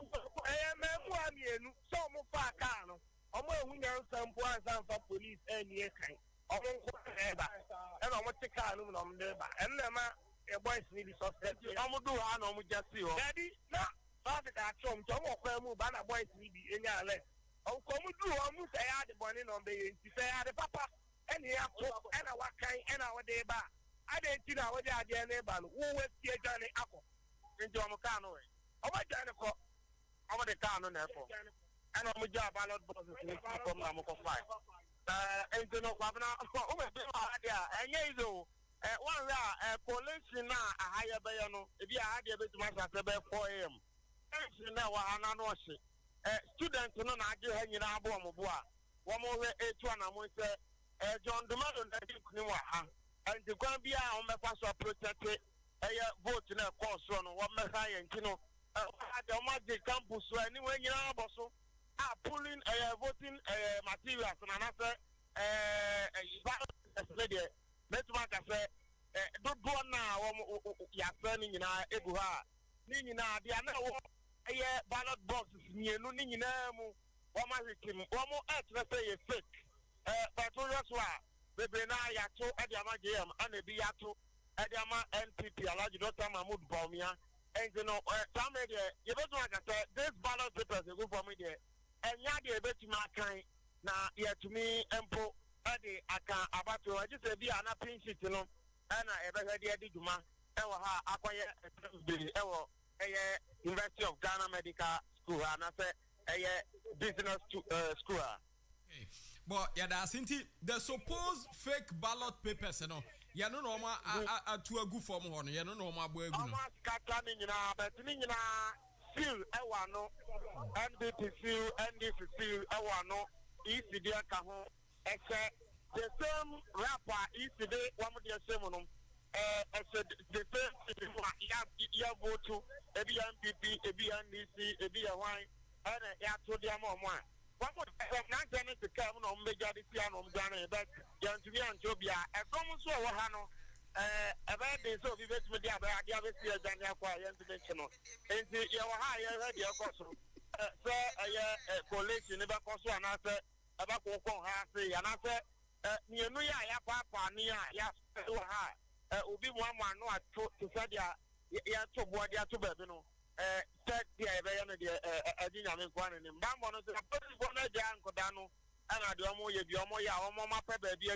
Speaker 5: much far can. I'm going to some points for police and year kind. And I want to car on there, and the boys need to suspect. I'm going to do I just see you. Daddy, no, not that some move, but a boys need in your leg. I'll come with you. I'm going to say the money on the papa, and he have and our kind and our day back. I didn't see our idea neighbor who was here Johnny Apple in John Cano. I'm a Johnny Cock. I'm a Cano airport. And I'm a job ballot bosses from Namoko 5. And you know, and yes, one collation now a higher bayano. If you had a bit much at 4 a.m. Now, students no argue hanging out one more 8 1 John Demado and the Gambia on my pass protect vote in a course on what my high and Kino. The magic campus, anyway, you know, also are pulling voting materials and another let's make a say, don't go now, you're turning in our Ebuha. Nina, the other ballot boxes near Nina, one more let's say a fake. But that's why the Benaya to Adama Game and the Biato Adama NPP, Alaji Dr. Mahmoud Baumia. And you know, you don't like I said, this ballot papers are good for me there. And Yadi a bit my kind. Now, yeah, to me, Empo, Eddie, I can't about to. I just said, be an pinch it, you know. And I ever had the Eddie Duma, Ewa, acquire a University of Ghana Medical School, and I said, a business school.
Speaker 3: Okay. But yeah, that's the supposed fake ballot papers, you know. Ya no no ma atu agu form ho no ya no no ma bo agu no
Speaker 5: skata ni nyina but ni nyina seal ewa no NDP seal NDC seal ewa no ECD ka ho eche the same rapper ECD one of the same no the same ya vote ebi MPP ebi NDC ebi Yawan and ya to dia mo what would not to come on majority piano Ghana, but young to be on Jobia, a common so Hano, a bad day so we met with the other Diabetes than International. And the higher radio costume. So a collation never cost one answer about Woko Hasi, and answer near New York, Papa, near Yas, will be one no to Sadia, Yato Bodia to Babino. Take the dynamic one in Bambo, the one Jan Codano, and I do more Yomo Mappa, baby,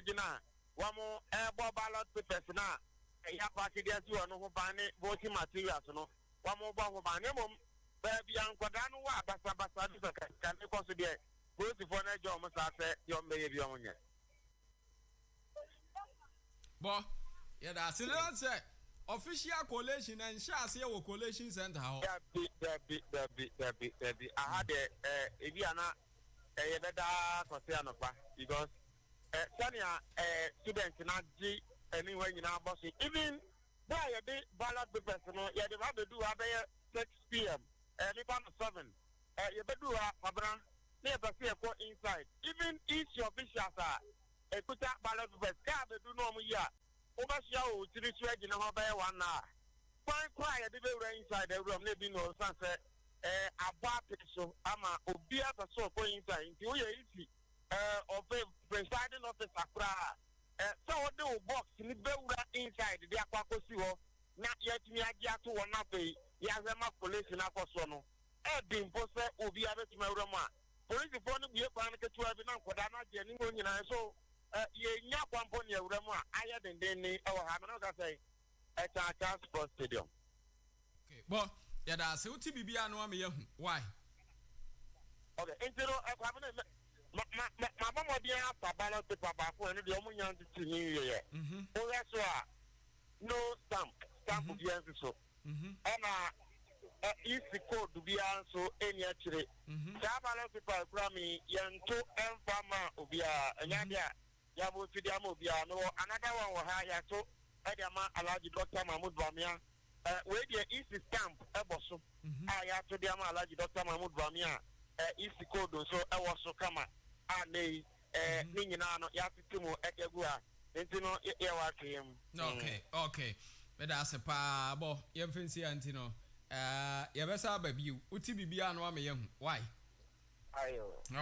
Speaker 5: one more airball ballot papers now. A yapaki, there's one who buy voting materials, no, one more bomb by minimum, baby, Uncle Dano, Bassa, can you consider both the one I almost said, your baby on yet.
Speaker 3: Bo, yeah, that's it. Official collation and shall say our collation center.
Speaker 5: There be. I had a Viana a better concern because Sanya students not G anywhere in our boss. Even by a bit ballot papers, you have to do a 6 p.m. And 7. You better do a Fabran, never see a court inside. Even each officials are a good ballot papers, can't do no year. Overshow to this way, you know, by 1 hour. Quite quiet, the very inside the room, maybe no sunset. A bar picture, Ama, Obia, the so going inside, into your easy, of a presiding officer. So, do box in the inside the Aquacosio, not yet me, I get to one up a Yazama police in Aquasono. Being posted, Obia, to my room. Police, the phone, we have to have an uncle, I'm not getting on, so. Ye Yamponi, higher than Denny, or Hamanoga say, at our transport stadium.
Speaker 3: Okay, well, yeah, that's what TBB and why?
Speaker 5: Okay, until my mama be after ballot paper for any young to New Year. Oh, that's why no stamp of the answer. So, and if the code to be answered any actually, ballot paper, Grammy, young to and farmer of the Yabu to the Amobiano, another one will hire so Adama Alaji Dr. Mahmoud Bamia. Where the East stamp, Ebosso. I have to the Alaji Dr. Mahmoud Bamia, East Code, so I was so come and they, Ninano, Yapitumo, Ekegua, Intino,
Speaker 3: Ewa. Okay. But that's a pabo, Yemfincy Antino. Yabesa baby, Uti Bibiano, why?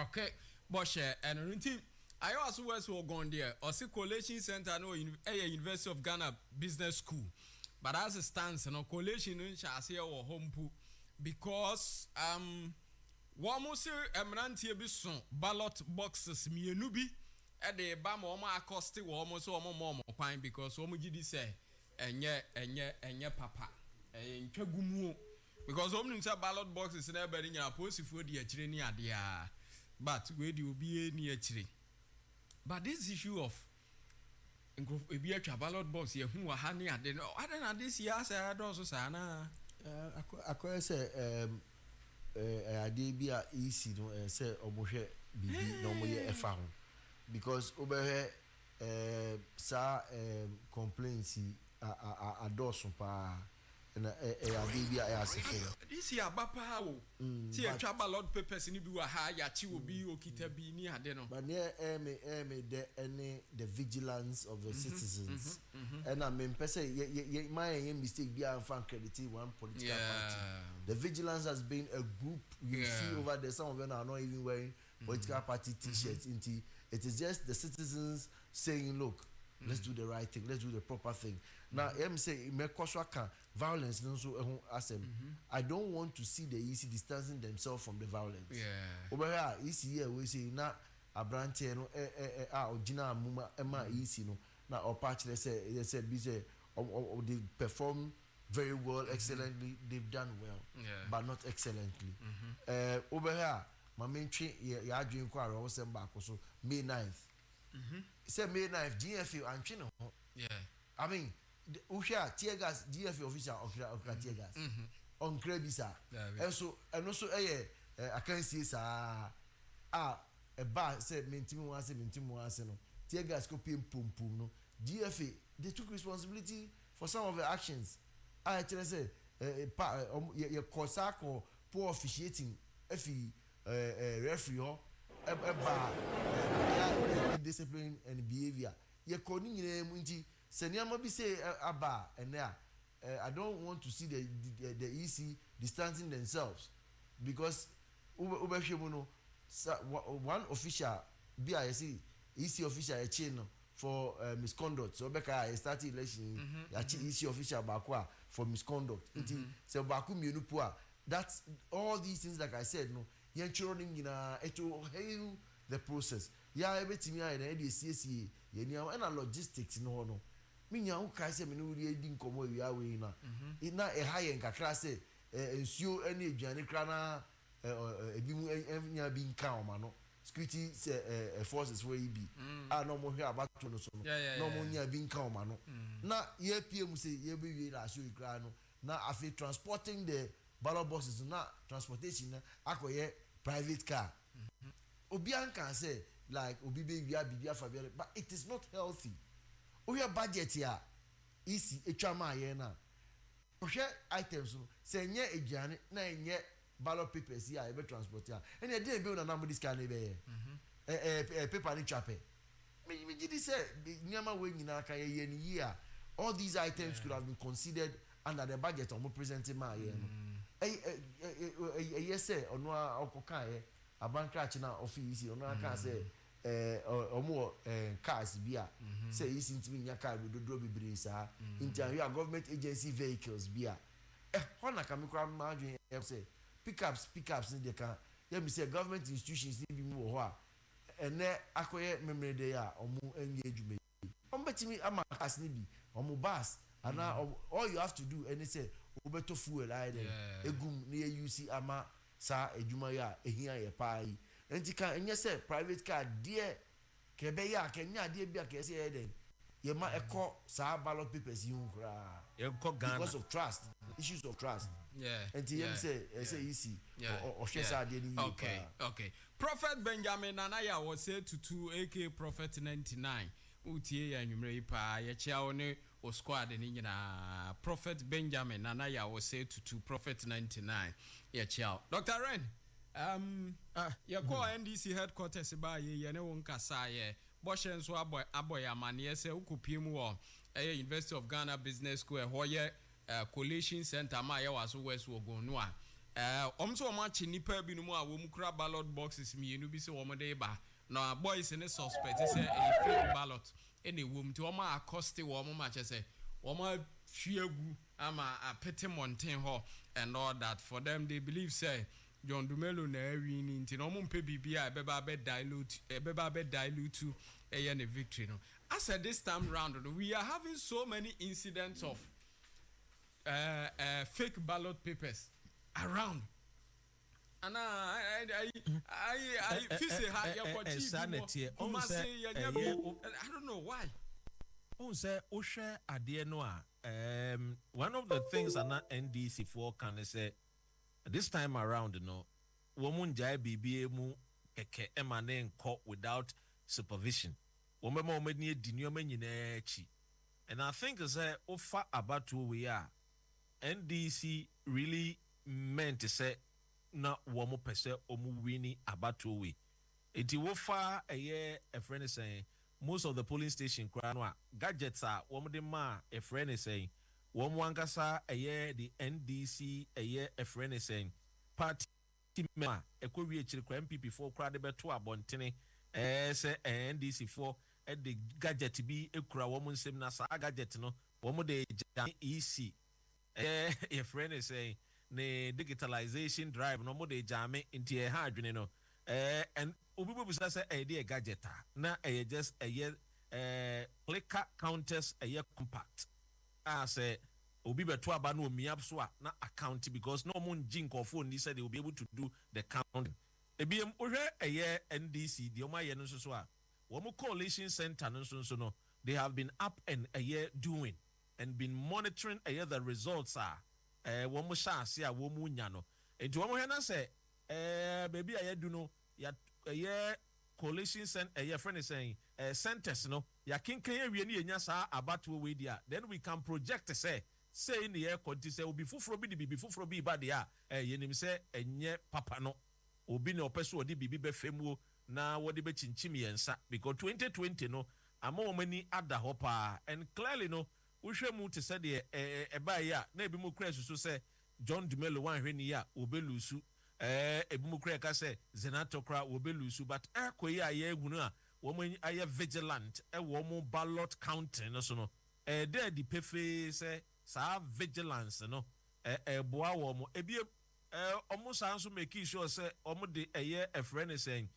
Speaker 3: Okay, Boshe and Runti. I also was going there. Also, Collation Center, no, University of Ghana Business School. But as it stands, no collation in Shasia or home pool because one more emerante bison ballot boxes me nubi at the Bama acosti or almost more pine because Omugidi say and ye papa and Chagumu because omni ballot boxes in everybody in your post for the training at the but where do you be near tree? But this issue of a ballot box here, who are honey, I don't know this year, I don't so sana.
Speaker 1: I could say, I did be easy to say, or Moshe, be no more found because over here, sa complaints adɔɔso paa na ade bi a ɛyɛ
Speaker 3: this year bapa o ti etwa ballot papers ni bi wa ha ya chi obi okita bi ni ade no
Speaker 1: but near the vigilance of the citizens and I mean person my mistake be am fan credit one political party. The vigilance has been a group you see over there, some of them are not even wearing political party t-shirts. It is just the citizens saying, look, let's do the right thing, let's do the proper thing. Now I'm saying violence I don't want to see the EC distancing themselves from the violence. Over here EC we say na abrante no ogina muma ema EC no na opatch they said they perform very well, excellently, they've done well, but not excellently. Over here my main train ya dream kwa ro sem back so May 9th. Say May 9th GFU and chino. I mean Usha tear gas GFU official okra tear gas. On Krebisa. And also I can see a bar said mintimu once no. Tear gas ko pum no. GFA they took responsibility for some of the actions. I tell say your Kosako poor officiating referee discipline and behavior. You're calling him into Senyama be say aba and there. I don't want to see the EC distancing themselves because one official BIC EC official a chain for misconduct. So Becca started election EC official bakwa for misconduct. So baku mienupua. That's all these things like I said no. Yen children it will hail the process. Yeah, everything I na CSE yenya and logistics no. Me nya who kai say me no really din komo wi awe na. Ina e high en kakra say ensuo ene aduane kra na ebi mu enya bi nka o ma no. Security forces wey be no mo hwe abato no so no. No mo nya bi nka o ma no. Na ye PM say ye be wi na show kra no. Na afi transporting the ballot boxes na transportation na akoye private car. Obian can say like obi be wi abibia fabia, but it is not healthy. Oya budget here isi etwama ye na ohwe items no se nye aduane na nye ballot papers here e be transport here and e dey be na number this can be paper ni chape me gidi say nyama we nyina kan ye ni here all these items could have been considered under the budget on presenting ma ye no yes say ono akoka ye abankrachi na office ono aka say omo cars bia say is intimi nya car do bibiri sa interior government agency vehicles bia hona kamikwa madwen say pickups ni de kan ya mi say government institutions ni bi mu ho a ene akoye memre de ya omo enye adwuma ombetimi ama cars ni bi omo bus ana all you have to do and say obeto fuel aide egum na use ama sa adwuma ya ehia ye pai enti kan enye say private car there kebe ya kenya there bia ke say eden ye ma eko sa ballot papers yun kra because of trust issues of trust enti ye say easy or share sa there ni
Speaker 3: okay Prophet Benjamin Nanaya was said to 2 AK Prophet 99 utie ya nwumre pa ye chia one o squad ni nyina Prophet Benjamin Nanaya was said to 2 Prophet 99 ye chia Dr. Ren ye call NDC headquarters ba ye ne won kasa ye boshen so aboy amane se ukopie mu wo University of Ghana Business School ho ye collation center ma ye waso West Ogun no a omso ma chi nipa bi no mu a wo mu kura ballot boxes mi enu bi se wo mo de ba na boys ne suspect say a fake ballot any wom ti wo ma accost wo mo ma che say wo ma hwiegu ama apete mountain ho and all that for them they believe say John Dumelo na win nti no mo mpe bibia e beba be dilute a victory no. As at this time round we are having so many incidents of fake ballot papers around. And I feel say I don't know why.
Speaker 17: Say Osha adie no one of the things ana NDC for can say this time around no woman jai BBA mu keke emane nko without supervision wɔmɛma wɔmani adi nneɔma nyinaa akyi. And I think say offer about 2 we are NDC really meant to say na wɔn pɛ sɛ wɔn winning about 2 we. It offer a year a friend is saying most of the polling station kora gadgets are wɔn de ma a friend is saying wɔn wankasa a year the NDC a year a friend is saying party member ɛkɔ wie akyire kora MPP for kora de bɛto abɔntene sɛ NDC for the gadget bi ekura wɔn nsɛm na saa gadget no wɔn de gya EC your friend is saying ne digitalization drive no wɔn de gya me nti ɛha adwene no and obi bo bisa sɛ ɛyɛ gadget na ɛyɛ just ɛyɛ clicker counters ɛyɛ compact a sɛ obi bɛto aba na omia so a na account because no wɔn ngye nkɔfo ni sɛ they will be able to do the counting ebiem ohwɛ ɛyɛ NDC deɛ wɔn ayɛ no nso so a Womu Coalition Center no, they have been up and a year doing and been monitoring a year the results are womu shasi a womu nyano. And to womu hena say baby I do know ya a year coalition center a year friend is saying centers no ya kinke we ni nya sa about we dia then we can project say in the air conti say obi fufuro bi ba dia yenim say enye papa no obi ne opeso odi bibi be femu na wodi be chinchim yensa because 2020 no ama womani ada hopa and clearly no wohwe mu te said eba ya na ebi mu kra susu say John Dumelo wan hwe ni ya obelusu ebi mu kra ka say Zenato kra obelusu but ekoyi aye ehunu a womani aye vigilant womo ballot counting no so no there the pefe say sa vigilance no boa womo ebi omo sanso make sure say omo de eye a friend is saying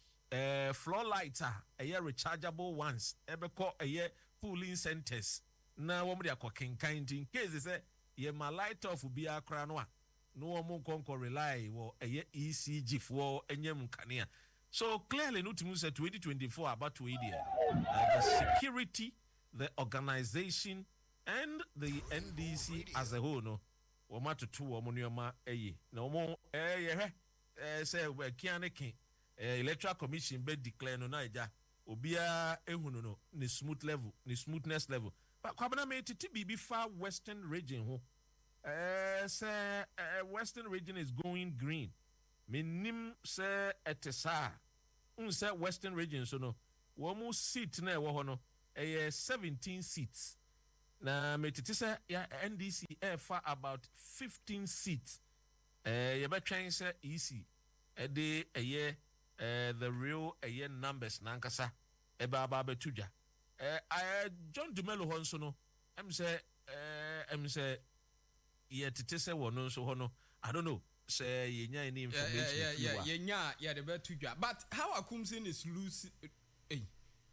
Speaker 17: floor lighter a rechargeable ones ebeko a polling centers na wo mo de akokenkan in case say ye ma light off bi akra no a no mo konko rely wo a ECG for enyem kanea so clearly no timu say 2024 about to the security, the organization and the NDC as a whole no wo ma to wo mo nyoma na mo say we kianeke electoral commission be declare no naija obia ehunu no ne smoothness level but kwabana me titi bibi far western region ho say western region is going green menim say etesa say western region so no wo mu seat na ewo ho no 17 seats na me titi say ya NDC far about 15 seats ye be twen say EC de the real numbers nankasa eba betuja John Dumelo honso no em say ye tete say wono so hono I don't know say yenya any information
Speaker 3: yeah the betuja but how Akumsin is losing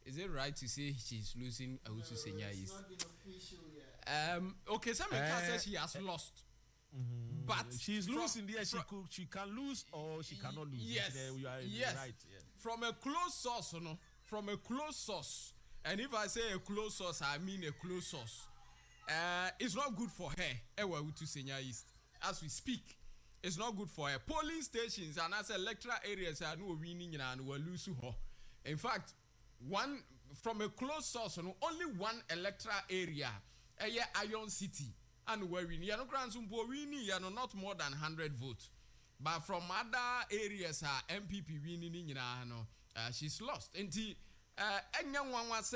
Speaker 3: is it right to say she's losing Awutu Senya is okay some says she has lost. But
Speaker 17: she's losing there. She can lose or she cannot lose.
Speaker 3: Yes,
Speaker 17: you are
Speaker 3: yes.
Speaker 17: Right. Yeah.
Speaker 3: From a close source, no. From a close source, and if I say a close source, I mean a close source. It's not good for her. Awutu Senya East, as we speak, it's not good for her. Polling stations and as electoral areas are no winning and we lose her. In fact, one from a close source, no, only one electoral area, Iron City. And where we need not more than 100 votes. But from other areas, MPP winning, she's lost. And young one was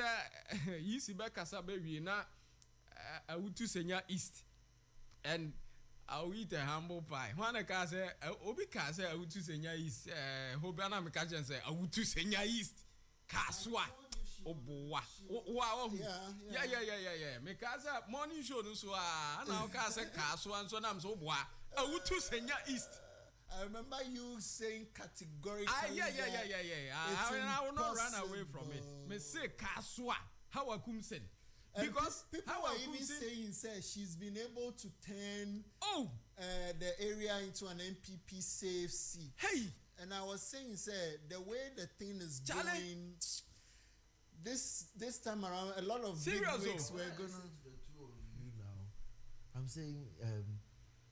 Speaker 3: easy back as a baby na Awutu Senya East. And I'll eat a humble pie. One can say, Obika say Awutu Senya East, Hobana Mikajan say Awutu Senya East, Kaswa. Oh boy! Wow! Yeah. Because morning show no so now cause Kaswan so nam so boy. Awutu Senya East.
Speaker 2: I remember you saying categorically.
Speaker 3: Yeah. I will not run away from it. Me say Kaswa. How Akumsen? Because
Speaker 2: people are even saying she's been able to turn the area into an MPP safe seat.
Speaker 3: Hey!
Speaker 2: And I was saying the way the thing is going. This time around, a lot of big wigs were gonna.
Speaker 1: The two of you now, I'm saying,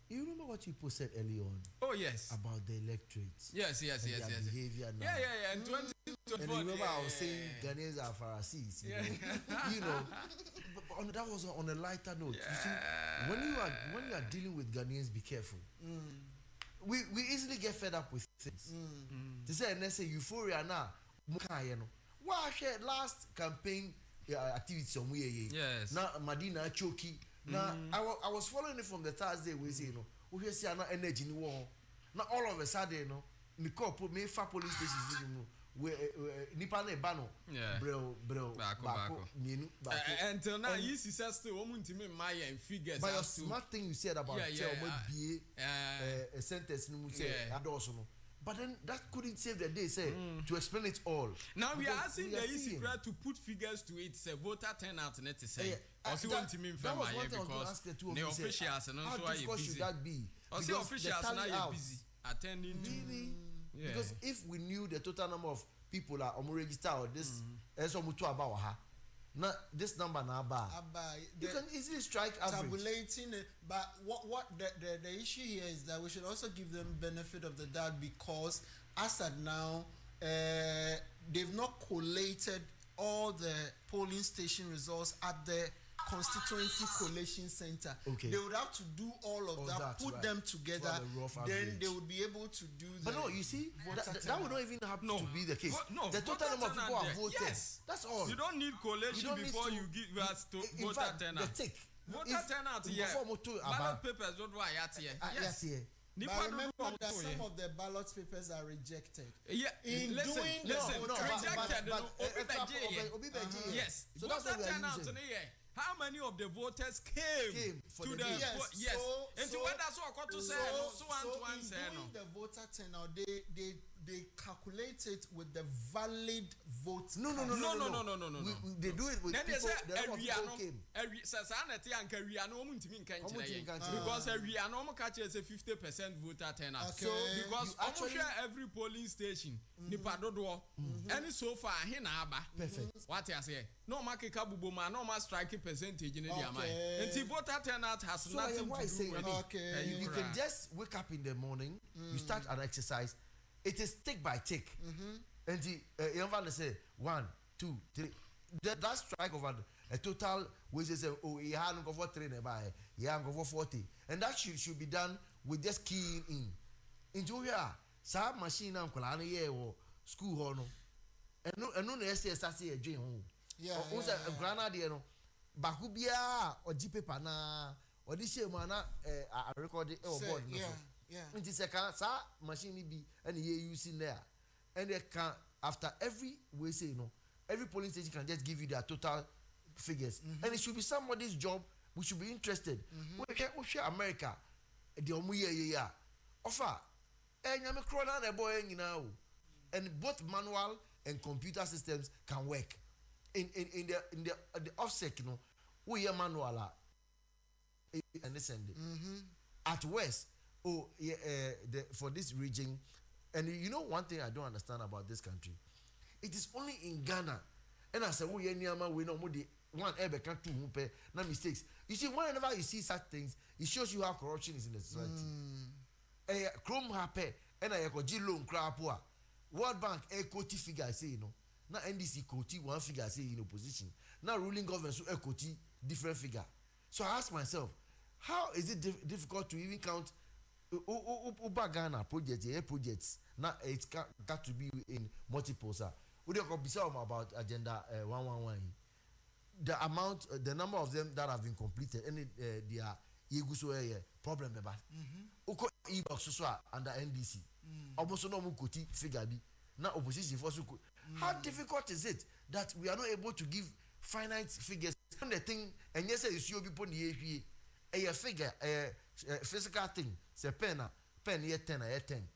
Speaker 1: you remember what you posted early on?
Speaker 3: Oh yes.
Speaker 1: About the electorate.
Speaker 3: Yes.
Speaker 1: Behavior now.
Speaker 3: Yeah. In 2022,
Speaker 1: And remember, I was saying Ghanaians are Pharisees. You know, but that was on a lighter note. You see, when you are dealing with Ghanaians, be careful. We easily get fed up with things. They say, and they say euphoria now. Why share last campaign activities on we?
Speaker 3: Yes.
Speaker 1: Now Madina Choki. Now I was following it from the Thursday. We say, we see no energy in the war. Now all of a sudden, me call put me for police stations. We nipa na eba no bro bako
Speaker 3: until now you see still woman to me my figures
Speaker 1: but your smart thing you said about a sentence no say adoso no but then that couldn't save the day say to explain it all.
Speaker 3: Now we are asking the easy to put figures to it say voter turnout net to say also want to me from my because the officials and also are busy
Speaker 1: should that be
Speaker 3: also officials now you busy attending
Speaker 1: really? Because if we knew the total number of people are registered or this now this number now you can easily strike average.
Speaker 2: Tabulating it, but what the issue here is that we should also give them benefit of the doubt because as at now they've not collated all the polling station results at the constituency collation center. They would have to do all of that, put them together, then they would be able to do
Speaker 1: but no, you see, that would not even have to be the case. The total number of people have voted.
Speaker 3: Yes.
Speaker 1: That's all.
Speaker 3: You don't need collation before you give us to voter turnout. Voter turnout here. Ballot papers don't why
Speaker 1: yes.
Speaker 2: But remember that some of the ballot papers are rejected.
Speaker 3: Yeah, listen, rejected. Yes, so voter turnout how many of the voters came
Speaker 1: for
Speaker 3: to
Speaker 1: the
Speaker 3: yes. And so what that's what to say so one say no.
Speaker 2: The voter turnout they calculate it with the valid vote.
Speaker 1: No. They do it with
Speaker 3: then
Speaker 1: people.
Speaker 3: They came. Because every normal catch is a 50% voter turnout.
Speaker 2: Okay.
Speaker 3: So because actually every polling station, nipa dodo, any so far
Speaker 1: perfect.
Speaker 3: What I say? No market kabubo man, no más striking percentage in the amount. And the voter turnout has nothing to do with it.
Speaker 1: You can just wake up in the morning, you start an exercise. It is tick by tick. And the young say 1, 2, 3. That strike over a total which is he had go for 3 nearby, he had go for 40. And that should be done with just keying in. Into here, some machine and colana here or school hall. And no necessary a dream home.
Speaker 2: Yeah.
Speaker 1: Also, a granada, Bakubia or G paper na or this year, mana, I recorded board.
Speaker 2: Yeah.
Speaker 1: It is a machine be and here you see there. And they can after every we say every polling station can just give you their total figures. And it should be somebody's job. We should be interested. We share America. The offer. And both manual and computer systems can work. In the offset, we are manual and this end. At West. For this region, and you know one thing I don't understand about this country, it is only in Ghana, and I say we know one ever can't do no mistakes. You see, whenever you see such things, it shows you how corruption is in the society. Chrome happy, and I go loan crapua. World Bank quote figure say now NDC quote one figure say in opposition. Now ruling government so quote different figure. So I ask myself, how is it difficult to even count? Ghana projects now it's got to be in multiples. We don't go about agenda 111. The number of them that have been completed and they are problem about. E-box under NDC. Almost no mukoti figure be now opposition for so. How difficult is it that we are not able to give finite figures? The thing and yes, you people a figure physical thing. Say pen year 10 year 10.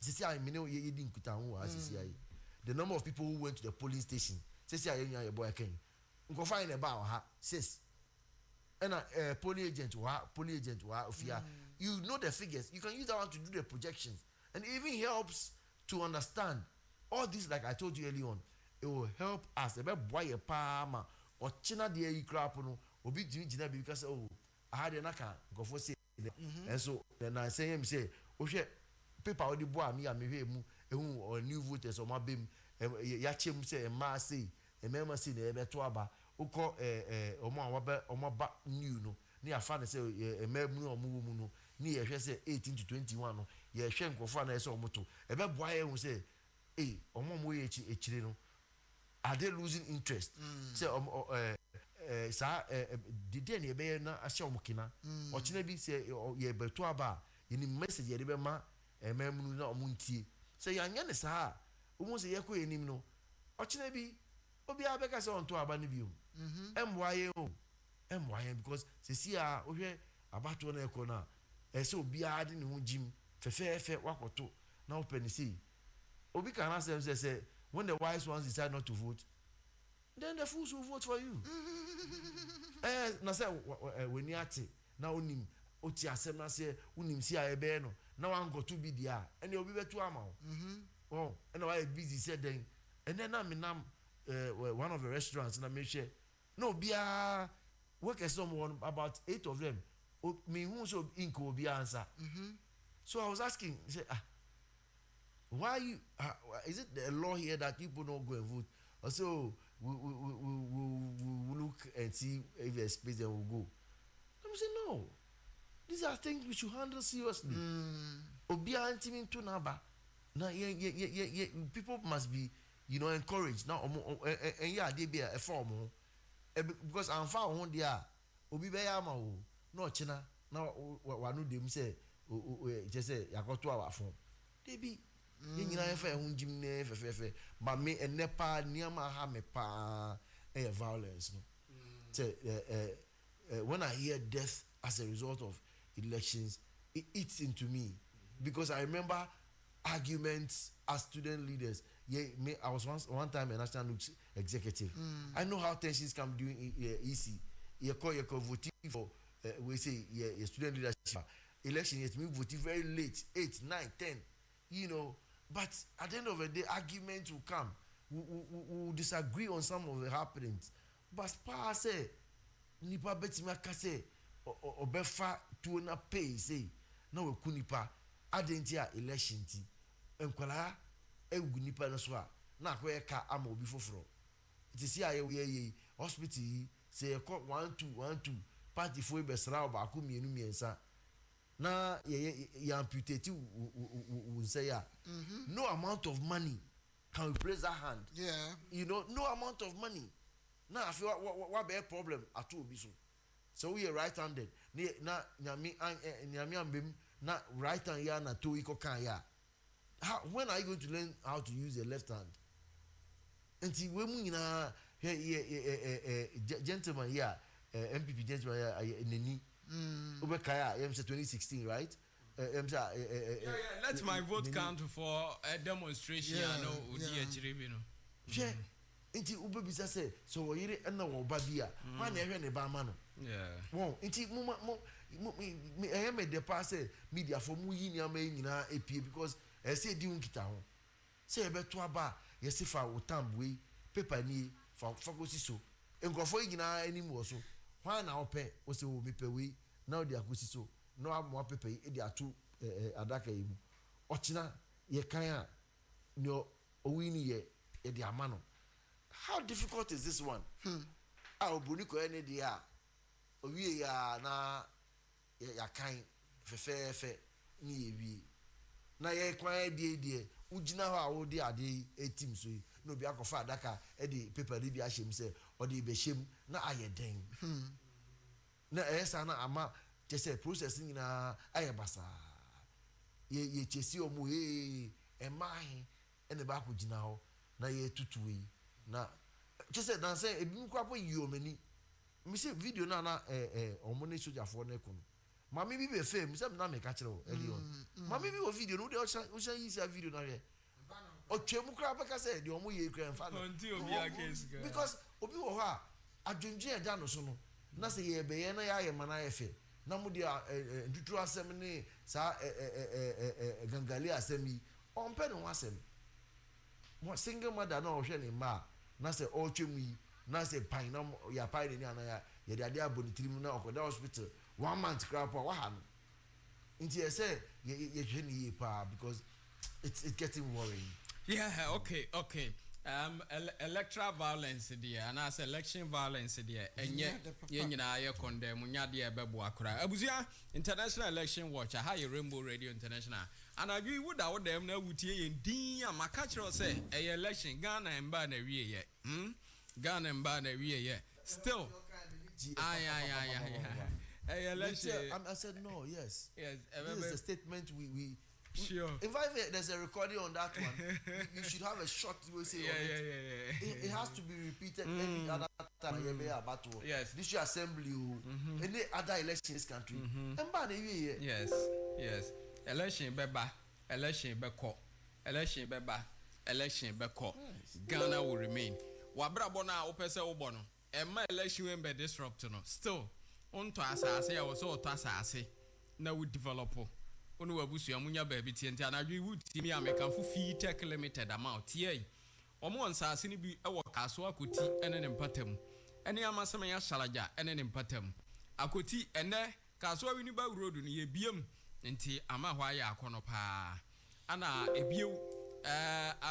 Speaker 1: Sisi I mean you didn't put on the number of people who went to the polling station. Sisi I your boy can go find about her 6. And a polling agent you know the figures. You can use that one to do the projections, and it even helps to understand all this. Like I told you early on, it will help us. About boy a palma or china the you crap no obi because I had a naka go for say. And so then I say him say, paper or the boy me and me or new voters or my beam ya chem say ma say emema say na ebe to aba ukọ omo ba new no ni afa na say ememu omo mu no ni ye hwe say 18 to 21 no ye hwe nkofo na say omo to ebe boa ye hu say omo mo ye echire no are they losing interest say sa the day na ebe na ahye omo kina ochina bi say ye beto aba ni message ye be ma ememu na omo ntie say yanya ne sa omo say ye ko enim no ochina bi obi abeka say onto aba ni bi o emwaye because se si a ohwe abato na eko na ese obi ade ne ho jim fefefe wakoto na open see obi can ask say when the wise ones decide not to vote, then the fools will vote for you. Na say when you ate na onim oti asem na say unim si a ebe no na wan go to be dia and obi betu ama oh and why busy said then and then na me nam one of the restaurants na me share no bia work as someone about 8 of them me who so inko be answer so I was asking say why you is it the law here that people don't go and vote also we look and see if there's space they will go. Let me say no, these are things we should handle seriously. Obi antimin to naba na people must be encouraged now and yeah they be a form because I'm far on there obi be ya ma o no china na wanu dem say just say yakoto our phone they be nyina efa ehun jim ne fefefe but me enepa niama ha me pa violence no say when I hear death as a result of elections it eats into me because I remember arguments as student leaders. I was one time a national executive. I know how tensions come during EC. You call voting for we say student leadership election. Yet me voting very late, 8, 9, 10. But at the end of the day, arguments will come. We will disagree on some of the happenings. But pa say nipa beti makase obefa to na pay say na we kunipa adentia election ti enkwala egu nipa no so a na akwa ka ama obi foforo it is here ye hospital say 1-2 party for be sra ba ko mienu miensa na ye amputate we say ya no amount of money can replace that hand. No amount of money. Now I feel what be a problem at all be so we are right-handed na nyami ambim na right hand ya na to iko kan ya. When are you going to learn how to use the left hand? Until we mu nyina gentleman here MPP gentleman here neni obekaya yem say 2016 right
Speaker 3: let my vote count for a demonstration
Speaker 1: inti ube bisa say so wo yire na wo ba bia ma na ehwe ne ba ma no won inti me ehme de pass media for mu yi ni ama nyina epie because e say di unkita ho say e beto aba ye se fa utambwe paper ni fa fagosi so engofo nyina anim wo so hwan na ope wo se wo mepe we na o di akosi so no amwa paper e di atu adaka yi mu ochina ye kan a no owini ye e di amano. How difficult is this one? Obuni ko ene dia owie ya na ya kan fefefe ni ewie na ye kwan die ugina ho a wo de ade etim so no bi akofa adaka e de paper de bi ahyem se o de be hyem na ayeden na esa na ama je say process nyina ayebasa ye chesi omu emahin ene ba ko gina ho na ye tutuwe na just say dan say ebi nkwapo yomani me say video na omone soja for na ekunu mami bi be fame say na me ka kire o early on mami bi o video no de o sha yi say video na re o twemu kra ba ka say de omo ye kra mfa no because obi wo ho a adwendwe eda no so no na say ye be ye na ya ye mana ye fe na mu de ntutu asem ne sa gangali asem yi on pe no asem mo single mother na o hwe ne ma na say all twemi na say pan na ya pan ni ana ya de ade abonitirim na okoda hospital 1 month crap wa ha no nti say ye hwe ni pa because it's getting worrying.
Speaker 3: Okay. electoral violence dear and as election violence dear and yet you condemn munyadi bebu akra abuzia international election watch a high Rainbow Radio International and I agree with that them now with ye din amakacho say a election Ghana and ban a ye Ghana and ban a ye still election
Speaker 1: I said no yes this is a statement we sure. In fact, there's a recording on that one. You should have a short way say it has to be repeated every other time. Yes. This your assembly, any other election in this country.
Speaker 3: Yes. Yes. Election beba. Election beko. Election beba. Election beko. Ghana will remain. Wabra bona opese obono. Emma election will be disrupted. Still, on to asase I was all to asase. Now we develop. Onu wabusu amunya baby tienti anadwi wuti mi American fu fee tech limited amount ye omo nsase ni bi ewo kaso akoti ene ne mpatam ene amasema ya shalaja ene ne mpatam akoti ene kaso wini ba road ni ye biem nti ama hwa ya akono pa ana ebiew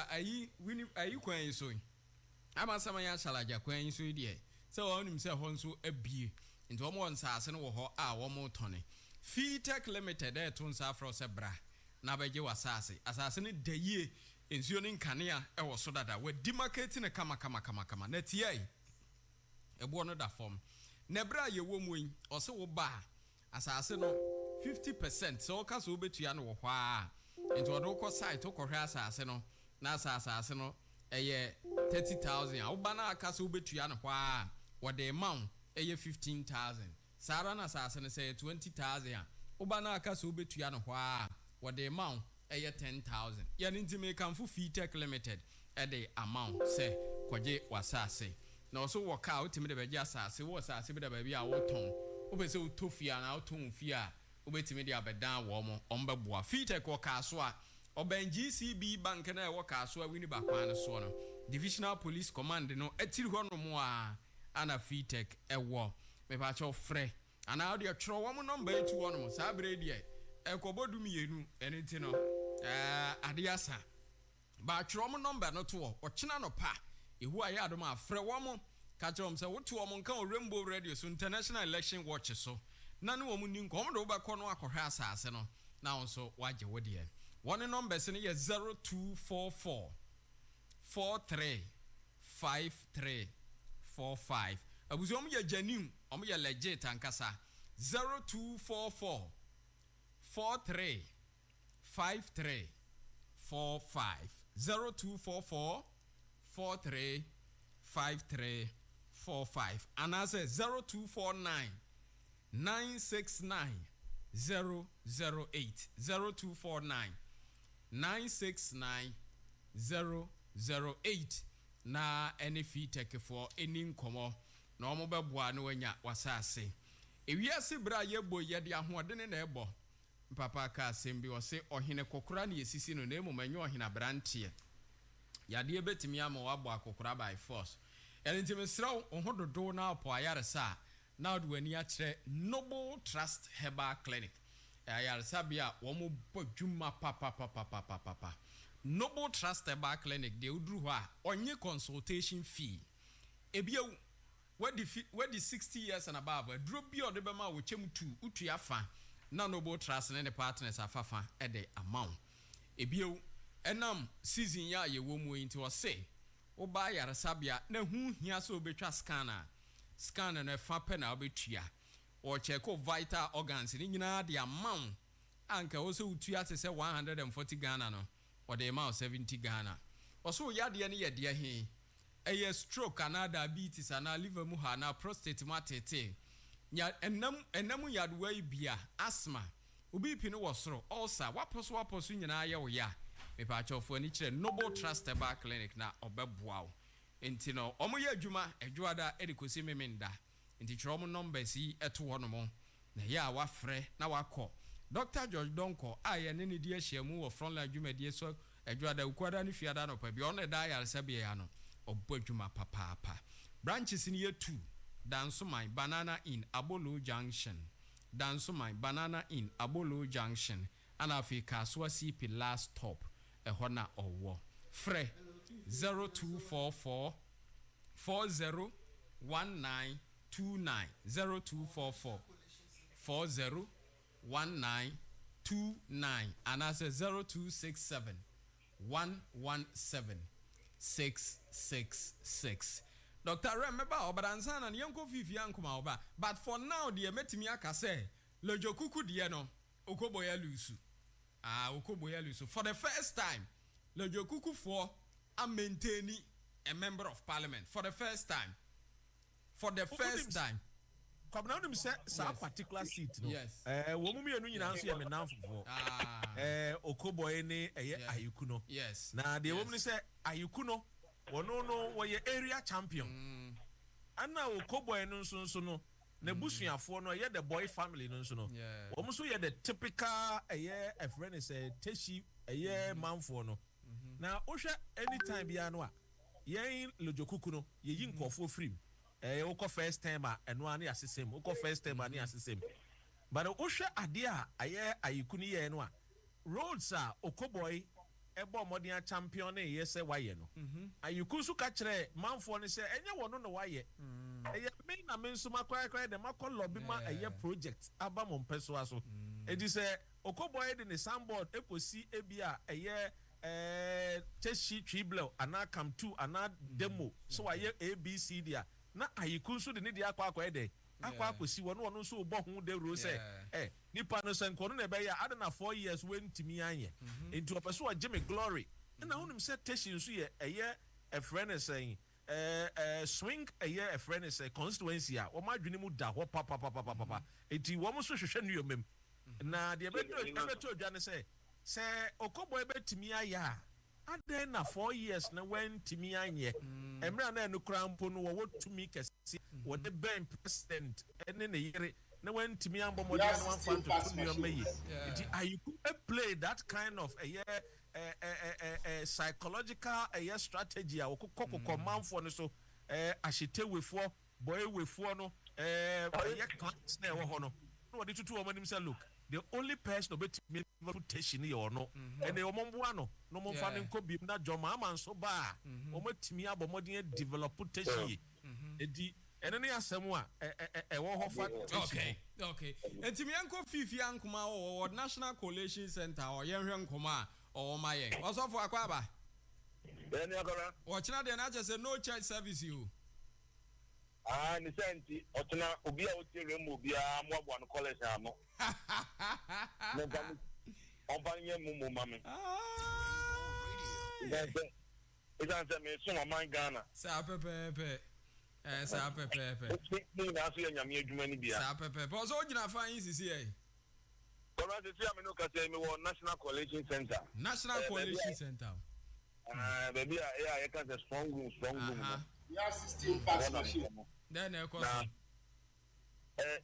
Speaker 3: ayi wini ayi kwan yiso amasema ya shalaja kwan yiso die se wonim se ho nso abie nti omo nsase no wo ho a wo tone Fitech Limited tons afro sebra na beje wasase asase ne dayie ensuo ne nkanea wo so dada we di marketing ne kama na tie ebo no da form na bra ye wo mu yin o se wo ba asase no 50% so ka so betua no wo hwa enti wo do ko site ko hwe asase no na asase no eye 30,000 wo ba na aka so betua no hwa wo de amount eye 15,000 Sara na asase ne say 20,000 oba na aka so betua no hwa wo de amount eye 10,000 ya ni ntime kanfo Fitech Limited e de amount say kwaje wasase na so wo ka otime de beje asase wo asase be de ba bia wo ton obese utofia na oton fia obetime de abedan wo mo ombeboa Fitech wo ka so a oban GCB bank na e wo ka so a wini ba kwan so no divisional police command no etiri ho no mo a ana Fitech e wo me pa cho frɛ ana audio tro wo mo number 81 mo sa bre die e kobodu mienu eniti no ade asa ba tro mo number no to o kina no pa ehu aye adom afrɛ wo mo ka cho mo se wo to wo mo nka o Rainbow Radio so international election watch so na no wo mo ni nkom do ba kɔ no akɔhwɛ asase no na wo so waje wo de one number se ne ye 0244 435345 abuzo mo ye janim omo ye legit ankasa 0244 435345 0244 435345 and I say 0249 969 008 0249 969 008 na any Fitech for any nkomo na omo beboa na wanya wasase ewiase bra yebo yede ahoɔden na ebo papa ka asɛm bi ɔse ɔhene kokora na yesisi no na emomanyɛ ɔhene abrantie yade betimi ama wabo akokora by force ɛntim sraw ohododo na apo ayaresa na ɔde wani akyerɛ Noble Trust Herbal Clinic ayaresa bia wo mo bodwuma papa Noble Trust Herbal Clinic de uduru hɔ a ɔnye consultation fee ebia where the 60 years and above drop bi ode be ma wo chem tu utu afa na Noble Trust ne partners afafa e de amount ebio enam season ya ye wo mu nti o se wo ba yare sabia na hu hia so obetwa scan na fa pe na obetua o check vital organs ni nyina de amount anka wo so utu ate se 140 Ghana no o de amount 70 Ghana o so ya de ne ye de he a stroke and diabetes and liver muha na prostate matete nya enam yadwe bia asthma obi pino wosoro ulcer waposo nyina ye wo ya me pa chofo ani kire Noble Trust Herbal Clinic na obeboa wo enti no omo ye adwuma adwada edikosi memenda enti kire omo numbers yi eto ho no mo na ya wafrɛ na wakɔ Dr. George Donko aye ne ne di ahyiamu wo frontline adwuma die so adwada ukwada ne fiada no pa bi on da ya resabia ya no obodwuma papa branches in year 2 Dansomai Banana in Abolo Junction and Africa Swasi last stop a hona or war free 0244 401929 0244 401929 and I say 0267 117 666. Dr. Remember but answer and young Fifi Yankuma, but for now the Metimiaka say Lojo Kuku Diano Okoboya Lusu. Okoboya Lusu. For the first time, Lojo Kuku for a maintaining a member of parliament for the first time. For the first time.
Speaker 17: Come now, them say particular seat. No?
Speaker 3: Yes.
Speaker 17: Womumi enu nyina nso ye me nanfo. Okoboy ne Ayukuno.
Speaker 3: Yes.
Speaker 17: Na the woman say Ayukuno, wono no wo ye area champion. Ana Okoboy no nso no, na busuafo no ye the boy family no nso no. Wo mo so ye the typical a friend is teshi manfo no. Na ohwe anytime bia no a yen lojokuku no ye yi nkofo free. Oko first time eno ani asesem oko first time ani asesem but ohwe ade a aye ayikuni ye no a roads a Okoboy ebo modern champion e ye se waye no ayiku su ka kire manfo ne se enye wono no waye eye me na me nso makwa de makọ lobby ma eye project aba mo mpeso aso edi se Okoboy de ne sandboard ekosi ebia eye teshi tribble ana come to ana demo so waye ABC dia na ayiku so de ne dia akwa ede akwa akosi wono no so bo hu de ro say nipa no sen kono na be ya ada na 4 years when timi anye into opeso wa Jimmy Glory na hunim say teshi so ye eye a friend is saying swing a friend is a constituency a wo madwene mu da ho papa enti wo mo so hwehwe no yomem na de be to dwane say Okoboy betimi aya aden na 4 years na when timi anye emra na enu krampo no wo tumi kese wo de ben president ene ne yere na when timi ambo modern one fan to tumi o meyi it ayiku play that kind of psychological strategy a kokoko manfo no so ahite wefo boy wefo no class na wo ho no no de tutu o manim say look the only person obet me reputation here no and the omomboa no no mo fa nko bi na joma ama nso ba omatimi abomodin develop reputation edi ene ne asem a wo ho fa
Speaker 3: okay entimi enko fifi ankoma o National Coalition Center o yenhwe nkoma o maye osofo akwaba
Speaker 16: beni akora
Speaker 3: o china de na say no church service you
Speaker 16: ni senti otuna obi a otere mu obi a mo abo an college amo no gami ombanye mu mame It's me so my Ghana
Speaker 3: sa pepe sa pepe
Speaker 16: ni na so yanya me adwuma ni bia
Speaker 3: sa pepe but so gina fan yin sisi e
Speaker 16: kono se tia me no ka say me wo National Coalition Center
Speaker 3: Center
Speaker 16: baby I can say strong room
Speaker 2: yeah 16 fast machine
Speaker 3: then e ko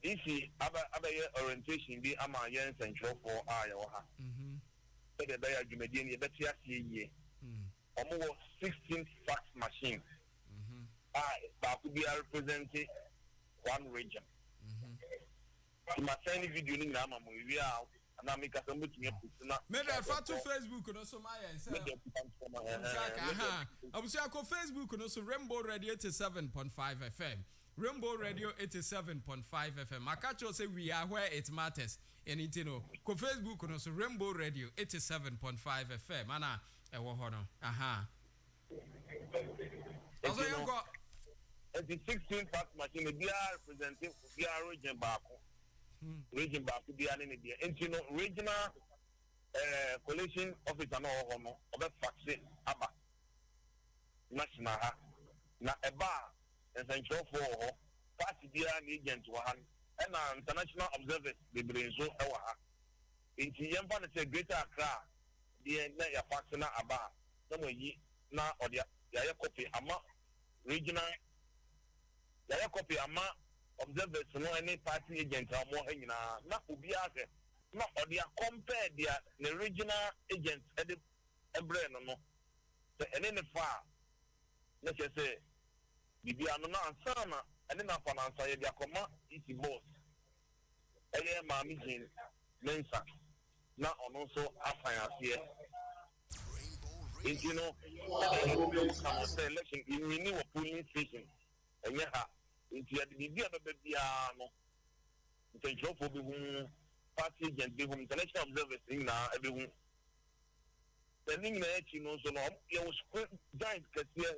Speaker 16: if aba orientation bi ama yen central for ya wo ha so the day adwumadi ni be tia sie yie omo 16 fax machine ba could be representing one region ma send video ni na ma mo wi a na me ka so mutumi put
Speaker 3: me da fa to Facebook no so my yen say abusia ko Facebook no so Rainbow Radio 87.5 FM Rainbow Radio 87.5 FM. Makacho say we are where it matters. Anything no. Ko Facebook no so Rainbow Radio 87.5 FM. Ana ewo ho no. Also you go
Speaker 16: the 16 fax machine be representing be region back. Region back be an in there. And you know regional coalition officer no ho no. Obe fax aba. National na eba essential for party dia agent wa han and international observers the brain so e wa ha inti yemfa na say Greater Accra dia na ya fax na aba na mo yi na odia ya copy ama regional ya copy ama observers no any party agent mo hanyina na obi ase na odia compare dia the regional agents e de ebre no so ene ne fa na say bibi anu na ansana ene na finance ye dia koma isi boss eye ma mi jin mensa na ono so afan ase You know, say election in many polling station. And yeah, if you had the idea of the piano, the job for the party and the international observers in everyone. Sending the you know, so long, you was giant cassia,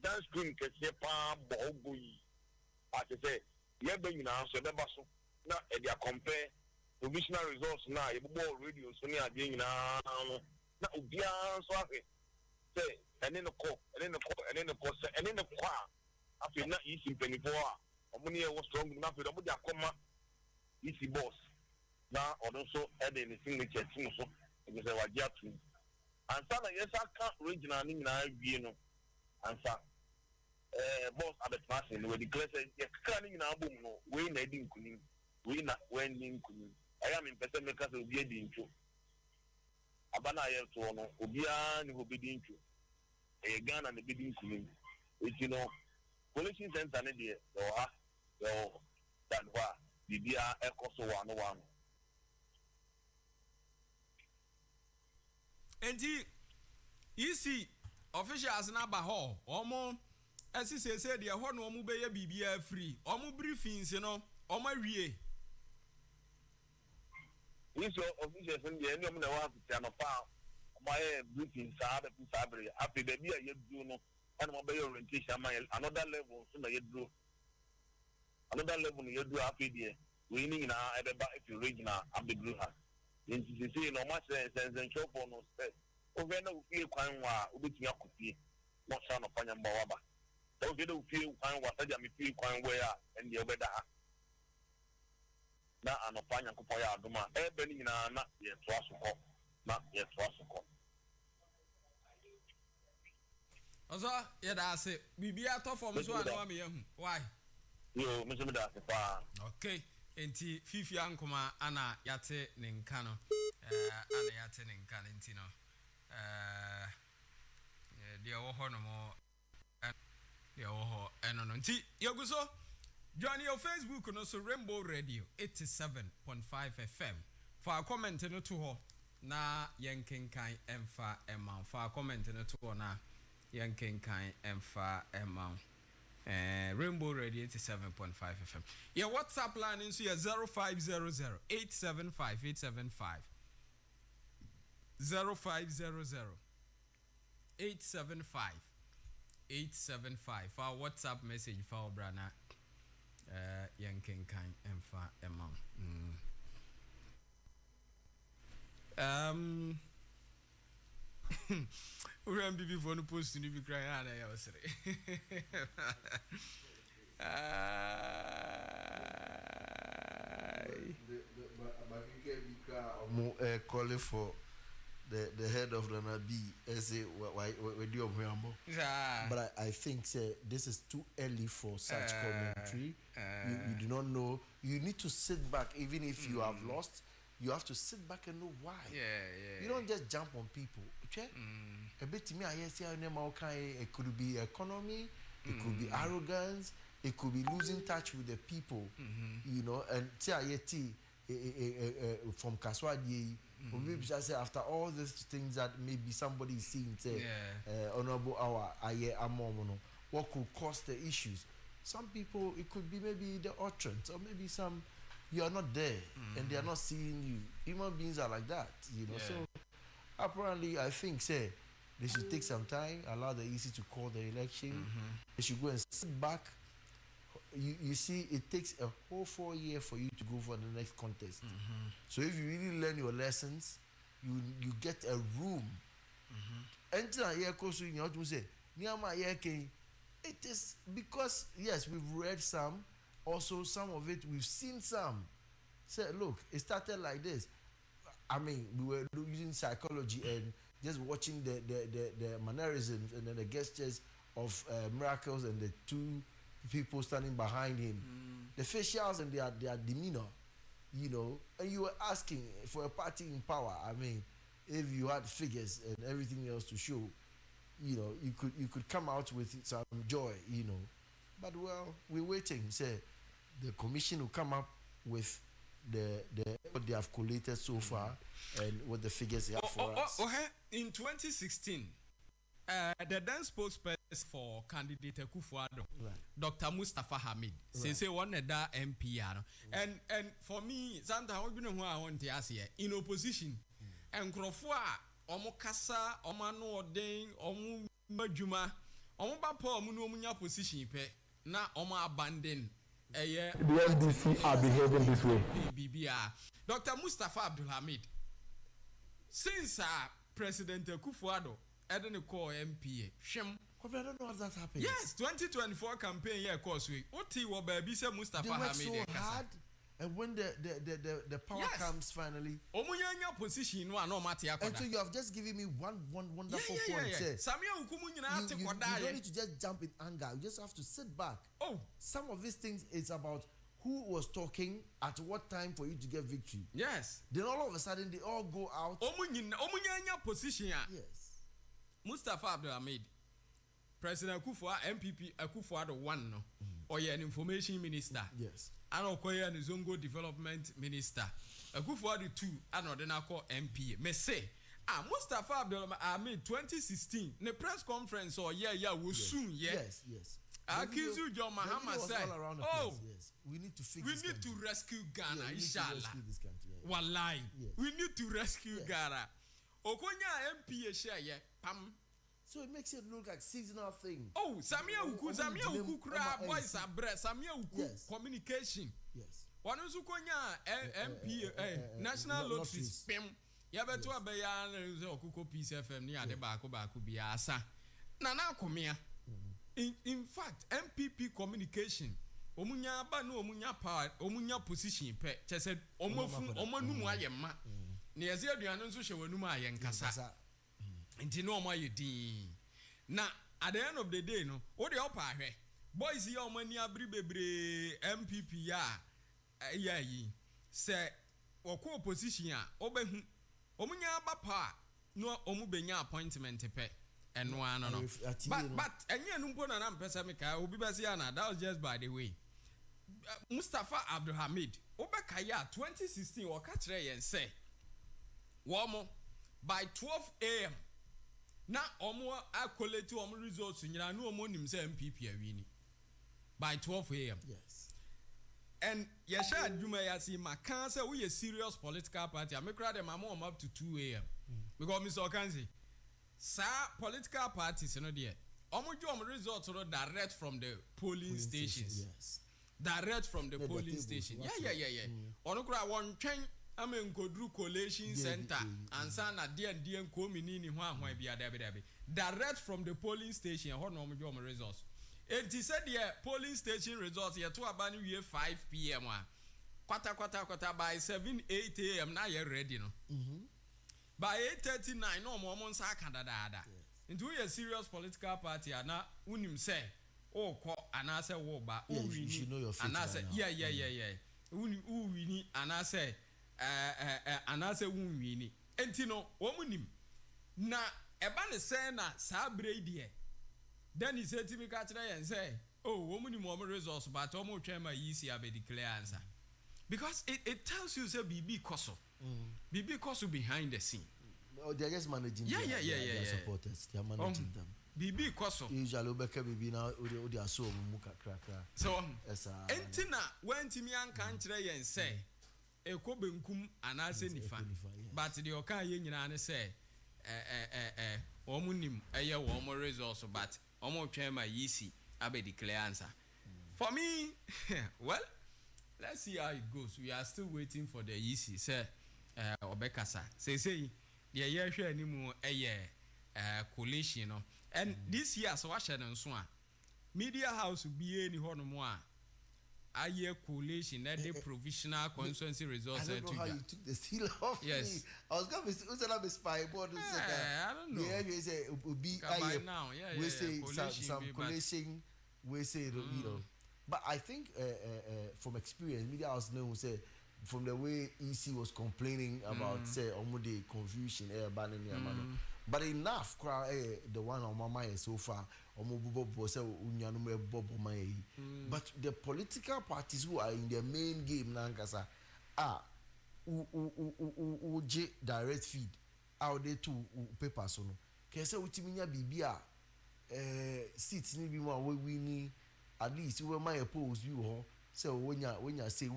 Speaker 16: dance screen cassia, palm, boy. As I say, you have been now, so the bustle. Now, if you compare provisional results now, you more radio, so near being now, beyond so say, and then the call, and then the call, and then the call, and then the qua. After not eating 24 hours, money was strong enough with the comma, easy boss. Now, also adding the signature, so it was a Jackson. And some yes, I can't regional in Ibiano. And some boss at the passing where the class is cunning in album, we needing cunning, we not wending cunning. I am in person makers will be a dincho. Abana to honor, Obian will be dincho. A gun and a bidding cunning. Which you know, pollution center, or than what the dear echo so one.
Speaker 3: Enti isi officials na ba ho omo esi se de ho no omo beye bibia free omo briefings no omo awie
Speaker 16: isi officials ndi eni omo na wa pita no pa omo aye briefings sa be sabre afi be bia ye du no ana mo be orientation man another level so na ye du another level ye du afi de we ni na ebe ba if you regional abegru ha nti se no ma sense shop no say over na ufie kwan wa obetumi akofie no sha no panya mba waba so we do ufie kwan wa saja me fie kwan we a ende obeda ha na anopanya kopo ya adoma ebe ni na na ye to asoko na ye to asoko
Speaker 3: ozo ye da ase bibia to form so ana wa me yahu why
Speaker 16: yo me se me da ase pa
Speaker 3: okay enti fifi ankoma ana yate ne nka no ana yate ne nka enti no de wo ho no mo de wo ho eno no nti yeguso join your Facebook no so Rainbow Radio 87.5 FM for comment no to ho na yenkenkan emfa emma for comment no to ho na yenkenkan emfa emma Rainbow Radio 87.5 FM. Your WhatsApp line is here 0500 875 875 0500 875 875 for our WhatsApp message for our brana yankin kind and for amount. We am before the post to be crying out. I was
Speaker 1: calling for the head of the Nabi as we do but I think this is too early for such commentary. You do not know. You need to sit back, even if you have lost. You have to sit back and know why. You don't just jump on people. Okay? A bit to me, I hear it could be economy, it could be arrogance, it could be losing touch with the people. You know, and from Kaswadi, maybe say after all these things that maybe somebody is seeing, say, honorable hour, what could cause the issues? Some people, it could be maybe the utterance, or maybe some. You are not there, and they are not seeing you. Human beings are like that, you know. So apparently, I think they should take some time, allow the EC to call the election. They should go and sit back. You see, it takes a whole 4 years for you to go for the next contest. So if you really learn your lessons, you get a room. It is because yes, we've read some. Also, some of it we've seen some. Say, look, it started like this. I mean, we were using psychology and just watching the mannerisms and then the gestures of Miracles and the two people standing behind him, the facials and their demeanor, you know. And you were asking for a party in power. I mean, if you had figures and everything else to show, you know, you could come out with some joy, you know. But well, we're waiting. Say, the commission will come up with what they have collated so far and what the figures they have for us.
Speaker 3: In 2016, the then spokesperson for candidate Akufo-Addo, Dr. Mustafa Hamid, say one that MP, and for me, sometimes I want to ask here in opposition, and Krofua, Omokasa, Omano Odeng, Omajuma, Omobapo, Munomunya position, na Oma abandon. The
Speaker 4: SDC are behaving this way.
Speaker 3: BBR. Dr. Mustafa Abdul Hamid, since President Akufo-Addo, I don't call MP.
Speaker 1: I don't know how that happened.
Speaker 3: Yes, 2024 campaign, yeah, course we. What he was baby said Mustafa
Speaker 1: Hamid.
Speaker 3: They work
Speaker 1: so hard, and when the power comes finally.
Speaker 3: Omunyanya position no matter.
Speaker 1: And so you have just given me one wonderful point.
Speaker 3: Samia Ukumunyana
Speaker 1: you don't need to just jump in anger. You just have to sit back.
Speaker 3: Oh,
Speaker 1: some of these things is about who was talking at what time for you to get victory.
Speaker 3: Yes.
Speaker 1: Then all of a sudden they all go out.
Speaker 3: Omunyanya position.
Speaker 1: Yes.
Speaker 3: Mustafa Abdul Hamid, President Akufo MPP Akufo-Addo 1 no, or an information minister.
Speaker 1: Yes.
Speaker 3: And Okoye and Zongo development minister. Akufo-Addo 2 and Odenako MP. Me say, Mustafa Abdul Hamid 2016 the press conference or was soon
Speaker 1: Yes.
Speaker 3: Akizu John Mahama said,
Speaker 1: "Oh, yes. We need to fix.
Speaker 3: We need to rescue Ghana, inshallah.
Speaker 1: Wallahi,
Speaker 3: we need to rescue Ghana. Okonya MP share pam."
Speaker 1: So it makes it look like seasonal thing.
Speaker 3: Oh, Samia Uku kra boys are breast. Samia Uku communication.
Speaker 1: Yes.
Speaker 3: One Uzukonya MP National Lottery spam. Yabeto abeya Okuko Peace FM ni ade baako biasa. Nana komia. In fact, MPP communication, omunya ba no omunya power, omunya position pe. Che said omonumu ayema. Ne yeze aduane nso hwe wanum ayenkasa. Nti no omo ayedi. Na at the end of the day no, o de opa ahwe. Boys here omani abri bebre MPP ya yi. Se wako opposition a obehu omunya ba power no omu benya appointment pe. And one no. But and you know na mpesa meka obi besi na that was just by the way. Mustafa Abdul Hamid obeka ya 2016 o ka kire yen say womo by 12 am na omo akoleti omo results nyina na omo nim say MPP awini by 12 am.
Speaker 1: Yes.
Speaker 3: And yesha adwuma ya si maka say we a serious political party amekra dem am up to 2 am because Mr. Okanzi sa political parties no there omo results no direct from the polling stations.
Speaker 1: Yes.
Speaker 3: Direct from the polling station. Yeah. Ono kura won twen amenkodru collation center ansa na de nko minini ho ahwan bia dabe. Direct from the polling station ho no omo results. And he said the polling station results here to aba ni 5 p.m. Kwata by 7-8 am na you ready no. By 8:39 no mo nsa akadada. Into a serious political party ana unim say oh ko anase wo ba
Speaker 1: you should know your future.
Speaker 3: Anase yeah. Wini anase anase wini. Enti no wo munim. Na eba ne say na sa bredi e. Then he said to me catch and say, "Oh, wo munim wo results but wo mo twema yisi abe declare answer." Because it tells you say BB Koso. BB Koso behind the scene.
Speaker 1: Oh, they're just managing their supporters. They are managing them.
Speaker 3: BB Koso.
Speaker 1: Usually, Obeka BB now, they are so muka kra.
Speaker 3: So, entina when Timmy can try and say, Eko benkum anase nifa. But the oka ye nyina say, omunim eye wo results but omo twema yisi abe declare answer. For me, well, let's see how it goes. We are still waiting for the yisi say Obekasa. Say the year share animu coalition no. And this year so what and so media house will be any horn more. A year coalition that the provisional constituency results.
Speaker 1: I don't know how you took the seal off me. I was going to be spy board.
Speaker 3: I don't know.
Speaker 1: Yeah, you say be
Speaker 3: now.
Speaker 1: We say some coalition. We say you know. But I think from experience, media house know say from the way EC was complaining about say the confusion banning but enough the one on my mind so far but the political parties who are in their main game nankasa J direct feed out there to paper so no can say utiminya bibia seats ni bi mo we ni at least we my pose bi ho say when ya say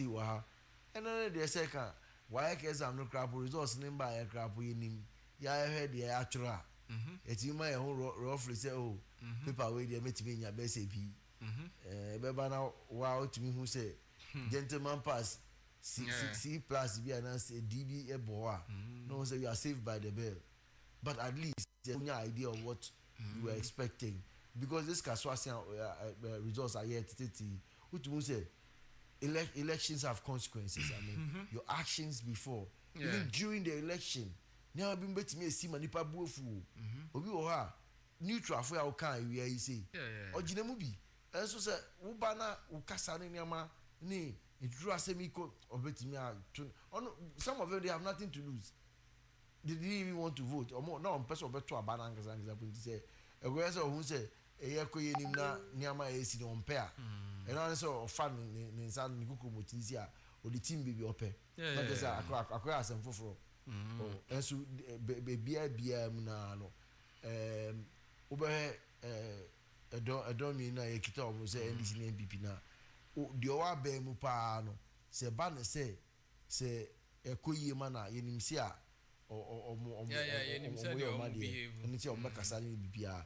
Speaker 1: wa and then they say can why exam no crap results number ya crap nim ya head ya actual eti my roughly say oh paper we dey metimi nya be say bi beba na wa utimi hu say gentleman pass C plus B and DB eboa. No say you are saved by the bell, but at least you have an idea of what you were expecting because this Kaswasian results are yet to which means say elections have consequences. I mean your actions before even during the election. Now been bet me see manipa buofu. Obi oha neutral for our kind we say. Ojinemu bi. And so say ubana ukasa ni nyama ni. It drew a semi-co of some of them they have nothing to lose. They didn't even want to vote. Or more, no, person of better banana example to say a person who say a yako yenimna nyama esi on pair. And also fan in San Nikuku Mutizia or the team baby ope. But there's a class and for and so beer munano. Over a domina a kita was a NDC MPP now. The owa be mu pa no se ba ne se ekoyi ma na yenim se a ni se o ma kasa ni bibia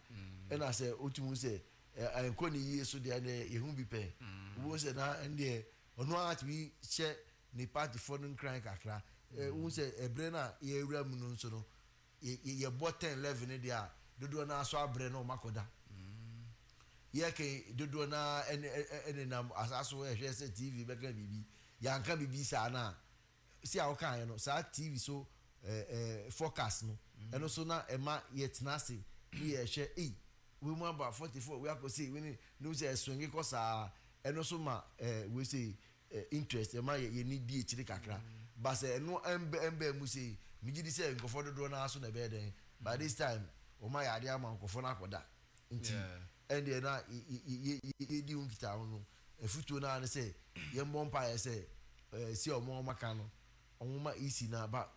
Speaker 1: e na se otumu se enko ni yi so de na ehun bi pe wo se na ende ono atwi che ni party for no cry kakra wo se ebre na ye ewura mu no so no ye bottom 11 ne dia dodo na so abre na o makoda yake dodo na ene nam asaso ehwe se TV beka bibi yanka bibi sa na si a okan no sa TV so forecast no eno so na ema yetnase we ehwe we mu about 44 we are say we no say swing ko sa eno so ma we say interest ema ye ni die chiri kakra ba say eno embe mu say mi gidi say nkofo dodo na so na be den by this time o ma ya dia ma nkofo na akoda nti and then di unkita no efutuo na ne say ye mbompa ye say si omo maka no omoma isi na ba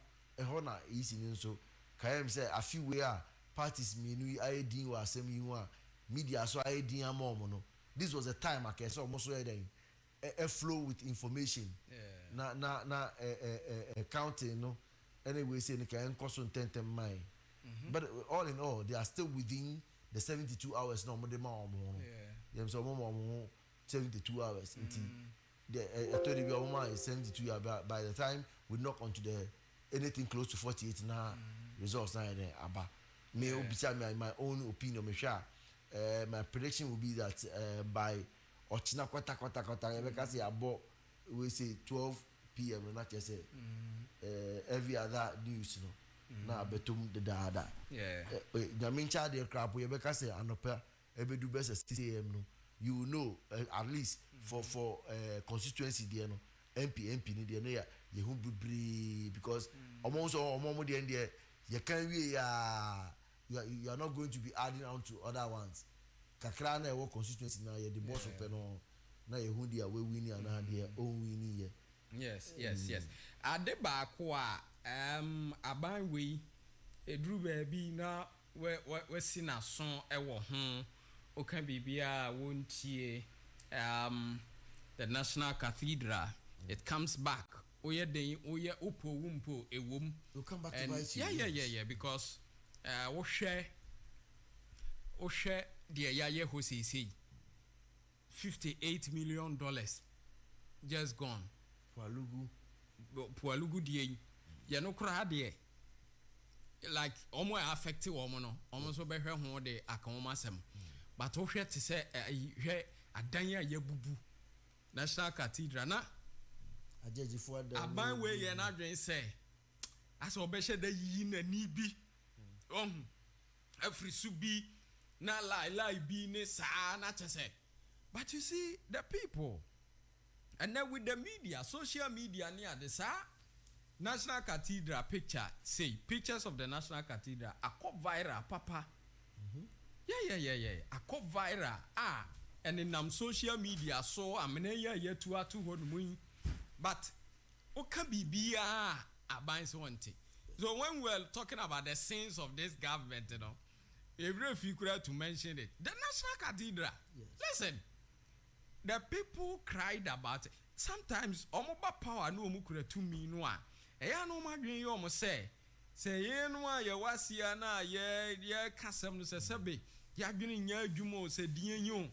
Speaker 1: ho na isi ni nso kayem say afi we a parties menu aidin wa asem yi a media so aidin amom no this was a time I say almost so then a flow with information na counting no anyway say ne kan koso tentem mai but all in all they are still within the 72 hours no mo de ma omo yeah so mo 72 hours until the I told you we is 72 hours by the time we knock onto the anything close to 48 now results now there aba me obisa me my own opinion me sure my prediction will be that by ochina kwata because say abo we say 12 p.m. not just say every other news no na betum the dada nyamincha de crap we be say anopa ebe do best 6 a.m. no you know at least for constituency there no MP ni there no ye hu bibri because omo de there you can we you are not going to be adding on to other ones kakra na e constituency na ye the boss of no na ye hu there we win and there own win here
Speaker 3: yes ade ba ko a aban we edru ba bi na we si na so e wo ho o kan bibia wontie the National Cathedral it comes back oye den oye opo wumpo ewom
Speaker 1: you come back to bite
Speaker 3: yeah because wo hwe de ya ho sei $58 million just gone Pualugu de ye no kra de like omo affect omo no omo so be hwe ho de akan asem but wo hwe te se hwe adan ya bubu National Cathedral na
Speaker 1: ajeji fo adan
Speaker 3: aban we ye na dwen se asa obehye da yi na ni bi afrisu bi na lai bi ne sa na chese but you see the people and then with the media social media near the National Cathedral pictures of the National Cathedral a viral papa yeah a viral and in social media so amene ya to atu ho no But oka bibia aban so wanti. So when we're talking about the sins of this government, you know, every figure to mention it. The National Cathedral. Yes. Listen, the people cried about it. Sometimes omoba power no mukure to me no a. Eya no madwen yo mo say ye no a ye wasia na ye kasem no se sebe ya dwen nya adwumo se dienyo.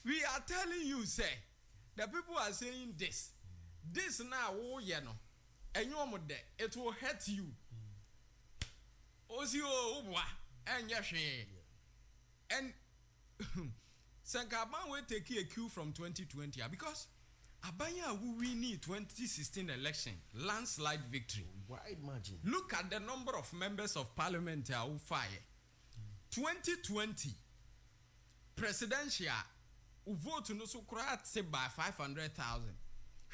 Speaker 3: We are telling you say the people are saying this now wo ye no enyo mo de it will hurt you. Osi o ubwa enye hwe. And Sankaban will take a cue from 2020 because Abanya we need 2016 election landslide victory.
Speaker 1: Wide margin.
Speaker 3: Look at the number of members of parliament who fire. 2020 presidential vote no so say by 500,000.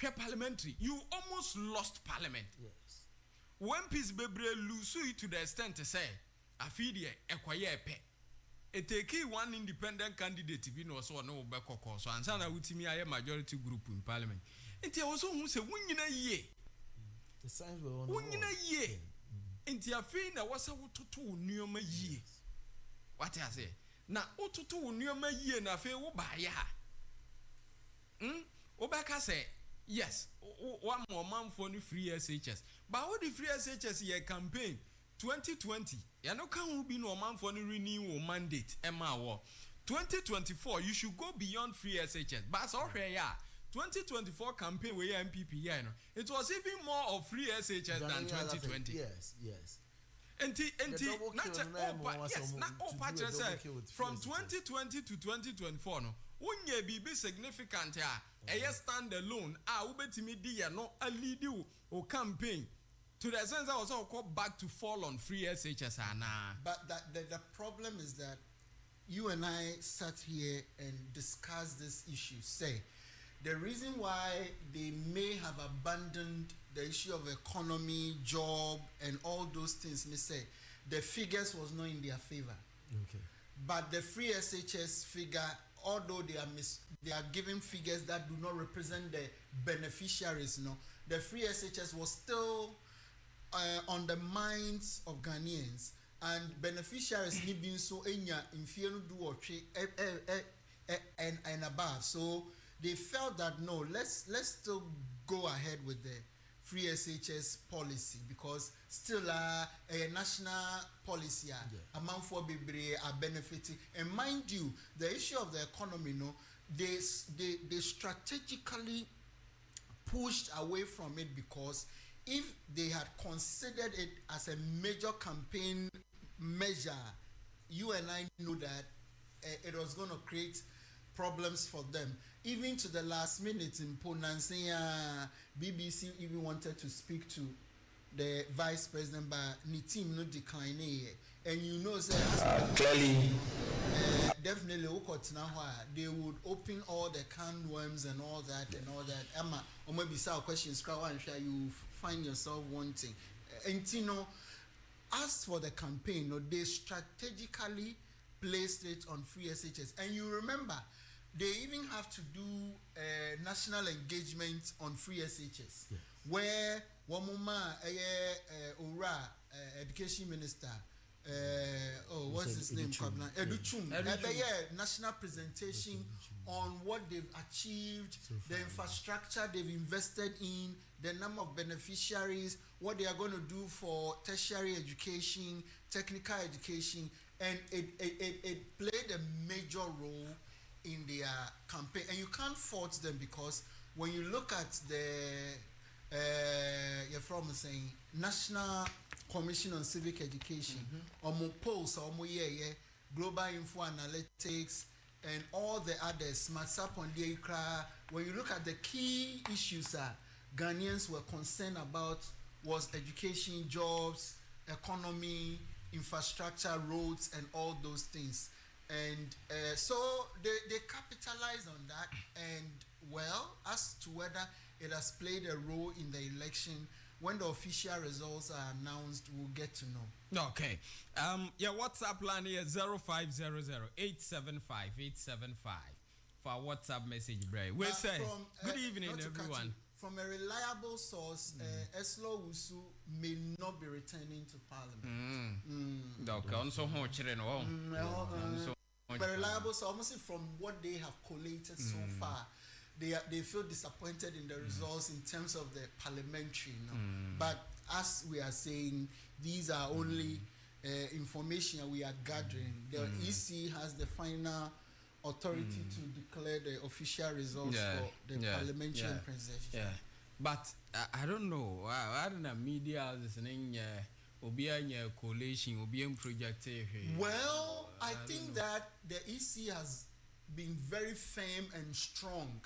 Speaker 3: Here parliamentary, you almost lost parliament.
Speaker 1: Yes.
Speaker 3: When peace bebre lose it to the extent to say afidie ekwaye epe. It take one independent candidate to be no so no bekoko so ansana wutimi aye majority group in parliament. Enti also who say wunyina ye.
Speaker 1: The signs were on.
Speaker 3: Wunyina ye. Enti afi na wasa wototo nneoma ye. What I say? Na wototo nneoma ye na afi wo ba ya. Obeka say yes, one more man for the free SHS. But what the free SHS ye campaign 2020, you know can be no man for the renewal mandate. Emma war 2024, you should go beyond free SHS. But okay, yeah. 2024 campaign where MPP, yeah, no. It was even more of free SHS than 2020.
Speaker 1: Yes.
Speaker 3: From 2020 to 2024, no. Unye bibi significant a stand alone. Ubetimi di no a lead you or campaign. To the sense I was all back to fall on free SHS.
Speaker 2: But the problem is that you and I sat here and discussed this issue. Say, the reason why they may have abandoned the issue of economy, job, and all those things, may say, the figures was not in their favor.
Speaker 1: Okay.
Speaker 2: But the free SHS figure, although they are giving figures that do not represent the beneficiaries, the free SHS was still on the minds of Ghanaians, and beneficiaries need being so in and above. So they felt that no, let's still go ahead with the free SHS policy because still a national policy amount for Bibre are benefiting. And mind you, the issue of the economy, they strategically pushed away from it because if they had considered it as a major campaign measure, you and I know that it was going to create problems for them. Even to the last minute in Ponansia, BBC even wanted to speak to the vice president, but the team no decline. And you know,
Speaker 19: clearly,
Speaker 2: definitely, they would open all the canned worms and all that and all that. Emma, or maybe some questions, you find yourself wanting. And as for the campaign, they strategically placed it on free SHS. And you remember, they even have to do national engagement on free SHS, where Wamuma Ora, education minister, what's his name? Educhum. National presentation on what they've achieved, the infrastructure they've invested in, the number of beneficiaries, what they are going to do for tertiary education, technical education, and it played a major role in their campaign. And you can't fault them because when you look at the National Commission on Civic Education, polls, Global Info Analytics, and all the others, Matsap on the Ikra, when you look at the key issues that Ghanaians were concerned about was education, jobs, economy, infrastructure, roads, and all those things. And so they capitalized on that. And well, as to whether it has played a role in the election, when the official results are announced, we'll get to know.
Speaker 3: Okay. WhatsApp line here 0500-875-875 for WhatsApp message, Bray. We say good evening, everyone.
Speaker 2: from a reliable source, Eslo Wusu may not be returning to Parliament. But reliable source, almost from what they have collated so far, they feel disappointed in the results in terms of the parliamentary. But as we are saying, these are only information we are gathering. The EC has the final authority to declare the official results for the parliamentary and presidential.
Speaker 3: Yeah, but I don't know. I don't know media is saying Obiang coalition, Obiang project.
Speaker 2: Well, I think that the EC has been very firm and strong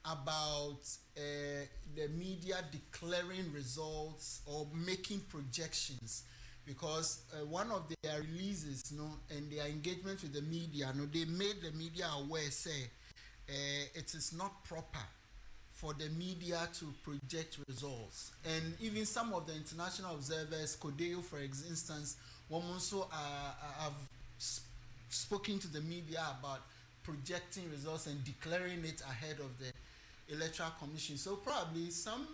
Speaker 2: about the media declaring results or making projections. Because one of their releases, and their engagement with the media, they made the media aware, say, it is not proper for the media to project results. And even some of the international observers, Codeo, for instance, also have spoken to the media about projecting results and declaring it ahead of the Electoral Commission. So probably some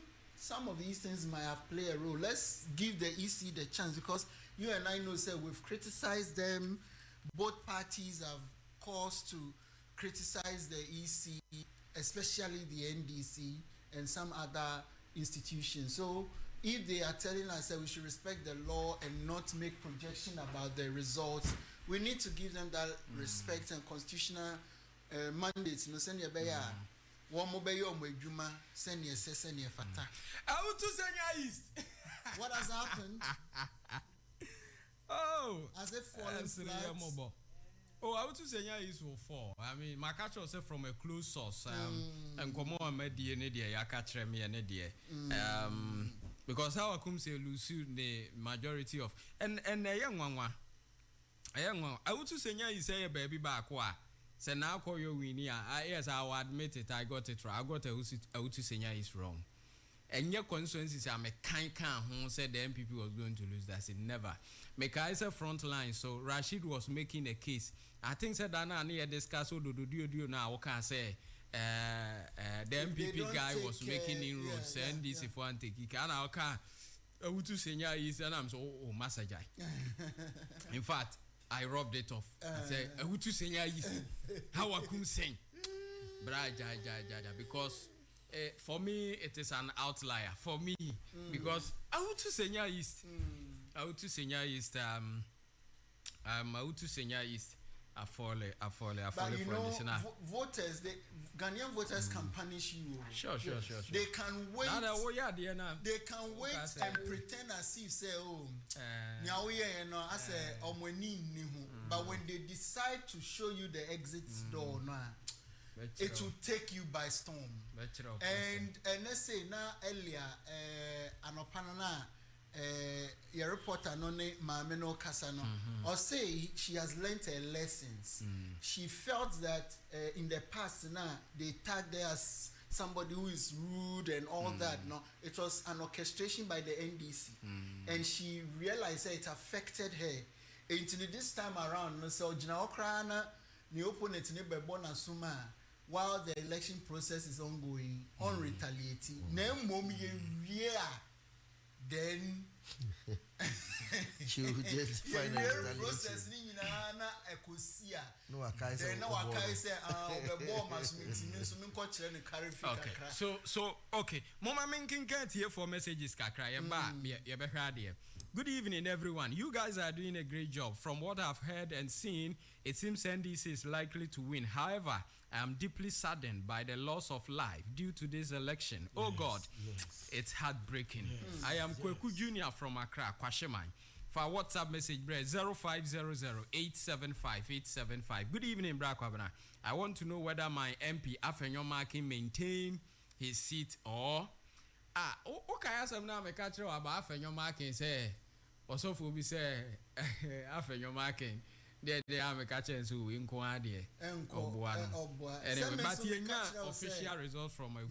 Speaker 2: of these things might have played a role. Let's give the EC the chance, because you and I know, say, we've criticized them. Both parties have cause to criticize the EC, especially the NDC and some other institutions. So if they are telling us that we should respect the law and not make projection about the results, we need to give them that respect and constitutional mandates. One mobile juma send your session your fata.
Speaker 3: I want to send East.
Speaker 2: What has happened?
Speaker 3: Oh,
Speaker 2: as if falling flat.
Speaker 3: Oh, I want to say East will fall. I mean, my catch was from a close source. And come on, my dear, I catch me and dear. Because how I come say Lucy the majority of and a young one. I want to say say baby back wa. So now call your winnie. Yes, I will admit it. I got it wrong. I got a to say is wrong. And your constituencies are kind who said the MPP was going to lose. That's it. Never. Mekaisa front line. So Rashid was making a case. I think said that near discuss do now. What can I say? The MPP guy was making inroads. And this if one take it can I to say is and I'm so Masajai. In fact, I rubbed it off. I said, I would to say how I could sing. Because for me, it is an outlier. For me, because I would to say East. I would to say East. I would to say East. I fall for additional.
Speaker 2: Voters, Ghanaian voters can punish you.
Speaker 3: Sure.
Speaker 2: They can wait. They can wait and pretend as if say, but when they decide to show you the exit door, it will take you by storm. And let's say now earlier, your reporter none Mameno Kasano or say she has learned her lessons. She felt that in the past now they tagged her as somebody who is rude and all that. No, it was an orchestration by the NDC, and she realized that it affected her. Until this time around, so Jinaokrana, the opponent Nebebona Suma, while the election process is ongoing, unretaliating. Then
Speaker 1: she will just find a
Speaker 2: process.
Speaker 3: Okay. Mama Minkin can't hear for messages. Good evening, everyone. You guys are doing a great job. From what I've heard and seen, it seems NDC is likely to win. However, I am deeply saddened by the loss of life due to this election. Oh God, it's heartbreaking. I am Kweku Jr. from Accra, Kwasheman. For a WhatsApp message, 0500-875-875. Good evening, Brakwabana. I want to know whether my MP Afenyo Markin maintain his seat or okay, as I'm now make catch about Afenyo Markin say also for be say Afenyo Markin. They are a catcher who in Coadia and but official results from my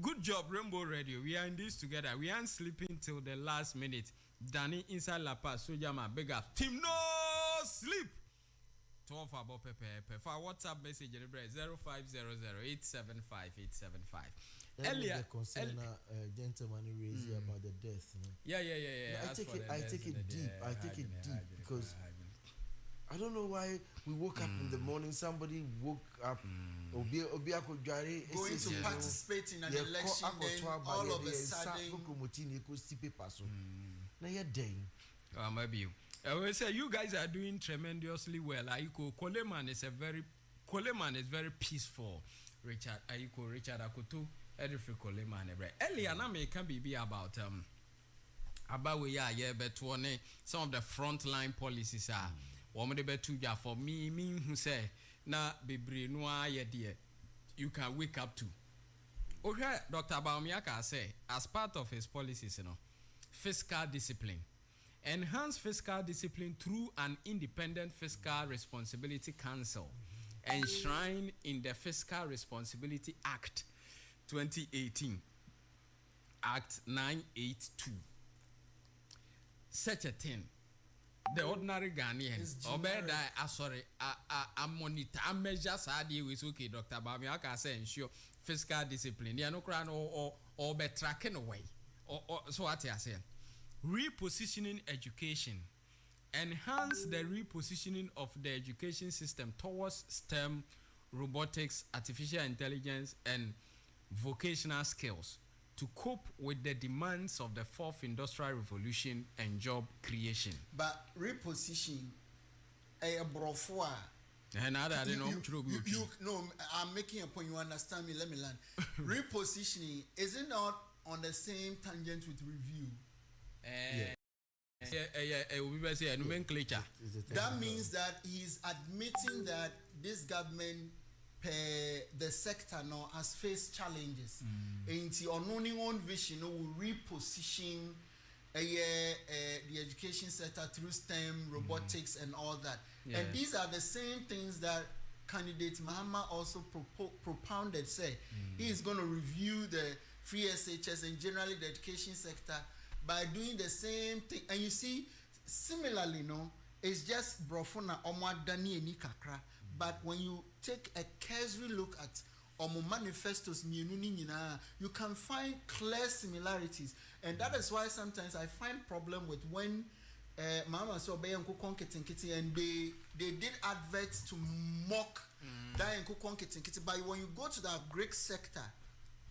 Speaker 3: good job, Rainbow Radio. We are in this together. We aren't sleeping till the last minute. Danny inside La Paz, Sojama, big up. Team no sleep. 12 about pepe. For WhatsApp message, 0500-875-875.
Speaker 1: Earlier, concern gentleman raised about the death.
Speaker 3: Yeah.
Speaker 1: I take it deep. I take it deep because I don't know why we woke up in the morning. Somebody woke up.
Speaker 2: Going to participate in an election, then all of a sudden.
Speaker 3: Maybe. I will say you guys are doing tremendously well. Coleman is very peaceful. Richard Akoto, Edifri Coleman. Earlier, na me can be about but some of the frontline policies are. For me who say na bebre no aye de you can wake up to. Okay, Dr. Baumiaka say as part of his policies, fiscal discipline. Enhance fiscal discipline through an independent fiscal responsibility council enshrined in the Fiscal Responsibility Act 2018, Act 982. Such a thing. The ordinary Ghanaian, I monitor, I measure Sadi with okay, Dr. Bamiaka say ensure fiscal discipline. They are no crown or be tracking away. Or so what you are saying. Repositioning education. Enhance the repositioning of the education system towards STEM, robotics, artificial intelligence, and vocational skills to cope with the demands of the fourth industrial revolution and job creation.
Speaker 2: But reposition a brofwa.
Speaker 3: And I'm
Speaker 2: making a point. You understand me? Let me learn. Repositioning is it not on the same tangent with review? That means that he's admitting that this government the sector now has faced challenges. And the own vision will reposition the education sector through STEM, robotics, and all that. And these are the same things that candidate Mahama also propounded. Say he is going to review the free SHS and generally the education sector by doing the same thing. And you see, similarly, it's just brofona omadani eni kakra. But when you take a cursory look at Omo manifestos, you can find clear similarities. And that is why sometimes I find problem with when Mama saw and they did adverts to mock that and but when you go to the Greek sector,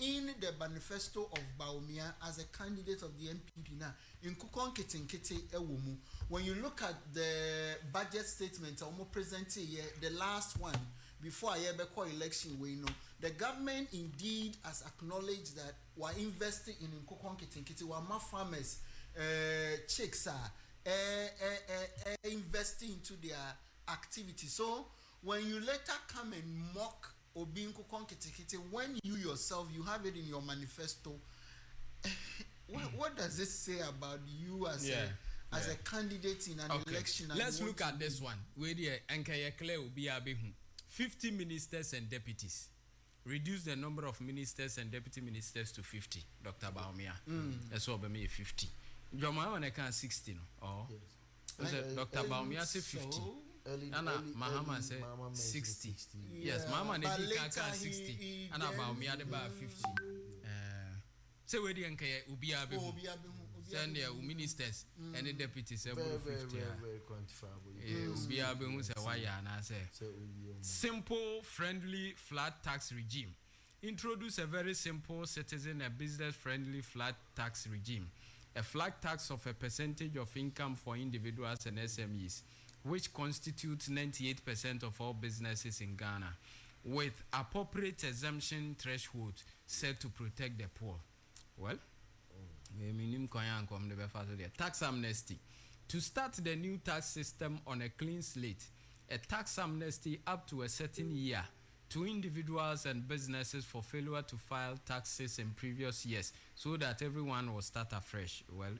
Speaker 2: in the manifesto of Bawumia as a candidate of the NPP now, in Kukon Kitinkiti Ewumu, when you look at the budget statement, almost presented here, the last one before a Yebeko election, we know the government indeed has acknowledged that we're investing in Kukon Kitinkiti, we're more farmers, chicks are investing into their activity. So when you later come and mock when you yourself you have it in your manifesto, what does it say about you as a candidate in an election?
Speaker 3: Let's look at this one. 50 ministers and deputies. Reduce the number of ministers and deputy ministers to 50. Dr. Bawumia. That's what I mean 50. Joma can 60 Dr. Bawumia say 50. Anna Mahama said 60. Yes, Mama and Edika 60. Anna Bawumia about 50. Say where the Ubia send their ministers and the deputies very 50.
Speaker 1: Very quantifiable.
Speaker 3: Ubia Behu say why I say simple, friendly, flat tax regime. Introduce a very simple, citizen and business friendly flat tax regime. A flat tax of a percentage of income for individuals and SMEs, which constitutes 98% of all businesses in Ghana, with appropriate exemption thresholds set to protect the poor. Well, tax amnesty. To start the new tax system on a clean slate, a tax amnesty up to a certain year to individuals and businesses for failure to file taxes in previous years, so that everyone will start afresh. Well,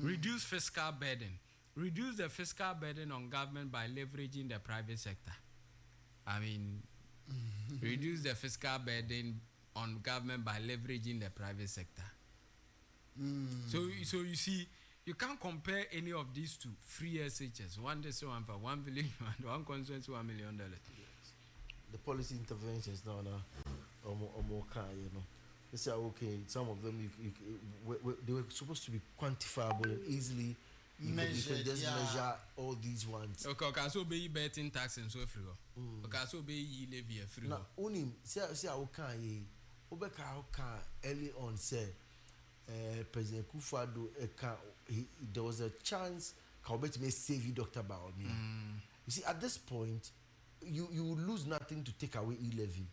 Speaker 3: reduce fiscal burden. Reduce the fiscal burden on government by leveraging the private sector. I mean, reduce the fiscal burden on government by leveraging the private sector. So you see, You can't compare any of these two free SHS. One day, so one for 1 billion, one constituency $1 million.
Speaker 1: The policy interventions now, or more car, you know. They say okay, some of them they were supposed to be quantifiable and easily measured. You can just measure all these ones.
Speaker 3: Okay, so be betting tax and so free. Okay, so be levy free.
Speaker 1: Now, only say okay, Obeka early on say President Kufuor there was a chance Kaobet may save you, Dr. Baomia. You see, at this point, you will lose nothing to take away e-levy.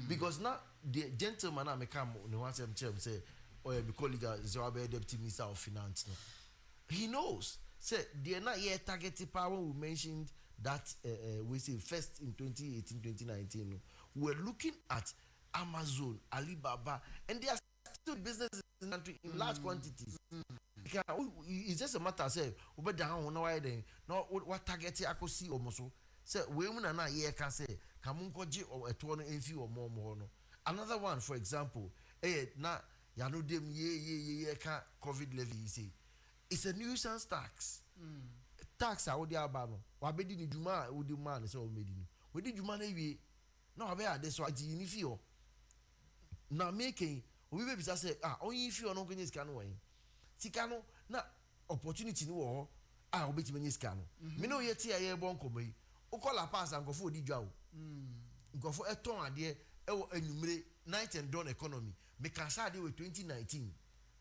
Speaker 1: Because now the gentleman I come no one say or because Zoabe deputy minister of finance no. He knows say they are not yet targeting power. We mentioned that we say first in 2018-2019 no, we're looking at Amazon, Alibaba, and they are still businesses in the country in large quantities. It's just a matter of say over down on why then no what target I could see almost say women are not here can say Kamunkoji or a 20 infi or more no. Another one, for example, na ya know them ye COVID levy say it's a nuisance tax. Tax a odi abano. Wa bedi ni juma odi man say o medi no. We di juma na wi na wa be ade so agi ni fi o. Na making we be bisa say onyi fi o no ko nyesika no wen. Sika no na opportunity ni wo ho obeti nyesika no. Me no ye ti aye bon komo yi. Ukola pass and go di dwa o. Go for eton ade ewo enumere night and dawn economy. Me can say with 2019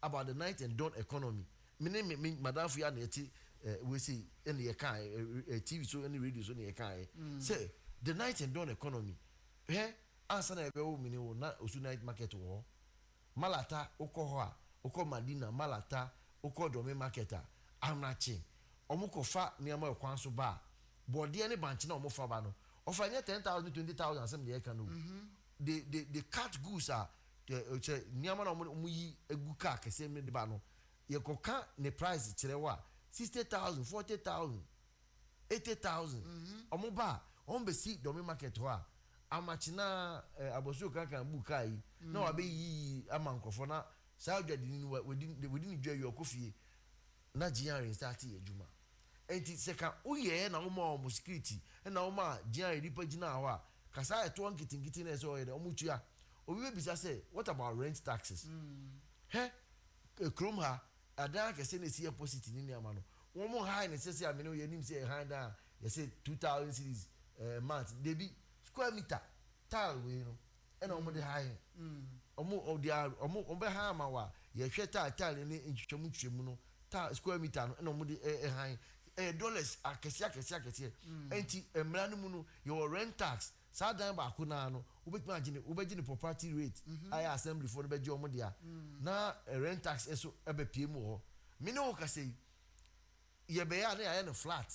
Speaker 1: about the night and dawn economy. Me madam for ya na eti we say any TV so any radio so na kai. Say the night and dawn economy. Answer na ebe o mini wo na osu night market wo. Malata uko ho a, uko Madina Malata, uko Dome market a anachi. Omuko fa niama ekwan so ba. Body any bank na omo fa ba no. Offer 10,000 20,000 some dey can no. The cat goose are the niama na omo yi egu car kese me de ba no. Ye koka ne price kire wa 60,000 40,000 80,000 omo ba on be see Dome market ho a amachina abosu kan buka yi na wa be yi amankofo na sa dwadi ni within dwa yi okofie na GR start ejuma enti seka uye na umo security na uma GR ripa gina ho a kasa eto nkitingiti na so ye de omutua obi be bisa say what about rent taxes krom ha ada ka se na si deposit ni ni ama no wo mo high na se amene ye nim se high da ye say 2,000 cedis month debi square meter tile we no ena omo de high omo be high ma wa ye hwe tile ni ntwetwemu no tile square meter no ena omo de high dollars akese enti emra no mu no your rent tax sa dan ba ko na no ubegine property rate I assembly for no beje omo dia na rent tax eso ebe pie mu ho me no ka say ye be ya na no flat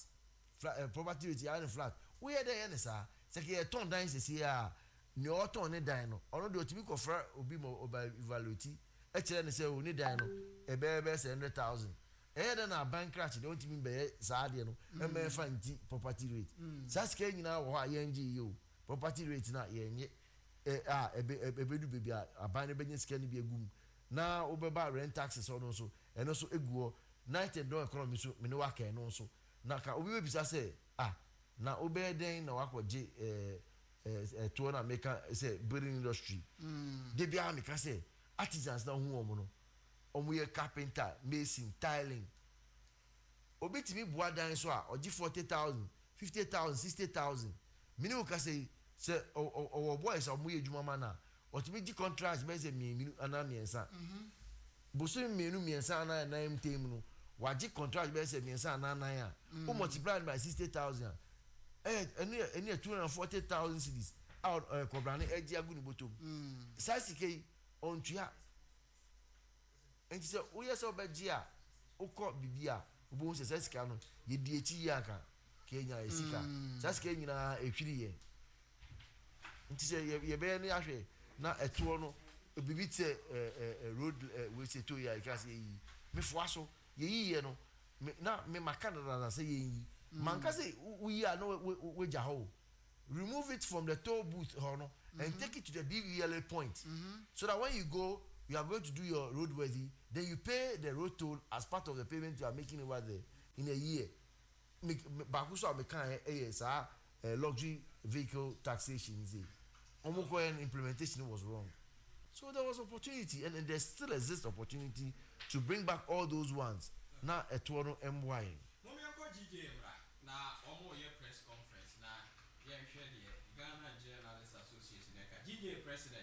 Speaker 1: property rate ya no flat we ye dey na sa se ke ton dan se ya ni o ton ne dan no ono de otimi ko fra obi mo evaluate e kire ne se o ni dan no ebe se 100,000 then na bank crash don't mean be sa de no e me fa nti property rate sa ska nyina wo ha ye ngi yo property rate na ye nye ebe du bebi aban ne benye ska ne bi egum na obeba rent taxes on so eno so eguo night and dawn economy so me no waka eno so na ka obi be bisa say na obe den na wakoje to na make say building industry de bia me ka say artisans na hu omo no omo ye carpenter mason tiling obetimi bua dan so a oji 40,000 50,000 60,000 mini ka say our boys omo ye juma mana otimi di contract me say me ana miensa boso me miensa ana na mtem no waji contract be say miensa ana na ya o multiply by 60,000 any 240,000 cedis out kobrane eji agunu botom sasike ontua enti se wo yesa obeji a ukọ bibia obo se sasika no ye di echi ya aka Kenya esika sasika nyina ehwiri ye enti se ye be ne ahwe na eto no bibi te road we se to ya ka se yi me foaso ye yi no na me makana na se ye yi man ka se we ya no we ja ho remove it from the toll booth no and take it to the DVLA point so that when you go you are going to do your roadworthy, then you pay the road toll as part of the payment you are making over there in a year. Bakuso American luxury vehicle taxation implementation was wrong. So there was opportunity, and there still exists opportunity to bring back all those ones. Now at Toronto MY.
Speaker 3: Press conference now. Ghana Journalists Association. GJ President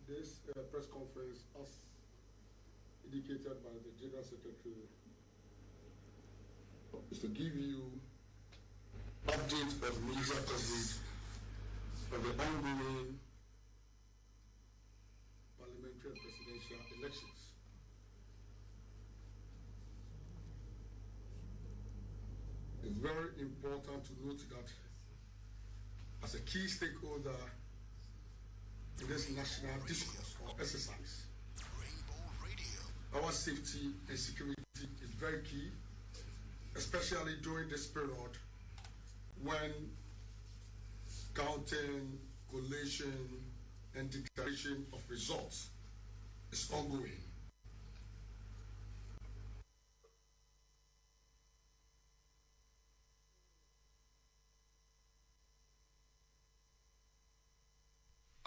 Speaker 6: this press conference, as indicated by the General Secretary, is to give you updates of media coverage of the ongoing parliamentary and presidential elections. It's very important to note that as a key stakeholder in this national discourse or exercise, our safety and security is very key, especially during this period when counting, collation, and declaration of results is ongoing.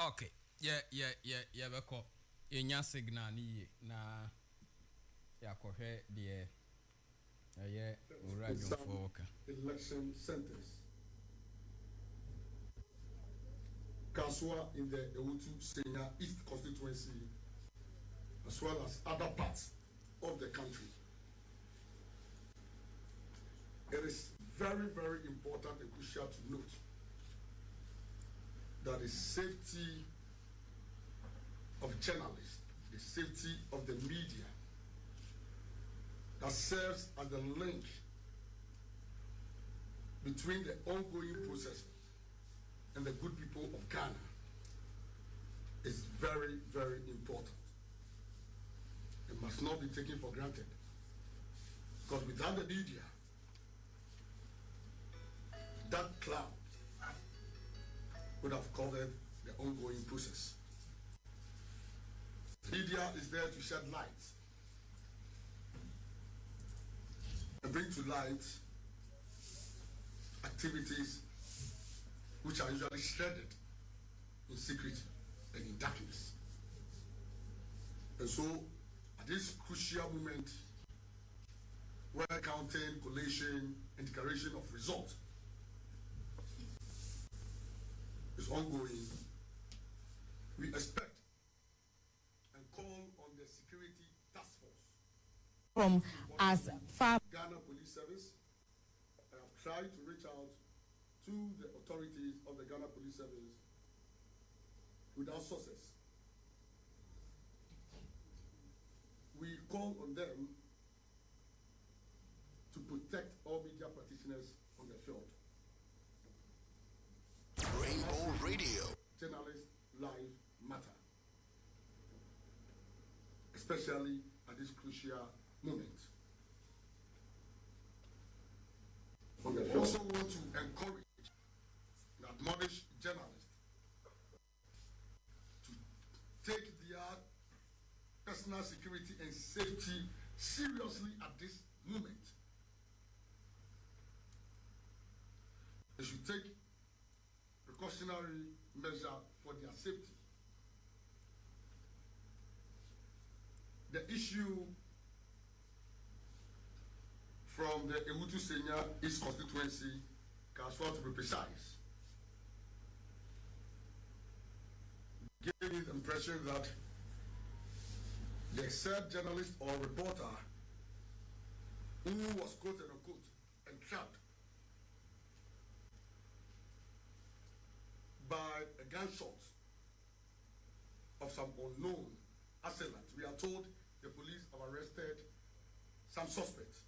Speaker 3: Okay. Yeah, beko. Yenya signal ni na yakohwe de radio for
Speaker 6: election centers. Kaswa in the Ewutu Senya East constituency, as well as other parts of the country. It is very, very important and crucial to note that the safety of journalists, the safety of the media, that serves as the link between the ongoing process and the good people of Ghana is very, very important. It must not be taken for granted. Because without the media, that cloud would have covered the ongoing process. Media is there to shed light and bring to light activities which are usually shredded in secret and in darkness. And so, at this crucial moment, where counting, collation, and declaration of results is ongoing, we expect and call on the Security Task Force
Speaker 10: from as far
Speaker 6: Ghana Police Service. I have tried to reach out to the authorities of the Ghana Police Service without success. We call on them to protect all media practitioners on the field.
Speaker 13: Rainbow Radio.
Speaker 6: Journalists' lives matter, especially at this crucial moment. We also want to encourage and admonish journalists to take their personal security and safety seriously at this moment. They should take precautionary measure for their safety. The issue from the Ewutu Senya East constituency, Kaswa to be precise, gave me the impression that the said journalist or reporter who was quote unquote entrapped by a gunshot of some unknown assailant. We are told the police have arrested some suspects.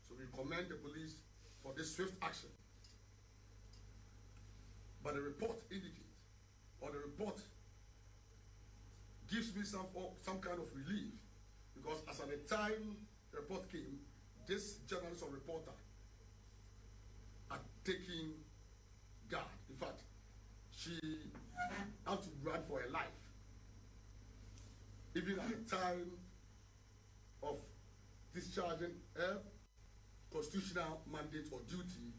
Speaker 6: So we commend the police for this swift action. But the report indicates, or the report gives me some kind of relief, because as at the time the report came, this journalist or reporter taking guard. In fact, she had to run for her life. Even at the time of discharging her constitutional mandate or duty,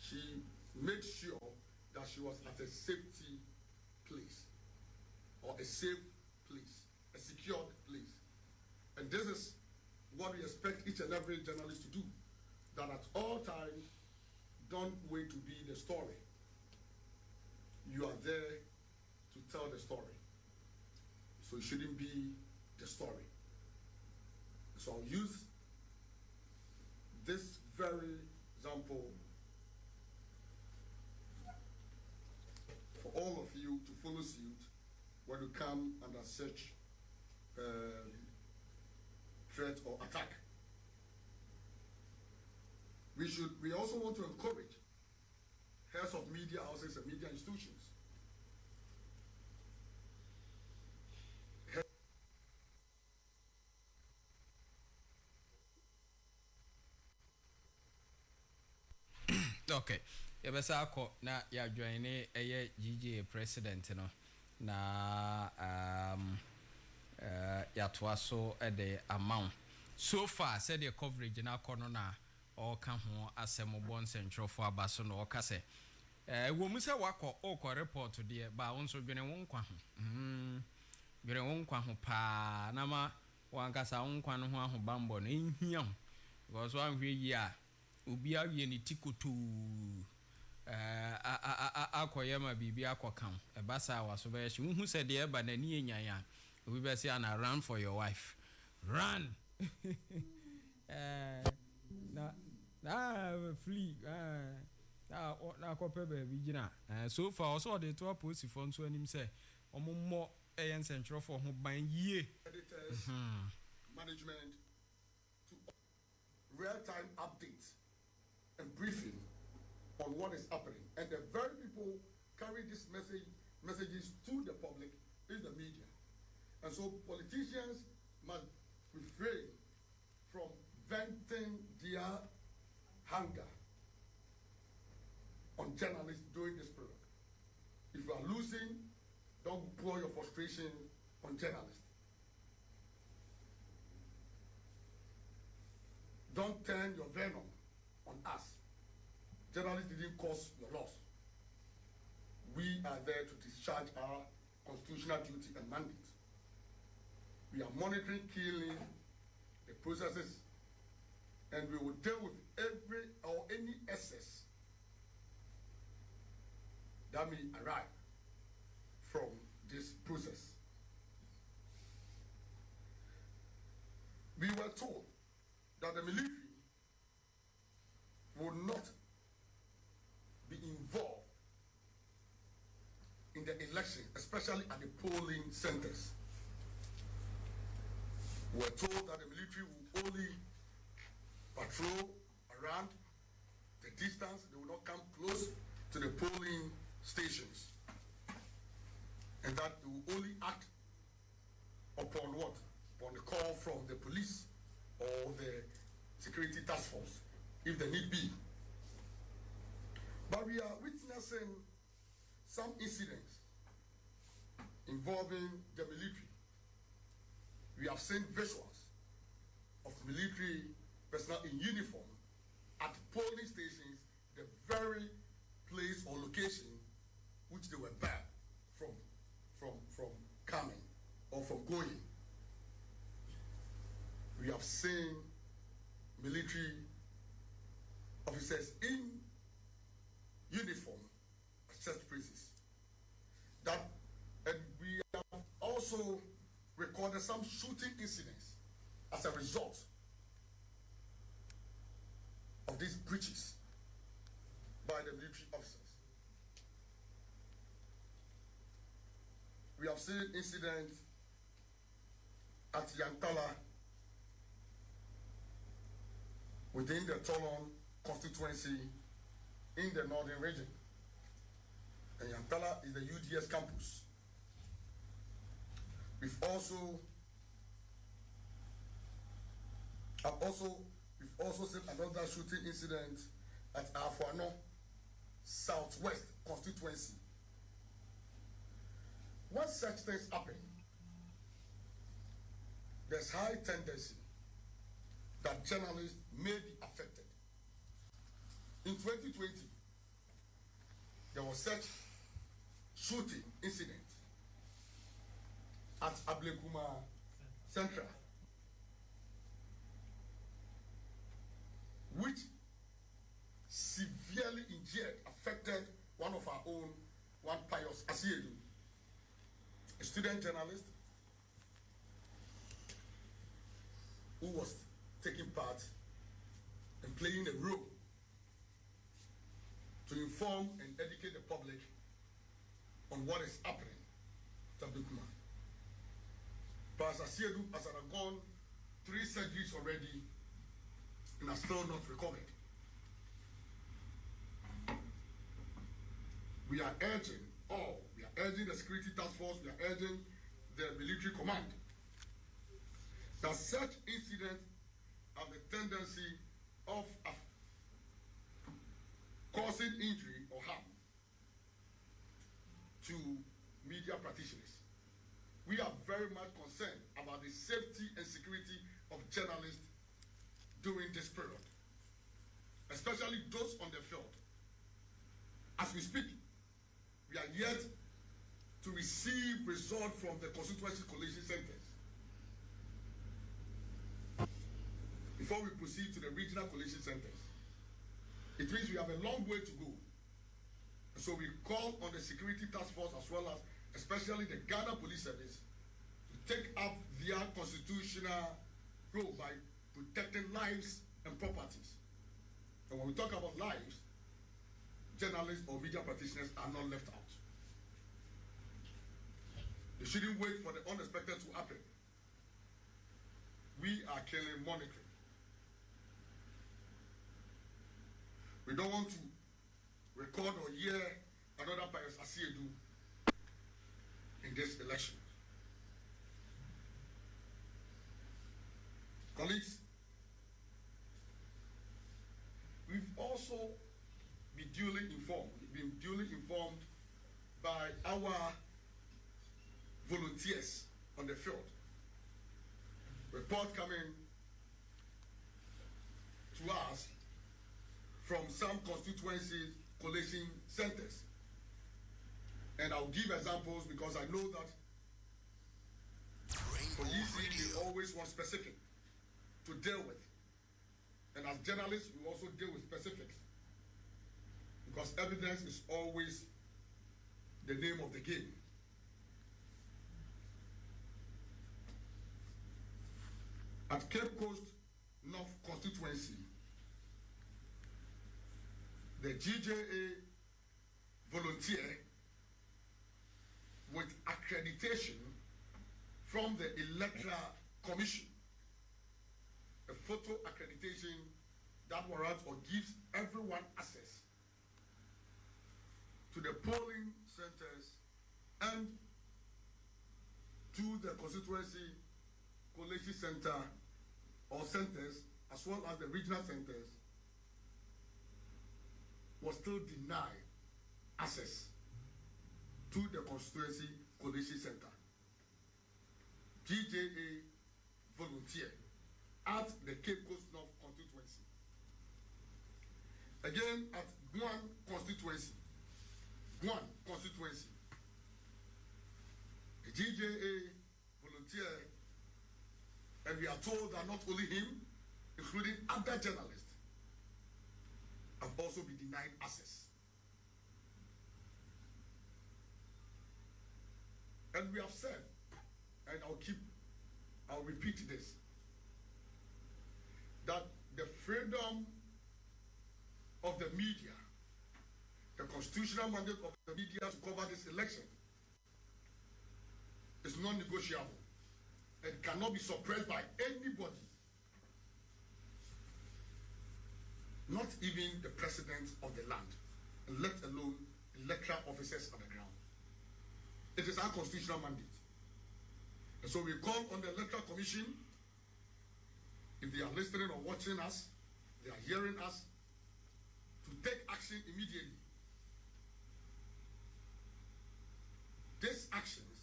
Speaker 6: she made sure that she was at a safety place, or a safe place, a secured place. And this is what we expect each and every journalist to do, that at all times, don't wait to be the story. You are there to tell the story. So it shouldn't be the story. So I'll use this very example for all of you to follow suit when you come under such threat or attack. We also want to encourage heads of media houses and media institutions.
Speaker 3: Okay. Yabasa ako na ya join eye GJ president no na ya toaso the amount so far said the coverage na kono na o ka ho asem bon central for abaso no o ka se wo mu se wakọ o ko report de ba won so dwene won kwa ho dwene won kwa ho pa na ma wankasa won kwa no ho ahobambo no ehia ho because wan hwe yi a obi awie ni tikoto akoyema bibi akokan ebasa waso be hye hu se de eba na ni enyan ya obi be say na run for your wife run na flee na kope be bi gina so far also the to post for nso anim say omommo eyen central for ho ban yie
Speaker 6: editors management to real-time updates and briefing on what is happening, and the very people carry this messages to the public is the media, and so politicians must refrain from venting their hunger on journalists during this period. If you are losing, don't pour your frustration on journalists. Don't turn your venom on us. Journalists didn't cause your loss. We are there to discharge our constitutional duty and mandate. We are monitoring, killing the processes, and we will deal with every or any excess that may arise from this process. We were told that the military would not be involved in the election, especially at the polling centers. We were told that the military will only patrol around the distance, they will not come close to the polling stations, and that they will only act upon what? Upon the call from the police or the security task force, if there need be. But we are witnessing some incidents involving the military. We have seen visuals of military personnel in uniform at polling stations, the very place or location which they were banned from coming or from going. We have seen military officers in uniform at such places. And we have also recorded some shooting incidents as a result of these breaches by the military officers. We have seen incidents at Yantala within the Tolon constituency in the northern region. And Yantala is the UDS campus. We've also seen another shooting incident at Afuano Southwest constituency. When such things happen, there's high tendency that journalists may be affected. In 2020, there was such shooting incident at Ablekuma Central, which severely injured, affected one of our own, one Pius Asiedu, a student journalist who was taking part and playing a role to inform and educate the public on what is happening to Ablekuma. Pastor Asiedu has undergone 3 surgeries already and are still not recovered. We are urging the security task force, we are urging the military command that such incidents have the tendency of causing injury or harm to media practitioners. We are very much concerned about the safety and security of journalists during this period, especially those on the field. As we speak, we are yet to receive results from the constituency collation centers before we proceed to the regional collation centers. It means we have a long way to go. So we call on the security task force as well as especially the Ghana Police Service to take up their constitutional role by protecting lives and properties. And when we talk about lives, journalists or media practitioners are not left out. They shouldn't wait for the unexpected to happen. We are clearly monitoring. We don't want to record or hear another Pius Asiedu in this election. Colleagues, we've also been duly informed by our volunteers on the field. Report coming to us from some constituency collation centers. And I'll give examples because I know that for EC, we always want specific to deal with. And as journalists, we also deal with specifics. Because evidence is always the name of the game. At Cape Coast North constituency, the GJA volunteer with accreditation from the Electoral Commission, a photo accreditation that warrants or gives everyone access to the polling centers and to the constituency collation center or centers as well as the regional centers, was still denied access to the constituency collation center. GJA volunteer at the Cape Coast North constituency. Again, at Guan constituency, the GJA volunteer, and we are told that not only him, including other journalists, have also been denied access. And we have said, and I'll repeat this, that the freedom of the media, the constitutional mandate of the media to cover this election is non-negotiable and cannot be suppressed by anybody. Not even the president of the land, let alone electoral officers on the ground. It is our constitutional mandate. And so we call on the Electoral Commission, if they are listening or watching us, they are hearing us, to take action immediately. These actions,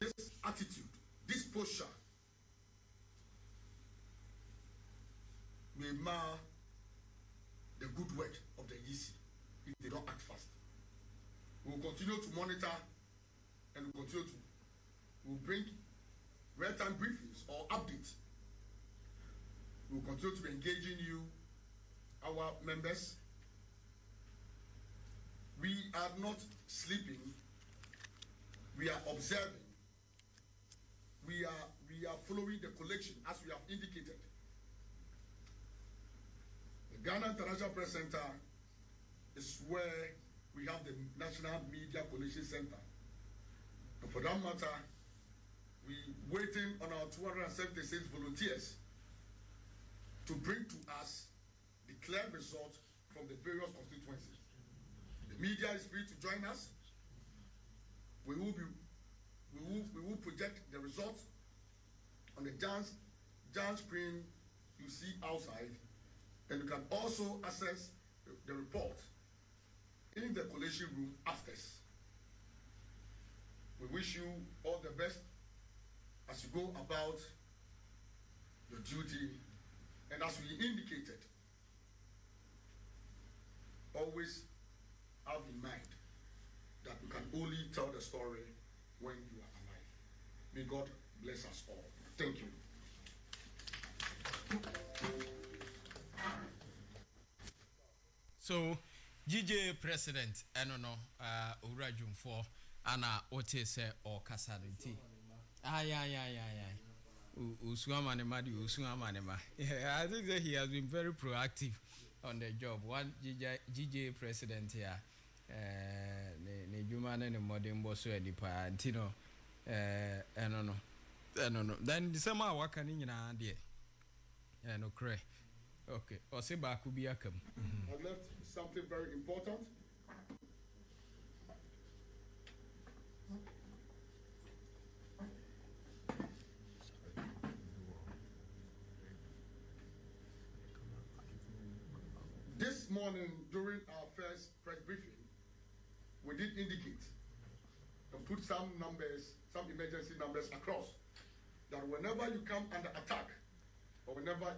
Speaker 6: this attitude, this posture may mar the good work of the EC if they don't act fast. We will continue to monitor and we'll bring real-time briefings or updates. We will continue to be engaging you, our members. We are not sleeping. We are observing. We are following the collection as we have indicated. The Ghana International Press Center is where we have the National Media Collection Center. And for that matter, we waiting on our 276 volunteers to bring to us the clear results from the various constituencies. The media is free to join us. We will project the results on the giant screen you see outside, and you can also access the report in the collation room upstairs. We wish you all the best as you go about your duty, and as we indicated, always have in mind that you can only tell the story when you are alive. May God bless us all. Thank you.
Speaker 3: So, GJ President, I don't know, Urajum for Anna Otis or Casanti. Uswamanema. I think that he has been very proactive on the job. One GJ President here, Nejuman and the modern boss, Antino, I don't know. Then the summer working in an idea. And okay, Oseba could be a come.
Speaker 6: I left something very important. This morning, during our first press briefing, we did indicate and put some numbers, some emergency numbers across, that whenever you come under attack, or whenever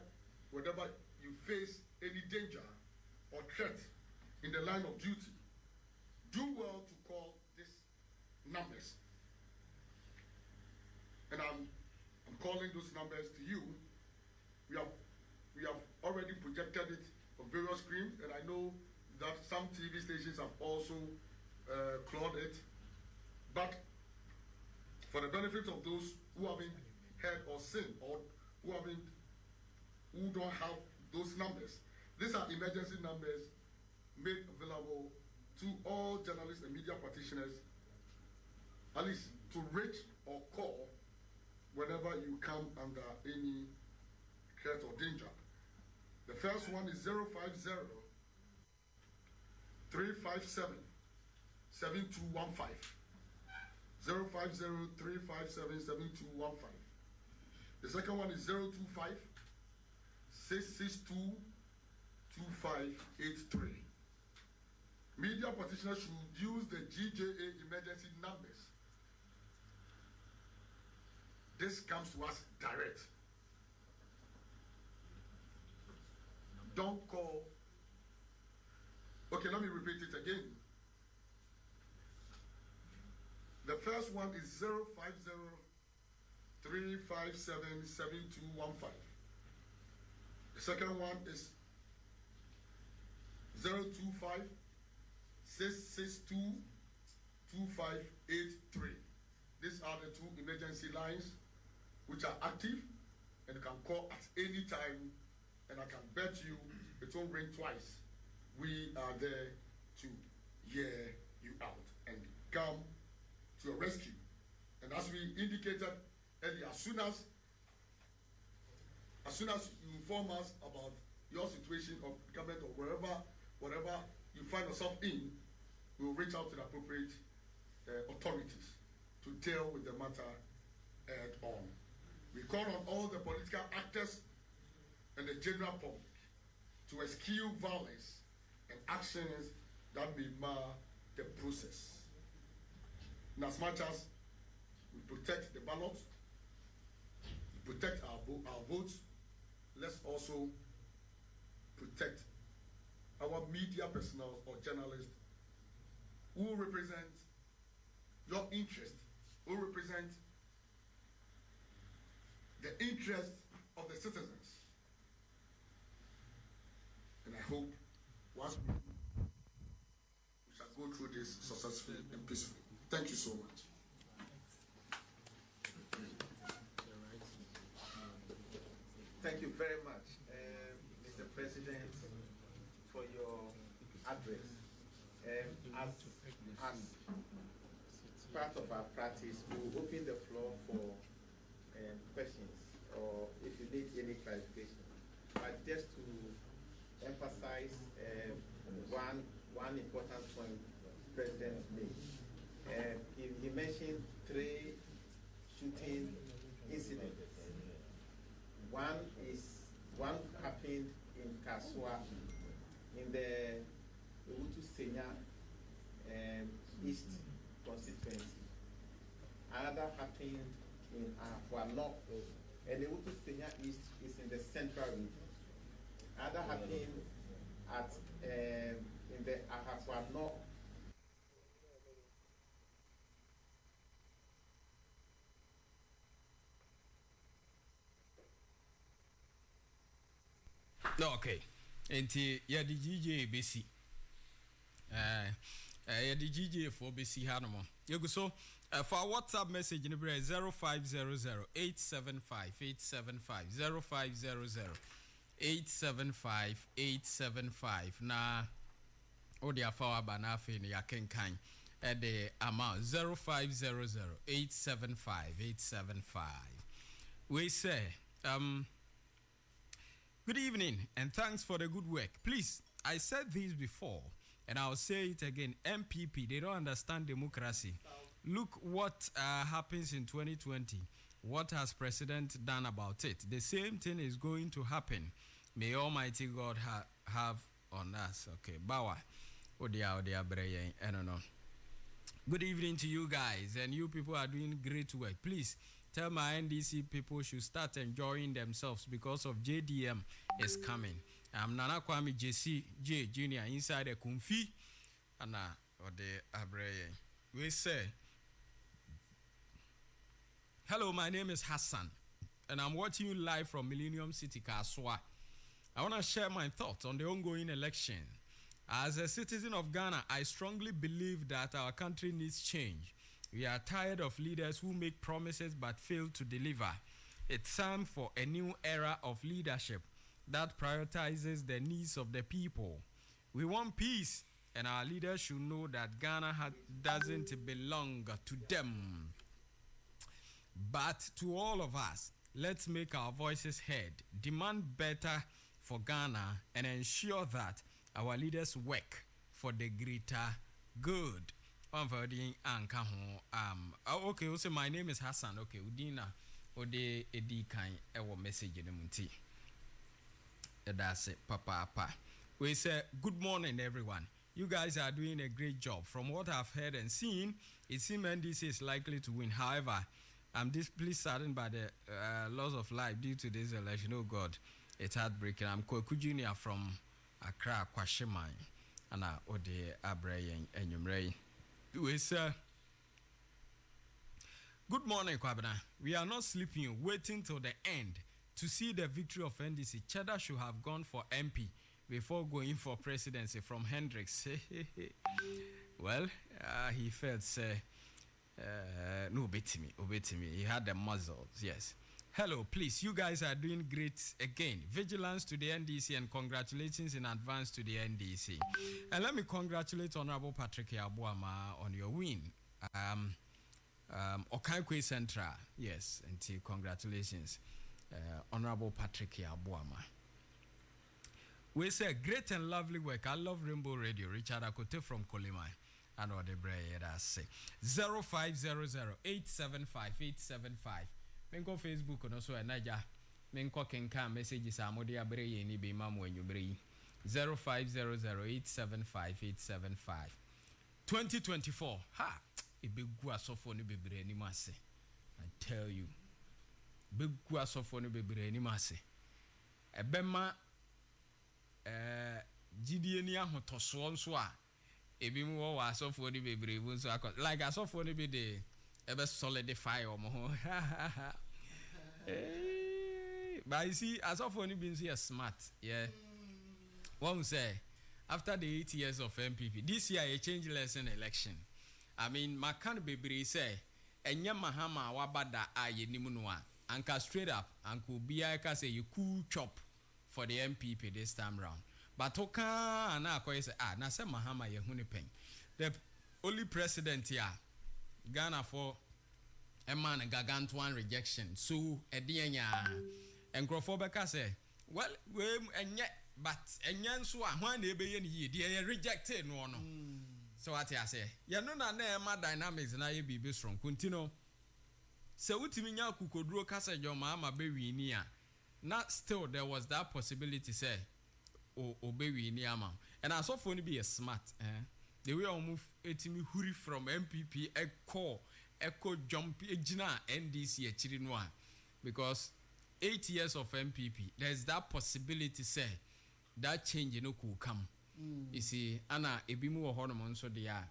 Speaker 6: you face any danger or threat in the line of duty, do well to call these numbers. And I'm calling those numbers to you. We have already projected it on various screens, and I know that some TV stations have also clawed it. But for the benefit of those who haven't heard or seen, or who don't have those numbers, these are emergency numbers made available to all journalists and media practitioners, at least to reach or call whenever you come under any threat or danger. The first one is 050 357 7215. 050 357 7215. The second one is 025 662 2583. Media practitioners should use the GJA emergency numbers. This comes to us direct. Don't call. Okay, let me repeat it again. The first one is 050 357 7215. The second one is 025 662 2583. These are the two emergency lines which are active and you can call at any time, and I can bet you it won't ring twice. We are there to hear you out and come to your rescue. And as we indicated earlier, as soon as you inform us about your situation or government or wherever you find yourself in, we will reach out to the appropriate authorities to deal with the matter head on. We call on all the political actors and the general public to eschew violence and actions that may mar the process. In as much as we protect the ballot, we protect our votes, let's also protect our media personnel or journalists who represent your interest, who represent the interest of the citizens. And I hope once we shall go through this successfully and peacefully. Thank you so much.
Speaker 11: Thank you very much, Mr. President, for your address. As part of our practice, we will open the floor for questions or if you need any clarification. But just to emphasize one important point President made. He mentioned 3 shooting incidents. One happened in Kaswa in the Utu Senya East constituency. Another happened in Ahafwa, and the Utu Senya East is in the central region. Another happened at in the Ahafwa North.
Speaker 3: Okay. Enti ya di GJ besi. Ya di GJ for besi hanomo. Yego so for our WhatsApp message in the 0500 875 875 0500 875 875 na odi afawa banafe ni yakenkan at the amount 0500 875 875. We say good evening and thanks for the good work. Please, I said this before and I'll say it again. MPP, they don't understand democracy. Look what happens in 2020. What has President done about it? The same thing is going to happen. May Almighty God have on us. Okay, Bawa. Odia Breye. I don't know. Good evening to you guys, and you people are doing great work. Please tell my NDC people should start enjoying themselves because of JDM is coming. I'm Nana Kwame JC J Junior inside the Kumfi. Anna or the Abreye. We say, hello, my name is Hassan, and I'm watching you live from Millennium City, Kaswa. I want to share my thoughts on the ongoing election. As a citizen of Ghana, I strongly believe that our country needs change. We are tired of leaders who make promises but fail to deliver. It's time for a new era of leadership that prioritizes the needs of the people. We want peace, and our leaders should know that Ghana doesn't belong to them, but to all of us. Let's make our voices heard, demand better for Ghana, and ensure that our leaders work for the greater good. Okay, also my name is Hassan. Okay, Udina Ode Edi Kain ewo message in the munti. That's it, Papa. We say good morning, everyone. You guys are doing a great job. From what I've heard and seen, it seems NDC is likely to win. However, I'm deeply saddened by the loss of life due to this election. Oh God, it's heartbreaking. I'm Kweku Junior from Accra, Kwashimai, and Ode Abreye and Yumrei. We say good morning, Kwabena. We are not sleeping, waiting till the end to see the victory of NDC. Cheddar should have gone for MP before going for presidency from Hendricks. Well, he felt no, obey me. He had the muzzles, yes. Hello, please, you guys are doing great again. Vigilance to the NDC and congratulations in advance to the NDC. And let me congratulate Honorable Patrick Yabuama on your win. Okankwe Central, yes, and congratulations, Honorable Patrick Yabuama. We say great and lovely work. I love Rainbow Radio. Richard Akote from Kolimai. And what the bread I say 0500 875 875. Menko Facebook and also a Naja. Menko can come messages are Modia Bray and Ibi Mamu and you bring 0500875875. 2024. Ha! Ebegu asofo no bebre ani mase. I tell you. Begu asofo no bebre ani mase. Ebema gidie ni ahotoso nso a ebi mu wo asofo no bebre bu nso akọ like asofo no be de ebe solidify omo ho. But you see asofo no be nso smart. Yeah. One say after the 8 years of MPP, this year a change lesson election. I mean, my kind baby say, Enya Mahama wabada aye nimunwa. Anka straight up, Anku Biaka say you cool chop for the MPP this time round. But Oka and I say, na say Mahama ye hunipeng. The only president here, Ghana for a man and gargantuan rejection. So Edianya and Grofobeka say, well, we and yet. But enyan so a hwan na ebe ye ni dey rejected no no. So what I say, ya no na ma dynamics na ye bibi strong continue. Se utimi nya kukoduro kasa joma ama be wi ni a. Na still there was that possibility say o be wi ni ama. And I saw for ni be a smart the way I move etimi huri from MPP echo jump ejina NDC e chiri no a, because 8 years of MPP there's that possibility say that change no could come. You see, Anna ebimu wo hono nso de a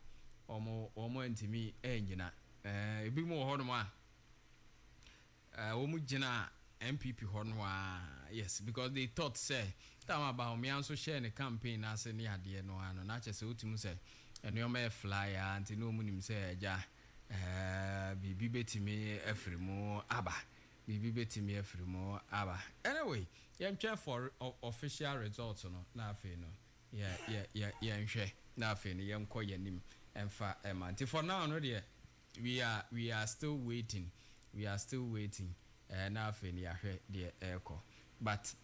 Speaker 3: omo ntimi enjina ebimu wo hono a omo jina MPP hono a, yes, because they thought say time about me also share the campaign as any ade no ano na che se otimu say eno me flyer anti no mu nim say eja bibi betimi afrimu aba bibi betimi afrimu aba. Anyway, I'm trying for official results no na afi no yeah nhwe na afi no yem ko yanim emfa emanti for now no there we are still waiting na afi no yahwe there eko, but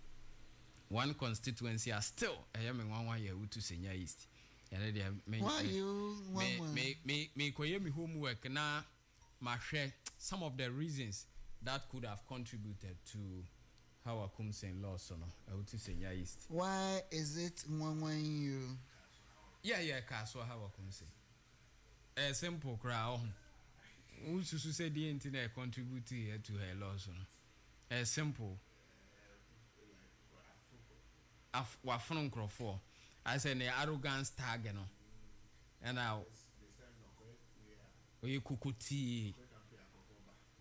Speaker 3: one constituency are still me nwanwa ya utu senya east and there me koye me homework na mahwe some of the reasons that could have contributed to how I come saying loss or no. I would say East.
Speaker 2: Why is it when you?
Speaker 3: Yeah, Castle, how I come say. A simple crowd. Who to say the internet contributed to her loss? A simple. Wafon Crawford. I said the arrogance tag, and now we kukuti.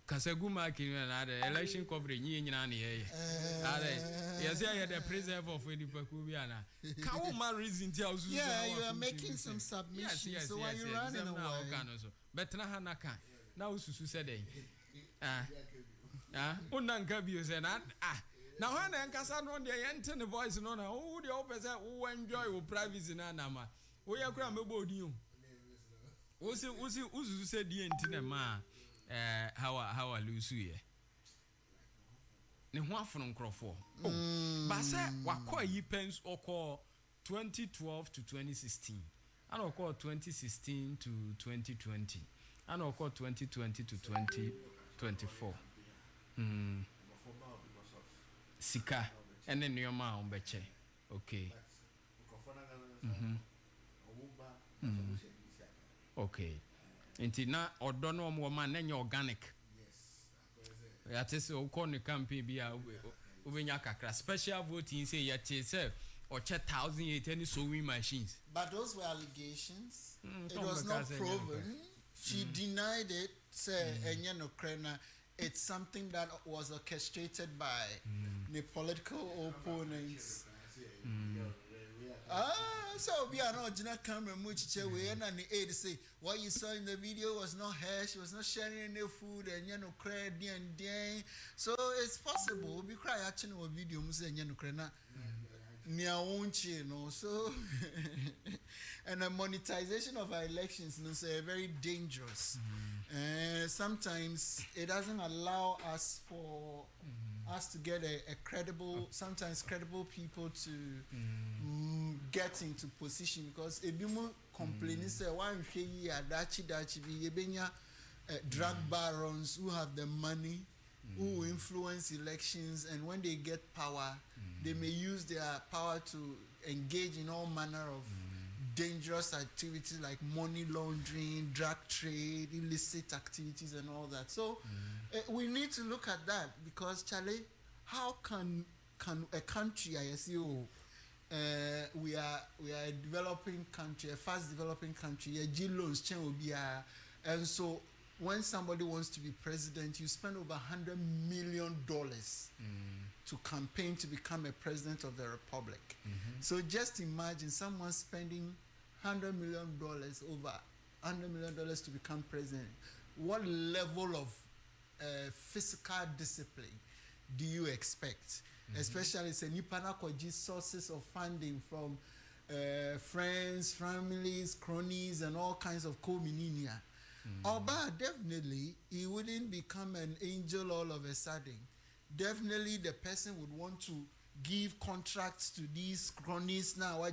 Speaker 3: Kasaguma kinana the election coverage nyina na ye yes I the preserve of the Pakubiana. Can man reason tell you
Speaker 2: are making some submissions. Yes, so why you running away?
Speaker 3: But na hanaka na ususu said unanka bi say na now when enkasa no the enter the voice no na who the opposite who enjoy your privacy na na ma wo yakura mebo odin o ususu said the entina ma how I lose you ne ho afon nkrofo ba say wakọ yi pens okọ 2012 to 2016 and okọ 2016 to 2020 and okọ 2020 to 2024 sika ene nyoma on beche okay okay inti na odo no mo man na organic ya tese o ko ne campaign bi a obenya kakra special voting say ya tese o che 1800 sewing machines,
Speaker 2: but those were allegations. It was not proven. She denied it, say enye no krena. It's something that was orchestrated by the political opponents. So we are not Gina Cameron Muchiche we and the aid say what you saw in the video was not her, she was not sharing any food and you know credit and then so it's possible we cry actually a video and you know crena near won't you know so and the monetization of our elections is very dangerous. Sometimes it doesn't allow us for us to get a credible, sometimes credible people to get into position because if you complain, say one dachi be drug barons who have the money who influence elections, and when they get power, they may use their power to engage in all manner of dangerous activities like money laundering, drug trade, illicit activities, and all that. So we need to look at that, because Charlie, how can a country, I assume, we are a developing country, a fast developing country, a G loans chain will be and so when somebody wants to be president, you spend over $100 million to campaign to become a president of the republic. So just imagine someone spending $100 million over $100 million to become president. What level of physical discipline do you expect? Especially say Nipana Koji sources of funding from friends, families, cronies, and all kinds of co-mininia. Oba, definitely, he wouldn't become an angel all of a sudden. Definitely, the person would want to give contracts to these cronies now,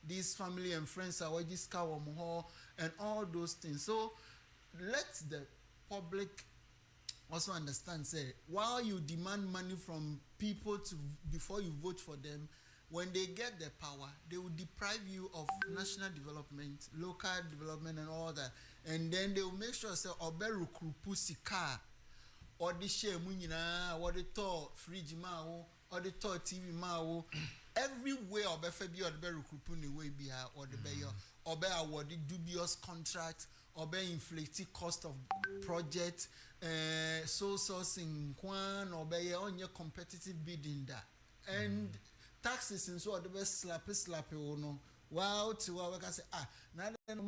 Speaker 2: these family and friends, and all those things. So, let the public also understand, say, while you demand money from people before you vote for them, when they get the power, they will deprive you of national development, local development, and all that. And then they will make sure, say, oberu krupusi car, or the share munina, or the tour fridge mao, or the tour TV mao, everywhere obefabi or the beru krupuni way be or the bayo, obe awarded dubious contract, obe inflated cost of project, so sourcing kwan, obey on your competitive bidding that. And taxes and so the best slappy or no. Wow, to our can say, now then,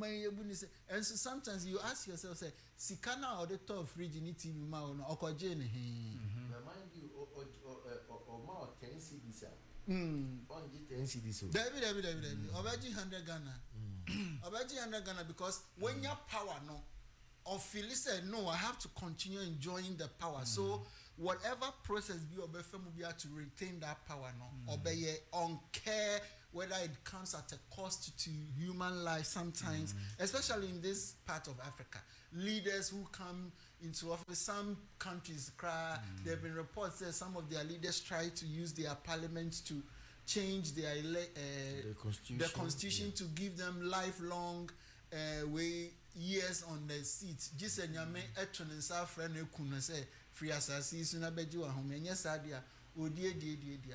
Speaker 2: and so sometimes you ask yourself, say, Sikana or the top fridge in TV mount or Kojin.
Speaker 1: Remind you, or more 10 CDs. On 10 CDs.
Speaker 2: David, Obaji 100 Ghana. Obaji 100 Ghana, because when your power, no, or Phyllis said, no, I have to continue enjoying the power. So, whatever process be obey will be able to retain that power, no, obey on care. Whether it comes at a cost to human life sometimes, especially in this part of Africa. Leaders who come into office, some countries cry, there have been reports that some of their leaders try to use their parliament to change their constitution to give them lifelong years on the seat. Just a nyame etron and friend who say free assassin sooner beju home and yes idea.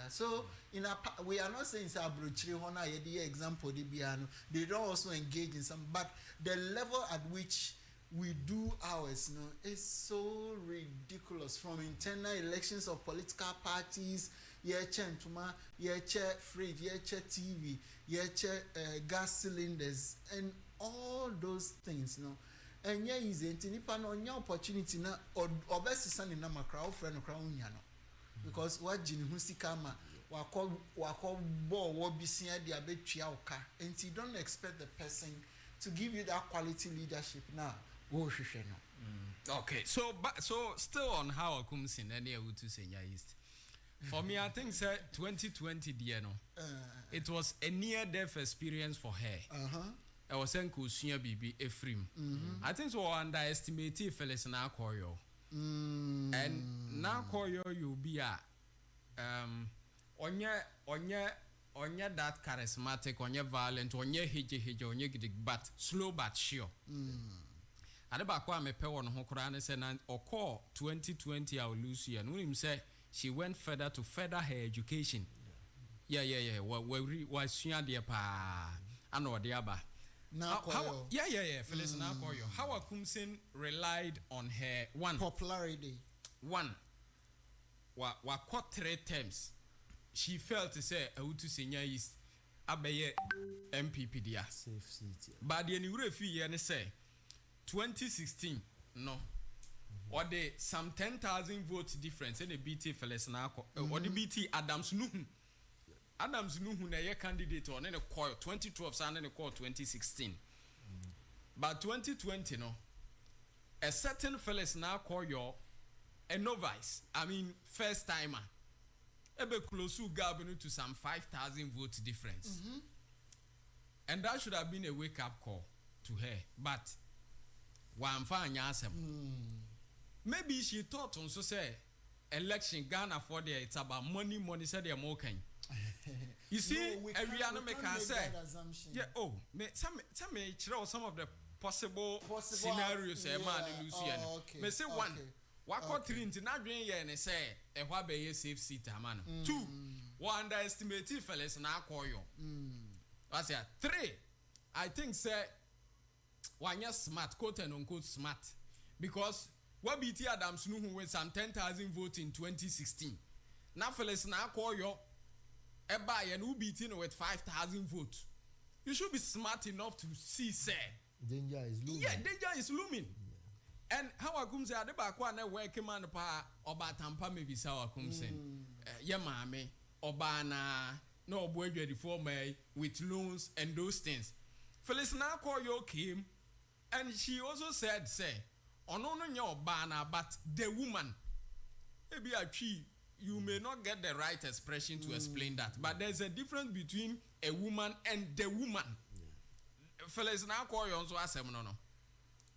Speaker 2: So we are not saying example they don't also engage in some, but the level at which we do ours, is so ridiculous. From internal elections of political parties, chentuma, fridge, TV, gas cylinders, and all those things, And yeah, is it any opportunity na or best son in a crowd friend or crown. Because what Jin Husikama, wako bo wobisi the abetuauka, and you don't expect the person to give you that quality leadership now.
Speaker 3: Okay, so still on how I come sin any to Senya East. For me, I think 2020 it was a near-death experience for her. I was saying Kusunya Bibi Ephraim. I think so underestimated fellas in our choir. And now choir you be a on your that charismatic, on your violent, on your hiji, on your giddy, but slow but sure. I never quite me pay on Hokrana said, or call 2020 our Lucy, and William said she went further to further her education. Yeah. Why she dear pa? I know the other.
Speaker 2: Now,
Speaker 3: Phyllis now call you. How Akumsin relied on her
Speaker 2: popularity.
Speaker 3: What 3 terms she felt to say to senior is abeye MPP dia safe seat. But the new refi and say 2016 no. Or the some 10,000 votes difference in the BT Phyllis now or the BT Adams Nuhu. Adams Nuhu na ye candidate on any call 2012 and then call 2016. But 2020 no. A certain fellas now call your a novice. I mean first timer. Ebe close to to some 5,000 votes difference. And that should have been a wake up call to her. But one fine yasem. maybe she thought on so say election Ghana for there it's about money said they're more kind. You see, every anime can say, yeah, oh, tell me some of the possible scenarios a man Lucian. May say one, what got into not doing here and say, a what be a safe seat, man. 2, one underestimate fellas and I call you. I say 3, I think say, one yes smart, quote and unquote smart, because what BT Adams knew who went some 10,000 votes in 2016. Now fellas and I call you. Buy and who beating with 5,000 votes. You should be smart enough to see, say.
Speaker 1: Danger is looming.
Speaker 3: Yeah, danger is looming. Yeah. And how I come say, I deba kwa na work man pa oba tampa me visa wa come say. Yeah, mame oba na no boy ready for me with loans and those things. Phyllis na call you came, and she also said, say, ono no nya oba na, but the woman. Maybe a tree. You may not get the right expression to explain that, but there's a difference between a woman and the woman. Fellas, now call you also ask no.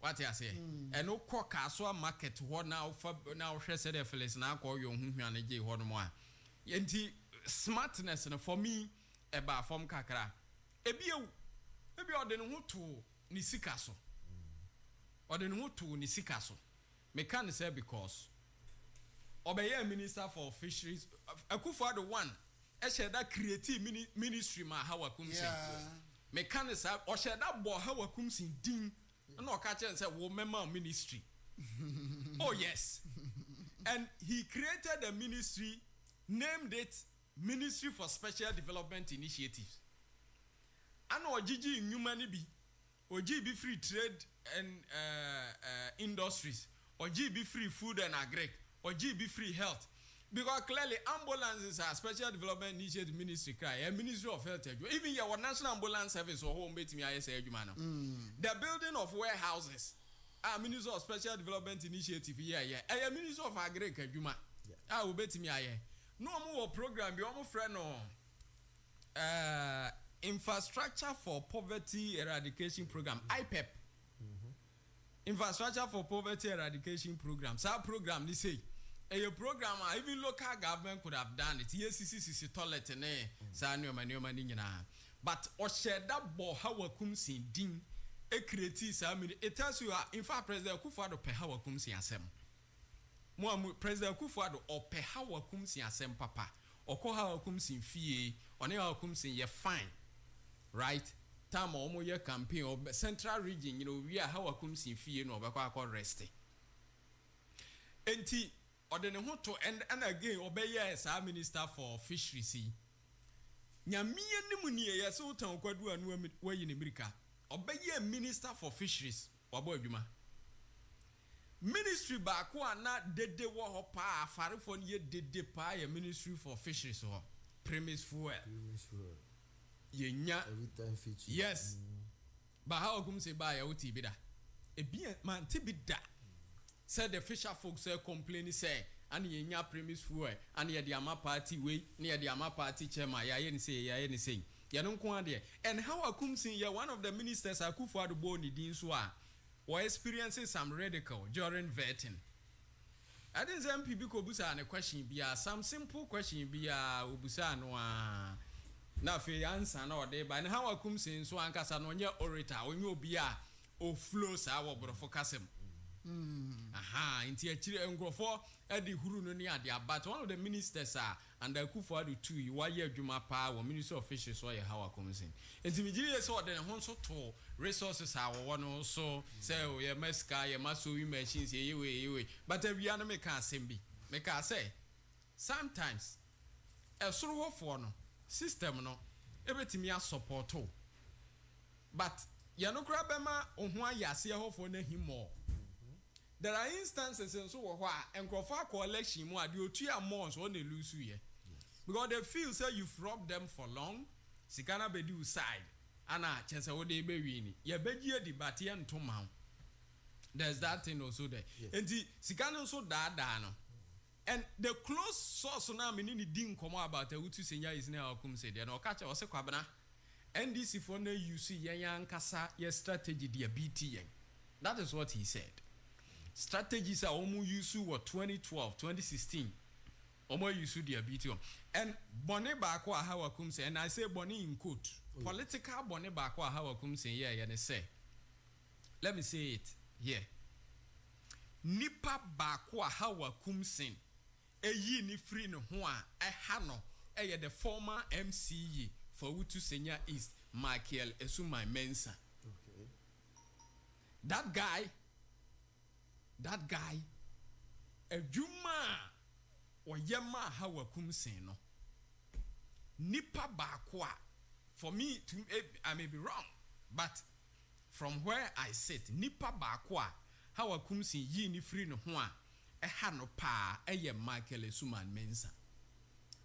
Speaker 3: What you say? And no cock so market what now for now she said the fellas now call you manage what more. Yenti smartness for me about from kakra. Maybe ode no to ni sikaso. Ode no to ni sikaso. Me can say because Obeye Minister for Fisheries, Akufo-Addo one, share that creative ministry ma how akum say. Mechanics or share that boy how akum sin ding. No catch and say wo member ministry. Oh yes. And he created a ministry, named it Ministry for Special Development Initiatives. And Ojiji in humanity be Oji be free trade and industries, Oji be free food and agri. Or GB free health, because clearly ambulances are special development initiative ministry cry a ministry of health. Even your national ambulance service or home bait me I say the building of warehouses are ministry of special development initiative a ministry of agri kajuma will bet me no more program be almost friend infrastructure for poverty eradication program IPEP. Infrastructure for Poverty Eradication Program. So program they say a program even local government could have done it. Yes, CCC toilet and but or share that ball how come sin ding a creative. I mean it tells you in fact President Akufo-Addo pe how come sin asem. President Akufo-Addo or pe how come sin asem papa or ko how come sin fee or how come sin ye fine. Right? Time or more campaign or central region, we are how I come see fear no back resting. Enti or then to and again obey yes, our Minister for Fisheries. Nyami muni yes, so town kwadu anu way in America. Obey Minister for Fisheries, Wabo Juma. Ministry back one not dead de war pa farifon ye de pa a Ministry for Fisheries or premise fuel. Yes, but how come say buy a OT bida? A beer man tibida said the fisher folks complaining say, and ye premise fuel, and ye the Ama party way near the Ama party chairman. I ain't say, anything. You don't come there. And how I come see ye one of the ministers Akufo-Addo Boni Dinswa or experiencing some radical during vetting. I didn't say people busa and a question be some simple question be a ubusa no. Now, if you answer no day, but how I come saying so, Ankasa no your orator, when you be a flows our brother for Kasim. Aha, into a chile and go for Eddie Hurunia, but one of the ministers are and the Akufo-Addo too, you are your Juma Power, Minister of Fishes, or how I come in. And immediately saw the Honso to resources are one also say, oh, yeah, Mesca, your muscle machines, you, but every anime can't make I say, sometimes a sort of one. System no ebetimi a support o but ya no kra bema ohun ayase ho for na himo there are instances in so wo ho a enkrofo collection mu ade otu amon so na lose ye because they feel say you've robbed them for long sikana be do side ana chese wo de be wi ni ye begie di but ye ntoma there's that thing also there enti sikana so da no. And the close source now meaning the didn't come about a utu senya is now come say there no catch us kwabana NDC for no you see yan kasa your strategy their BT. That is what he said. strategies are almost used what 2012, 2016. Almost used their BTO. And Bonnie Bakwa how come say, and I say Bonnie in quote. Political Bonnie Bakwa how come say, yeah, and say. Let me say it here. Nipa Bakwa how come say, a ye ni free no hoa, a hano, a the former MCE for Wutu Senior East, Michael Esuma Mensa. Okay. That guy, a Juma or Yama Hawa Kumseno. Nipa Bakwa. For me, I may be wrong, but from where I sit, Nipa Bakwa, Hawa Kumsi Yi ni free no hoa, a hano pa, a ye Michael Esuma Mensa.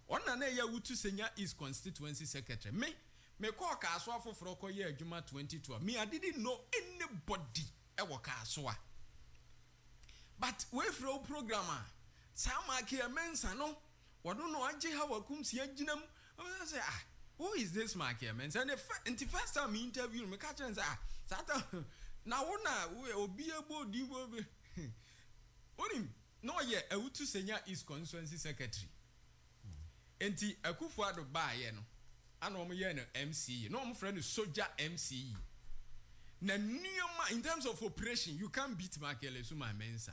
Speaker 3: One na ya Wutu Senior East Constituency Secretary. Me call Kaswa for Froko year Juma 2012. Me, I didn't know anybody ever Kaswa. But we for programmer, Sama Kia Mensa no, what don't know Aji how a comes here jinam. I say, who is this Markia Mensa? And the first time he interviewed me, catch and say, Sata now we will be able to do only no yet a Wutu Senior East Constituency Secretary. Enti Akufo-Addo ba ye no ana omo ye no MCE no omo friend is soldier MCE na nneoma in terms of operation you can't beat Michael Esuma Mensa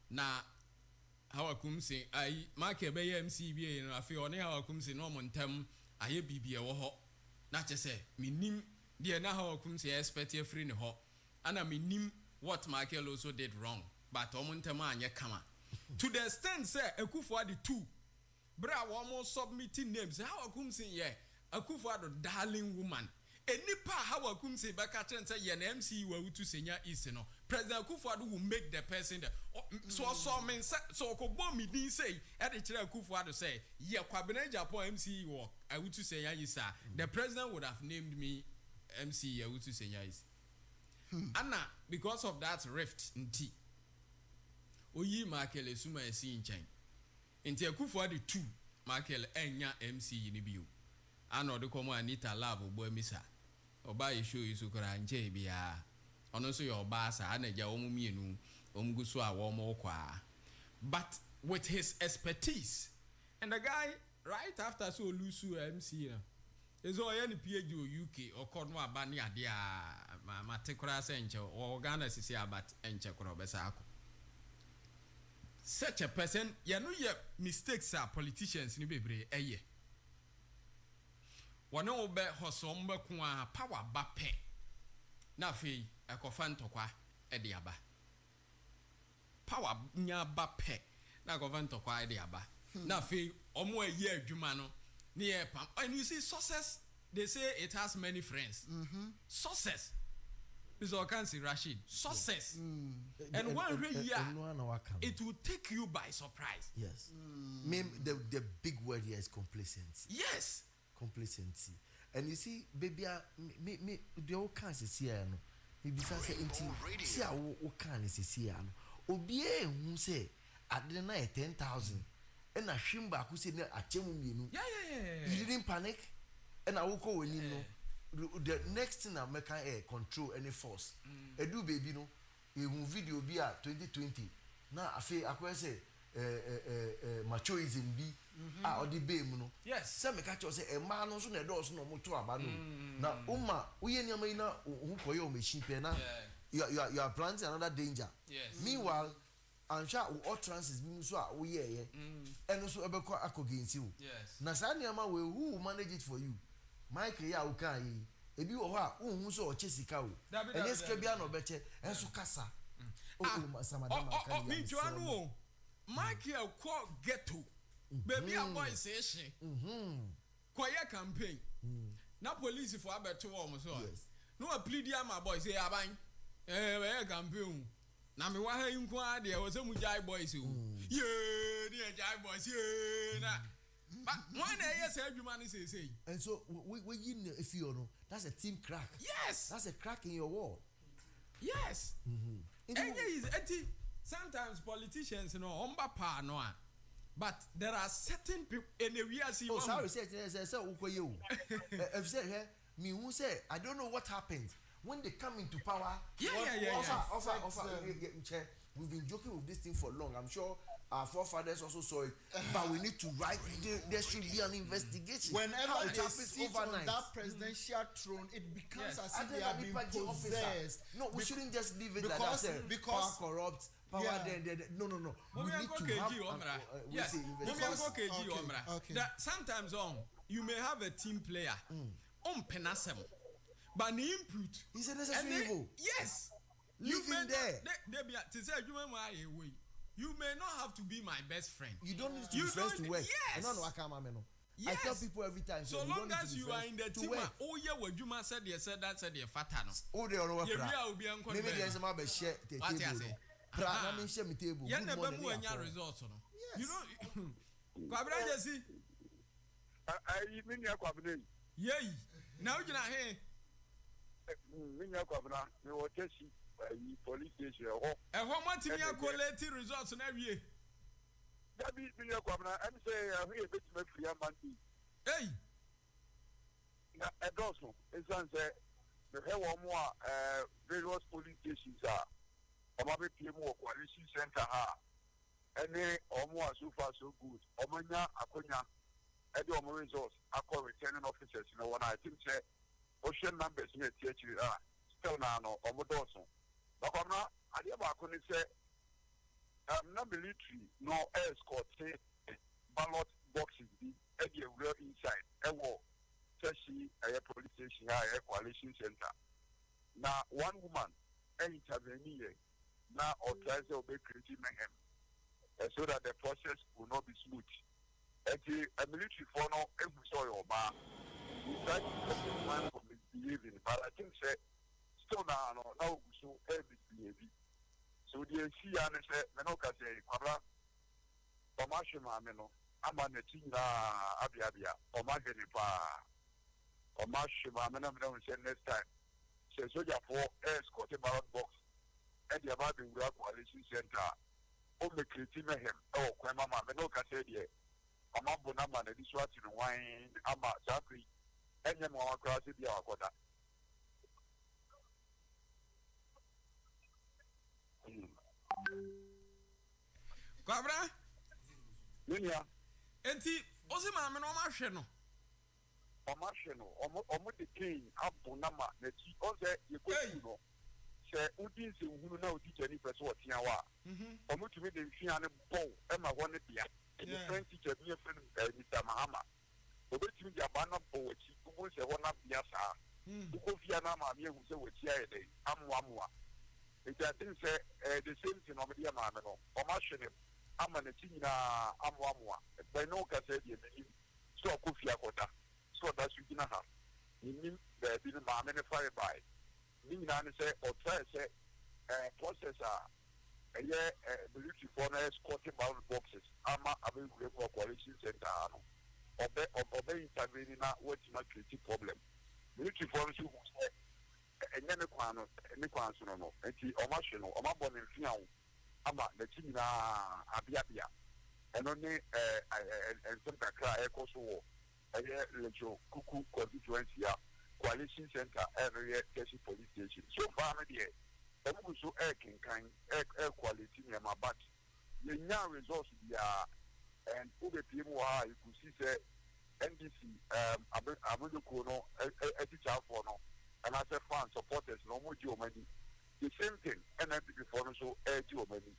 Speaker 3: na hawakum say ai Michael be ye MCE bi ye no afi one hawakum say no omo ntam aye bibie wo ho na che say minim de na hawakum say expect ye free ne ho ana minim what Michael also did wrong but omo ntam anye kama to the extent say Akufo-Addo 2 bra almost submitting names how come say yeah Akufo-Addo darling woman enipa how come say baka chen say yeah MCE wa Wutu Senior East no President Akufo-Addo will make the person that so mean so ko bom me din say e dey kire Akufo-Addo say yeah kwabena Japan MCE wo Wutu Senior East the president would have named me MCE Wutu Senior East Anna because of that rift in T Oyi Michael Esuma esi nchen. Nti Akufo-Addo 2 Michael enya MCE ni bio. Ana ode komo Anita Love ogbo emisa. Oba ye show isu kora nche bia. Ono so your oba sa ana ja omu mienu omgu so a wo mo kwa. But with his expertise and the guy right after so lusu MCE na. Ezo oye ni PhD UK okono aba ni ade a ma tekora se nche o Ghana sisi abat enche kora obesa akọ. Such a person, you know your mistakes are politicians in Bebre a year. One old bet Hosomba Kwa power bape. Nafi a cofan tokwa ediaba. Power nya bape. Na govan tokwa ediaba. Nafi omo a year Jumano near Pam. And you see sources, they say it has many friends. Sources. Mr. Okansi Rashid, success. And one year, it will take you by surprise.
Speaker 1: Yes. The big word here is complacency.
Speaker 3: Yes.
Speaker 1: Complacency. And you see, baby, me the old can't see no. Maybe say see how can see no. Obie who say at the night 10,000 and a shimba who said a chemu you.
Speaker 3: Yeah.
Speaker 1: You didn't panic, and I will go when you know. The next thing I make control any force. Do baby no, a video be at 2020. Now I feel I say machoism be or the baby no.
Speaker 3: Yes.
Speaker 1: Some catch us say a man also the doors no more to abano. Now we any mina who call your machine pena. You are planting another danger.
Speaker 3: Yes.
Speaker 1: Meanwhile, I'm sure all trances being so we and also about against you.
Speaker 3: Yes.
Speaker 1: Now Sanyama will who manage it for you. Michael ya ukai ebi wo ha ohun so o chesika o enes ke bia no beche enso kasa
Speaker 3: me joanu o Michael call ghetto baby a boy say she koye campaign na police for abeto wo mo so no a plead ya my boy say aban we campaign na me wa ha nko ade o se mu jai boys o ye ni jai boys ye na. But one yes, every man is saying.
Speaker 1: And so we if you know that's a team crack.
Speaker 3: Yes,
Speaker 1: that's a crack in your wall.
Speaker 3: Yes. Sometimes politicians, you know, umba pa no. But there are certain people in the real see.
Speaker 1: Oh, sorry, say If say me who say I don't know what happened. when they come into power, offer. We've been joking with this thing for long. I'm sure our forefathers also saw it, but we need to write. There should be an investigation.
Speaker 2: Whenever they sit on that presidential throne, it becomes as if they have been possessed.
Speaker 1: No, we shouldn't just leave it like that. Because power corrupts. Power no. We need to have
Speaker 3: that sometimes you may have a team player penasem, but the input
Speaker 1: is a necessary evil.
Speaker 3: Yes,
Speaker 1: leave him there.
Speaker 3: You may not have to be my best friend.
Speaker 1: You don't need to be friends to work.
Speaker 3: Yes.
Speaker 1: I tell people every time.
Speaker 3: So long as you are in the team, what you must said that said the fatano.
Speaker 1: Oh, they are maybe there's a share the table.
Speaker 3: You never move any results. You know, Kwabra Jesse.
Speaker 16: I mean, you're Kwabra.
Speaker 3: Yay. Now you're not here.
Speaker 16: Kwabra, you will test police station.
Speaker 3: And how much you are collecting results in every year?
Speaker 16: That means me, Kwabra, and say, I'm here to make free a man.
Speaker 3: Hey!
Speaker 16: I don't know. It's answer the hell or more various police stations are. Omabe PMO Coalition Center and they almost so far so good. Omanya Akonya and the Omo results are called returning officers. You know what I think say ocean numbers here still now Omodoso. But I'm not I never could say no military no escort say ballot boxes be at the real inside a war. Especially a police station a coalition center. Now one woman intervened now or tries to be creating mayhem so that the process will not be smooth. And a military for no every soil bar. We try to stop the man from misbehaving, but I think still now so every behavior. So the NC and say Menoka say Kwabra Omashima Meno Amanetina Abia Omagenipa Omashima Meno say next time. Say so for escort ballot box. And the about the coalition center, oh, the creating him, oh, Mama, no Cassadia, a Mambonama, and this was in wine, Ama, Zachary, and your more cross the Aquada.
Speaker 3: Cabra?
Speaker 16: Linia,
Speaker 3: and see, Osima, no
Speaker 16: Omashino, the king, Abunama, the tea, all that you go. Udin se who know teach any person what Yawa. Almost to me the Fiana Bow, Emma wanted the French teacher, near friend Mr. Mahama. Over to me the Abana Bow, who was a one up Yasa. Who go Fiana, who say what Yay, Amwamwa. It I think the same thing of the Amano, Omashino, Amanatina, Amwamwa, by no Cassadia, so Kufia Kota, so that's you can have. You mean there didn't mamma fire by. Nina say or try say processor a military for escorting ballot boxes. Ama available for coalition center. Obey intervening now what's not creating problem. Military force who say and then any question no. And the Omashino, Omabon and Fiao, Ama, the China Abiabia, and only and some cry echo so a lecho cuckoo constituency. Coalition Center area Keshi police station. So far, dear, the so air quality near my back. The young resources and who the people are, you could see say NDC, Abudukono, Eticha Fono, and as a fan supporters, no more Germany. The same thing, and I think for so air Germany.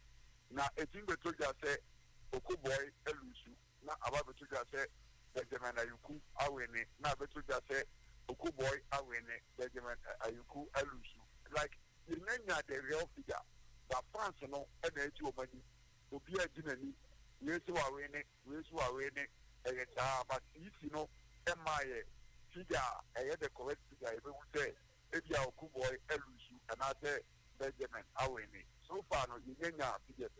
Speaker 16: Now, a thing that told us say, Oku boy, Elusu, now about the told us say, Benjamin Ayuku, Awene, now the told us say, Oku boy, Awene, Benjamin Ayuku, Elusu. Like, the name are the real figure. But France, no, and a Germany, to be a Germany, Yesu Awene, but if you know, MIA figure, I had the correct figure, I would say, if you are Oku boy, Elusu, and I say, Benjamin Awene. So far, no, you name are figure.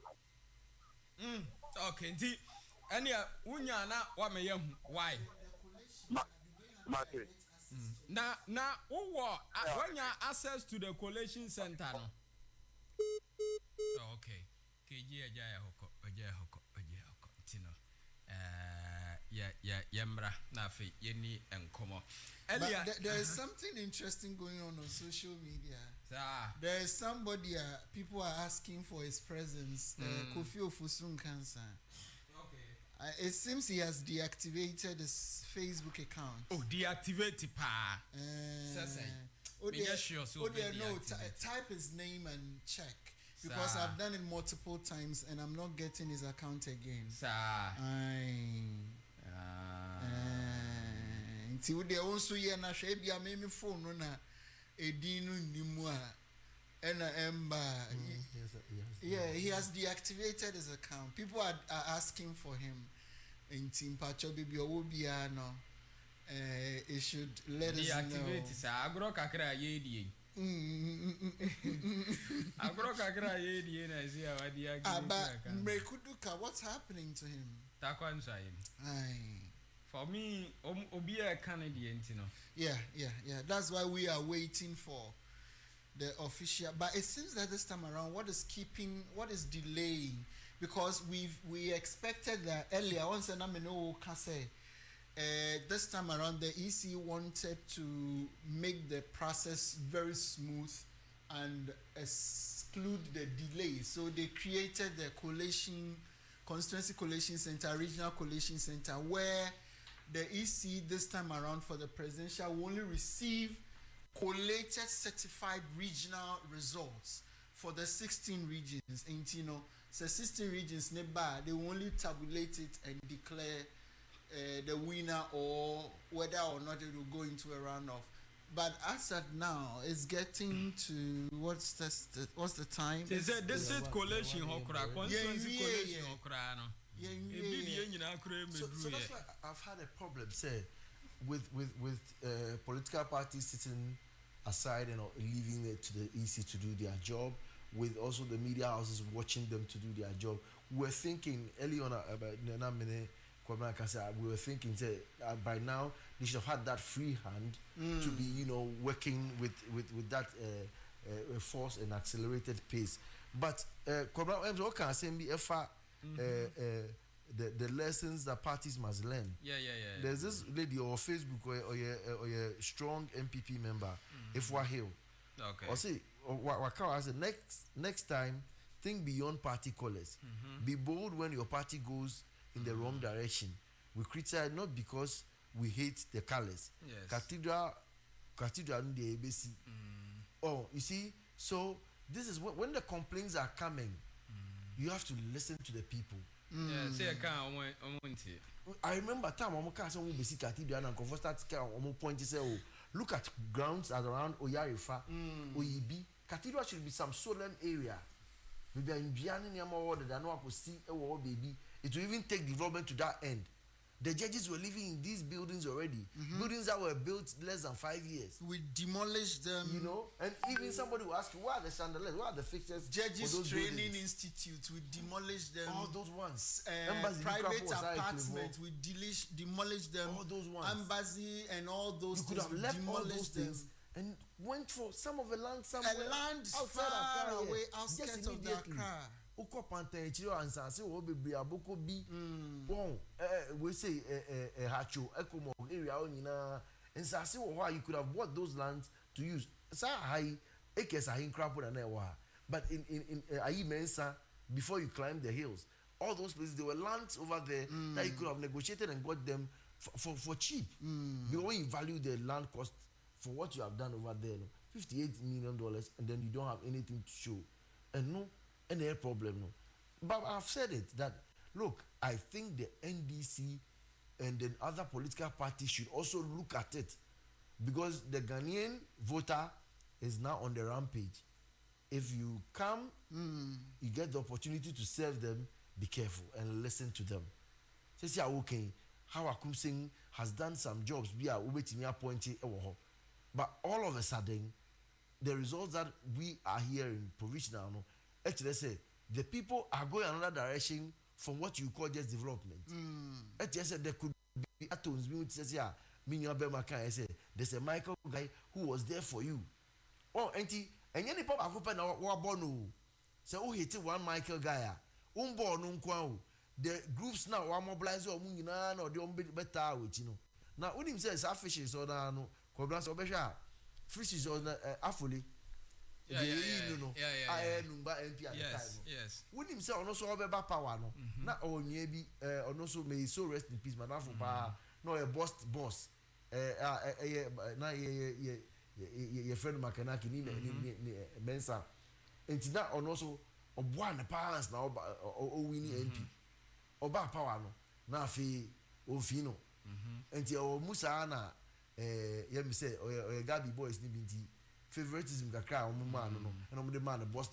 Speaker 3: Okay, see, and yeah, Unyana, what may you, why?
Speaker 16: Mate.
Speaker 3: Now, when you access to the coalition center, no? Okay. KG Ajaya Hoko, Tino. yemra na fe yeni enkomo.
Speaker 2: There is something interesting going on social media. There is somebody people are asking for his presence. Kofi Ofosun Kansa. It seems he has deactivated his Facebook account.
Speaker 3: Oh, deactivate pa.
Speaker 2: Type his name and check. Because I've done it multiple times and I'm not getting his account again. Until they also hear na shebia me phone no na edinu nimu a ena emba. Yeah, he has deactivated his account. People are asking for him. In Team Pacho Bibi Obiano, it should let us know.
Speaker 3: Deactivate it. Agro kakra yedi. Agro kakra yedi na zi awadi agro.
Speaker 2: But Mrekuduka, what's happening to him?
Speaker 3: Takwan saying. For me, Obia Canadian, you know.
Speaker 2: Yeah. That's why we are waiting for the official. But it seems that this time around, what is delaying? Because we expected that earlier. Once this time around, the EC wanted to make the process very smooth and exclude the delay. So they created the constituency collation center, regional collation center, where the EC this time around for the presidential will only receive collated certified regional results for the 16 regions. And so 16 regions nearby, they will only tabulate it and declare the winner or whether or not it will go into a runoff. But as at now, it's getting to what's the time?
Speaker 3: They said this is collation hokra, constituency collation hokra.
Speaker 1: So that's why I've had a problem, say, with political parties sitting aside and leaving it to the EC to do their job, with also the media houses watching them to do their job. We're thinking early on about we were thinking by now they should have had that free hand to be working with that force and accelerated pace. But what can I say? The lessons that parties must learn. There's this lady on Facebook or a strong MPP member, Ifwa Hill.
Speaker 3: Okay.
Speaker 1: Or say, I said, next time, think beyond party colors. Be bold when your party goes in the wrong direction. We criticize not because we hate the colors.
Speaker 3: Yes.
Speaker 1: Cathedral the ABC. Oh, you see, so this is when the complaints are coming, you have to listen to the people. I remember time I'm basic cathedral and start point say, oh, look at grounds around Oyarifa, Oyibi. Cathedral should be some solemn area. Maybe in Biani Yamawa that no could see a baby. It will even take development to that end. The judges were living in these buildings already. Buildings that were built less than 5 years.
Speaker 2: We demolished them.
Speaker 1: And even somebody will ask you, what are the chandeliers? What are the fixtures?
Speaker 2: Judges Training Institute, we demolished them.
Speaker 1: All those ones.
Speaker 2: Private apartments, we demolished them.
Speaker 1: All those ones.
Speaker 2: Embassy and all those
Speaker 1: you
Speaker 2: things.
Speaker 1: Could have left all those
Speaker 2: them.
Speaker 1: things and went for some of the land somewhere.
Speaker 2: A land far away, outskirts of Accra.
Speaker 1: Uko panten chiro ansanse wo bebre aboko bi won we say hacho ekomo area onyina nsase wo ho you could have bought those lands to use sa high ekes ahin crap na e wa but in ayi mensa before you climb the hills all those places there were lands over there that you could have negotiated and got them for cheap because when you value the land cost for what you have done over there $58 million and then you don't have anything to show and no any problem no. But I've said it that look, I think the NDC and then other political parties should also look at it because the Ghanaian voter is now on the rampage. If you come, you get the opportunity to serve them, be careful and listen to them. Say okay, how Akum Singh has done some jobs, but all of a sudden, the results that we are hearing provisional no, actually say the people are going another direction from what you call just development. Actually said there could be atoms says there's a Michael guy who was there for you. Oh, and any pop na wa bono. Say oh hate one Michael guy. Born the groups now are mobilizing or mungina or the better which you know. Now when him says fishes or no cobras or besha fishes on afuli.
Speaker 3: Yeah. Yes.
Speaker 1: When him say also over power no. Na maybe also may so rest in peace, madam for no a boss. Na your friend Makanaki ni Mensa. And that also one parents now winning MP. Oba power no na fi ofino. And your Musa na me say or Gabi boys ni binti favoritism kakra o man no and the man boss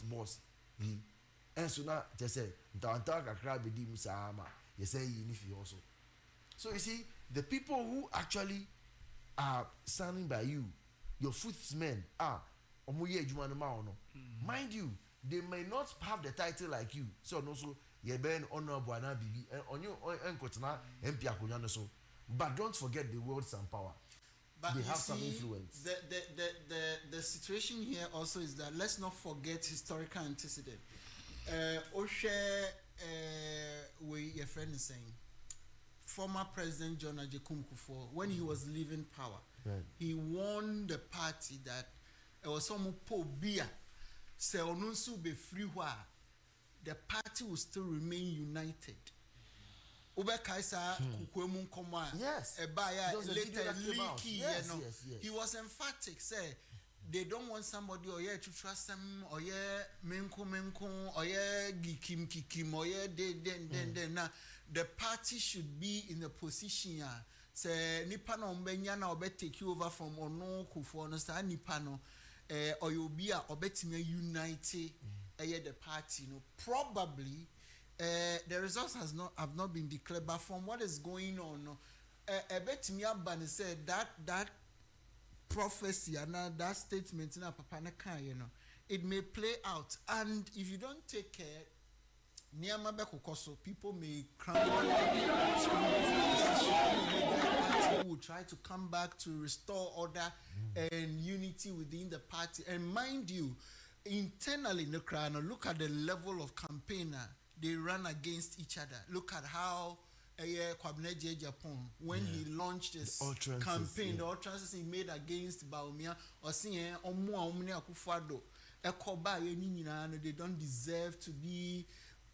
Speaker 1: and so now just say ntanta kakra be di Musa ma you say you fi also. So you see the people who actually are standing by you, your footmen are omoye adwuma no ma no. Mind you, they may not have the title like you. So also ye ben honorable and bibi on you enkotena MP akonya no so. But don't forget the words and power.
Speaker 2: But
Speaker 1: they have
Speaker 2: see,
Speaker 1: some influence.
Speaker 2: The situation here also is that let's not forget historical antecedent. Oshe we your friend is saying former President John Agyekum Kufuor, when he was leaving power, he warned the party that there was some beer. Se onunsu be free the party will still remain united. Ube Kaisa kukwemu nkoma.
Speaker 1: Yes.
Speaker 2: Ebaya later leaky.
Speaker 1: Yes.
Speaker 2: He was emphatic. Say they don't want somebody to trust them or menko or kikim or then. Now the party should be in a position say nipano mbenya na obe take you over from ono Kufuor understand nipano or you be a obetime unite the party. Probably the results have not been declared, but from what is going on, Ebetime Abani said that prophecy and that statement in Papa Naka, it may play out, and if you don't take care, Niama Bekokoso, people may crumble. Will try to come back to restore order and unity within the party. And mind you, internally in the crowd, look at the level of campaigner they run against each other. Look at how Kwabena Japan, when he launched his campaign, the utterances he made against Bawumia, or saying Omua Akufo-Addo, they don't deserve to be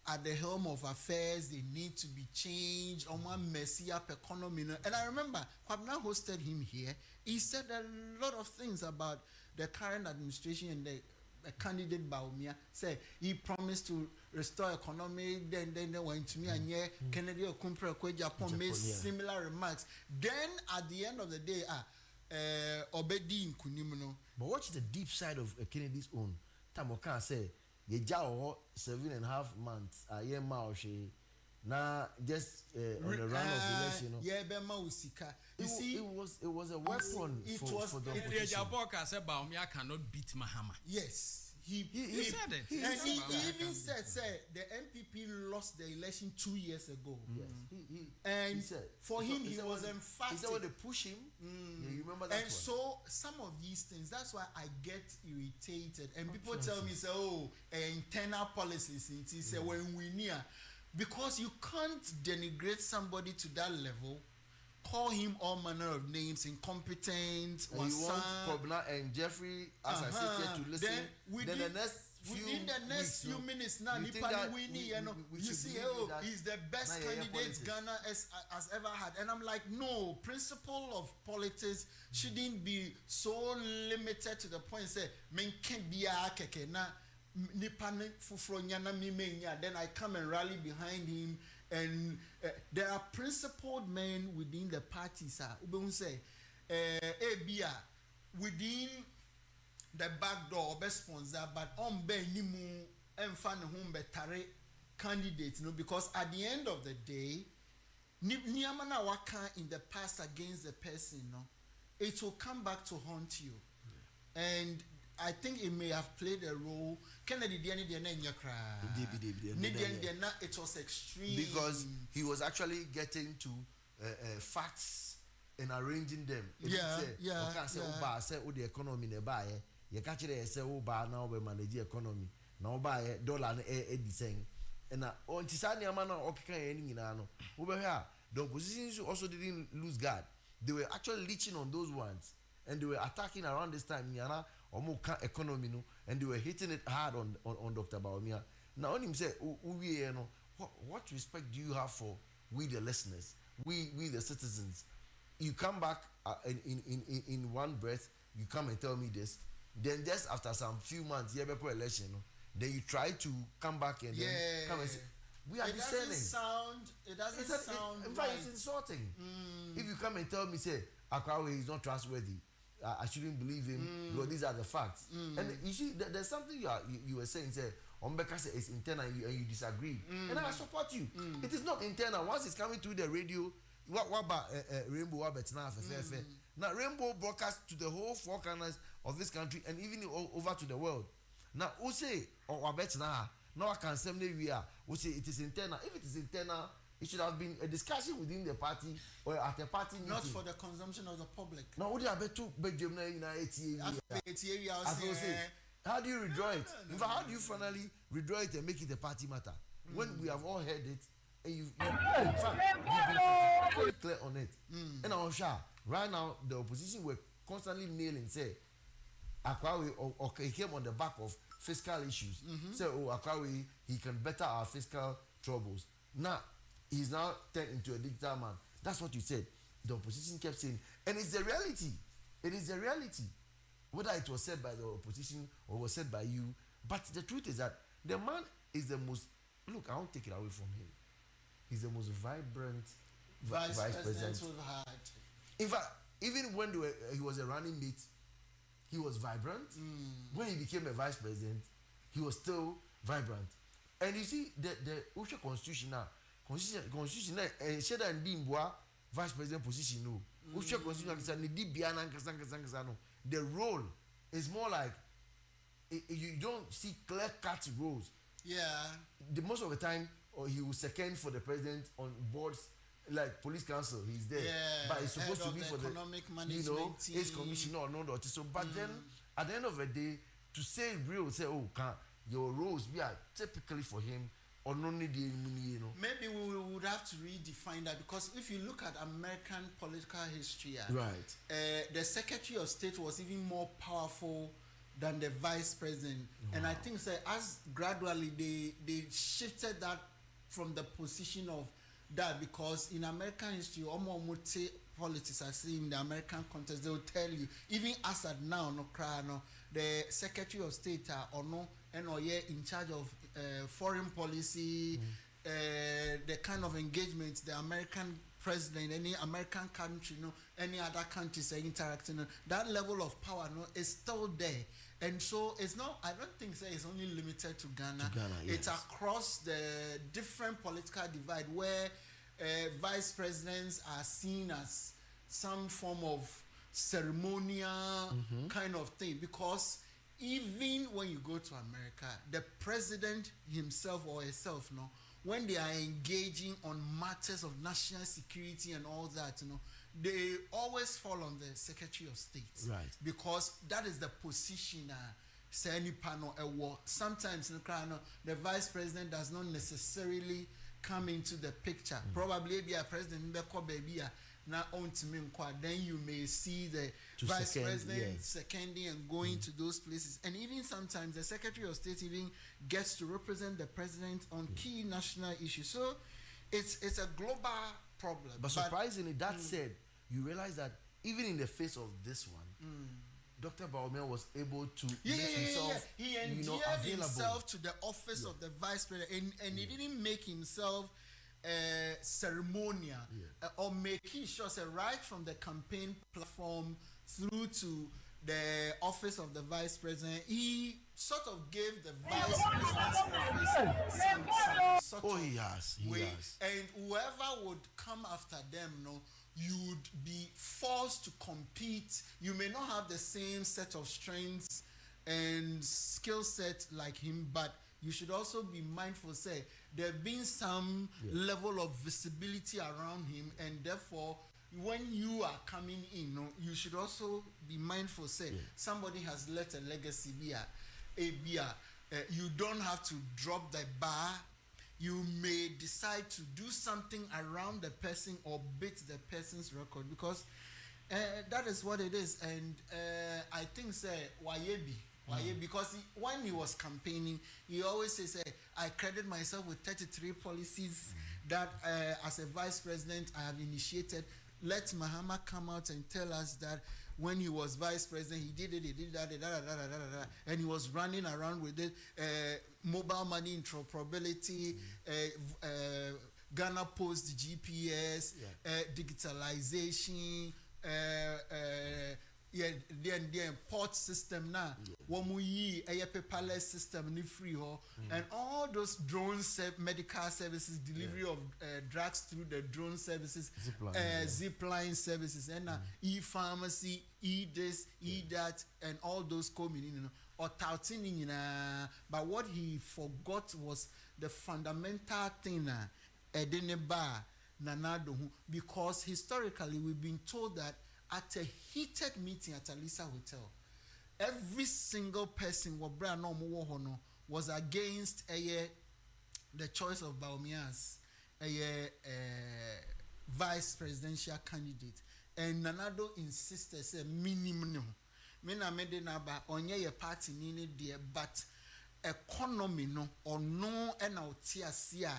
Speaker 2: at the helm of affairs. They need to be changed. Messy up economy. And I remember Kwabena hosted him here. He said a lot of things about the current administration and the candidate Bawumia. Say he promised to restore economy. Then went to me and Kennedy Okunpre Japan made similar remarks. Then at the end of the day, Obedi Nkunimuno.
Speaker 1: But watch the deep side of Kennedy's own. Tamoka say. Ye jaw 7.5 months a year maoshi na just on the run of election.
Speaker 2: You see,
Speaker 1: it was a weapon for the opposition.
Speaker 3: Said Bawumia cannot beat Mahama.
Speaker 2: Yes. He
Speaker 3: said it.
Speaker 2: He even said the MPP lost the election 2 years ago. And for him, he was emphatic.
Speaker 1: He said when they push him, you remember that
Speaker 2: and
Speaker 1: one.
Speaker 2: so some of these things, that's why I get irritated. And people tell me, say, internal policies. He said, when we near. Because you can't denigrate somebody to that level, call him all manner of names, incompetent,
Speaker 1: and you want Kwabena and Jeffrey, as I sit here to listen. Then the next
Speaker 2: few minutes now, you see, he's the best candidate Ghana has ever had. And I'm like, no, principle of politics shouldn't be so limited to the point, say, men can't be a keke na nipane fufro nyana mimenya. Then I come and rally behind him. And there are principled men within the party, sir. Ubun say, within the back door, best sponsor, but on be nimu enfan home betare candidates, because at the end of the day, niyamana waka in the past against the person, it will come back to haunt you. And I think it may have played a role. Kennedy it was extreme
Speaker 1: because he was actually getting to facts and arranging them. Okay, say the economy ne buy. You catch it say now we manage the economy. Now buy dollar e descend. and on Tisani Amana Okika any no over here. The opposition also didn't lose guard. They were actually leeching on those ones, and they were attacking around this time Yana or more economy no, and they were hitting it hard on Dr. Bawumia. Now on him say what respect do you have for we the listeners, we the citizens? You come back in one breath, you come and tell me this, then just after some few months, you have a election, then you try to come back and then come and say, we are discerning.
Speaker 2: It doesn't sound
Speaker 1: in fact, it's insulting. If you come and tell me, say, Akrawe is not trustworthy, I shouldn't believe him because these are the facts. And you see, there's something you were saying, say, Ombeka says it's internal and you disagree. And I support you. It is not internal. Once it's coming through the radio, what about Rainbow now Rainbow broadcast to the whole four corners of this country and even over to the world. Now who say or now I can say we are who say it is internal. If it is internal, it should have been a discussion within the party or at a party meeting.
Speaker 2: Not for the consumption of the public.
Speaker 1: Now what do you have to how do you withdraw it? In fact, how do you finally withdraw it and make it a party matter? When we have all heard it and you've been very clear on it. And I'm sure right now the opposition were constantly nailing say Akrawe or he came on the back of fiscal issues. Say Akrawe he can better our fiscal troubles. Now he's now turned into a dictator man. That's what you said. The opposition kept saying, and it's the reality. It is the reality. Whether it was said by the opposition or was said by you, but the truth is that the man is the most. Look, I won't take it away from him. He's the most vibrant vice president
Speaker 2: we've had.
Speaker 1: In fact, even when he was a running mate, he was vibrant. When he became a vice president, he was still vibrant. And you see, the Usha constitution now, constitution and Dimboa vice president position no. Usha constitution the role is more like you don't see clear-cut roles.
Speaker 2: Yeah.
Speaker 1: Most of the time, he will second for the president on boards like police council. He's there, but he's supposed to be for the
Speaker 2: economic management
Speaker 1: his commissioner or no. So, but then at the end of the day, to say real, say your roles be are typically for him. Or no need
Speaker 2: maybe we would have to redefine that because if you look at American political history,
Speaker 1: right,
Speaker 2: the Secretary of State was even more powerful than the Vice President, and I think as gradually they shifted that from the position of that because in American history, almost politics I see in the American context, they will tell you even as at now the Secretary of State or no and or in charge of foreign policy, the kind of engagement the American president, any American country, any other countries are interacting, that level of power is still there. And so it's not, I don't think it's only limited to Ghana. It's across the different political divide where vice presidents are seen as some form of ceremonial kind of thing because even when you go to America, the president himself or herself, when they are engaging on matters of national security and all that, they always fall on the Secretary of State.
Speaker 1: Right.
Speaker 2: Because that is the position sometimes the vice president does not necessarily come into the picture. Probably be a president then you may see the vice president seconding and going to those places, and even sometimes the Secretary of State even gets to represent the president on key national issues. So it's a global problem.
Speaker 1: But surprisingly, that said, you realize that even in the face of this one, Dr. Bawumia was able to make himself
Speaker 2: he endeared himself to the office of the vice president, and he didn't make himself ceremonial or making sure right from the campaign platform through to the office of the vice president, he sort of gave the vice president's office some sort of
Speaker 1: he has.
Speaker 2: And whoever would come after them, you'd be forced to compete. You may not have the same set of strengths and skill set like him, but you should also be mindful, there being some level of visibility around him, and therefore, when you are coming in, you should also be mindful, somebody has left a legacy you don't have to drop the bar you may decide to do something around the person or beat the person's record, because that is what it is. And I think say Wayebi, because when he was campaigning, he always says, I credit myself with 33 policies that as a vice president I have initiated. Let Mahama come out and tell us that when he was vice president, he did that, and he was running around with it, mobile money interoperability, Ghana Post GPS, digitalization, then port system now, paperless system ni free ho, and all those drone medical services, delivery of drugs through the drone services, zipline services, and e-pharmacy, e-this, e-that, and all those coming, or touting, but what he forgot was the fundamental thing, Edeneba Nanado, because historically we've been told that at a heated meeting at Alisa Hotel, every single person was against the choice of Baumias, vice presidential candidate. And Nanado insisted, say, minimum. Mena mede naba onye ye party nini dear, but economy no or no enautia sia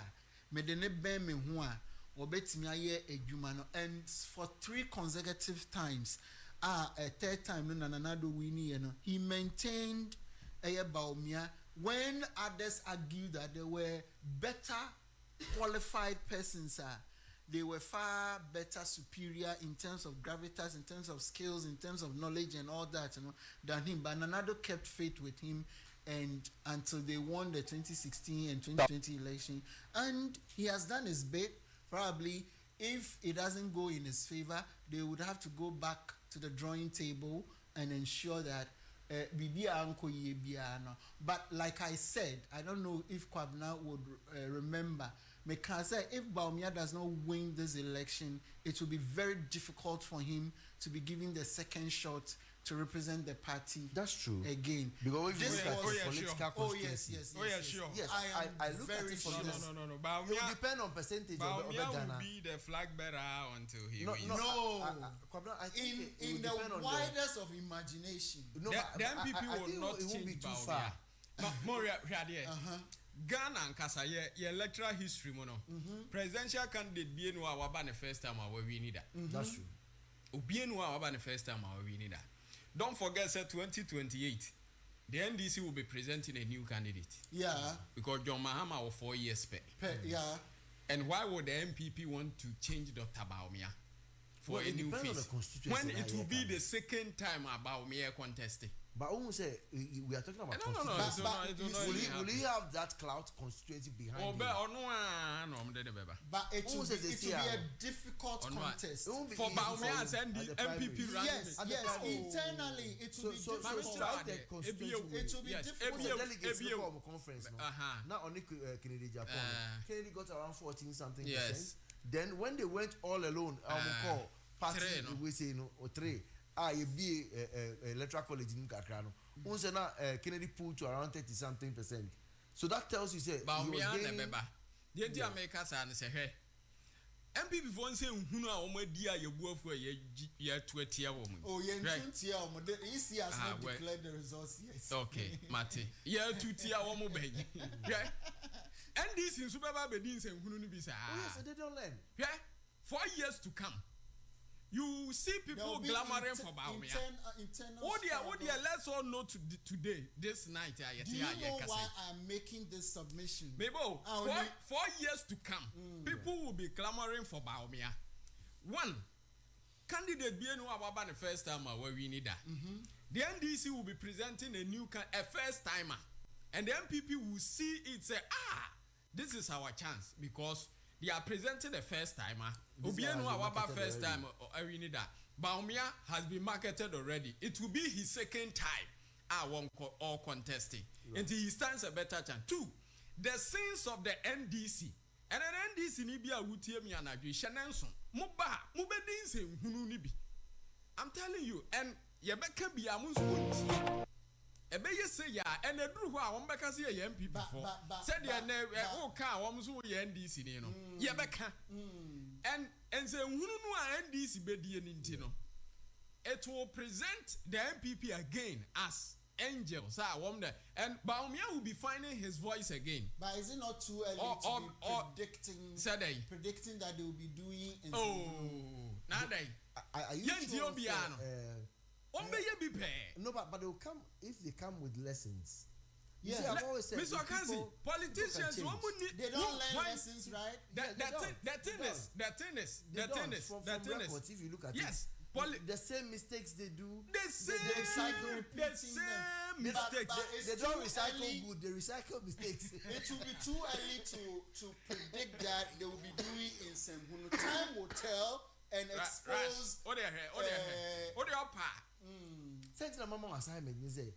Speaker 2: medene be me hua. And for 3 consecutive times, a third time Nanado winnie, he maintained Baumia when others argued that they were better qualified persons. They were far better, superior in terms of gravitas, in terms of skills, in terms of knowledge and all that, than him. But Nanado kept faith with him, and until they won the 2016 and 2020 election, and he has done his bit. Probably, if it doesn't go in his favor, they would have to go back to the drawing table and ensure that but like I said, I don't know if Kwabena would remember. Because if Baumia does not win this election, it will be very difficult for him to be given the second shot to represent the party.
Speaker 1: That's true.
Speaker 2: Again,
Speaker 1: because
Speaker 2: this was
Speaker 1: political constituency.
Speaker 2: Yes. I look at it from this.
Speaker 3: No.
Speaker 1: It will depend on percentage.
Speaker 3: Baumia will be the flag bearer until he wins.
Speaker 1: I think
Speaker 2: in the widest of imagination.
Speaker 3: No, the MPP will not change Baumia. Moria, Ghana and Kasa, your electoral history, presidential candidate being the first time we need that.
Speaker 1: That's true.
Speaker 3: Being the first time we need that. Don't forget, sir, 2028, the NDC will be presenting a new candidate.
Speaker 2: Yeah.
Speaker 3: Because John Mahama was 4 years pay.
Speaker 2: Yeah.
Speaker 3: And why would the MPP want to change Dr. Baumia for a new face? When it will be the second time Baumia contesting.
Speaker 1: But almost say we are talking about will he have that clout constituency behind him?
Speaker 2: But it will be a difficult contest
Speaker 3: for Baumia and the MPP running.
Speaker 2: Yes, internally it will be difficult. It will be difficult.
Speaker 1: Delegates local conference. Not only Kennedy Japan. Kennedy got around 14-something%. Then when they went all alone, call party we say or 3. You be electoral college in Kakrano. Once Kennedy pulled to around 30-something%. So that tells you, say,
Speaker 3: Baumia and Beba. The entire makers and say, hey, MPP for say, who know my dear, you go for a year 20 year woman.
Speaker 2: Oh, yeah, 20 year woman. The EC has not declared the results yet.
Speaker 3: Okay, Marty. Yeah, 2 year woman, baby. And this in Super Bedins and Hununibisa.
Speaker 1: Yes, they don't learn.
Speaker 3: Yeah, 4 years to come. You see people clamoring for Baumia. Oh dear, let's all know today, this night.
Speaker 2: Do you know why I'm making this submission?
Speaker 3: Maybe 4 years to come, people will be clamoring for Baumia. One, candidate being the first time where we need that. The NDC will be presenting a first timer, and the MPP will see it say, this is our chance because they are presenting the first timer. First time Baumia has been marketed already. It will be his second time all contesting. Right. And he stands a better chance. 2, the sins of the NDC. And an NDC nibia wutiemi anadwi shenenso. I'm telling you, and yebeka bi amunso ebe ye say ya and eduru ho a won beka say ye MPP for said ye na o ka won so ye NDC ni no ye beka and say hunu no a NDC be die ni nti no it will present the MPP again as angels and Baumia will be finding his voice again.
Speaker 2: But is it not too early to be predicting that they will be doing
Speaker 1: no, but they will come if they come with lessons.
Speaker 2: Yeah,
Speaker 1: see, I've always said
Speaker 3: Mr. Akazi, politicians
Speaker 2: they don't learn lessons, right?
Speaker 3: The thing is,
Speaker 1: if you look at it, the same mistakes they do,
Speaker 3: the same mistakes.
Speaker 1: They don't recycle good, they recycle mistakes.
Speaker 2: It will be too early to predict that they will be doing in Sembunu. Time will tell and expose.
Speaker 1: Sense the mama assignment you say,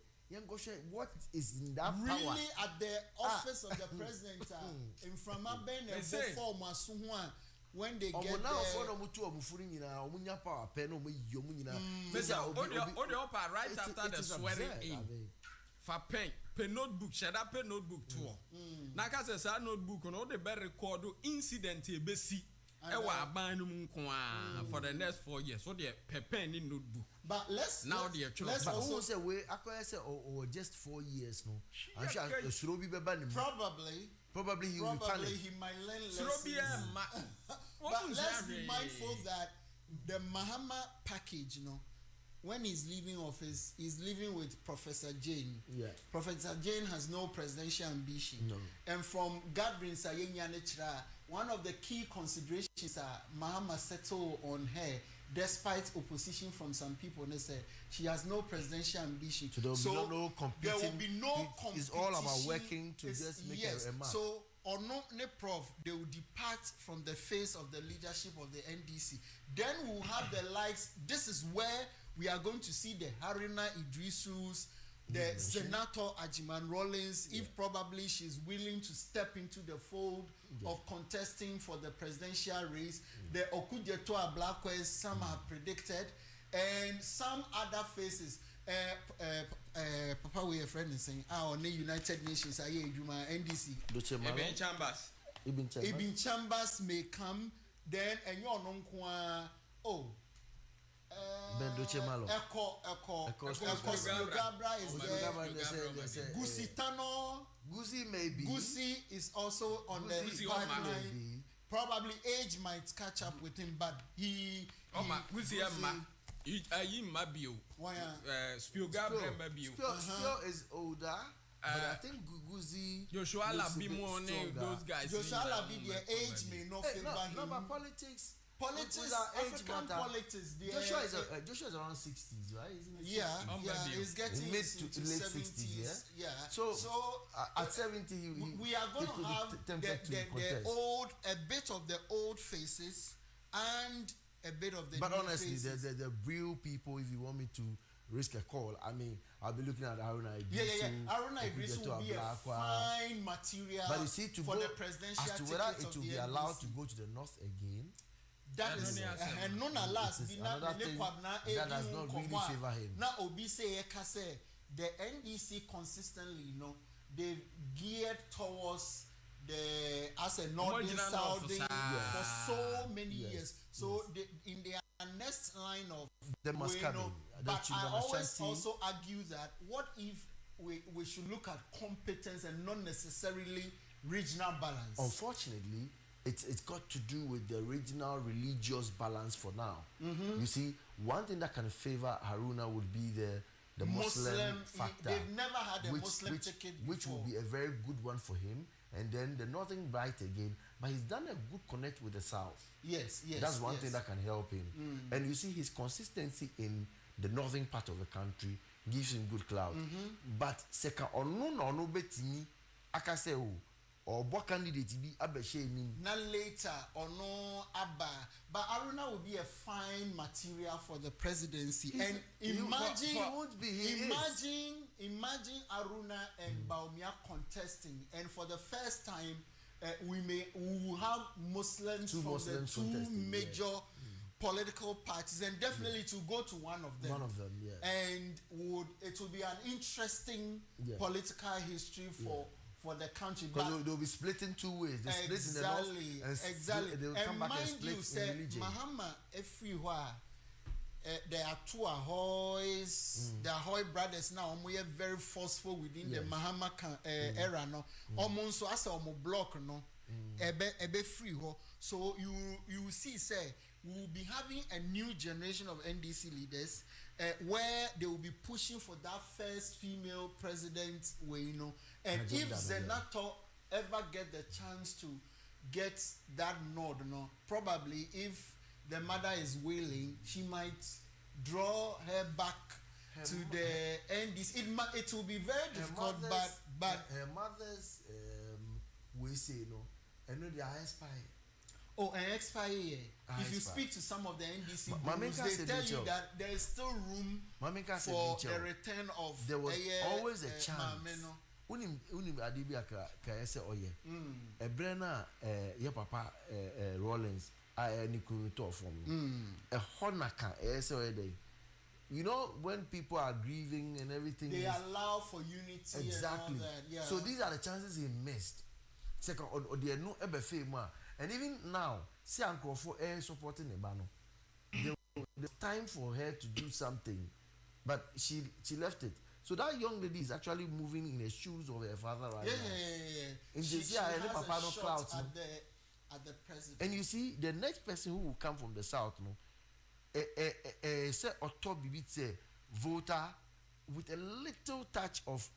Speaker 1: what is in that power?
Speaker 2: Really at the office of the president in Framaben and before Masuhuan. When they get there,
Speaker 3: right after the swearing in. For pen notebook, shut up pen notebook tour. Naka says our notebook on all the better record incident besi. For the next 4 years. So the pen in notebook.
Speaker 2: But let's
Speaker 1: also say I say or just 4 years no. I'm sure Probably he will panic.
Speaker 2: He might learn lessons. But let's be mindful that the Mahama package, when he's leaving office, he's leaving with Professor Jane.
Speaker 1: Yeah.
Speaker 2: Professor Jane has no presidential ambition.
Speaker 1: No.
Speaker 2: And from Gadrin Sayenyanechra, one of the key considerations are Mahama settle on her, despite opposition from some people. They say she has no presidential ambition.
Speaker 1: So there will be no competing.
Speaker 2: There will be no competition.
Speaker 1: It's all about working to just make a mark.
Speaker 2: So Prof, they will depart from the face of the leadership of the NDC. Then we'll have the likes. This is where we are going to see the Haruna Idrisus, the Senator Ajiman Rollins, if probably she's willing to step into the fold of contesting for the presidential race. The Okudjeto Blackways, some have predicted, and some other faces. Papa, we have friend is saying, on the United Nations, NDC. Ibn Chambers may come, then, and you're non Echo Gabra is there. Gusitano.
Speaker 1: Gusi maybe.
Speaker 2: Gusi is also on the pipeline. Probably age might catch up with him, but
Speaker 3: Gusi Mabio. Spiel
Speaker 1: is older. But I think Guzi.
Speaker 3: Joshua Labimo, those guys.
Speaker 2: Joshua Labi, their age may not favor him.
Speaker 1: No, but politics,
Speaker 2: African politics.
Speaker 1: Joshua is around 60s, right? Isn't it?
Speaker 2: Yeah, he's getting
Speaker 1: mid to late 60s. Yeah. So at 70,
Speaker 2: we are going to have a bit of the old faces and a bit of the.
Speaker 1: But
Speaker 2: new
Speaker 1: honestly,
Speaker 2: faces.
Speaker 1: the real people. If you want me to risk a call, I mean, I'll be looking at Haruna Idrisu.
Speaker 2: Yeah. Haruna Idrisu will be a fine material.
Speaker 1: But you see, for the presidential
Speaker 2: as to
Speaker 1: whether it will be allowed to go to the north again.
Speaker 2: That is and none alas
Speaker 1: another thing that does not really favor him.
Speaker 2: Now Obi say the NDC consistently, they've geared towards as a northern Saudi for so many years. So in their next line of
Speaker 1: they must come in.
Speaker 2: But I always also argue that what if we should look at competence and not necessarily regional balance?
Speaker 1: Unfortunately, it's got to do with the regional religious balance for now. You see, one thing that can favor Haruna would be the Muslim factor.
Speaker 2: They've never had a Muslim ticket before.
Speaker 1: Which will be a very good one for him. And then the Northern Bright again. But he's done a good connect with the South.
Speaker 2: Yes.
Speaker 1: That's one thing that can help him. And you see, his consistency in the northern part of the country gives him good clout. But seka ono betimi akase or what candidate be abeshe ni
Speaker 2: na later ono abba, but Haruna will be a fine material for the presidency. And imagine Haruna and Baumia contesting, and for the first time we will have Muslims from the two major political parties, and definitely to go to one of them.
Speaker 1: One of them, yeah.
Speaker 2: And it will be an interesting political history for the country.
Speaker 1: Because they'll be split in two ways. They split in the north
Speaker 2: exactly.
Speaker 1: They'll come back and split in religion.
Speaker 2: Mahama everywhere. There are two Ahoys. The Ahoy brothers now are very forceful within the Mahama era. No, almost so as a block no. Ebe free ho. So you see, say we will be having a new generation of NDC leaders where they will be pushing for that first female president way, you know. And if Zenato ever get the chance to get that nod, you know, probably if the mother is willing, she might draw her back to the NDC. It will be very difficult, but
Speaker 1: her mother's we say no, and no, they are expired.
Speaker 2: Oh, an expire. If you speak to some of the NDC groups, they tell you that there is still room for the return of.
Speaker 1: There was always a chance. Unim adibia ka ese oye. Ebrena your papa Rollins Nikuru to from. A honaka ese oye. You know when people are grieving and everything.
Speaker 2: They allow for unity.
Speaker 1: Exactly.
Speaker 2: And all that, yeah.
Speaker 1: So these are the chances he missed. Second, or there no ebefe ma. And even now, see Uncle for air supporting the bano. The time for her to do something, but she left it. So that young lady is actually moving in the shoes of her father right now. And she has a shot
Speaker 2: at the president.
Speaker 1: And you see, the next person who will come from the south, no, say Otto Bibitse voter with a little touch of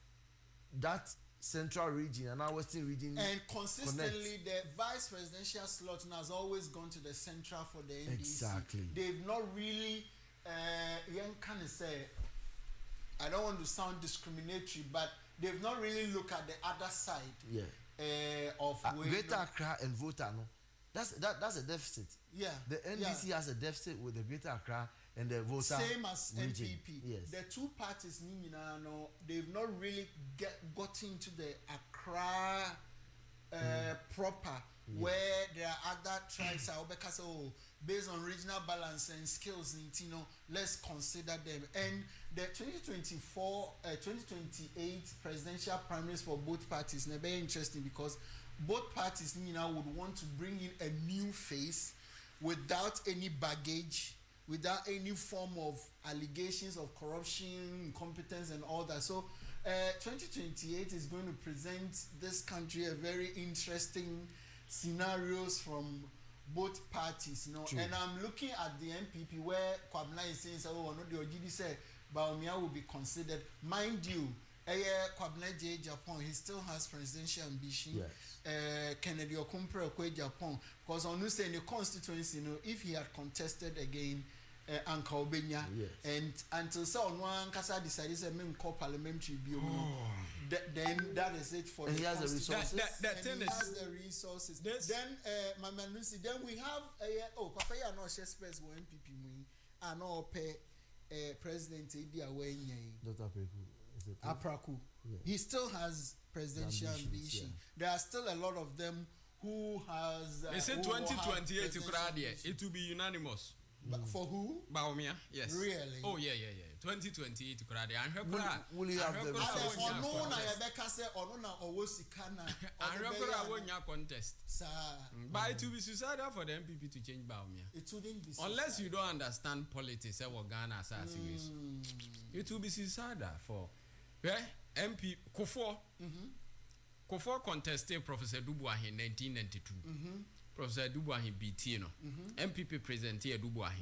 Speaker 1: that central region and our western region,
Speaker 2: and consistently the vice presidential slot has always gone to the central for the NDC.
Speaker 1: Exactly.
Speaker 2: They've not really can say, I don't want to sound discriminatory, but they've not really looked at the other side. Of
Speaker 1: Greater Accra and Volta, no, that's a deficit.
Speaker 2: Yeah.
Speaker 1: The NDC has a deficit with the Greater Accra and the Volta.
Speaker 2: Same as
Speaker 1: region.
Speaker 2: NPP.
Speaker 1: Yes.
Speaker 2: The two parties, no, they've not really gotten into the Accra proper, where there are other tribes because based on regional balance and skills, you know, let's consider them. And the 2028 presidential primaries for both parties, they're very interesting because both parties, you know, would want to bring in a new face without any baggage, without any form of allegations of corruption, incompetence, and all that. So 2028 is going to present this country a very interesting scenarios from both parties, you know. True. And I'm looking at the MPP where Kwabena is saying, oh, no, the OGD said Bawumia will be considered. Mind you, Kwabena J. Japan, he still has presidential ambition. Yes. Kennedy Okumpre Okwe Japan, because on in the constituency, you know, if he had contested again, Anka Obenya, and until so on one Kasa decided to make parliamentary bill, then that is it for
Speaker 1: and
Speaker 2: the
Speaker 1: he has the resources.
Speaker 2: He has the resources. Then Mama Lucy, then we have Papa ya no share space for MPP mu and no pay President Idi Awenye.
Speaker 1: Dr.
Speaker 2: Apraku. Yeah. He still has presidential ambition. There are still a lot of them who has.
Speaker 3: They say 2028 it will be unanimous.
Speaker 2: For who?
Speaker 3: Bawumia, yes.
Speaker 2: Really?
Speaker 3: Oh yeah. 2028
Speaker 1: will you have the
Speaker 3: contest. But it will be suicidal for the MPP to change Bawumia.
Speaker 2: It wouldn't be suicidal.
Speaker 3: Unless you don't understand politics and what Ghana is. It will be suicidal for MP Kufuor. Kufuor contested Professor Dubois in 1992. Professor Dubois BT, no. MPP presented Dubois.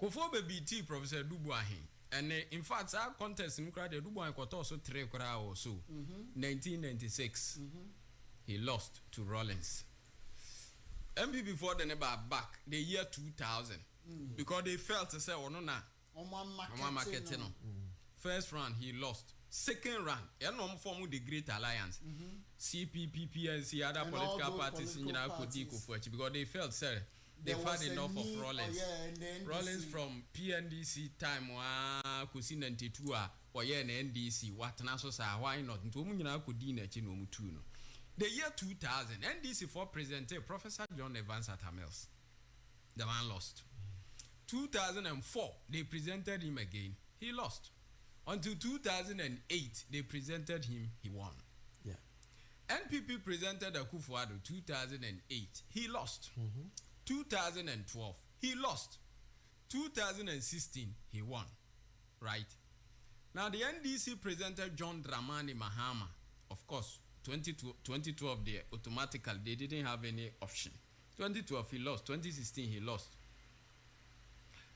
Speaker 3: Kufuor be BT Professor Dubois. And in fact, our contest in Ukraine, Dubois got also 3 crowd or so. 1996, he lost to Rollins. MPP for the never back the year 2000 because they felt to say, oh no, marketing. First round he lost. Second round, form the Great Alliance. CPP, PNC, other political parties in because they felt, sir, they've had enough of Rollins. Rollins from PNDC time, Kusi 92, or NDC, what Naso why not? The year 2000, NDC for presented Professor John Evans at Hamels. The man lost. 2004, they presented him again. He lost. Until 2008, they presented him. He won.
Speaker 1: Yeah.
Speaker 3: NPP presented Akufo-Addo 2008. He lost. 2012, he lost. 2016, he won. Right? Now, the NDC presented John Dramani Mahama. Of course, 2012, they automatically, they didn't have any option. 2012, he lost. 2016, he lost.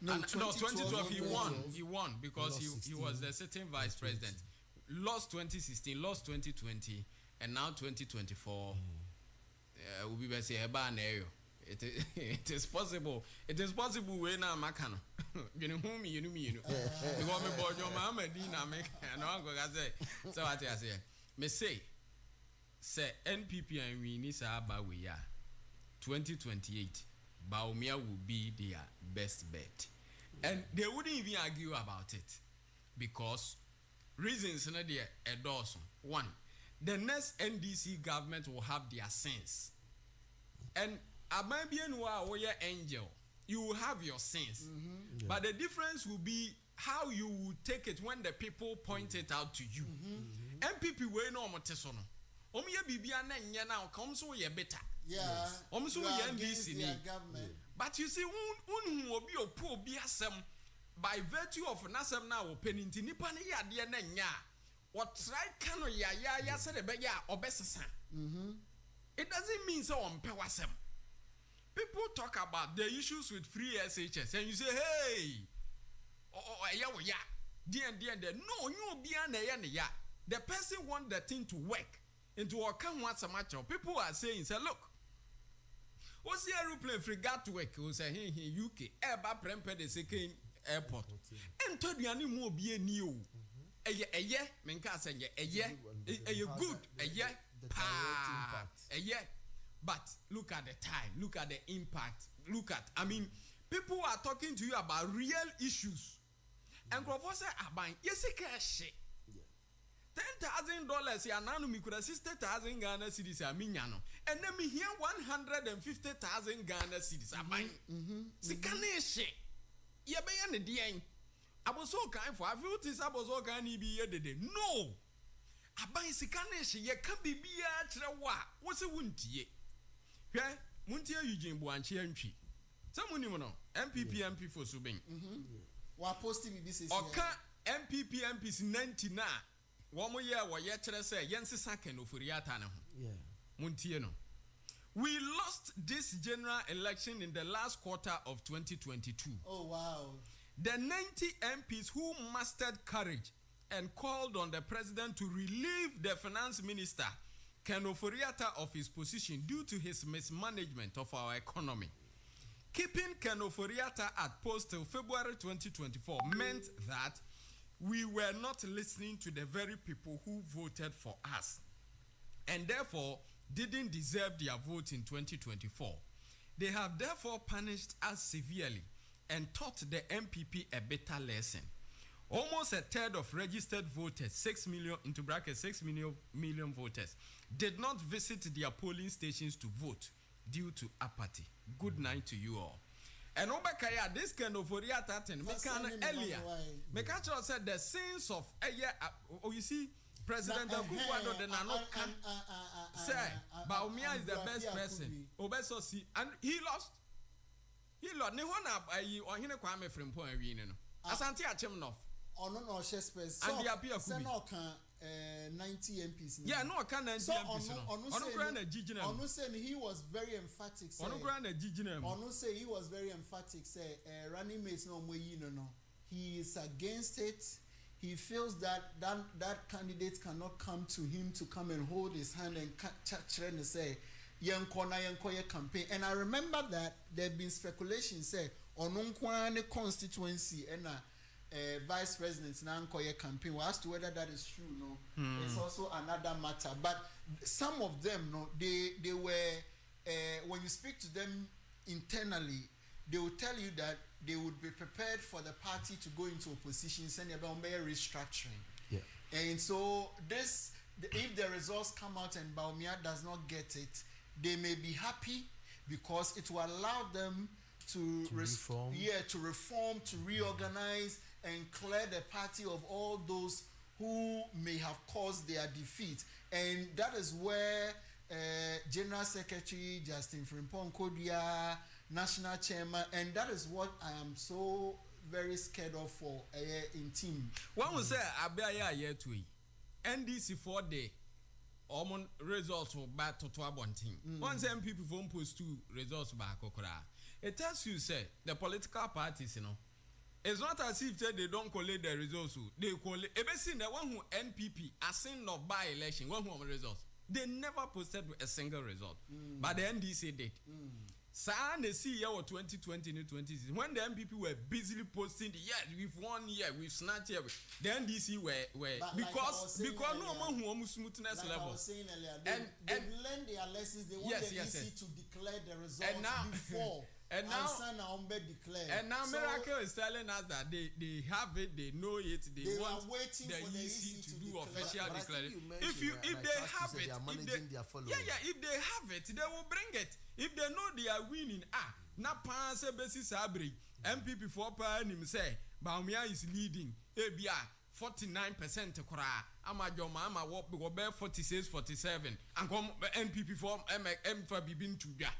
Speaker 3: No, 2012 he won. He won because he was the sitting vice president. Lost 2016, lost 2020, and now 2024. We will say it is possible. It is possible. We now makano. You know me. You know me. Because me boy your mama dina make. No one go say. So what I say? Me say NPP and we need about we are 2028. Bawumia will be their best bet. And they wouldn't even argue about it. Because reasons in there are awesome. One, the next NDC government will have their sense. And Ababian wa angel, you will have your sense. Yeah. But the difference will be how you will take it when the people point it out to you. MPP we no motesono. Omiye bibia na nya na come so ye better.
Speaker 2: Yeah.
Speaker 3: So ye NDC ni. But you see un obi opo obi asem by virtue of nasem na open nti nipa ne ya de na nya. What try can ya say the be ya obesesa. It doesn't mean so on pe wasem. People talk about the issues with free SHS and you say hey no you be an ya. The person want the thing to work into a can once a match. People are saying say look, what's the aeroplane frigate to work? Who say hey UK airba prempe the second airport and told you any more be a new a year menka say a year good a year a year. But look at the time, look at the impact, I mean, people are talking to you about real issues. And Professor Aban, yes, cash. $10,000, yeah, now me could assist 60,000 Ghana cedis, I mean, and then me here 150,000 Ghana cedis, I mean, Sikanesh, yeah, by the end. I was so kind for, I feel this, I was so kind to be here today. No, I buy Sikanesh, ye can be beer, what's a wound ye? Yeah, Muntia Eugene Buanchi entry. Someone you know, MPP MP for Subing.
Speaker 2: What posting this is
Speaker 3: Oka MPP MPs 99. 1 more year, what yet say, Yensi Saken of Furiatana.
Speaker 1: Yeah,
Speaker 3: Muntiano. We lost this general election in the last quarter of 2022.
Speaker 2: Oh, wow.
Speaker 3: The 90 MPs who mustered courage and called on the president to relieve the finance minister Ken Ofori-Atta of his position due to his mismanagement of our economy. Keeping Ken Ofori-Atta at post till February 2024 meant that we were not listening to the very people who voted for us and therefore didn't deserve their vote in 2024. They have therefore punished us severely and taught the MPP a better lesson. Almost a third of registered voters, 6 million into brackets, 6 million voters, did not visit their polling stations to vote due to apathy. Good night to you all. And Obakaya, this kind of Ofori-Atta, earlier, Mekacho said the sins of a year. Oh, you see, President Akufo-Addo did not say Bawumia is the best person. Obeso see, and he lost. He lost. Ne hona or hine Kwame Frimpong awin no. Asante Achimnof.
Speaker 2: Ono no space.
Speaker 3: And the appear
Speaker 2: could be 90 MPs.
Speaker 3: Yeah, no, can 90 MPs.
Speaker 2: Ono said he was very emphatic. Ono say he was very emphatic. Say running mates no more no. He is against it. He feels that candidate cannot come to him to come and hold his hand and and say Yanko campaign. And I remember that there have been speculation say Onunkwane constituency and vice president Nankoye campaign. Well, as to whether that is true, no, it's also another matter. But some of them, no, they were when you speak to them internally, they will tell you that they would be prepared for the party to go into opposition, send about restructuring.
Speaker 1: Yeah.
Speaker 2: And so if the results come out and Bawumia does not get it, they may be happy because it will allow them to
Speaker 1: reform.
Speaker 2: To reform, to reorganize, and clear the party of all those who may have caused their defeat. And that is where General Secretary Justin Frimpong Kodia, National Chairman, and that is what I am so very scared of for in team.
Speaker 3: One will say, Abaya year to NDC 4 day. Almond results for bad to one team. Once MPP phone post 2 results back. It tells you, say, the political parties, it's not as if they don't collect the results. They collect. Ever seen the one who NPP a sin of by election, one who results. They never posted a single result. But the NDC did. San the CEO of 2020 and 2020 when the MPP were busily posting we've won here, we've snatched here. The NDC were because no one who smoothness level.
Speaker 2: They've learned their lessons. They want the EC to declare the results before. And now
Speaker 3: Miracle is telling us that they have it, they know it, they want
Speaker 2: waiting
Speaker 3: the
Speaker 2: for the
Speaker 3: EC to do official declaration. If they have it, if they have it, they will bring it. If they know they are winning, na pass basis abri MPP for him say Baumia is leading. Ebia 49% kora amajoma ama wo be 46-47 and come MPP for M for bibin tuba.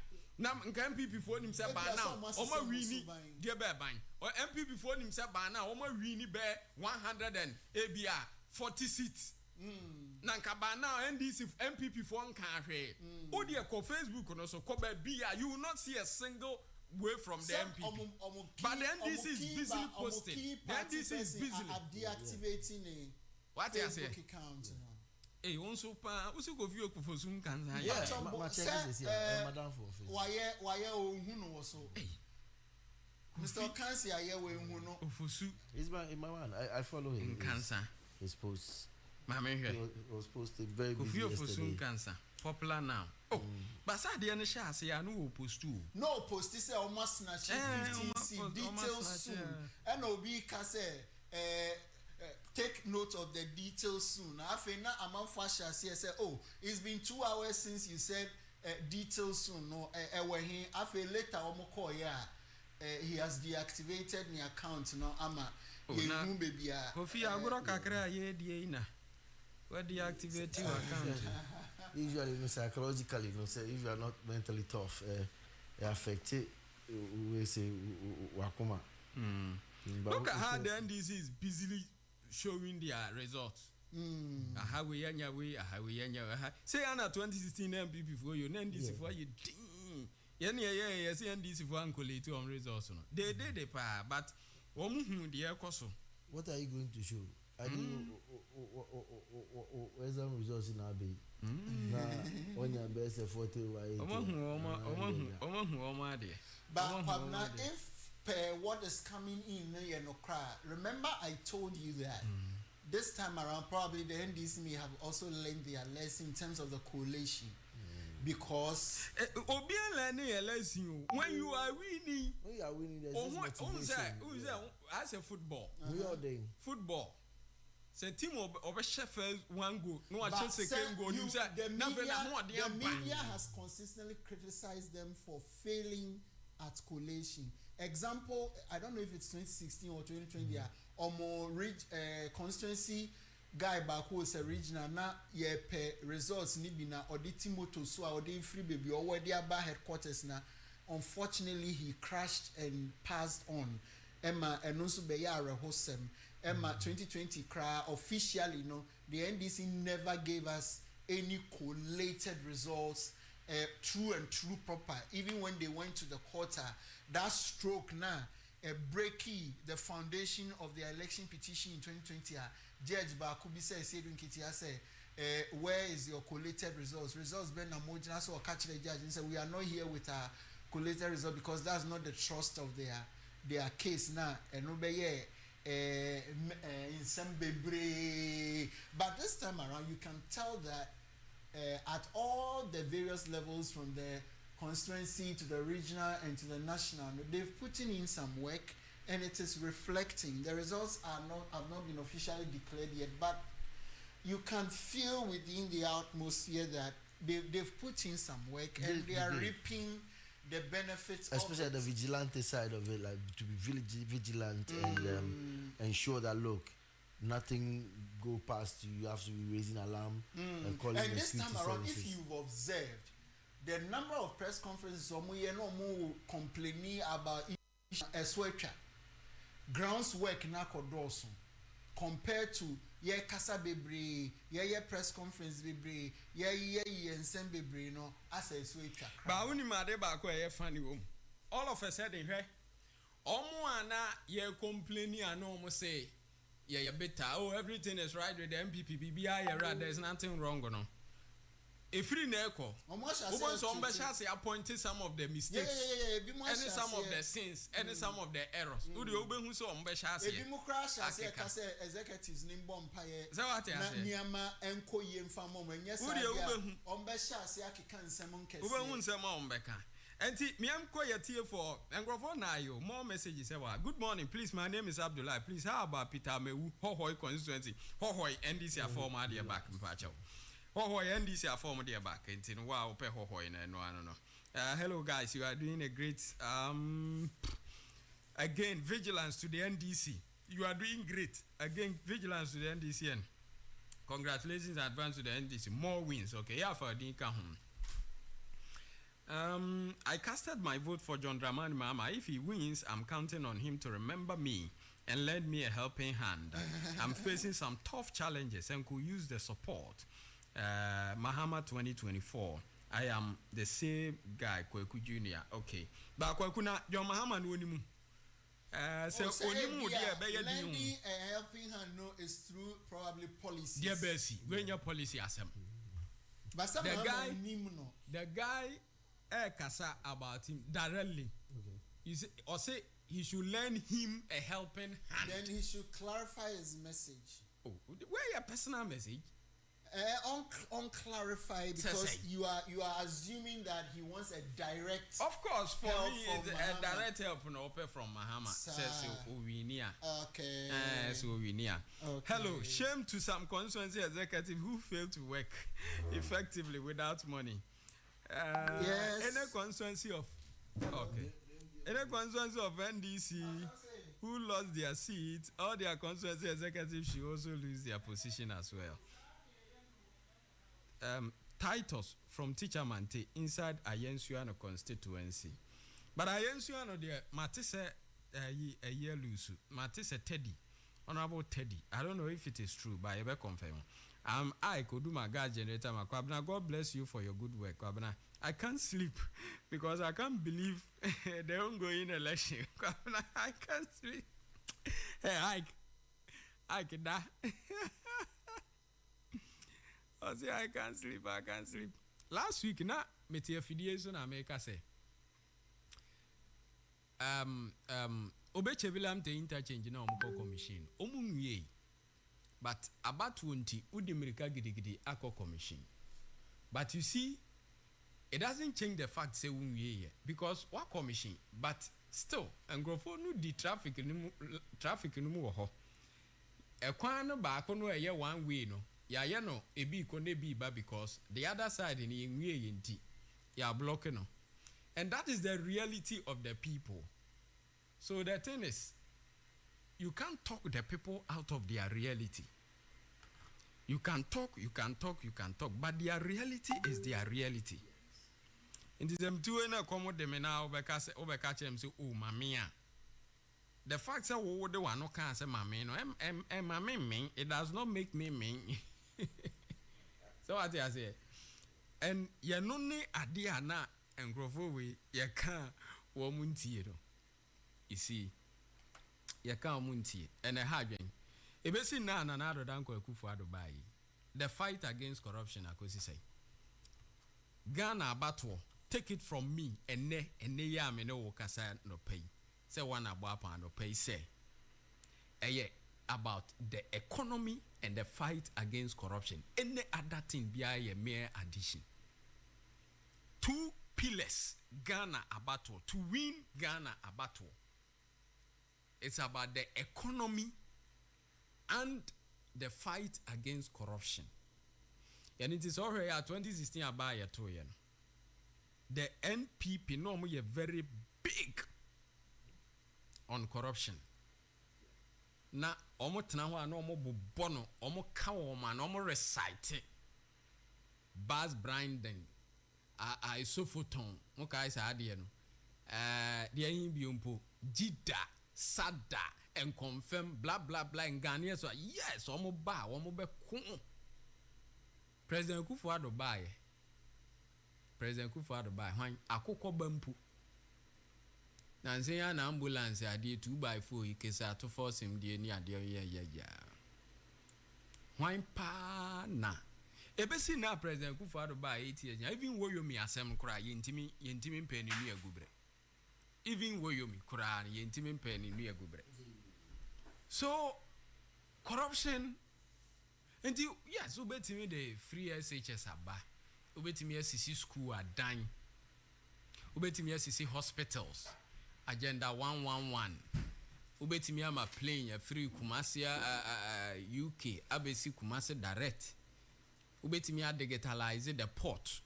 Speaker 3: Now, MPP for him say by now, Oma Winnie, dear Beban, or MPP for him say by now, Oma Winnie bear 100 and ABR 40 seats. Nanka by now, NDC MPP for one country. Oh, dear, call Facebook and also Kobe BR, you will not see a single way from the MPP. But the NDC is busy posting. The NDC is busy
Speaker 2: deactivating a Facebook account.
Speaker 3: Eh, on so pa, usi go view for soon can say.
Speaker 1: Yeah, my check is here. Madam for face.
Speaker 2: Why oh who no so. Mr. Kansi aye we who no.
Speaker 3: Ofosu.
Speaker 1: It's my man. I follow him.
Speaker 3: Cancer.
Speaker 1: His post.
Speaker 3: Mama here.
Speaker 1: He was posted very busy yesterday.
Speaker 3: Cancer. Popular now. Oh, but say the any share say I no post too.
Speaker 2: No post say almost snatch 15 details soon. And obi ka say take note of the details soon. Afena Amanfasha say, oh, it's been 2 hours since you said details soon. No, afe later omoko he has deactivated the account. No, ama baby.
Speaker 3: Kofi aguro kakra ye die ina. What deactivate your account?
Speaker 1: Usually, psychologically, say if you are not mentally tough, affected. We say wakuma.
Speaker 3: Look at how the NDC is busily showing their results. Ahawe yanyawe, ahawe yanyawe. Say Anna 2016 MPP for you, NDC for you. Yes, NDC for uncle to on results. They did it, but the koso.
Speaker 1: What are you going to show? I do where's some results in Abbey? When your best 40
Speaker 2: but now if what is coming in remember I told you that this time around probably the NDC may have also learned their lesson in terms of the coalition because
Speaker 3: when you are winning
Speaker 1: there's motivation.
Speaker 3: I say football football say team of Sheffield one goal no I just second goal you say
Speaker 2: the media has consistently criticized them for failing at collation. Example, I don't know if it's 2016 or 2020. Constituency guy back who is a regional na ye pe results ni bina or the Timoto so or the free baby or where they are headquarters na. Unfortunately, he crashed and passed on. Emma and also be a hosem. Emma 2020 cry officially no the NDC never gave us any collated results. True and true proper. Even when they went to the quarter, that stroke now breaking the foundation of the election petition in 2020. Judge Bakubi said where is your collated results? Results Ben Namojina so catch the judge and say we are not here with our collated result because that's not the trust of their case now. And in some but this time around you can tell that at all the various levels from the constituency to the regional and to the national, they've put in some work and it is reflecting. The results have not been officially declared yet, but you can feel within the atmosphere that they've put in some work and they are reaping the benefits,
Speaker 1: especially
Speaker 2: of
Speaker 1: the vigilante side of it, like to be vigilant and ensure that look, nothing go past you. You have to be raising alarm and calling
Speaker 2: and
Speaker 1: the
Speaker 2: this time around,
Speaker 1: services.
Speaker 2: if you've observed, the number of press conferences complaining about Eswecha grounds work na kodoso compared to ye kasa bebre ye press conference bebre ye ensem bebre no as Eswecha.
Speaker 3: Ba uni made ba ko ye funny wo. All of a sudden hwe omo ana ye complaining and omo say ye better, oh everything is right with the MPP BBI, there's nothing wrong no. If you neko, Omo appointed some of the mistakes, and some of the sins, and some of the errors. Udi Obe who saw Ombeshasi.
Speaker 2: Executives nimbo mpaye.
Speaker 3: Zawati ase.
Speaker 2: Niama enko yemfamo mwenyesa.
Speaker 3: Udi Obe
Speaker 2: Ombeshasi akika nsemo nkesi.
Speaker 3: Obe who nsemo Ombeka. And miam ko yetie for engrofo na yo more messages ewa. Good morning, please. My name is Abdullah. Please, how about Peter Mewu, Hohoi constituency, Hohoi NDC a former dear back in Pacho. Hohoi NDC a former dear back in wow, pe Hohoi no. Hello guys, you are doing a great again vigilance to the NDC. You are doing great. Again, vigilance to the NDC and congratulations in advance to the NDC. More wins, okay? Yeah, for Dinka home. I casted my vote for John Dramani Mahama. If he wins, I'm counting on him to remember me and lend me a helping hand. I'm facing some tough challenges and could use the support. Mahama 2024. I am the same guy, Kweku Jr. Okay. But Kweku na John Mahama no nimu. So onimu dia be ye di
Speaker 2: lending a helping hand no is through probably policies.
Speaker 3: Dear Bessie, when your policy asem.
Speaker 2: But
Speaker 3: the guy kasa about him directly.
Speaker 1: Okay.
Speaker 3: You say, or say he should lend him a helping hand.
Speaker 2: Then he should clarify his message.
Speaker 3: Oh, where your personal message?
Speaker 2: Unclarified because you are assuming that he wants a direct.
Speaker 3: Of course, for
Speaker 2: help
Speaker 3: me it's a direct help from Mahama. Says Owinia.
Speaker 2: Okay.
Speaker 3: So Owinia. Okay. Hello, shame to some constituency executive who failed to work effectively without money.
Speaker 2: Yes.
Speaker 3: Any constituency of NDC who lost their seat, all their constituency executives should also lose their position as well. Titus from Teacher Mante inside Ayensuano constituency. But Ayensuano there, Matisse a year loose. Matisse Teddy, Honorable Teddy. I don't know if it is true, but I will confirm. I could do my gas generator. God bless you for your good work. I can't sleep because I can't believe the ongoing election. I can't sleep. Hey, Ike, da. I say I can't sleep. Last week, na meti affiliation America say. Obechebilam te interchange na omko commission. Omunwie. But about 20, Udimirika Gidi Ako Commission. But you see, it doesn't change the fact say we because what commission, but still, and go for no the traffic no more. A quan back on where one way no, ya no, a be kone be because the other side in Yinti, ya blocking no. And that is the reality of the people. So the thing is, you can't talk the people out of their reality. You can talk, but their reality is their reality. In the same two na come them now obeka say oh mamia. The fact that we the one no can say mami no mami mean it does not make me mean. So what I say, and ya no ne ade ana engrofo we ya kan wo muntie no. You see, ya kan muntie and a hadwen. Ebesi na do dan ko Akufo-Addo bai. The fight against corruption akosi say. Ghana battle, take it from me and ne ya me no kasa no pay. Say one about no pay say. About the economy and the fight against corruption. Any other thing be a mere addition. 2 pillars Ghana a battle to win Ghana a battle. It's about the economy and the fight against corruption. And it is already 2016 about 2 years. the NPP no mo ye very big on corruption. Na omo tena ho ana omo bobɔ no omo ka wo ma na omo recite Bas Brandon I Sofoton mo kai sa ade no de yin biompo Jida Sada and confirm blah blah blah in Ghana so yes omo ba omo be ko President Kufuor buy hwan akokɔ bampu na nse ya na ambulance ade 2x4 ikesa to force him de ni ade ya hwan pa na ebesi na President Kufuor buy 8 years even woyomi asem kra yentimi mpani nu agubre even woyomi kra yentimi mpani nu agubre so corruption and yes obetimi the free SHS aba obetimi asisi school adan obetimi asisi hospitals agenda 111 obetimi ama plane a free Kumasi UK abesi Kumasi direct obetimi digitalize the port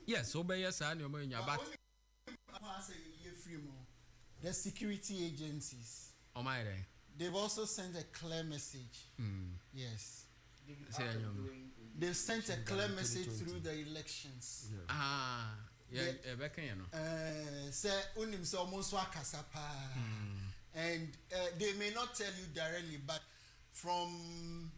Speaker 3: yes obey sa na omo nya back
Speaker 2: the security agencies they've also sent a clear message. Yes. They've sent a clear message through the elections. Say unim so almost wakasapa. And they may not tell you directly, but from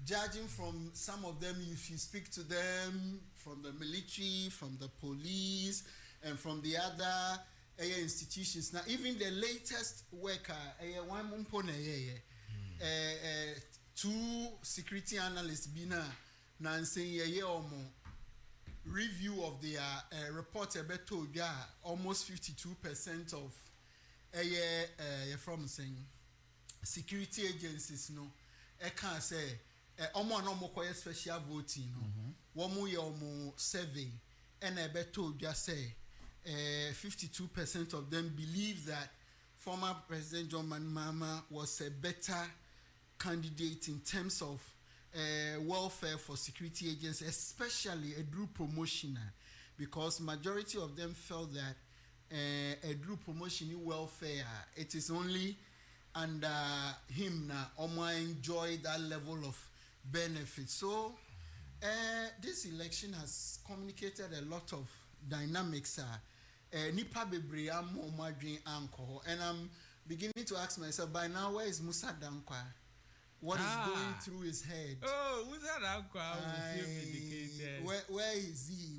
Speaker 2: judging from some of them, if you speak to them from the military, from the police, and from the other institutions. Now, even the latest worker, two security analysts, Bina, Nancy, review of their report, almost 52% of from saying security agencies, no, I can't say, no special voting, no, survey, and I bet told just say. 52% of them believe that former President John Mahama was a better candidate in terms of welfare for security agents, especially a Drew promotion, because majority of them felt that a Drew promotion in welfare, it is only under him now Oma enjoy that level of benefit. So this election has communicated a lot of dynamics. Nipa bebre am omadwen anko, and I'm beginning to ask myself by now, where is Musa Dankwa? What is going through his head?
Speaker 3: Oh, Musa Dankwa,
Speaker 2: where is he?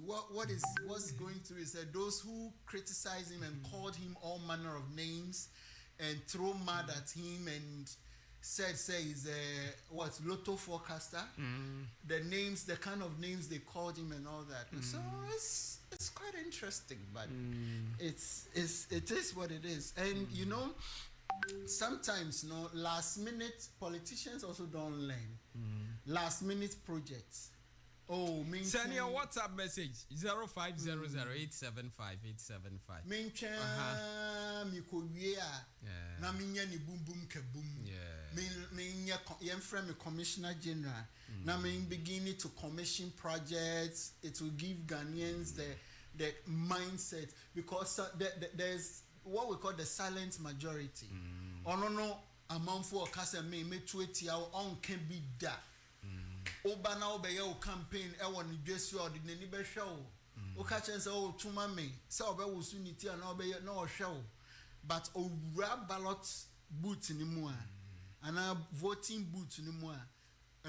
Speaker 2: What's going through his head? Those who criticize him and called him all manner of names and throw mud at him and said he's a lotto forecaster. The kind of names they called him and all that. So it's quite interesting, but it is what it is. And you know, sometimes last minute politicians also don't learn. Last minute projects. Oh,
Speaker 3: send your WhatsApp message 0500875875.
Speaker 2: Mincha mikowie na minya ni boom boom kaboom. Minya yem frame Commissioner General. Now I'm beginning to commission projects. It will give Ghanaians the mindset, because there's what we call the silent majority. No amount for kasa me 20 hour on can be that. Oba na obeye o campaign e won dwesi o de nani be hwe o ka chen say o tuma me say obe wo sunity na obeye na o hwe o, but o ballot booth ni mu a ana voting booth ni mu a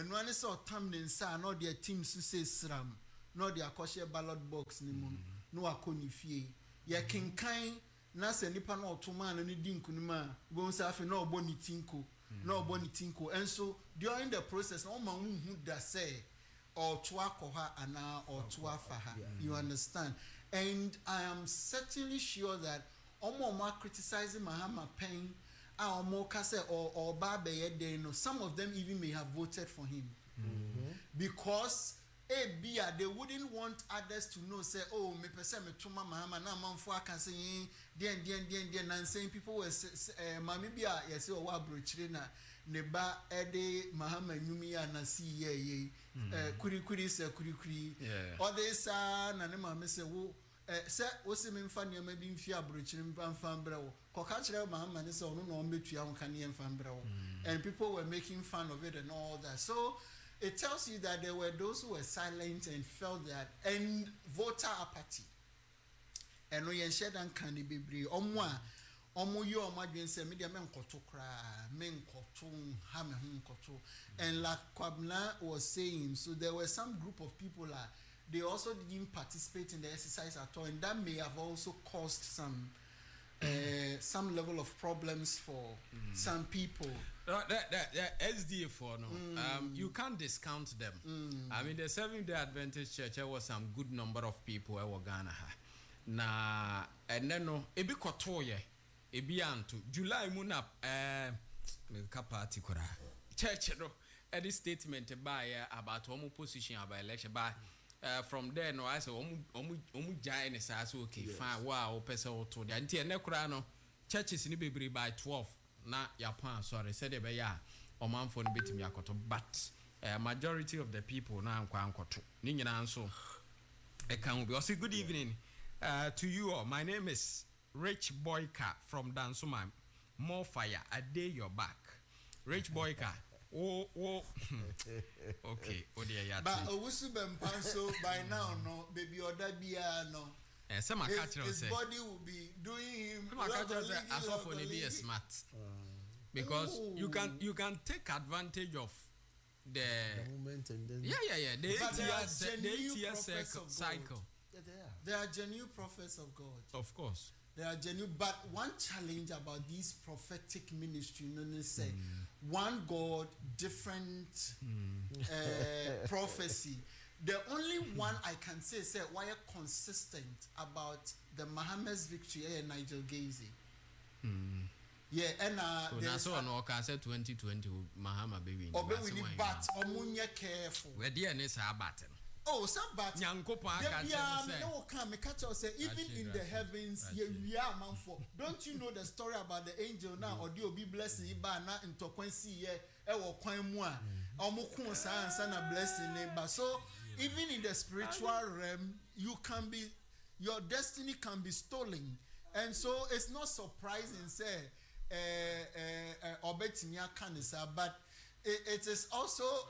Speaker 2: enu ani say o tam ne nsa na the team su say sram na the akoshe ballot box ni mu no akoni fie ye kenkan na se nipa na otuma na ni di nkunum a bo nsa afi na obo ni tinko no boni tinko, and so during the process no man who da say or twa koha ana or twa faha. You understand? And I am certainly sure that omo criticizing Mahama Pen omo kase or babe no, some of them even may have voted for him because Bia, they wouldn't want others to know, say, oh, me person me tuma Mahama, na manfo aka say, den, and saying people were Mami Bia, yes, or Wabruchina, Neba, Ede, Mahama, Yumia, na see ye, kuri, sir, kuri, or they sa, Nanema, Mr. Wo, sir, what's the main fan, you may be in fear, Bruchin, Fanbro, Cocachra, Mahama, and so no, between Kani and Fanbro, and people were making fun of it and all that. So, it tells you that there were those who were silent and felt that, and voter apathy. And we shared and candy be omo yo madwen se media men koto kra men koto ha me hun koto. And like Kwabna was saying, so there were some group of people they also didn't participate in the exercise at all, and that may have also caused some level of problems for some people.
Speaker 3: That SDA for no, you can't discount them. I mean, the Seventh-day Adventist Church, there was some good number of people who were Ghana. Na and then no, ebi kotoye, ebi anto July muna me party kora church no. Any statement by about homo position about election by. From there, no, I said, omu giant is okay, fine, wow, person or two. Until Necrano, churches in the baby by 12. Na Japan, sorry, said it by ya, or man for the bit me akoto, but majority of the people now kwankoto. Nina so I can be also good evening to you all. My name is Rich Boyka from Dansuma. More fire, a day you're back. Rich Boyka. Oh, okay. Oh dear, yeah.
Speaker 2: But so by now, no, baby, or that be no.
Speaker 3: And some his
Speaker 2: body will be doing him.
Speaker 3: As often be a smart, because you can take advantage of the moment and then the 8-year cycle.
Speaker 2: Yeah, they are genuine prophets of God.
Speaker 3: Of course.
Speaker 2: They are genuine, but one challenge about these prophetic ministry, say one God, different prophecy. The only one I can say why consistent about the Muhammad's victory and Nigel Gazy. Yeah, and
Speaker 3: so no can say 2020 Muhammad baby.
Speaker 2: But omunye careful.
Speaker 3: We dey na say abaten.
Speaker 2: Oh, some but even in the heavens, don't you know the story about the angel now? Or do be blessing Ibana in Tokwensi blessing neighbor. So even in the spiritual realm, your destiny can be stolen. And so it's not surprising, say but it is also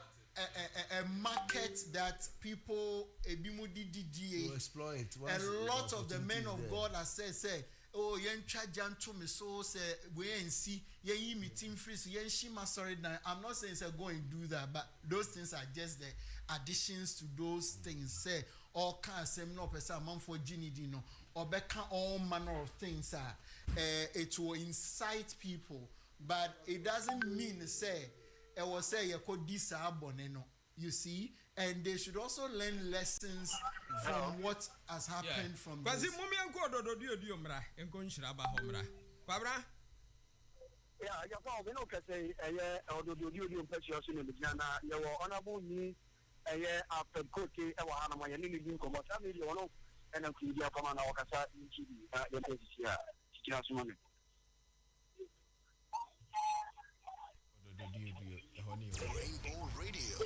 Speaker 2: a market that people
Speaker 1: will exploit.
Speaker 2: A lot of the men of God are say, oh, yen charge to me so say we ain't see yen meeting free so yen shima sorry now. I'm not saying say go and do that, but those things are just the additions to those things. Say all kind same no person man for Ginny Dino or becca all manner of things it will incite people, but it doesn't mean say I will say you could disaboneno. You see, and they should also learn lessons from what has happened from this.
Speaker 3: Yeah,
Speaker 16: we know that honorable me after Koki, our Hanama, and living combat, and I'm Kidia Command our Casa in Chidi,
Speaker 13: Rainbow Radio.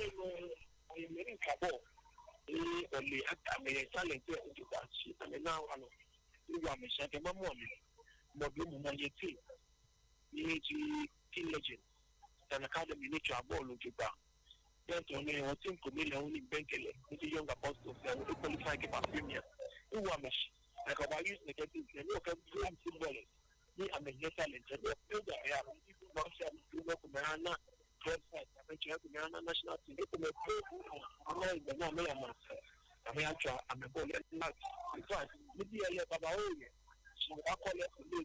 Speaker 16: National team. I'm a ball. Because maybe I have about so I call it to me.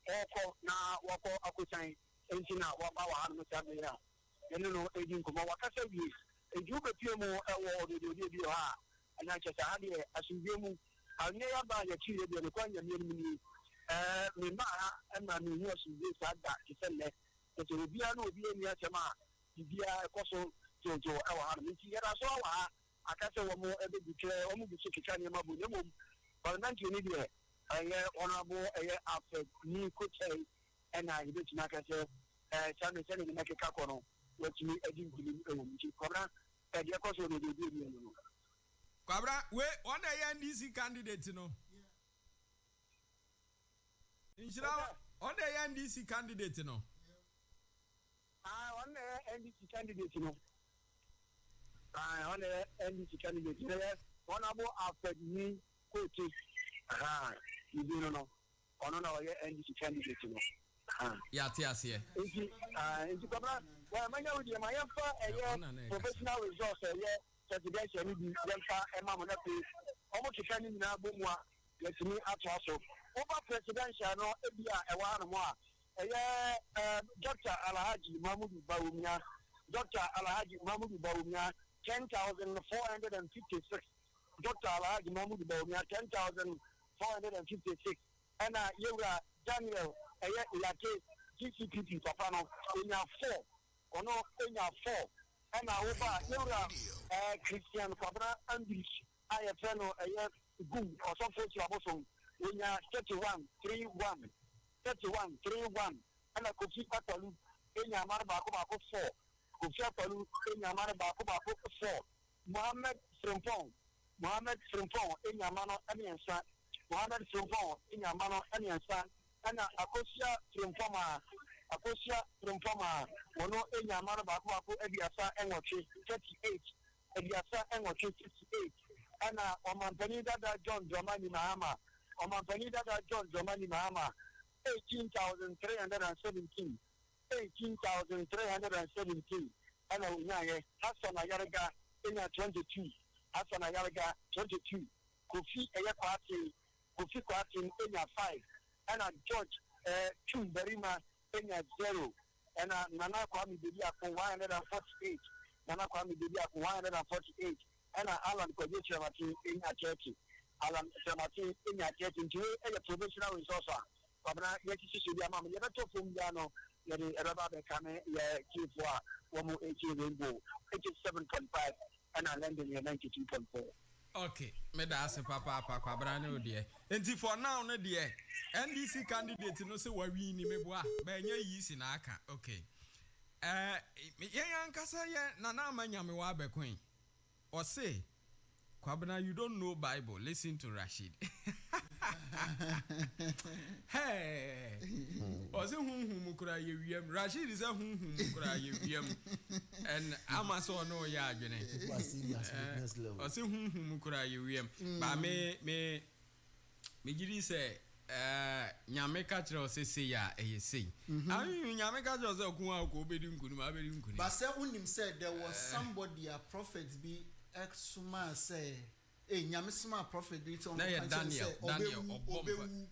Speaker 16: Oko na wako akuchan engineer wa ba wa hanu chamia
Speaker 5: no aging come what I say a group of people or and I just had a assume I'll never buy a tree in the corner near me. Me and my new house is that to send that it will be no be in Yatama, be a coso to our army. Yet I saw I can't say one more every declare almost the secretary of Mabu. But then you need a honorable after me could say, and I did not say, Sunday sending the Naka Cacono, which me a deep Cobra, and your coso will be.
Speaker 3: Cobra, wait, one NDC candidate, you know. On the NDC candidate, you know.
Speaker 5: On the NDC candidate, you know. On the NDC candidate, you know. Honorable after me coaches. You do know. On our NDC candidate, you know.
Speaker 3: Yeah, here.
Speaker 5: It's well, my professional resource, presidential, and Mamma, almost defending now, Bumwa, let me ask also. Over presidential, no, a one more. Dr. Alhaji Mahmoud Baumia, Dr. Alhaji Mahmoud Baumia, 10,456. Dr. Alhaji Mahmoud Baumia, 10,456. And Yura Daniel, Ilake, GCPP, Papano, in your 4, or no, in your 4. And over Yura Christian Cabra and I have found a good or some folks also. In 31-3-1, and I could see Patalu in Yamara 4. Could see Patalu in Yamara 4. Mohammed Frimpong in Yamano Aniansa, Mohammed Frimpong in Yamano Aniansa, and Akosia Frimpoma, Mono in Yamara Baku, Ediasa and 38, Ediasa and 58, and Omanpanida John Dramani Mahama. Omanpanida John Dramani Mahama, 18,317. 18,317. And Hassan Ayaraga in 22. Hassan Ayaraga 22. Kofi Kwati in 5. And George Chumberima in 0. And Nana Kwame Bibia for 148. Nana Kwame Bibia for 148. And Alan Kojichi in 30. Alan Samati in a jet into a professional resource. But now, yet you see the mamma, you have to from Yano, Rabba Kame, Kifwa, 180 rainbow, 87.5, and I landed in 92.4.
Speaker 3: Okay, Medasa Papa Quabrano, dear. And for now, no dear. NDC candidate, no say why we need me, but years in Aka. Okay. Yan Casaya, Nana Manyamiwabe Queen. Or say, Kwabena, you don't know Bible. Listen to Rashid. Hey, was Rashid is a and Amazon no ya but me say Nyameka say ya say. I mean Nyameka
Speaker 2: but say unim said there was somebody a prophet be exuma say Nyamisma prophet did on
Speaker 3: Daniel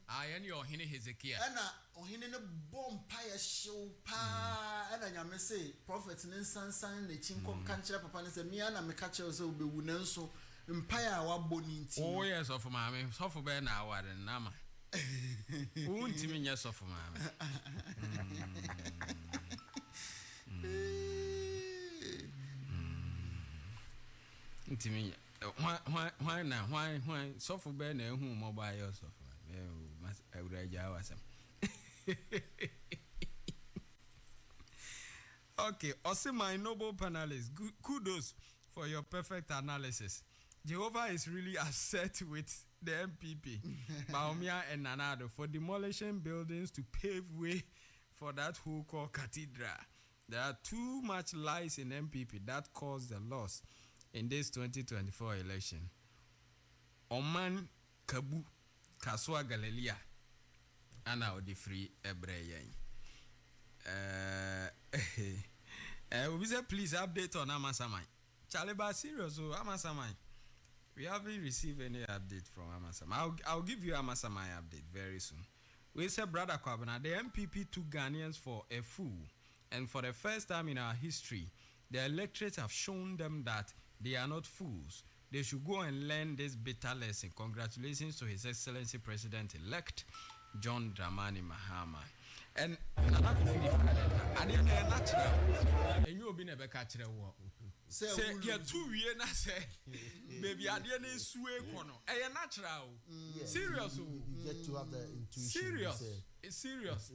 Speaker 3: I any or Hine Hezekiah.
Speaker 2: And Ohine bomb pie show pa and Nyame say prophet in Sansan, the Chinko Kancha Papa and Miana Mekacha so be Wunenso Empire wa Boninti.
Speaker 3: Oh, yes, of mammy, so for Ben hour and Nama. Won't mean yes of mammy. Intimate. Why now? Why? So for Ben and whom mobile yourself. I would have Okay, also my noble panelists, kudos for your perfect analysis. Jehovah is really upset with the MPP, Baumia and Nanado, for demolishing buildings to pave way for that who called cathedral. There are too much lies in MPP that caused the loss in this 2024 election. Oman Kabu Kaswa Galilea Ana Odi Free Ebreyen. We say please update on Amasamai. Chaleba serious o Amasamai. We haven't received any update from Amasamai. I'll give you Amasamai update very soon. We say brother Kwabena, the MPP took Ghanaians for a fool And for the first time in our history, the electorate have shown them that they are not fools. They should go and learn this bitter lesson. Congratulations to His Excellency President-elect John Dramani Mahama. And another thing, I didn't know natural. And you been a catcher. Say, you're too weird. Say, baby, I didn't swear. A natural. Serious.
Speaker 1: You get to have the intuition.
Speaker 3: Serious. It's serious.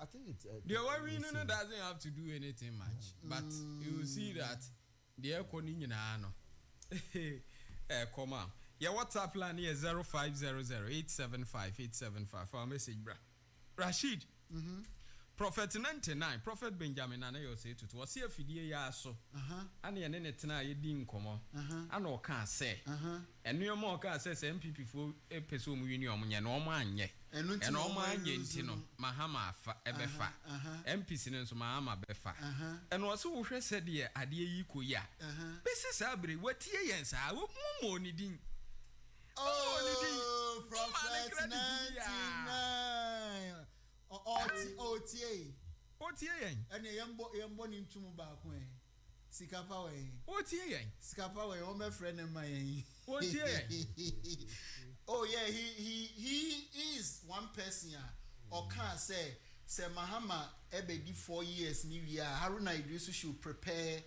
Speaker 1: I think it's.
Speaker 3: The way we know doesn't have to do anything much, but you will see that the air conditioner. Come on. Your WhatsApp line here 0500-875-875 for a message, bra. Rashid. Prophet 99, Prophet Benjamin and I say to was here for the year so. And the end tonight you didn't come on. And no can say. And no more can say MPP for a person union and no man yet. And all my gentino, Mahama Ebefa. MPC and Mahama Befa. And was who said, dear, I dear you could ya. Mrs. Abri, what year yes, I will more needing.
Speaker 2: Oh, Prophet 99. OTA. And a young boy in Chumubakwe. Sikapa way.
Speaker 3: OTA.
Speaker 2: Sikapa way, all my friend and my.
Speaker 3: OTA.
Speaker 2: Oh, yeah, he is one person. Or can say Mahama Ebedi 4 years, New Year. Haruna Idrisu should prepare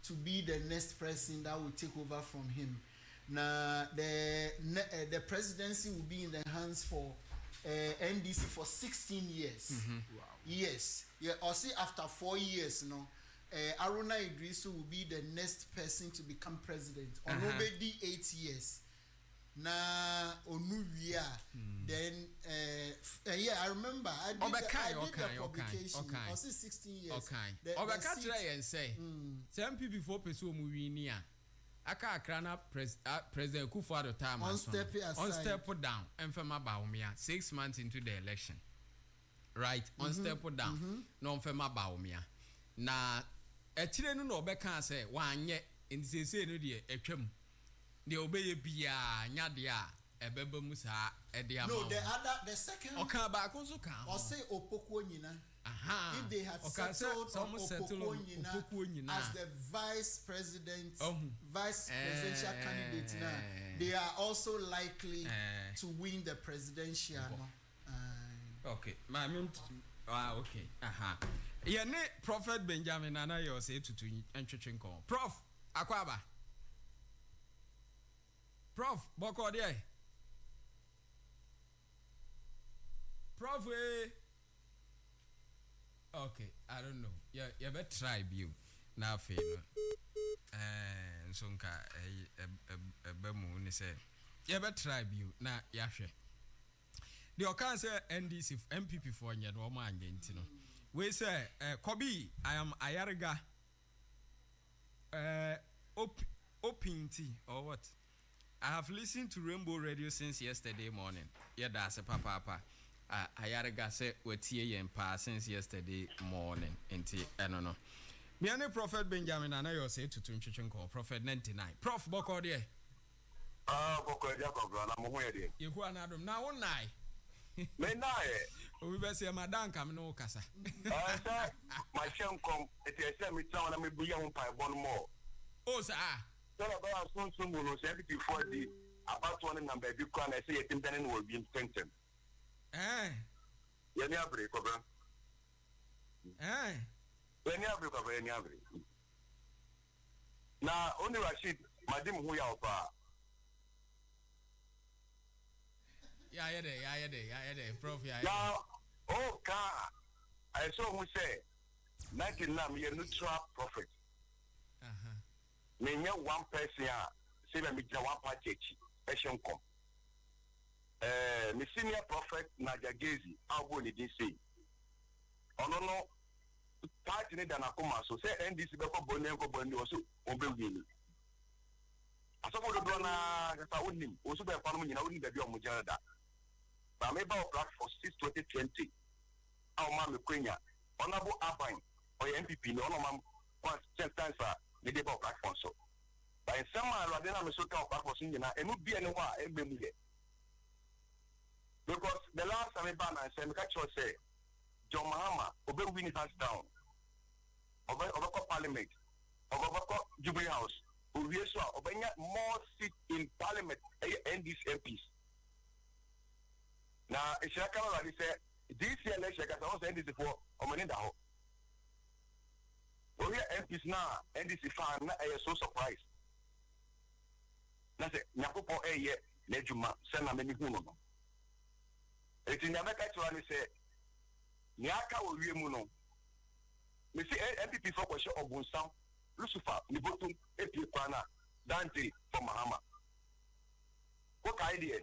Speaker 2: to be the next person that will take over from him. Now, the presidency will be in the hands for NDC for 16 years.
Speaker 3: Wow.
Speaker 2: Yes. Yeah, or see after 4 years, Haruna Idrisu will be the next person to become president. Or nobody 8 years. Na Onuwia. Then yeah, I remember I did the publication. I see 16 years.
Speaker 3: Okay. Obekatra and say some people before person movie near. Aka Krana President Kufuor time
Speaker 2: on step
Speaker 3: down and Fema Baumia 6 months into the election. Right? On step down. No Fema Baumia. Na etire no obeka say wan ye nti say no de etwam. The obey bia nya de a ebeba musa e de ama.
Speaker 2: No, the second
Speaker 3: Oka ba konso kan.
Speaker 2: Or say Opokuo nyina. If they had settled on Opokuo nyina as the vice presidential candidate now, they are also likely to win the presidential.
Speaker 3: Okay, okay. Yeah, ne Prophet Benjamin and I say to Enchichinko. Prof Akwaba. Prof Boko there. Prof okay, I don't know. Yeah, you better try you. Now feel. And sonka bemu ni say. You better try you. Na yahwe. The okan say NDC MPP for nya no man gentino. We say Kobi, I am Ayariga Opinti or what? I have listened to Rainbow Radio since yesterday morning. Yeah, that's a papa. Ayariga said we're TAM since yesterday morning. I don't know. Me and Prophet Benjamin and I say to Tunchichinko, Prophet 99. Prof Boko there.
Speaker 16: Boko there.
Speaker 3: You who are not now one night. We better say Madame come no casa.
Speaker 16: My shame come. It is me town and me be young by one more.
Speaker 3: Oh, sir.
Speaker 16: So about soon will say before the about one number you can say it then will be intention. You never break over. When you break over any other. Now only Rashid, Madam who you are.
Speaker 3: Yeah, Prof.
Speaker 16: Now, oh, car. I saw who say, 99 year neutral prophet. Me one person, say me one party, Asian com. Me senior prophet Najagezi, how would it say? Oh no, party need an akuma, so say NDC before Bonenko Bondi also obey. I suppose the Donna, I wouldn't also be a family, I wouldn't be on Mujada. I made our platform for 2020. Our mom, Quenya, Honorable Abine, or MPP, no one once 10 times the debate platform. So, but in some rather than a so called platform, and would be anywhere, because the last time I ban and said, say, John Mahama, obey winning hands down.
Speaker 12: Obeko Parliament, Obeko Jubilee House, Uvieswa, Obenya more seats in Parliament and these MPs. Now, it's like I said, this year election, I was saying this before, Omenindaho. We are MPs now, and this is fine, I am so surprised. That's it, Napopo a year, Nejuma, Sena Meni Huno. It's in America to say, Nyaka will be Muno. Me see MPP for question of Bunsam, Lucifer, Nibotum, Epi Kwana, Dante from Mahama. What idea?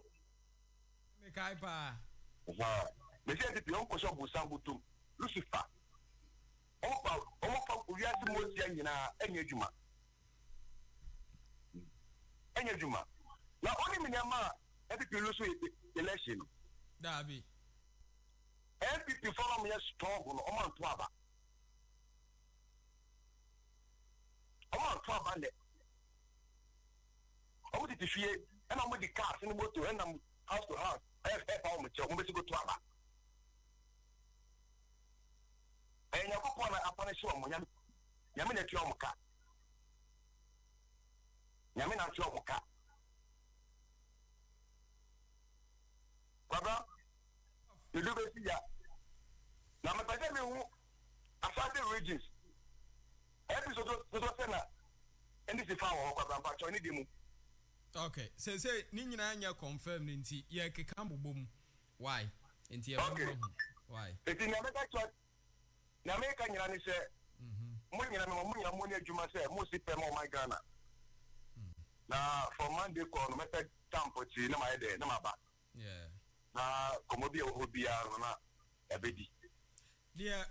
Speaker 3: Kaipa.
Speaker 12: Me see MPP on question of Bunsam Butum, Lucifer. Omo we are the most young in Enyejuma. Enyejuma. Now only Minyama, MPP lose election.
Speaker 3: Dabi.
Speaker 12: MPP follow me strong on Oman Twaba. Oman Twaba ne. Omo di fie, and I'm with the cars in the motor, and I'm house to house. I have help with you, I'm going to go to Twaba. And you go upon a show, Yamina Chomoka. Yamina Chomoka. Brother, you do this here. Now, my brother, I found the regions. Episode of the and this is how I need him.
Speaker 3: Okay, say, Nina, you confirm Ninti, Yakambu boom. Why? Okay. Why?
Speaker 12: It's in America. America, you say, Munya Juma say, Musi Pemo, my Ghana. Now, for Monday, call method Tampo, my day, no, my back.
Speaker 3: Yeah.
Speaker 12: Comobia would be a baby.
Speaker 3: Dear,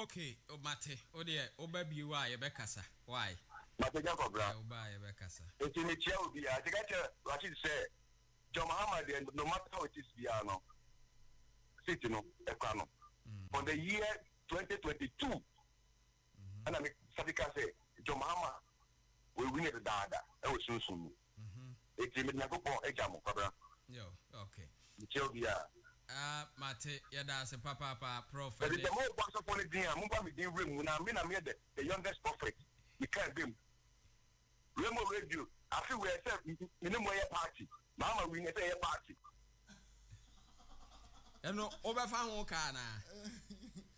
Speaker 3: okay, Mate, dear, baby, you are a Becassa. Why?
Speaker 12: Mate Jacob,
Speaker 3: buy a Becassa.
Speaker 12: It's in the Chelsea. I think I should say, John Muhammad, no matter how it is, Piano, Citino, Econo. For the year 2022, and I'm say, John Muhammad will win it. Dada, I was soon. It's in the Nagopo Ejamo,
Speaker 3: yo, okay.
Speaker 12: Children.
Speaker 3: Mate, that's a papa prophet.
Speaker 12: But the more box of only thing, I'm going to room when I'm in the youngest prophet. You can't be. Remember, radio. I feel we are minimum party. Mama, we need a party.
Speaker 3: And no overfound Kana.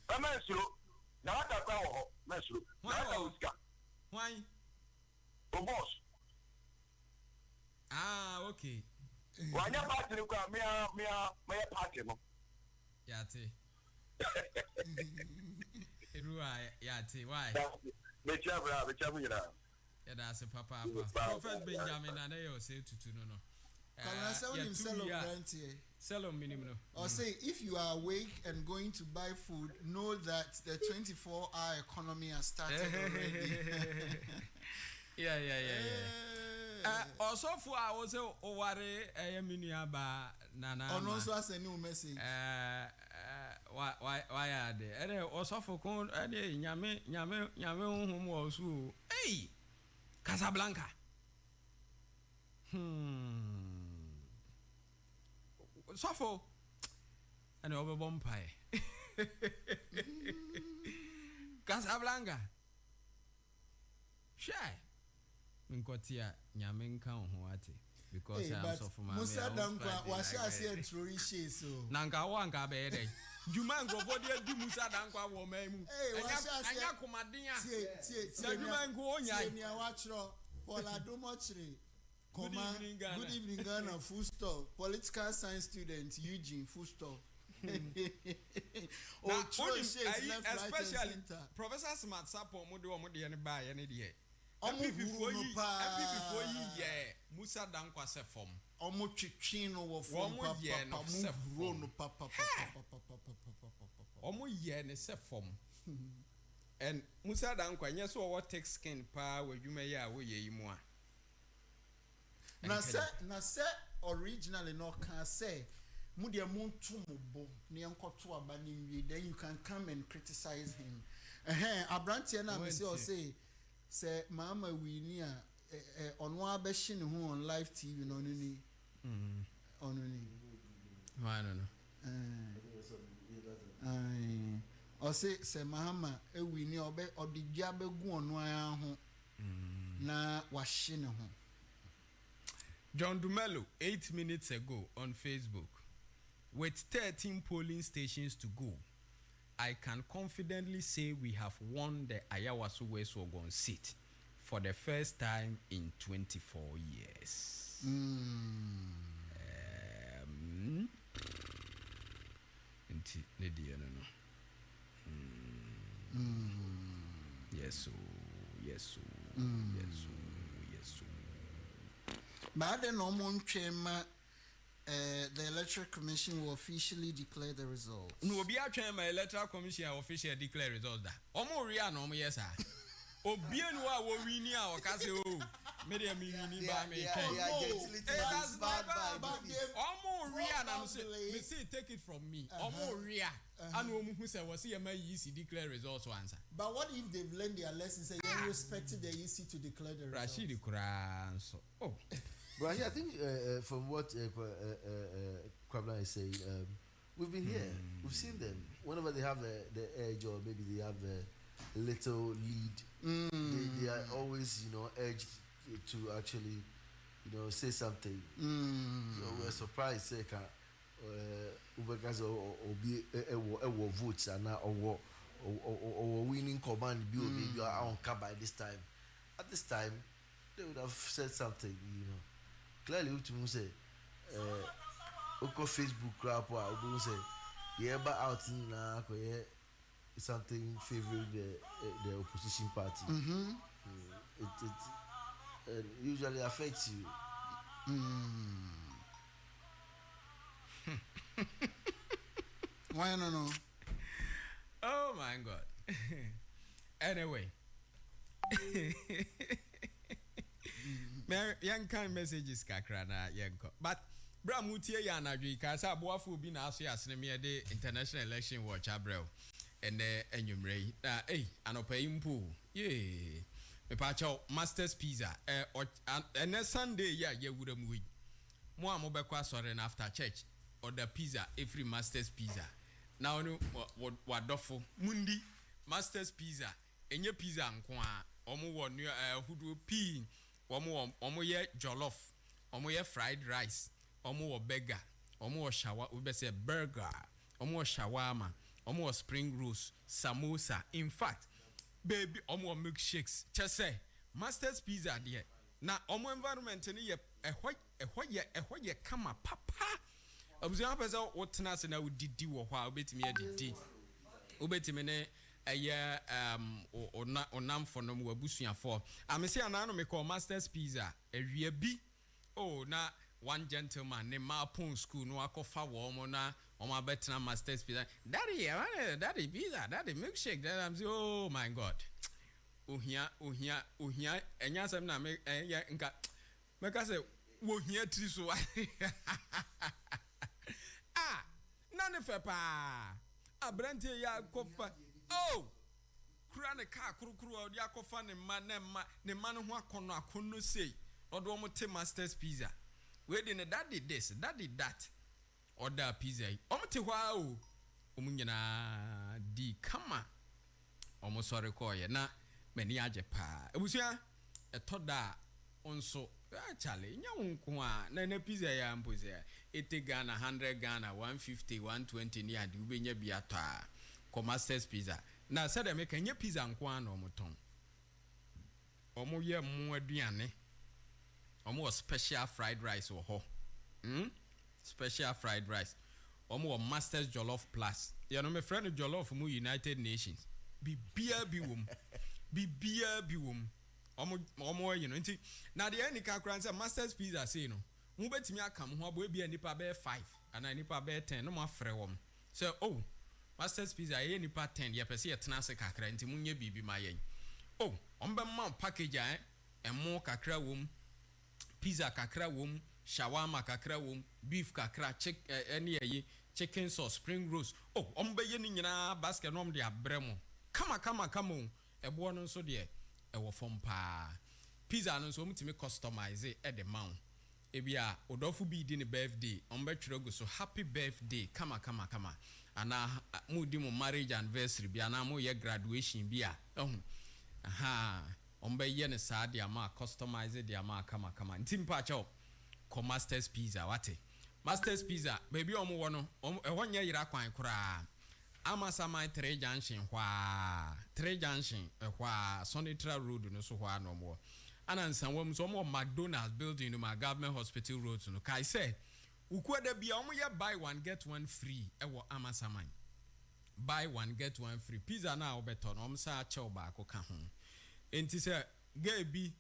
Speaker 12: A mesro. Now I can't go. Mesro.
Speaker 3: Why?
Speaker 12: Oh, boss.
Speaker 3: Ah, okay.
Speaker 12: Why not party? Me party.
Speaker 3: Yati. Yati, why? Yeah, that's a papa. Prophet Benjamin and I say to no. Sell minimum.
Speaker 2: Or say if you are awake and going to buy food, know that the 24-hour economy has started already.
Speaker 3: Yeah. Also for I was worry a miniaba nana.
Speaker 2: And also as a new message.
Speaker 3: Why are they? And also for con nyame home also. Hey, Casablanca. Sofo and over Bompire. Casablanca. Shy. Nkotia nyamenka hoate because I am so for my
Speaker 2: Musa Dankwa was I a true so
Speaker 3: Nanka wanka bede Jumango for the Musa Dankwa woman. Hey, Jumango Nya
Speaker 2: Watchro Paula Domochri. Good evening, Ghana. Full stop. Political science student Eugene. Full stop.
Speaker 3: Especially Professor Smart Sapo Mudo Mudi and buy any day. Before you, Musa Dankwa se form.
Speaker 2: Chino of form.
Speaker 3: Omo yen se form. And Musa Dankwa, yes, what takes skin power where you may away ye more.
Speaker 2: Na se originally no can say mudia montumo ne enkoto aba ne wie then you can come and criticize him. Abrantie na me say mama we ni a ono abehye ne ho on live TV no ni ono ni
Speaker 3: why no
Speaker 2: se Mahama ewini obe odidua begu onu aya ho na wahye ne ho.
Speaker 3: John Dumelo 8 minutes ago on Facebook, with 13 polling stations to go, I can confidently say we have won the Ayawaso West Ogun seat for the first time in 24 years. Yes, yes.
Speaker 2: But the normal chamber, the Electoral Commission will officially declare the results.
Speaker 3: No, be a chamber Electoral Commission officially declare results. Omo ria no mo yes ah. Obianu a wo wini a o ka se o. Me dey me wini ba me try. That's bad. Omo ria na me say take it from me. Omo ria. And who say was see EC declare results answer.
Speaker 2: But what if they've learned their lessons and they respected the EC to declare the results?
Speaker 3: Rashid Quran so. Oh.
Speaker 1: But I think from what Kwabla is saying, we've been here, we've seen them. Whenever they have the edge or maybe they have a little lead, they are always, edged to actually, say something. So we're surprised, say, Ubeka's or be a votes and now or winning command bill maybe on car by this time. At this time, they would have said something, Clearly, to say, Facebook crap, or say, yeah, but out in something favoring the opposition party. It usually affects you.
Speaker 2: Why no?
Speaker 3: Oh my God. Anyway. Young kind messages kakra na yenko. But Bramutie ya na dwi ka sa boafo bi na aso yasene me de International Election Watch abrel and enyumrei na anopa impo me pa cho Masters Pizza and Sunday ya wura mu mo a mo bekwa sore na after church order pizza every Masters Pizza now no wadofo mundi Masters Pizza enye pizza nko a omo wo hudu p omo ye jollof omo ye fried rice omo wo burger omo wo shawarma we be say burger omo wo shawarma omo wo spring rolls samosa. In fact baby omo wo milkshakes chese Masters Pizza there na omo environment ni ye ehwo ye kama papa obuzia pesa wotena se na udidi wo hwa obetimi adidi obetimi ne onam for no wabusuya for amese anano me call Masters Pizza ewie bi na one gentleman ne Mapon school no akofa wo mo na o ma betena Masters Pizza daddy pizza daddy milkshake that I'm say oh my God ohia enya sam na me nka meka say wo hia tri so nane fe pa abrante ya kofa kura ne ka kurukuru odi akofa ne ma no ho akono sei odo omo te Masters Pizza we dey ne that did this that did that order pizza omo te hwa omo nyina di kama omo sori ko ye na mani age pa ebusua etoda onso chale nya wonko a na pizza ya mpoze ete Ghana 100 Ghana 150 120 ni ade ubenya bi ata ko Masters Pizza na said them can ye pizza nko an omoton omo ye mo aduane omo special fried rice wo ho special fried rice omo Masters Jollof Plus you know me friend Jollof mu United Nations bibia bi wom omo you know nti na de any kakran say Masters Pizza say no mu betimi aka mo ho abo bia nipa be 5 ana nipa be 10 no mo afre wom say Masters Pizza ye nipa 10 ye pese ye tena se kakra nti munye bibi ma yen ombe ma package emo kakra wom pizza kakra wom shawarma kakra wom beef kakra chicken sauce spring rolls ombe ye ni nyina basket no de abremo kama ebo no so de ewo fom pa pizza no so mutimi customize e de man ebia odofo bi di ne birthday ombetwere go so happy birthday kama ana mu di mu marriage anniversary bi ana mu ye graduation bi a aha ombe ne saa de ama customize de ama kama ntimpa cho ko Masters Pizza wate Masters Pizza baby omo wo no ehwo nya yira kwan kura Amasamai 3 junction hwa 3 junction hwa Sonitra Road no so hwa no mo anansan wam so mo McDonald's building no my government hospital road no kai say ukwada bia omo ye buy one get one free ewo Amasamai buy one get one free pizza na obeto no omsa chew ba ko ka ho enti say ga bi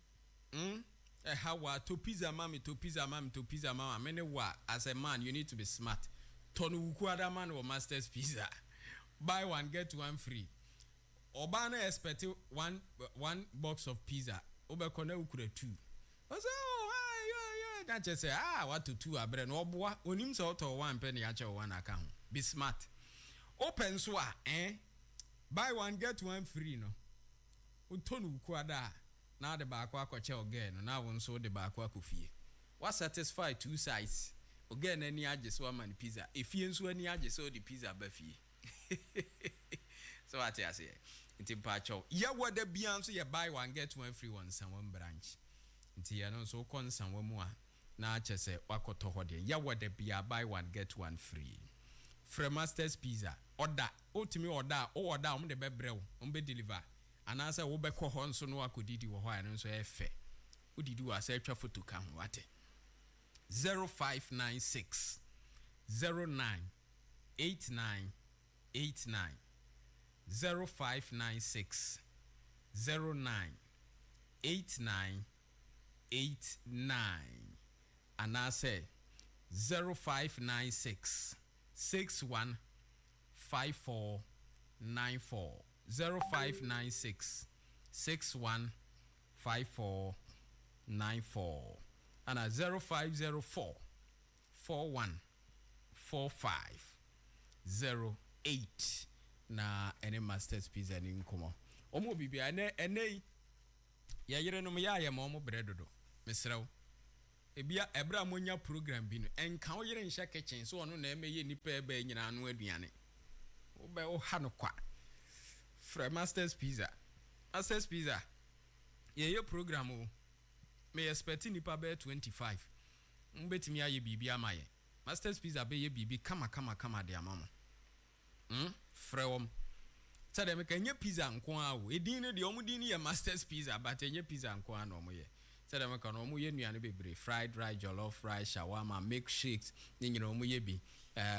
Speaker 3: how to pizza mama mene wa as a man you need to be smart tonu ukwada man or Masters Pizza buy one get one free obana expect one box of pizza obekona ukure 2 I say oh yeah just say what to 2 abre no oboa onim so to 1 penny ya che 1 aka ho be smart open so buy one get one free no utonu ukwada na de ba akwa che again na won so de ba akwa kofie what satisfy two sides again any age so man pizza efie nso any age so the pizza ba fie so what I say nti pacho ya wada bia nso ya buy one get one free one one branch nti ya no so kon san wa mu a na ache se wakoto ho de ya wada bia buy one get one free from Masters Pizza order ultimate order om de bebrel om be deliver anasa wo bekọ ho nso no akodidi wo ho a no nso efe odidi wa sa atwa photo ka ho wate 0596 09 89 89 0596 09 89 89 anasa 0596 61 54 94 0596 61 54 94 and 0504 41 45 08 na any Masters Pizza ni nkomo omo bibia ene ya yere no ya ya mo bredodo mesrew ebia ebra monya program bi no enka o yere nhya kitchen so ono na emeye nipa eba nyina no aduane obe o ha no kwa from Masters Pizza ye program o me expect nipa be 25 mbetimi aye bibi amaye Masters Pizza be ye bibi kama de amamo from tade me kanye pizza nko a wo edin ne de omudin ye Masters Pizza but enye pizza nko a no mo ye tade me kan omo ye nuane bebre fried rice jollof rice shawarma milkshakes ni nyina omo ye bi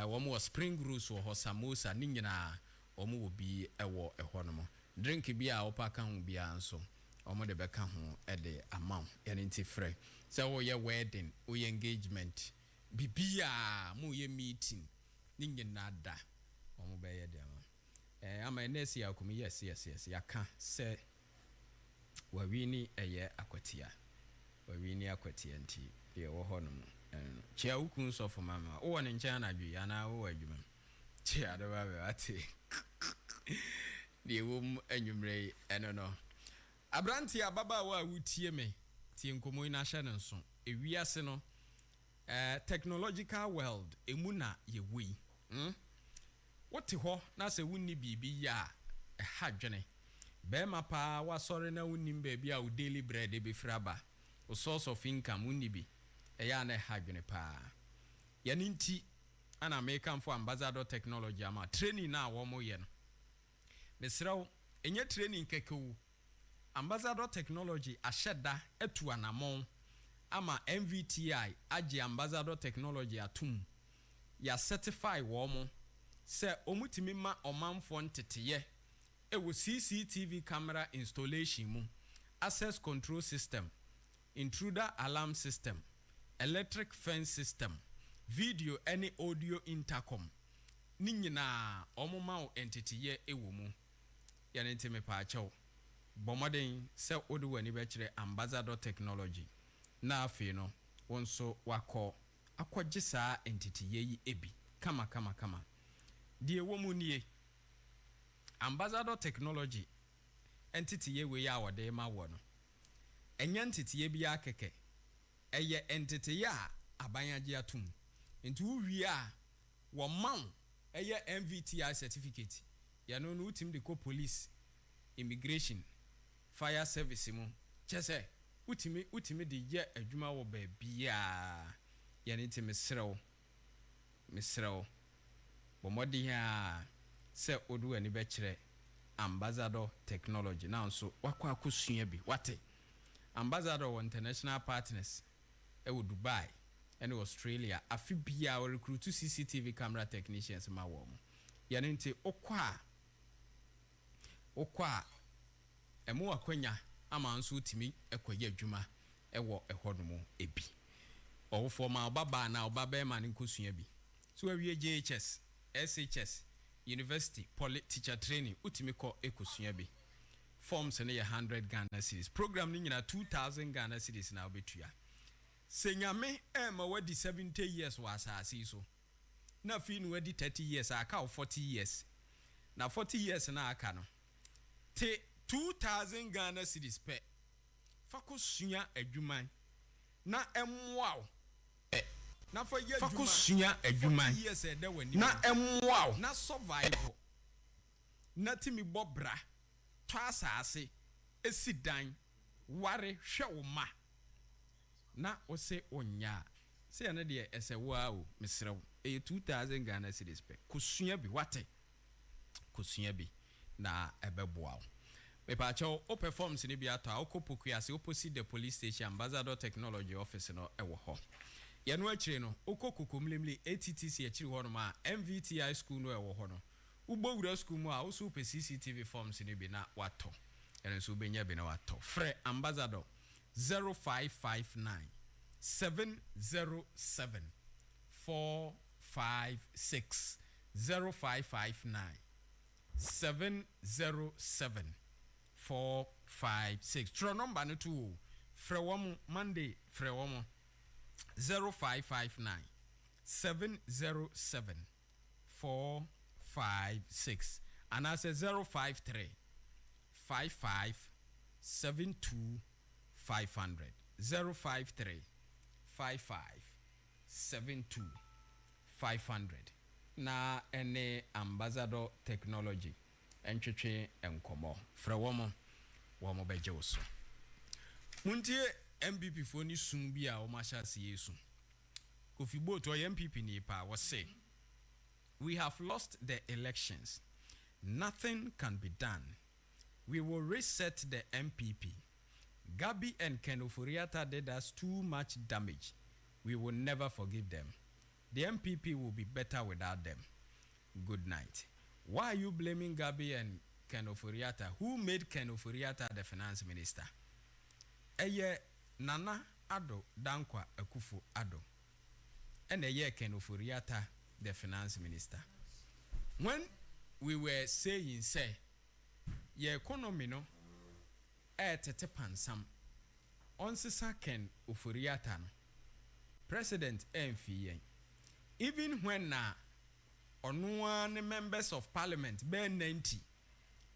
Speaker 3: wo spring rolls wo samosa ni nyina omo wo bi ewo eho no mo drink bi a opa ka ho bi anso omo de beka ho e de amount ye nti frɛ sɛ wo ye wedding wo ye engagement bibia mo ye meeting ni nyina da omo be ye de ama nesi ya komi yes yaka sɛ wawini eye akwatia nti ye wo ho no chia ukun so for mama wo ne nkyɛn na dwi ana wo adwuma chia de ba be ate de wo anwumre eno no abranti ababa wa wutie me tie nkomo ina hye ne nso ewiase no technological world emuna ye wei wote ho na se wunni bibi ya ha dwene be ma pa wasore na wunni baby a daily bread be fraba o source of income wunni bi ya na ha dwene pa ya ninti ana American for ambassador technology ama training na wo mo ye no mesraw enye training kekewu ambassador technology asheda etu anamon ama MVTI age ambassador technology atum ya certify wo mo se omutimi ma omanfo nteteye ewo CCTV camera installation mu access control system intruder alarm system electric fence system video any audio intercom ni nyina omoma o nteteye ewo mu ya ntime pa achew bomoden se odu wani be kire ambassador technology na afi no wonso wakọ akọgye saa entity yi ebi kama die womu nie ambassador technology entity ye we ya wode ma wo no enya entity ye bia keke ɛyɛ entity ya abanyagye atum nti uwie a wo man ɛyɛ MVTI certificate ya no no utim de ko police immigration fire service mu kyese utimi de ye adwuma wo ba bia ya ne ntimi mesrew bomodi ha se odu ani be kire ambassador technology now so wakwa akosua bi wate ambassador of international partners ewo Dubai and Australia afi bia we recruit CCTV camera technicians ma wo mo ya ne nti okwa emu akwanya ama nso timi ekwaye adwuma ewo ehodomo ebi owo for ma obaba na obaba ma ne nkosua bi so awie JHS SHS university teacher training utimi ko ekosua bi forms ne 100 Ghana cedis program ni nyina 2000 Ghana cedis na obetua senyame ma wadi 70 years wa asase so na fi no wadi 30 years aka 40 years na 40 years na aka no te 2000 Ghana cedis pe fakosua adwuman na emwao na fa ye fakosua adwuman years e da wani na emwao na survival na timi bobra to asase esidan ware hwe wo ma na o se onya se na de ese wa o mesrew e 2000 Ghana cedis pe kosua bi wate kosua bi na ebeboa me pa cho o performs ni bi ato a okopoku ase opposite the police station ambassador technology office no ewo ho ye no akire no okokokomlemle ATTC akire ho no ma MVTI school no ewo ho no ugbowura school mu a o so CCTV forms ni bi na wato ene so benya bi na wato frɛ ambassador 0559 707 456 0559 707 456 tro number no to frɛ wom Monday frɛ wom 0559 707 456 and I say 053 55 72 500 053 55 72 500 na ene ambassador technology entwetwe enkomo fra womo beje woso muntie MPP fo ni sun bi a wo ma sha se yesu Kofi Boat or MPP ni pa was say we have lost the elections, nothing can be done, we will reset the MPP. Gabi and Ken Ofori-Atta did us too much damage, we will never forgive them. The MPP will be better without them. Good night. Why are you blaming Gabi and Ken Ofori-Atta? Who made Ken Ofori-Atta the finance minister? Eye Nana Addo Dankwa Akufo-Addo. And eye Ken Ofori-Atta the finance minister. When we were saying, say, ye economy no, tete pansam, on sisa Ken Ofori-Atta no, President MFA. Even when on one members of parliament be 90,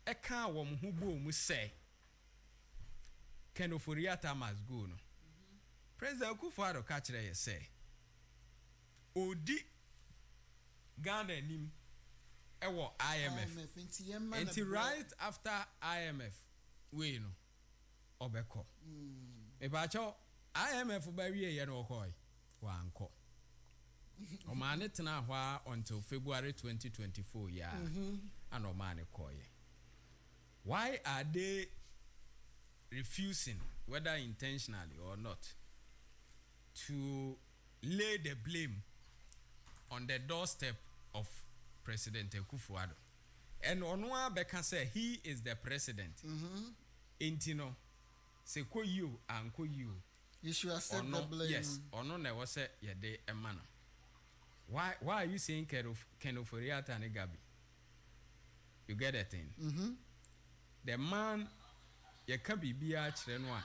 Speaker 3: eka wom hubo mu say Ken Ofori-Atta must go no. President Akufo-Addo ka kire ye say odi Ghana nim ewo IMF enti right after IMF we no obeko e ba cho IMF ba wie ye no koi wa anko o ma ne tena hwa until February 2024 ya and o ma ne koye. Why are they refusing, whether intentionally or not, to lay the blame on the doorstep of President Akufo-Addo? And Onwa Beka say he is the president. Intino, se ko you and ko you.
Speaker 2: You should accept the blame.
Speaker 3: Yes, or no, never say ye de emana. Why are you saying Ken Ofori-Atta and Gabi? You get that thing? The man ye can be bia chrenwa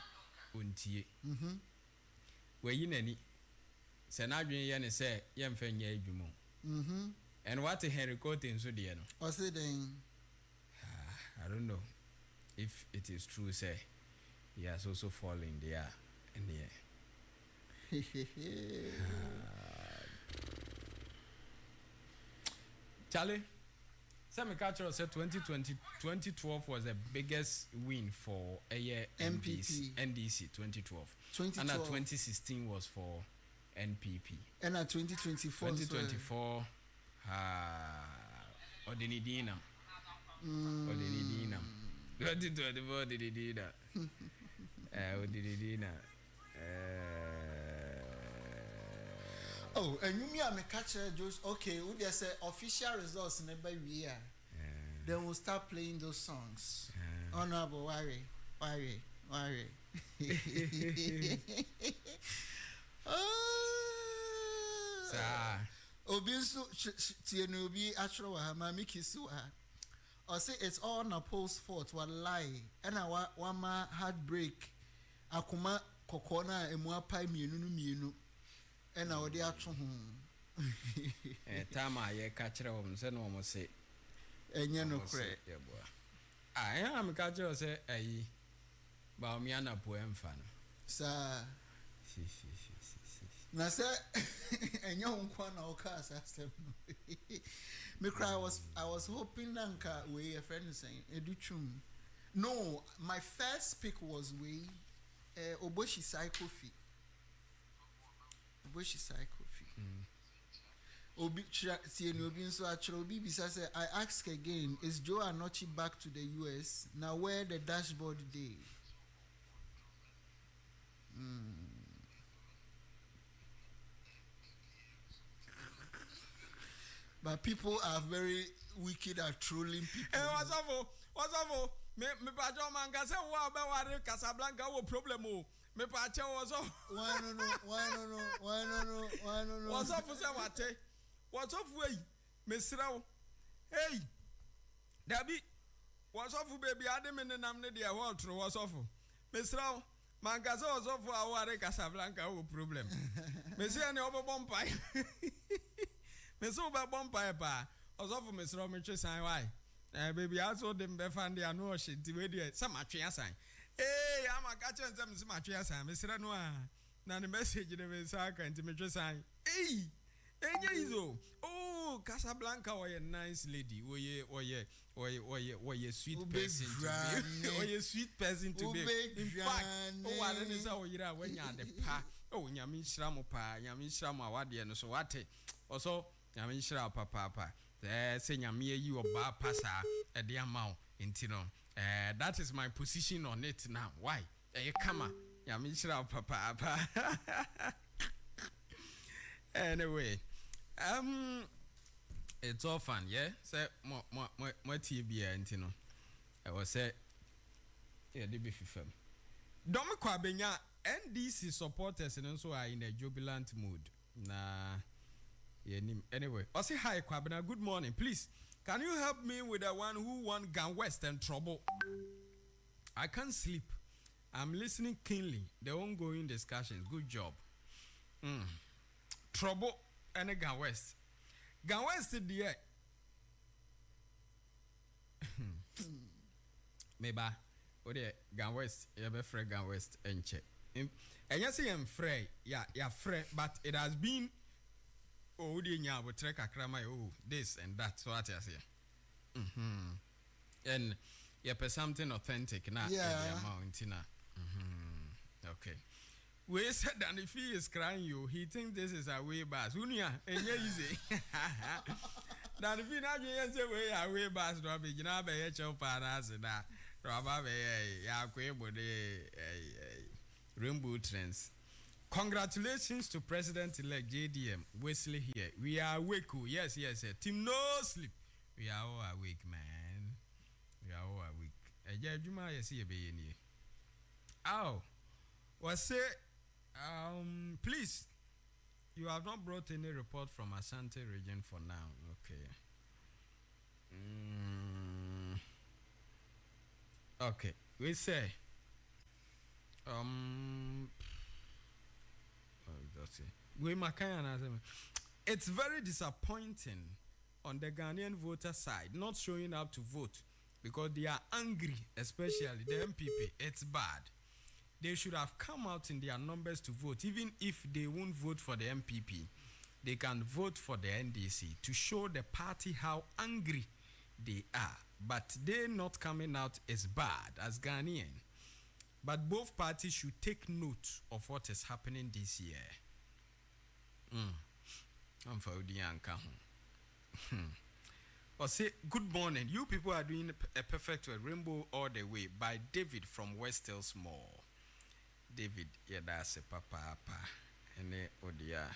Speaker 3: untie. Where you nani? Senadwin ye ne say ye mfa nya adwumo. And what Henry Cotin so dear no?
Speaker 2: Or say then
Speaker 3: I don't know if it is true, say he has also fallen there in the air. Charlie, some culture said 2012 was the biggest win for a year NDC 2012. And 2016 was for NPP.
Speaker 2: And 2024.
Speaker 3: 2024, Odinidina. Odinidina. 2024, Odinidina. Odinidina.
Speaker 2: Oh, and you mean I'm a catcher, Josh? Okay, we just say official results in every year. Then we'll start playing those songs. Honorable, worry. Obisu Tienobi Ashrawa Mami Kisua. Or say it's all Napoleon's fault, what lie. And our wama heartbreak. Akuma kokona emwa pai mienu. And our dear home.
Speaker 3: Tama ye catcher of Zen almost say.
Speaker 2: And you know, cray.
Speaker 3: I am a catcher, say, a Baumiana poem fan.
Speaker 2: Sir. Now, sir, and young one or cars asked him. Me cry I was hoping that we a friend is saying, Educhum. No, my first pick was we Oboshi Psycho Fee. Oboshi Psycho Fee. Obi so actually say I ask again, is Joe Anochi back to the US? Now where the dashboard day? But people are very wicked at trolling people.
Speaker 3: Hey, what's up? Me pacho manga say wa be ware Casablanca wo problem o. Me pacho was up.
Speaker 2: Why no.
Speaker 3: What's up for say what? What's up way? Me srawo. Hey. Dabi. What's up baby? Adam in the namne dia what tro what's up? Me srawo. Manga say what's up for ware Casablanca wo problem. Me say any obo bompai. Me so ba bompai pa. What's up for me srawo me twe sign why? Baby, I told them be fan they are no shit. The way they some matching sign. Hey, I'm a catcher and some matching sign. Mr. Noah. Now the message in the sack and to me sign. Hey, oh, Casablanca, or a nice lady. Or ye sweet person to be. Or ye sweet person to be. In fact, oh, I don't know how you're when you're the pa. Oh, Yami Shramo pa, Yami Shramo, what dear, no so what? Also, Yami Shra papa. Say you a bar passer at the amount in Tino. That is my position on it now. Why? Come on. Yamishra papa. Anyway, it's all fun, yeah? Say more TBA and Tino. I was say, yeah, the beefy firm. Domiko Benya NDC supporters and also are in a jubilant mood. Nah. Anyway, I say hi, Kwabena. Good morning. Please, can you help me with the one who won Gun West and Trouble? I can't sleep. I'm listening keenly. The ongoing discussions. Good job. Trouble and Gun West. Gun West did the maybe. Oh, the Gun West. You have a friend Gun West and check. And you say I'm free. Yeah, free. But it has been. Oh, dear, we trek a crama, oh, this and that, so what I say. And you pay something authentic now.
Speaker 2: Yeah.
Speaker 3: Okay. We said that if he is crying you, he thinks this is a way bus. Unia, and easy. That if he not say way a way bus, Robbie, you know, by HO Paras and that. Robber, ya quabo de rainbow trends. Congratulations to President-elect JDM Wesley here. We are awake. Yes. Team no sleep. We are all awake, man. We are all awake. Juma, yes, you be in here. Oh, was say, please, you have not brought any report from Asante region for now. Okay. Okay. We say, it's very disappointing on the Ghanaian voter side not showing up to vote because they are angry, especially the MPP. It's bad. they should have come out in their numbers to vote. Even if they won't vote for the MPP, they can vote for the NDC to show the party how angry they are. But they not coming out is bad as Ghanaian. But both parties should take note of what is happening this year. I'm for the anchor. Or say, good morning. You people are doing a perfect work. Rainbow All the Way by David from West Hills Mall. David, yeah, that's a papa. And Odia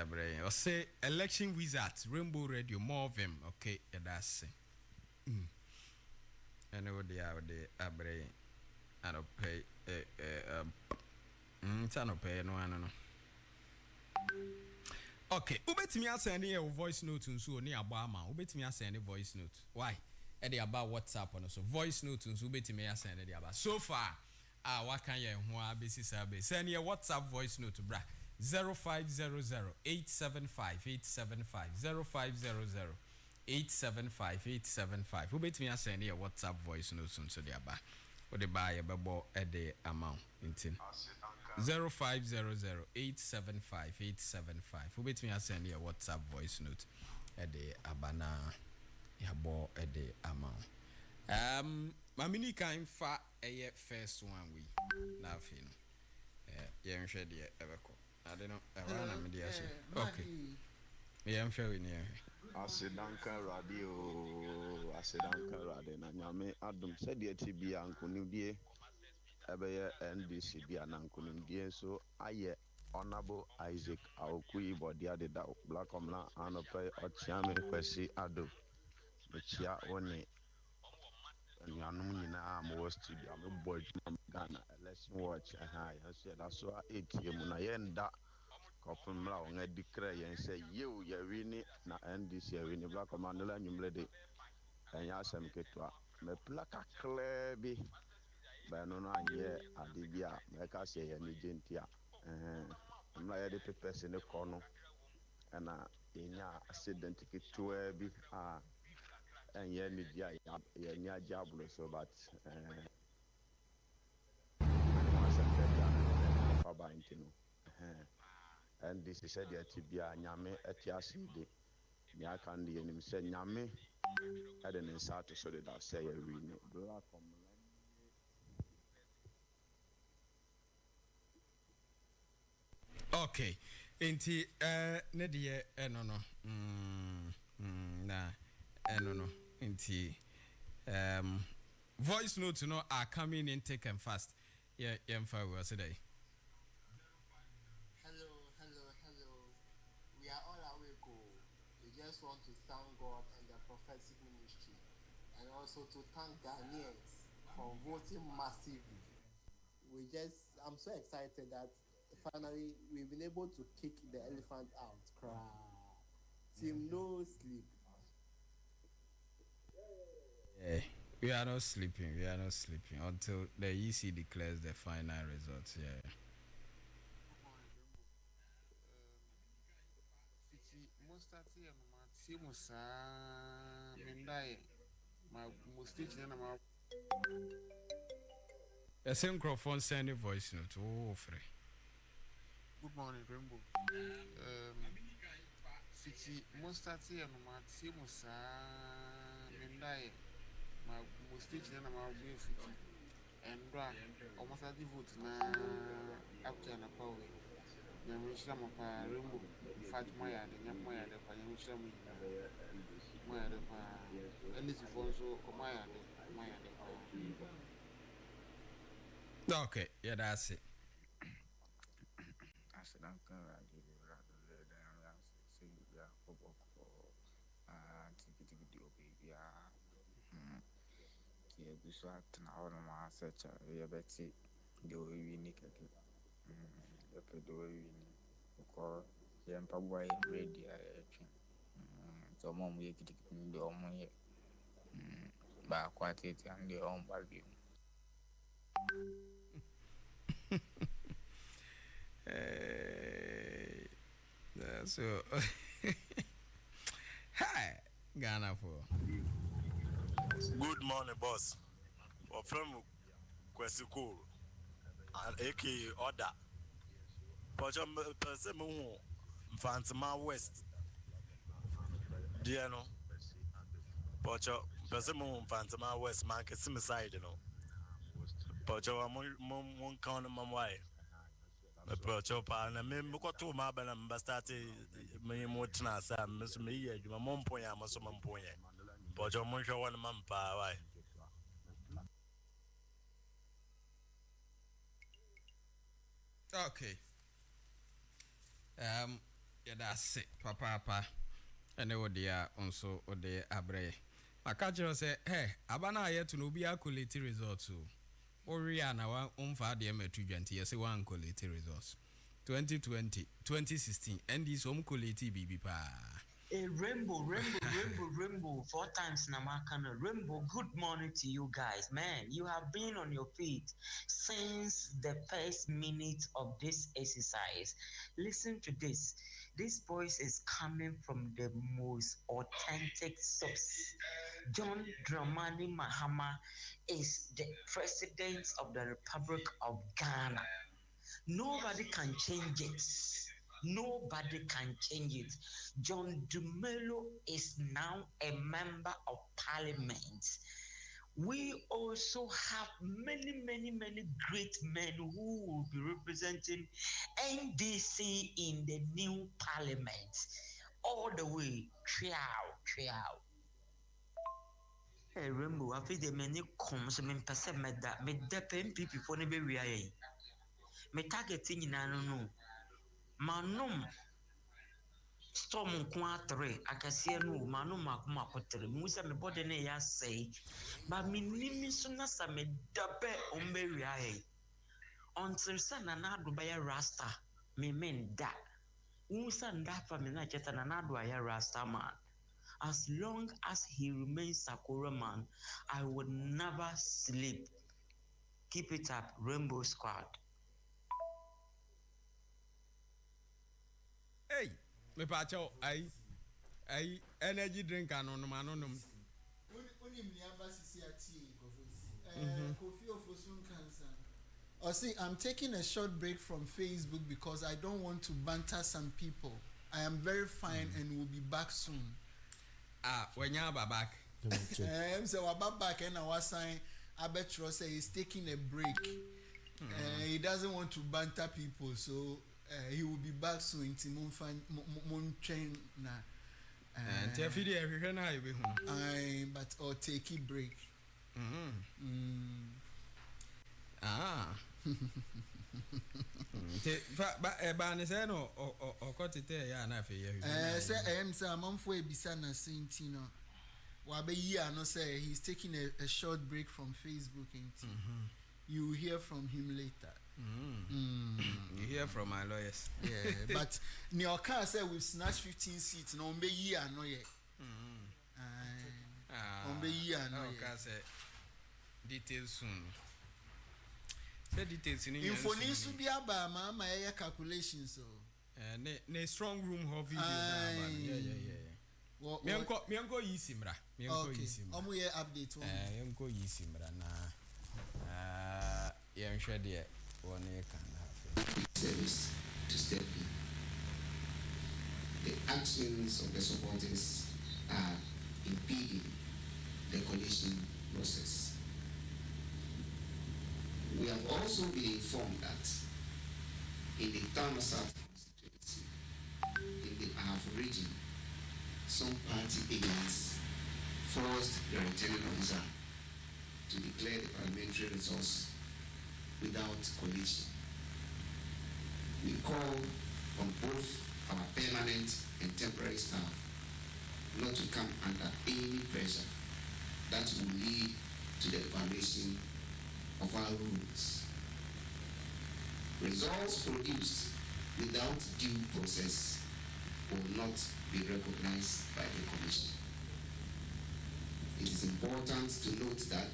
Speaker 3: brain. Or say, Election Wizards, Rainbow Radio, more of them. Okay, yeah, that's it. And Odia, the brain. I don't pay. I don't pay. No, I don't know. Okay, ubetimi send a voice note nso ni abama. Ubetimi send a voice note. Why? Edi about WhatsApp on so voice note nso ubetimi send edi about. So far, what can you ho basis abe? Send your WhatsApp voice note bra. 0500-875-875 0500-875-875. Ubetimi send your WhatsApp voice note nso di aba. What the buy a bebo at the amount in tin 0500-875-875. Who bet me I send you a WhatsApp voice note at the abana yabo at the amount. Mamini kind fa a first one we nothing. Yeah, I'm sure the ever call. I don't know. Okay. Yeah, I'm sure we near.
Speaker 15: Asidanka radio, Asidanka radio. Na nyame adum said the TB ankunimdie ebeye NDC bi anankunimdie so aye Honorable Isaac Aokui bodia de da black omla anope ochiame kwesi ado mechia woni nyanum nyina am studio am boy Ghana election watch aha so da so ATM na yenda Kopum la on a declare and say, you, Yarini, na NDC, Yarini, Black Commander, and you lady, and Yasam Ketua. Me plaka clebi, but no, yeah, Adibia, make us say, and Gentia. I'm like the papers in the corner, and in ya accident ticket to be and yeah, media, yeah, Jablo, so but and this is said that Tibia Nyame Etiaside. Nyakandi and him said Nyame had an insert so that I say a reading.
Speaker 3: Okay. Inti Nadia no. No. Inti voice notes are coming in thick and fast. Yeah, was today.
Speaker 18: We are all awake. We just want to thank God and the prophetic ministry, and also to thank Ghanaians for voting massively. I'm so excited that finally we've been able to kick the elephant out. Team no sleep.
Speaker 3: Yeah, we are not sleeping until the EC declares the final results. Yeah. The same microphone send a voice note. Oh, free.
Speaker 20: Good morning, Rainbow. City Mostati and Matimusa Mendai, my Mustich and my City, and Bra, almost at the vote now after an apology. Yamisham of Rainbow, Fat Maya, the Yamaya, the Yamisham, Maya, the Elizabeth Bonzo, Maya, the Maya, the
Speaker 3: okay, yeah, that's it.
Speaker 20: I said, I'm going to give you rather than say, yeah, for video, baby. Yeah, we saw it now on my search. We have it, the way we need it. The way we need because the Empire ready. So, mom, we get the home but quite it and the home value.
Speaker 3: So, hi, Ghana for.
Speaker 21: Good morning, boss. From Kwesiku,
Speaker 7: aka order. Pocho person mu Fantama West. Dear no. Pocho person mu Fantama West man can side, you know. Pocho mon count mamwai. Pocho pa na me ko to ma ba na mba start me mo tna sa me so me ye adwuma mo mponya mo so mo mponya. Pocho mon hwe won man pa wai.
Speaker 3: Okay. Yeah, that's it. Papa. And they were there also or the abre. My catcher say, hey, Abana yet to no be a quality results. Or Rihanna, one for the M220, yes, one quality results. 2020, 2016, and this home quality BB pa.
Speaker 8: A rainbow, 4 times Namakano. Rainbow, good morning to you guys. Man, you have been on your feet since the first minute of this exercise. Listen to this. This voice is coming from the most authentic source. John Dramani Mahama is the president of the Republic of Ghana. Nobody can change it. Nobody can change it. John Dumelo is now a member of parliament. We also have many great men who will be representing NDC in the new parliament. All the way. Ciao. Hey, Rainbow, I feel the many comes and percent that me depend people for the very eye. Me targeting in I don't know. Manum storm quatre akasia no manum akuma kotere musa me body na ya say but me nimi so na sa me dabe ombewi ai until sana na do baya rasta me men da musa ndafa me na cheta na do ya rasta man. As long as he remains Sakura man, I would never sleep. Keep it up, Rainbow Squad.
Speaker 3: Hey, me pacho, I energy drink anonym.
Speaker 2: Or see, I'm taking a short break from Facebook because I don't want to banter some people. I am very fine and will be back soon.
Speaker 3: When you're back.
Speaker 2: So I'm back and I was saying, I bet you say he's taking a break. He doesn't want to banter people, so he will be back soon. Train na. But or take a break.
Speaker 3: But say no or cut it there ya na fe ya.
Speaker 2: Say am for ebisa na sentino. Wabe year no say he's taking a short break from Facebook and you will hear from him later.
Speaker 3: You hear from my lawyers.
Speaker 2: Yeah, but Nyoka said we've snatched 15 seats. No, be year no yet. Be year no yet.
Speaker 3: Say details soon. Say details in
Speaker 2: info needs to be about my calculations. So,
Speaker 3: ne strong room ho video. Yeah. Me uncle yisimra. Me uncle yisimra.
Speaker 2: Omo ye update one.
Speaker 3: Uncle yisimra na. I'm sure there one year can have
Speaker 14: service to step in. The actions of the supporters are impeding the coalition process. We have also been informed that in the Tama South constituency, in the Ahafo region, some party agents forced the returning officer to declare the parliamentary results without coalition. We call on both our permanent and temporary staff not to come under any pressure that will lead to the violation of our rules. Results produced without due process will not be recognized by the Commission. It is important to note that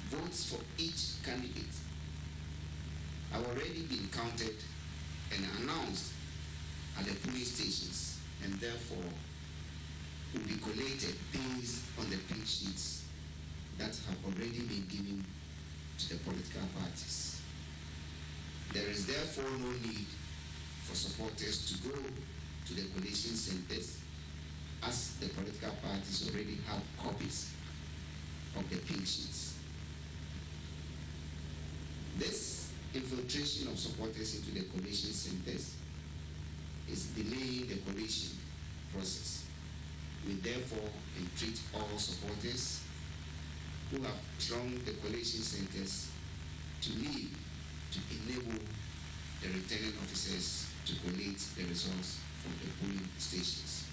Speaker 14: votes for each candidate have already been counted and announced at the polling stations and therefore will be collated based on the pink sheets that have already been given to the political parties. There is therefore no need for supporters to go to the collation centers, as the political parties already have copies of the pink sheets. This infiltration of supporters into the collation centers is delaying the collation process. We therefore entreat all supporters who have thronged the collation centers to leave to enable the returning officers to collate the results from the polling stations.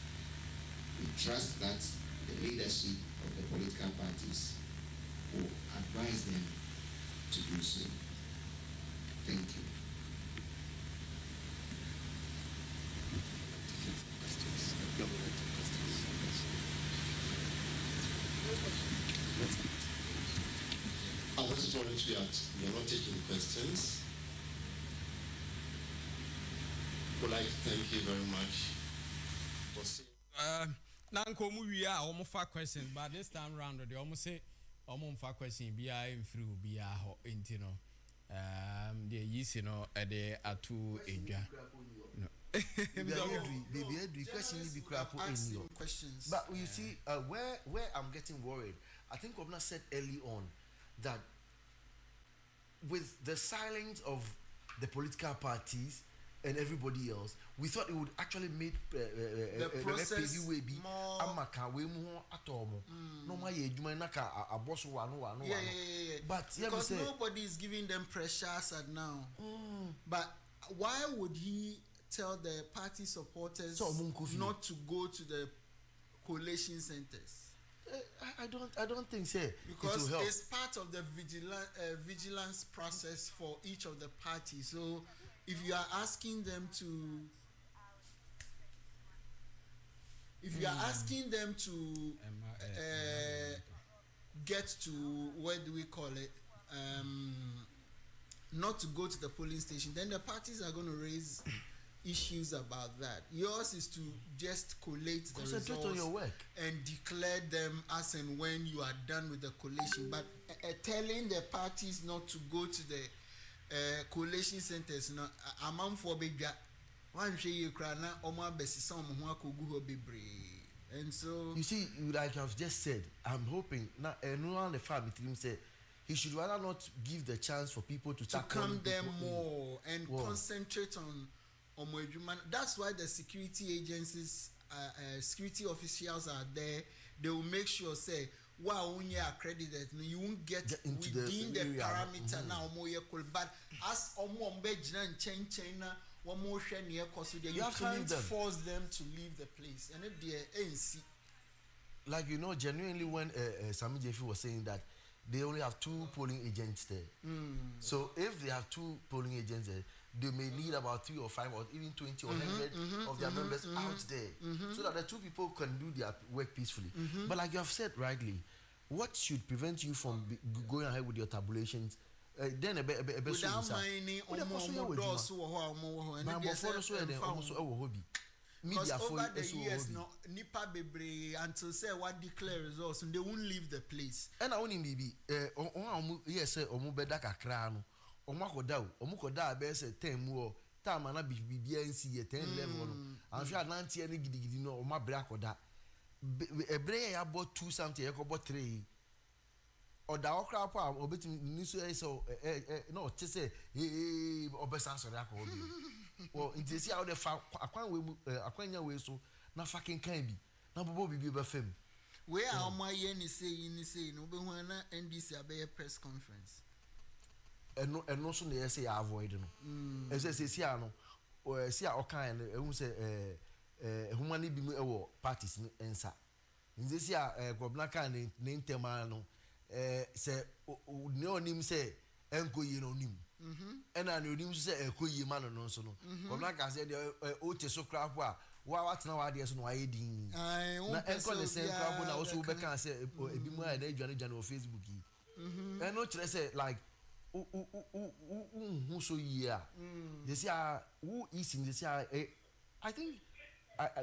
Speaker 14: We trust that the leadership of the political parties will advise them to do so. Thank you.
Speaker 13: I want to tell you that we are not taking questions. Would like to thank you very much for saying.
Speaker 3: Nanko we are almost 5 questions, but this time round they almost say almost 5 questions. Be I through be I intino. The you know the atu eja.
Speaker 1: Baby, question be crap in questions. But you see, where I'm getting worried, I think Obna said early on that with the silence of the political parties and everybody else, we thought it would actually make
Speaker 2: the process more.
Speaker 1: But
Speaker 2: because nobody is giving them pressure as at now. But why would he tell the party supporters not to go to the collation centers?
Speaker 1: I don't think so.
Speaker 2: Because it's part of the vigilance process for each of the parties. So if you are asking them to get to, what do we call it, not to go to the polling station, then the parties are going to raise issues about that. Yours is to just collate the results
Speaker 1: on your work
Speaker 2: and declare them as and when you are done with the collation. But telling the parties not to go to the collation centers, no, amount for big one share you cry now, Oma Besson, Huaku Bebre. And so
Speaker 1: you see, like I've just said, I'm hoping now no one the family team said he should rather not give the chance for people to
Speaker 2: come them more and concentrate on that's why the security agencies, security officials are there. They will make sure say, wow, when you are accredited, you won't get into within the parameter now. But as you can't force them to leave the place. And if they ANC,
Speaker 1: like genuinely when Sami Jefi was saying that they only have 2 polling agents there. So if they have 2 polling agents there, they may need about 3 or 5 or even 20 or 100 of their members out there, so that the 2 people can do their work peacefully. But like you have said rightly, what should prevent you from going ahead with your tabulations? Then
Speaker 2: without mining because over the years, no nipa bebre until say what declare results, and they won't leave the place.
Speaker 1: And I only maybe yes omu beda kakra no omu akoda be say 10 more time na bibia nsi ye 10 level no anhwe anante ene gidigidi no omu abra akoda ebre ya bought 2 something e ko bought 3 oda okra pa obetimi niso so no te say obesa sori akobi. Well, in this year, akwanya we so na fucking can be na bobo bibi be fam.
Speaker 2: Where are my yen is saying no be when NDC a press conference.
Speaker 1: And no so they say avoid no. E say see no o see a okan e hu say humani bi mu parties ensa. In this year governor kan ne ntema no say ne onim say enko yi no nim. And I knew him say a coy man no so no. But like I said, Ote so crap what now ideas no aiding. I call the same crap when I also can say a bit more than Johnny Facebook. And not say like who so yeah. This year who is in this year. I think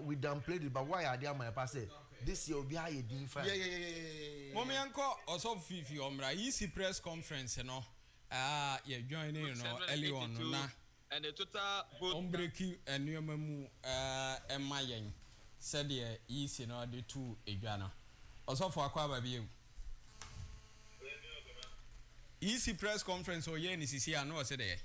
Speaker 1: we downplayed it, but why are there my pass? This year will be high in fire.
Speaker 3: Mommy uncle also Fifi Omra, easy press conference, you know. Yeah, joining, you know, early on, na.
Speaker 9: And the total vote.
Speaker 3: On breaking and new memu, and my yang said, yeah, easy, no, the two, Iguana. Also for a quaba view. Easy press conference or yen is here, I know I said there.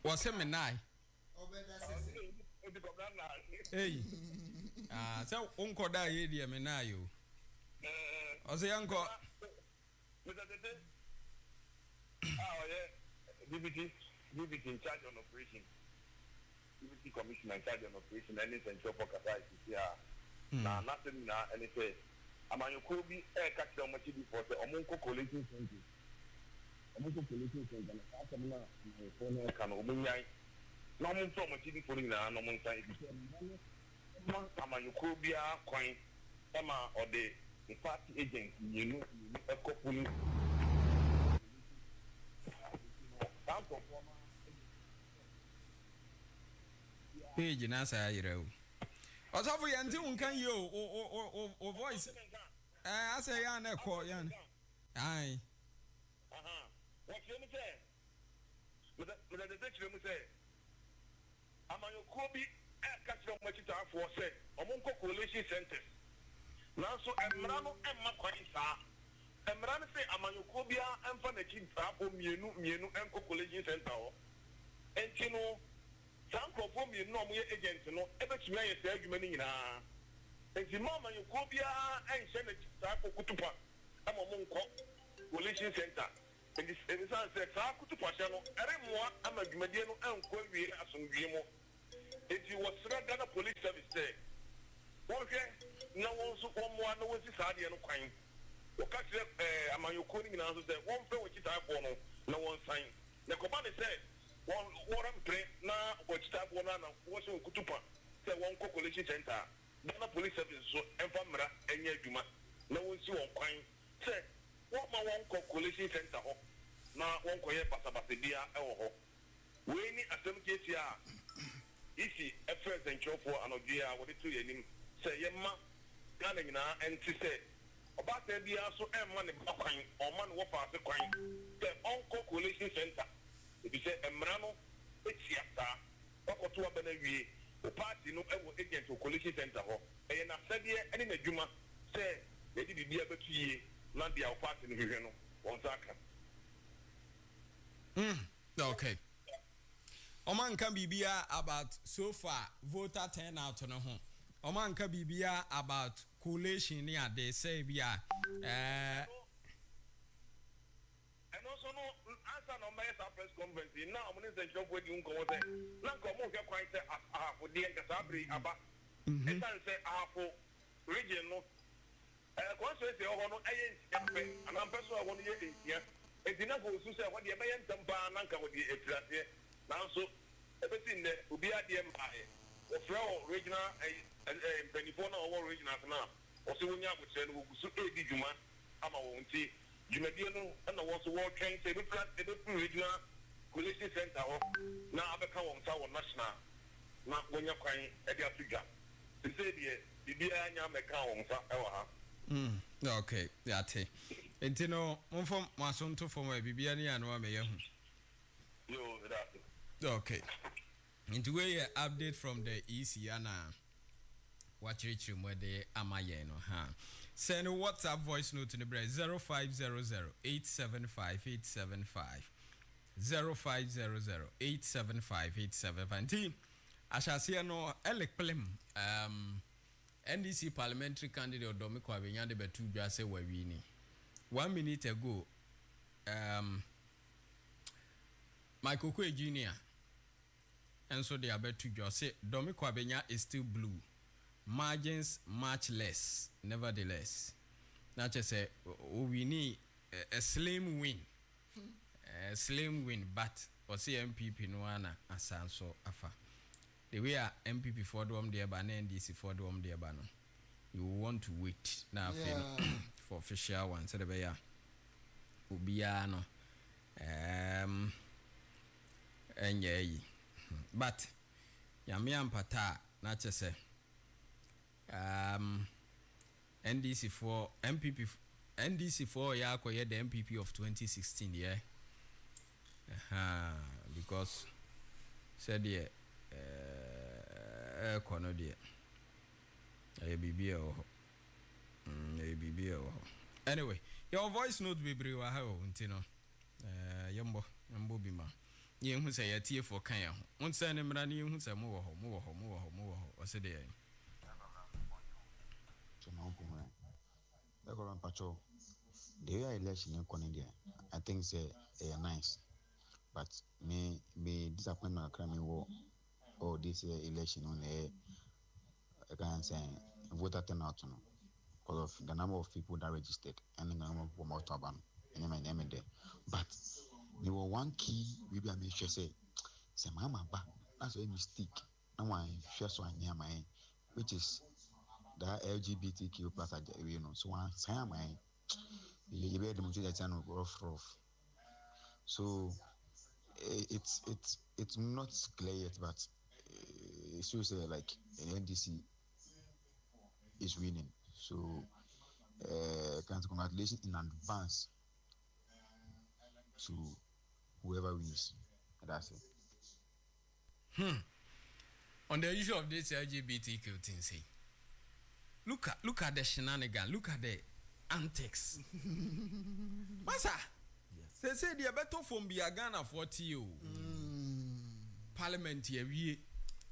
Speaker 3: What's him and I? Hey, so uncle die here, Menayo. I say, uncle.
Speaker 12: Oh, yeah. DBT in charge on operation. DBT commissioner in charge on operation. Anything to for capacity. Yeah. Now, nothing now, anything. Amanyokobi, catch them much before the Omunko collecting center. Omunko collecting center. I'm not going to come over. No one so much for now, no one time. Amanyokobi, coin, Emma, or the party agent, you know, a couple.
Speaker 3: Page na sa yire o. Osofo ye nti unkan ye o voice. Ase ya na ko ya. Ai.
Speaker 12: What you say? With the teacher mu say. Amanyo Kobi catch them much to for say. Omonko coalition centers. Now so emrano emma kwisa. Emrano say Amanyo Kobia emfa na chi trapo mienu enko coalition center o. Entino Sanko me no mo agent no ebetumi aye say adwuma ni nyina enti mama Yokobia enhye na trapo kutupa ama mo nko coalition center enti ebisan say sa kutupa hye no eremoa ama adwumadie no enko wie asomdwie mo enti wosra Ghana police service say wonhwe na wonso womoa na wosi saade no kwan wokatre amanyoko ni nyina so say wonfe wokitaafo no na wonsan na koba ne say one pray na wachita bona na woso kutupa say one coalition center Ghana police service so enfamra enya adwuma na wonsi won kwan say what ma one coalition center ho na won koye pasabase bia ewo ho we ni asem kesi a isi efres enchofo anodua wode to yanim say yemma Ghana nyina enti say obata bia so emma ne bakwan o ma ne wo fa ase kwan say on coalition center if say emrano etiata okoto abana wie o party no ewo agent o coalition center ho e na sade ene na dwuma say e di bibia betuye na dia o party no hwehwe no won saka
Speaker 3: okay Oman kan bibia about so far voter turnout no ho Oman kan bibia about coalition ni ade say bia
Speaker 12: no my press conference now I'm going to job with you go there na ko mo ke kwan say for the gasabri aba and say for region no constituency o no ayen yampe and am person o no ye ya e dina go su say what the mayen tampa na nka wo di efirase na so e be tin ne obi ade mbae o fra regional benifo na o regional na o se wonya abuche no go su e di juma ama wo nti Jumedie no na wo so wo twen say be plan e be regional coalition center ho na abeka wo nta wo national na wonya kwan e dia figure se say die bibia anya meka wo nta e wa ha
Speaker 3: okay yate enti no monfom masonto fom e bibia ni anu ameya hu
Speaker 12: yo that
Speaker 3: okay enti we update from the EC ana wachirichi mwede amaye no ha send a WhatsApp voice note to the break 0500 875 875 0500 875 875. I shall see no Alec Plem NDC parliamentary candidate Domiko Avinyande Betu Jase Wawini 1 minute ago Michael Kwe Jr. and so they are Betu Jase Domiko Avenya is still blue. Margins much less, nevertheless. Not just say we need a slim win, but or see MPP no one asanso afa. The way MPP for them there, but NDC for them there, but you want to wait now for official one. So the way ubiano, and but yamiam pata, not just say. NDC for MPP NDC for ya the MPP of 2016 yeah. Because said yeah kono dia bibia anyway your voice note be bre wa ha o ntino yembo bima ye hu say ya tie for kan ya ho won say ne mra ne hu say mo wo ho o se de yan
Speaker 21: so na ko mra e ko ran pacho the election in Konindia I think say nice but me disappointment crime wo this election on I can say voter turnout no because of the number of people that registered and the number of people out ban and there but there were one key we be make sure say mama ba that's a mistake and one share so near my which is the LGBTQ plus you know so one say my you be demonstrate that no rough so it's not clear yet but it shows like NDC is winning so congratulations in advance to whoever wins. That's it.
Speaker 3: On the issue of this LGBTQ thing, say, look at the shenanigan, look at the antics. Masa, they say the better from Biagana 40 you. Parliament here, we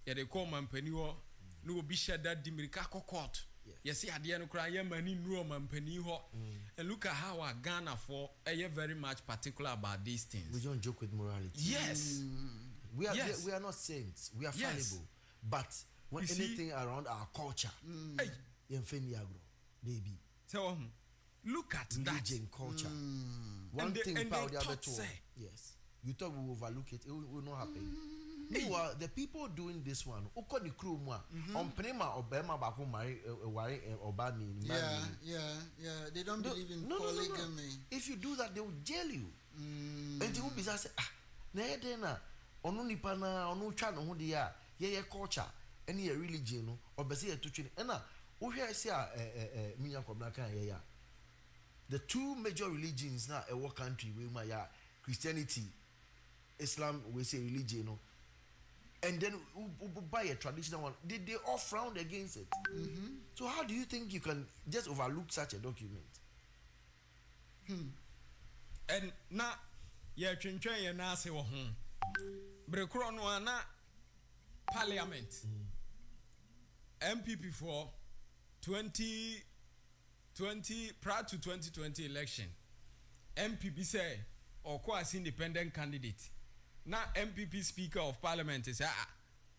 Speaker 3: they call Mampeniwo, no bishop that Dimirika court. Yes, see, at the end of cry, many no Mampeniho. And look at how our Ghana for very much particular about these things.
Speaker 1: We don't joke with morality.
Speaker 3: Yes.
Speaker 1: We are not saints. We are fallible. But when anything around our culture, baby.
Speaker 3: So look at
Speaker 1: religion, culture. One thing about the other two. Yes. You thought we will overlook it. It will not happen. Meanwhile, the people doing this one, on Prima Obama Baku Mari Obami.
Speaker 2: Yeah. They don't believe in polygamy.
Speaker 1: If you do that, they will jail you. And you will be say, Nedena, Onunipana, Onuchan, Hudia, ye culture, any religion, or Basia to Chin. And now, who say, Minya Koblaka, the two major religions now in our country, we Christianity, Islam, we say religion, and then buy a traditional one. They all frowned against it. So how do you think you can just overlook such a document?
Speaker 3: And now, you're trying and say, Brekrono na Parliament MPP for 2020 prior to 2020 election. MPP say or as independent candidate. Now MPP Speaker of Parliament is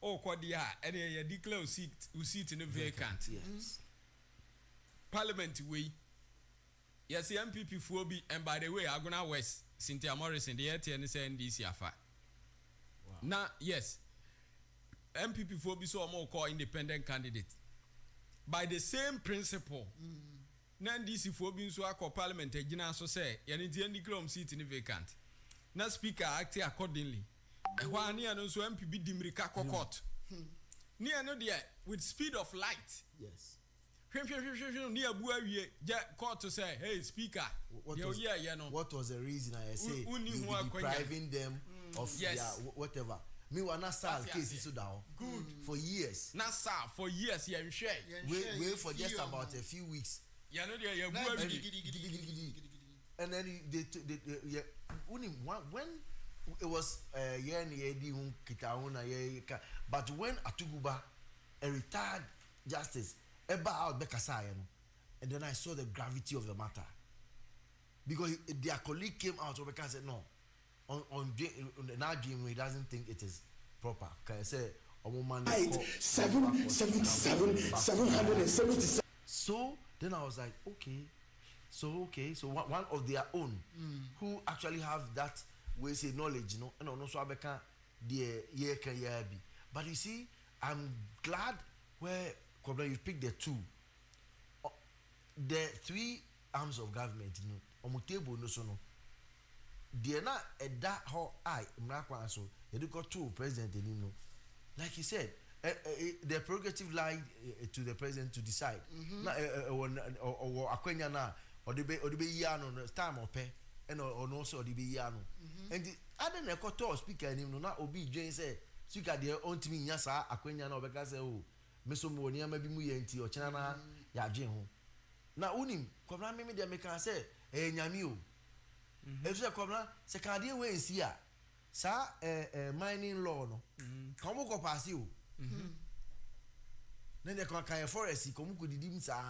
Speaker 3: Kodia and you declare seat in a vacant.
Speaker 1: Yes.
Speaker 3: Parliament way. Yes, the MPP will be, and by the way, Agona West, Cynthia Morrison, the ATN NDC afa. Now, yes, MPP will be so more called independent candidate. By the same principle, NDC will be so called Parliament, Gina so say, and it's the declare seat in a vacant. Now Speaker acting accordingly. One year no so MPP Dimrika court. Near no dear with speed of light.
Speaker 1: Yes.
Speaker 3: Near Buawie court to say, hey Speaker.
Speaker 1: What was the reason I say you depriving them of their whatever? Me wa na sal case so down.
Speaker 3: Good
Speaker 1: for years.
Speaker 3: Na sal for years you share.
Speaker 1: Wait for just about a few weeks.
Speaker 3: Yeah no dear
Speaker 1: and then they when it was but when Atuguba, a retired justice, and then I saw the gravity of the matter because their colleague came out and said no, on now he doesn't think it is proper. Can I say 777. So then I was like, okay, so one of their own who actually have that we say knowledge, you know, and also Abeka the year can be. But you see, I'm glad where you pick the two, the three arms of government, you know, omutebo no so no. They na that how I mrakwa so you got two president, you know, like he said, the prerogative lie to the president to decide. Na or akwenya na or the be yano time ope and or also the be yano. And the other nekoto speaker him na obi Jane say speaker there on to me nyasa akwenya na obeka say oh meso mo ni ama bi mu yenti o chena na ya dwen ho. Na unim kwabra me de me kan say nyame o. Efu kwabra se kan de we nsi a sa mining law no. Kan mo ko pass o. Then they can forest come could dim sa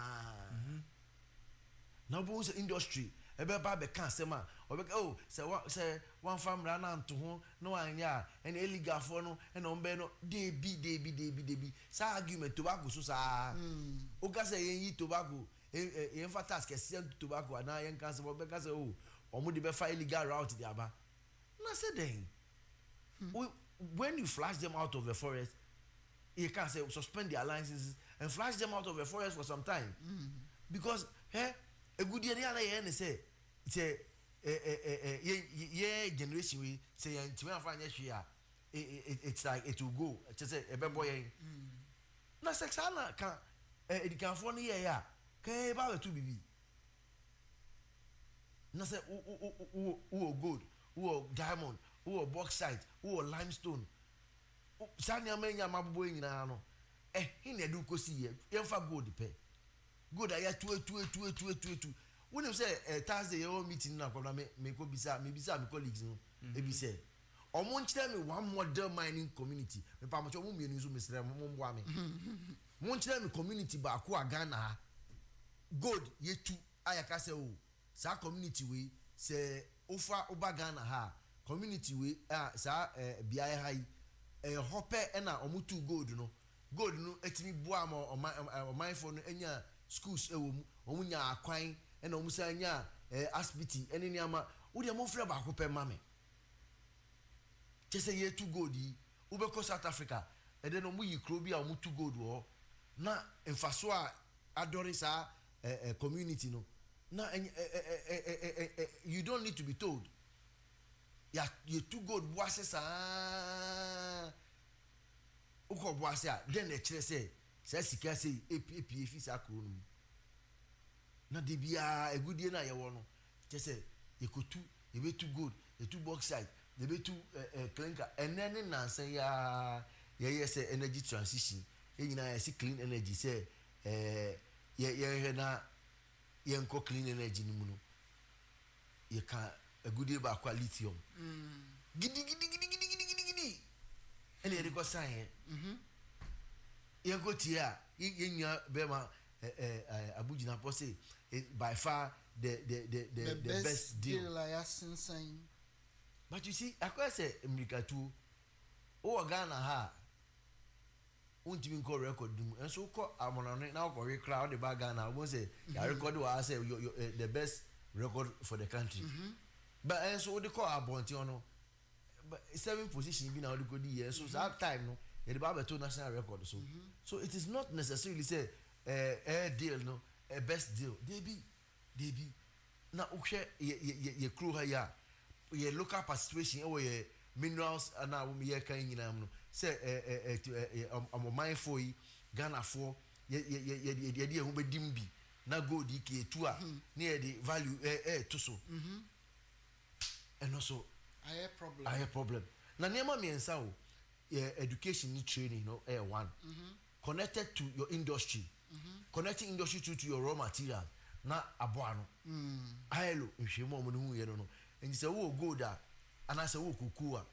Speaker 1: now bones industry ebe ba be can sema oh say one farm ran to ho no anya and illegal for no and on be no dey be sa argument tobacco so sa o ga say yen yi tobacco yen fa task e tobacco na yen can say be ka say oh omo dey be fa illegal route dey aba na say then when you flash them out of the forest you can say suspend their licenses and flash them out of the forest for some time because a good year na say it's generation we say it's like it will go just say a boy na sexana can it can for year ya can ba to bibi na say who gold who diamond who bauxite who limestone sani amenya mabubo nyina no hin edu kosi ye fa gold pe gold aya tu when you say Thursday your meeting na kwabra me ko bisa me colleagues no e bi say omo nchire me one model mining community me pa mo cho mo mienu so mesre mo mboa me mo nchire me community ba ko Ghana ha gold ye tu aya ka say o sa community we say ofa oba Ghana ha community we sa bia high hope na omutu gold no etimi boa ma o for no enya schools ewo mu omunya akwan na omusa nya asbiti ene ni ama wo de mo frɛ ba ko pɛ mame chese ye tu gold yi wo be ko South Africa e de no mu yi kro bi a omutu gold wo na emfaso a adore sa community no na you don't need to be told you too good boase sa uko boase a then e kire say sika say epi fi sa kro no na de bia egudie na ye wo no che say e kotu e be too good e too bauxite e be too clinker enene nansan ya ye say energy transition e nyina ye clean energy say ye na ye nko clean energy ni mu no ye ka agudie ba kwa lithium gidi ene re ko san ye go tia ye nya be ma abujina po say by far the best deal but you see akwa say America too o Ghana ha untimi nko record dum enso ko amonane na ko re crowd the bag Ghana we say ya record wa say the best record for the country but enso the call abonti ono but 7 position bi na o go di so that time no e dey ba to national record so it is not necessarily say deal no a best deal they be na ukwe ye crew ha ya ye local participation e ye minerals na wo ye kan nyina no say am mindful Ghana for ye hu bedim bi na gold ke tu a na ye the value to so and also I problem na niam me ensa o education ni training no one connected to your industry connecting industry to your raw material na aboa no ayelo nhwemo mo no hu ye no and say wo gold a ana say wo kuku a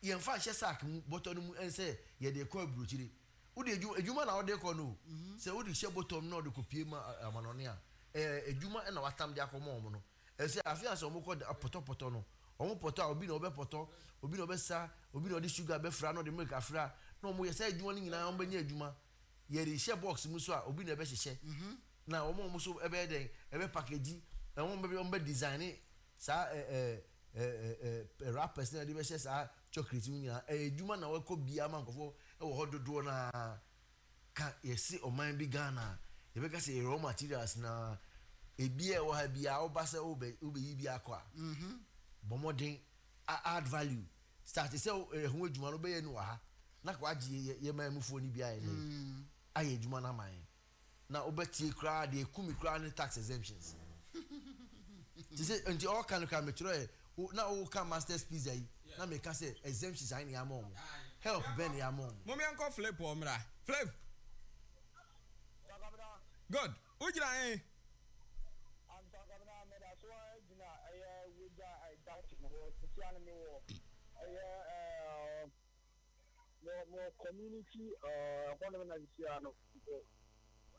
Speaker 1: ye mfa hye sack mu bottom mu ense ye de ko abrochire wo de ejuma na wo de ko no say wo de hye bottom na wo de kopie ma amanone a ejuma na watam de akomo mo no say afia so mo ko poto no omo poto a obi na obe poto obi na obe sa obi na odi sugar be fra no de milk afra no mo ye say ejuma ni nyina omo benya ejuma ye de share box mu so a obi na be hye na omo so ebe den ebe package omo be design sa rappers na de be share sa chocolate nyina ejuma na we ko bia mankofo e wo hododo na ka yesi oman bi Ghana ye be ka say raw materials na ebi e wo ha bia wo ba say obe yi bia kwa bomodin add value start say hu ejuma no be ye no ha na kwa agye ye man mu fo ni bia ye aye adwuma na man na obetie kra de ekumi kra ne tax exemptions ti say nti all kan ka metro na o ka master's pizza yi na me ka say exemptions ai na amom help ben ya amom
Speaker 3: mommy uncle flip o mra flip good ujira eh
Speaker 16: more community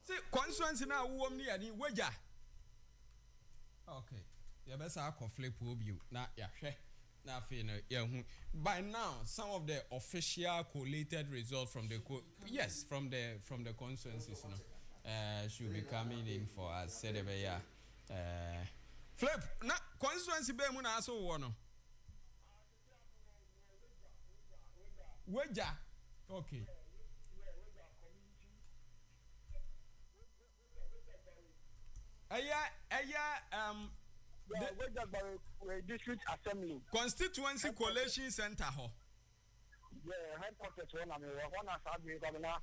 Speaker 3: see constituency na wo ni ani waja okay ya besa akọ flip obi na ya hwe na afi no ya hu by now some of the official collated results from the from the constituencies should be coming in for us said flip na constituency be mu na aso wo no waja okay
Speaker 16: the district assembly
Speaker 3: constituency coalition center ho
Speaker 16: headquarters one asabi governor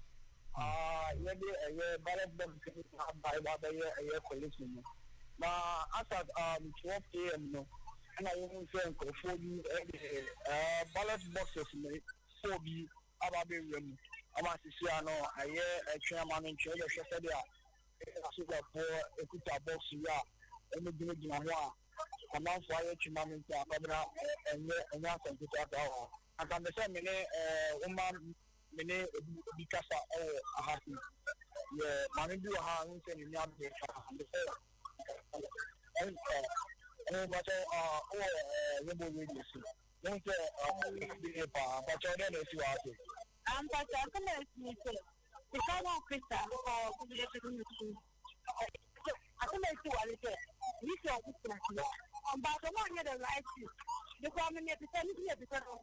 Speaker 16: ballot box by coalition na as at 12 a.m. no and I even say for you ballot boxes me for be about be room amasisi ano chairman and chair said there asuga for ekuta box ya emegina ho a man for chairman and governor and secretary to and can say woman mene bikasa ahati mani du ha nse ni nya be but yebo radio si nse the pa but other than you are
Speaker 10: but I come to say the kind of Christian or I come to what it is this is but the one the right the government because of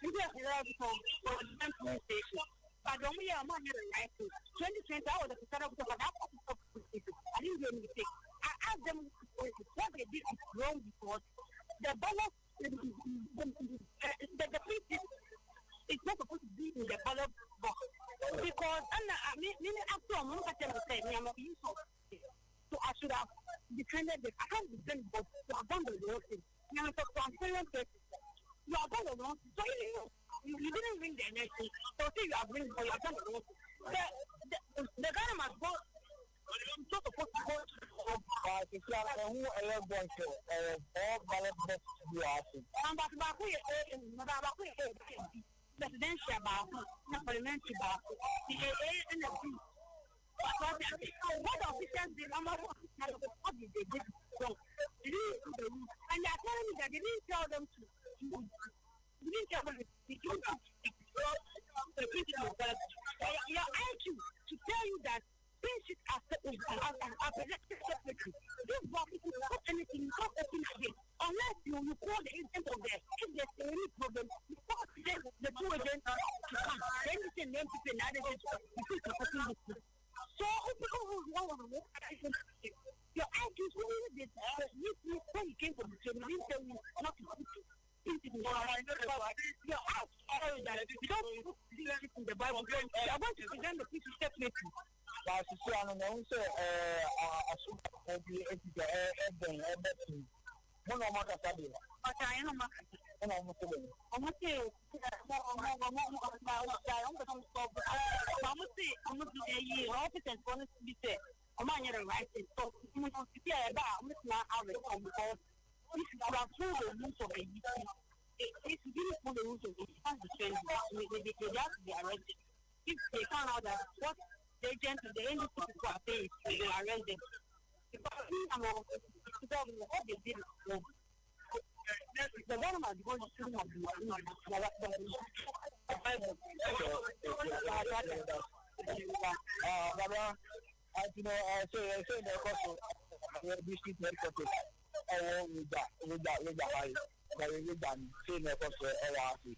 Speaker 10: you have for the station but don't we are money right 2020 I was the of I didn't do any mistake I asked them what they did is wrong because the ballot the police is not supposed to be in the ballot box because I mean after a month I said so I should have defended the I can't defend but to have done the wrong thing now it's a transparent person you are done the wrong thing so you didn't bring the energy so say you are bringing but you are done the wrong thing the Ghana must go so supposed to go if you are who all ballot box you are presidential parliamentary and what officials did what did they do wrong and they are telling me that they didn't tell them to your IQ to tell you that things are separately. This block is not anything, you can't open again. Unless you call the agent of there. If there's any problem, you call the two agents to come. Then you can name people and other agents to open this. So, your IQ is really this. When you came from the table, you didn't tell me not to put it. Your house, you don't put it in the Bible. I want to present the people separately. But you see, I don't know, say, I should have been able to everything. No matter what. Okay, I know, if they found out that what the agent of the NDC people are paying, they will arrest them. Because what they did was the government is going to sue them.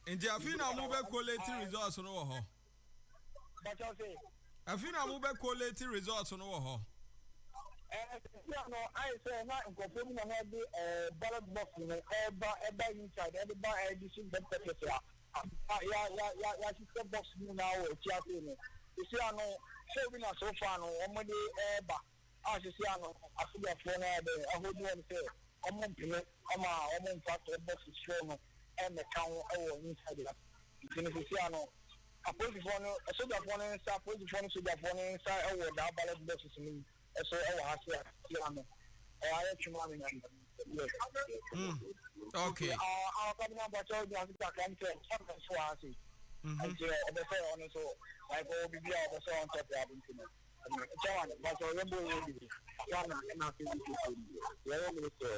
Speaker 3: Nti afina mo be collate results no wo ho. Afina mo be collate results no wo ho.
Speaker 16: No, I say na incorporating na be ballot box no eba inside eba edition that
Speaker 5: system box now or theater. You see, I know, saving us so far, no, one day, but as you see, I know, I feel a phone, I hold you and say, I'm going to fact, box is strong and the count inside it. You see, I know, a police one, a soldier one inside, police one, soldier one inside, or that ballot box is me, so I say, I know, I let you money.
Speaker 3: Okay.
Speaker 5: Our governor, but all the other countries, sometimes so I see. I say, the fair on so I go be the so on top of it. John, but I remember you. John, and nothing to do. The only minister,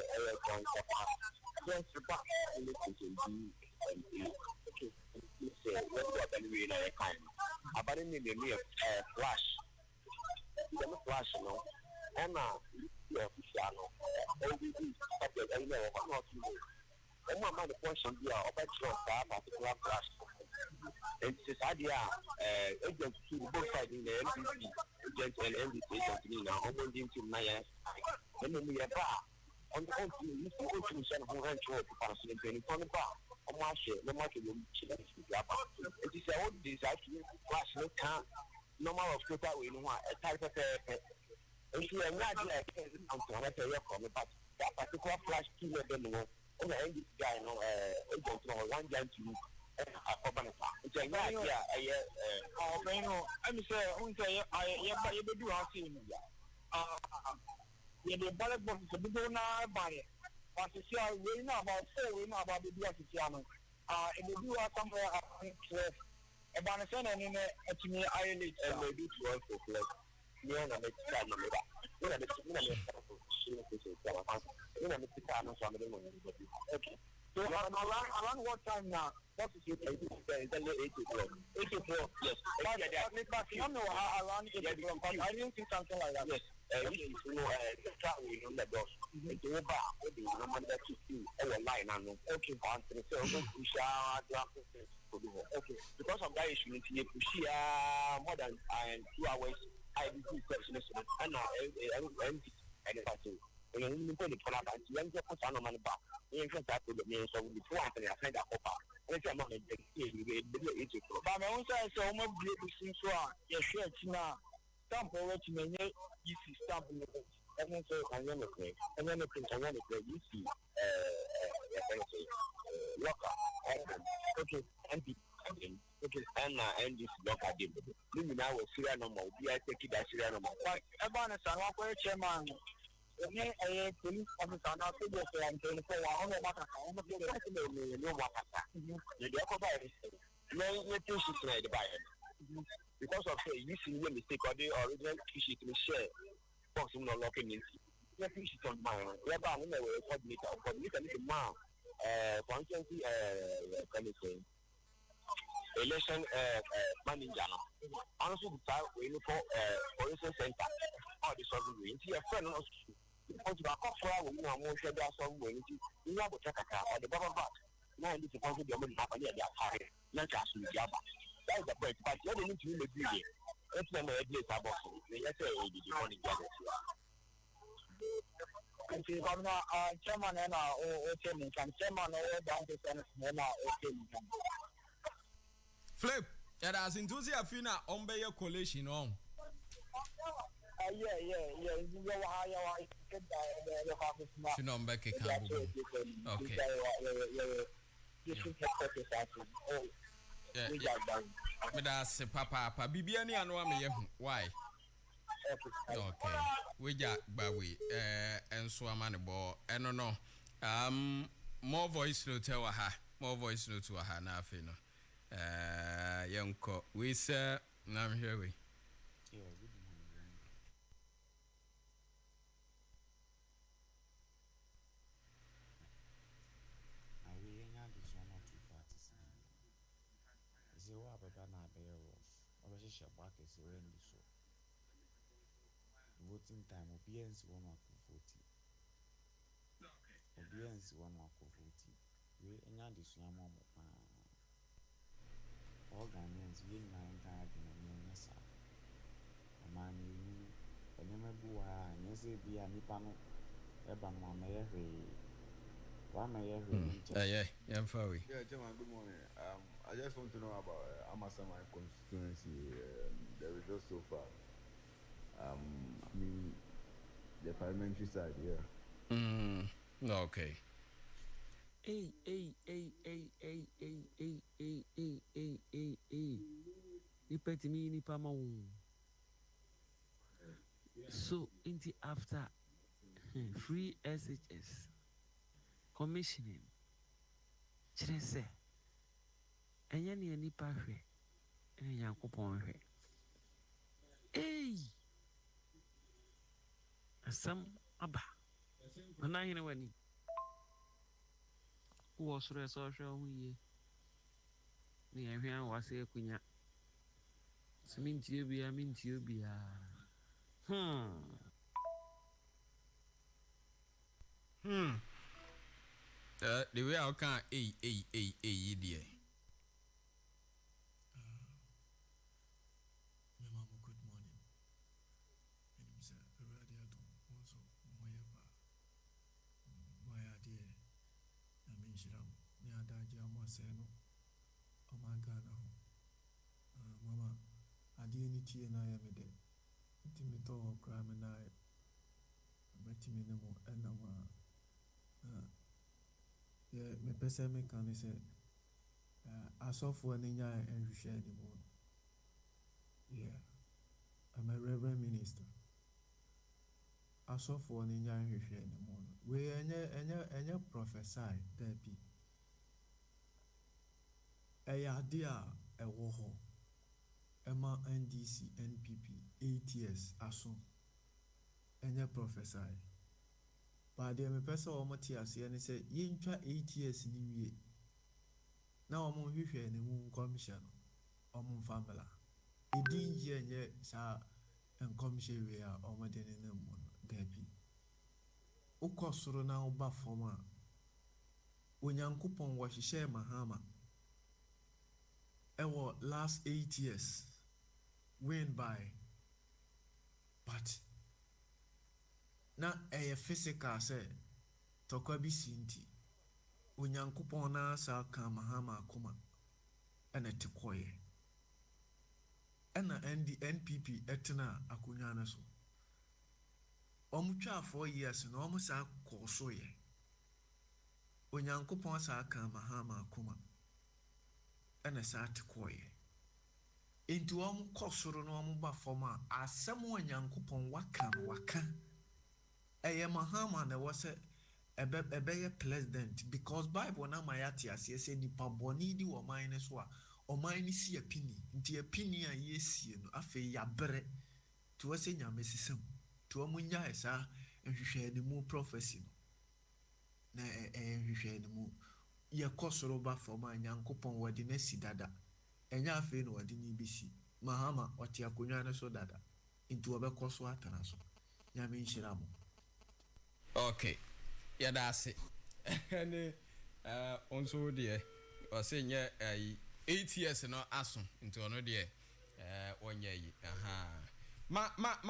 Speaker 5: just the back and listen to you. What can we know? About in the flash. The flash, you know. And now, you're piano. I know, I'm not you. I'm not the question here about that particular flash. It's this idea, agents to both sides in the NBC, agents and NBC agents now, almost into my ass. And then we are back. On the country, you see what you said who went to the person in the bar. On my share, no matter what you say. It is all this actually flash no time. No matter of Twitter, we know a type of and she is not like I'm going to tell you from but that particular flash killer then no on the end guy no agent no one giant to it's a guy I'm saying I do have seen the ballot box is a big one by it but you see we know about the Biasiano and they do have somewhere about a son and in a me I live and they do to us for yeah, I'm a child of that. You know, okay. So around what time now? What is your 8 o'clock? 8 o'clock, yes. But you know around 8 o'clock. I didn't see something like that. Yes. You know, traveling on the bus. It's over. The number that you see line. Okay. Okay. Because of that issue, you see more than 2 hours. I do sectionist and and if I say, when you put it for that, you have to put on money back. You can start with the name so before I find out. If I'm not a big age, but my own side, so much beautiful things are your shirts now. Stamp over to me, you see stamp in the book. And then so I want to play, and then I think I want to play. You see, locker, okay, okay, and this locker game. You now will see a normal, be I take it as a normal. Like, everyone is a local chairman. A police officer now to go and 24 hours. No matter. The other no tissues made by it. Because of you see the mistake or the original tissue to share. Boxing no locking in. The tissue on mine. We are bound to coordinate or coordinate a little more. For instance, can you say? Election manager. Also, the time we look for police center. All the sovereign. See a friend of because you are for we are more sure somewhere. You have to check out the bottom back. Now, this is going to be a money happen at their time. Not just with Java. That is the point. But you don't need to agree. Let's never admit about it. Let's say the money gathers. And see, chairman and our chairman can chairman or down to and our chairman.
Speaker 3: Flip, that has enthusiasm fina on your collation on.
Speaker 5: Yeah.
Speaker 3: But that's Papa. Bibiani and one why? Okay. We got Bawi and Swamani Ball. And no. More voice note to her. More voice note to her now, Fino. Young cock. We sir, now here we.
Speaker 21: Voting time, obedience 1 or 240. Obedience 1 or 240. We enya the Suamo. All Ghanaians, we nine times in a minute. A man, you never do, and you say, be a nipano, Eban, my
Speaker 3: Yeah, Fawi.
Speaker 17: Yeah, Chairman, good morning. I just want to know about Amasaman constituency, the results so far. I mean, the parliamentary side, yeah.
Speaker 3: Okay.
Speaker 22: Hey. Nipeti mi nipa ma wo. So, into after free SHS commissioning, kyerɛ sɛ ɛnyɛ ne nipa hwɛ ɛne Nyankopɔn hwɛ. Hey, asɛm aba mana hene wani wɔ soro ɛsɛ ɔhwɛ ho yie ne yɛhwɛ a wɔasɛ akunya sɛ mentie biara.
Speaker 3: The way I can dear.
Speaker 23: Good morning. My name is Radiadon. Also, my idea. I mean, Shiram. Niadaja Maseno. Oh my God. Mama, I didn't see an I am a day. Timito, crime and I met him in the more and yeah, me pese me can say I saw for an and share the moon. Yeah, I'm a reverend minister. I saw for an and share the moon. We any prophesy there be a idea a war. Emma NDC NPP 8 years aso enye prophesy but the me person omoti ase ne say yentwa 8 years ni wie na omo hwehwe ne mu commission omo family edin ye enye sa commission we a omo de ne mu gabi ukosoro na oba forma onyankopon wo hihye mahama ewo last 8 years went by, but na a physical say Tokabi Sinti Unyankupon na sa Kamahama Kuma and a Tekoye and the NPP etna Akunyana so Omucha 4 years and almost a Kosoye Unyankupon sa Kamahama Kuma and a sa Tekoye. Into kosoro no ba forma asemo Nyankopon waka eye mahama na wose ebe president because Bible na mayati ase se nipa boni di wo man ne so a o man ni si apini nti apini a yesie no afi ya bere to wose nyame sisem to omunya esa nhwehwe ne mu prophecy no na nhwehwe ne mu ye kosoro ba forma Nyankopon wadi na si dada enya afi no wadi ni bisi mahama oti akonya ne so dada into obekọ so atana so nyame nhira mo.
Speaker 3: Okay, yeah, that's it. And also dear or saying 8 years no aso into ono dear 1 year ma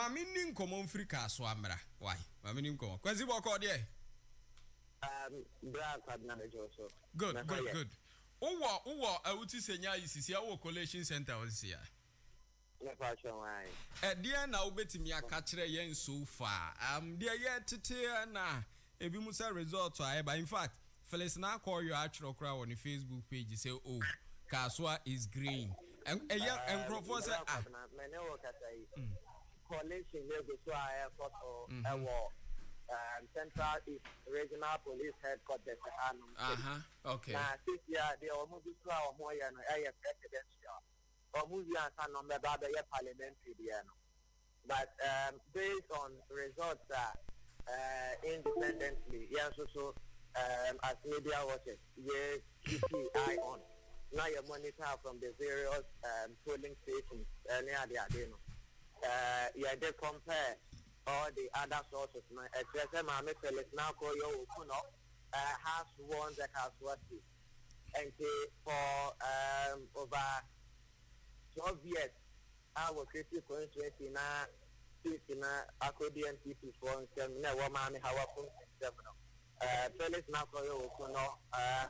Speaker 3: meaning common free so amra why ma meaning common kwezi boko dear good Uwa awuti senya isisi awo collation center onsia. Dear na ubetimi aka kire yen so far. Dear yet tete na ebi musa result but in fact Felix na call your actual crowd on the Facebook page say oh Kaswa is green. And Crawford say
Speaker 5: collation go so I photo Central East Regional Police Headquarters.
Speaker 3: Okay.
Speaker 5: Now, this year they are moving to our more presidential or moving and number parliamentary. But based on results independently, yes, also as media watchers, yes, keep the eye on. Now you monitor from the various polling stations near the yeah, they compare all the other sources. Felix now call you has won the Kaswati and for over 12 years our critical constituency na accordion people for some na woman how Felix Nakoyo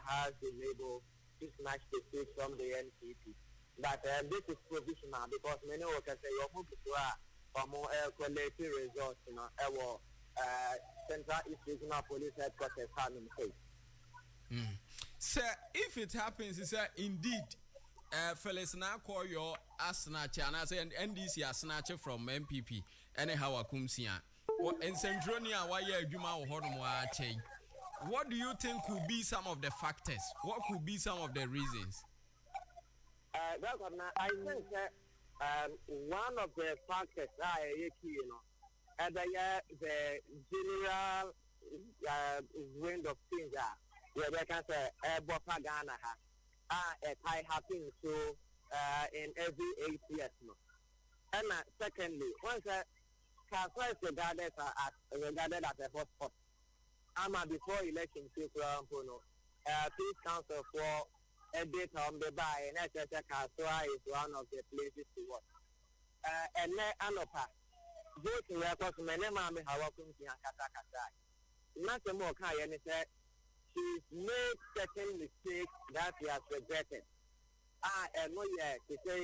Speaker 5: has been able to snatch the seat from the NPP. But this is provisional because many workers say you're moving to more quality results, our Central East Regional Police Headquarters having face.
Speaker 3: Sir, if it happens, is indeed Felix Nakoyo as snatch and I say NDC as snatch from MPP, anyhow, Akumsia. And Centronia, why you are what do you think could be some of the factors? What could be some of the reasons?
Speaker 5: I think that one of the factors the general wind of things where we can say propaganda happens so in every 8 years. And secondly, once Kaswa is regarded as a hotspot. Before election, peace council for a date on the buy, and Kaswa is one of the places to work. And Anopa, go to records, many mammy, how welcome to Kata. Not the more kind, and said she's made certain mistakes that he has regretted. And no, yeah, to say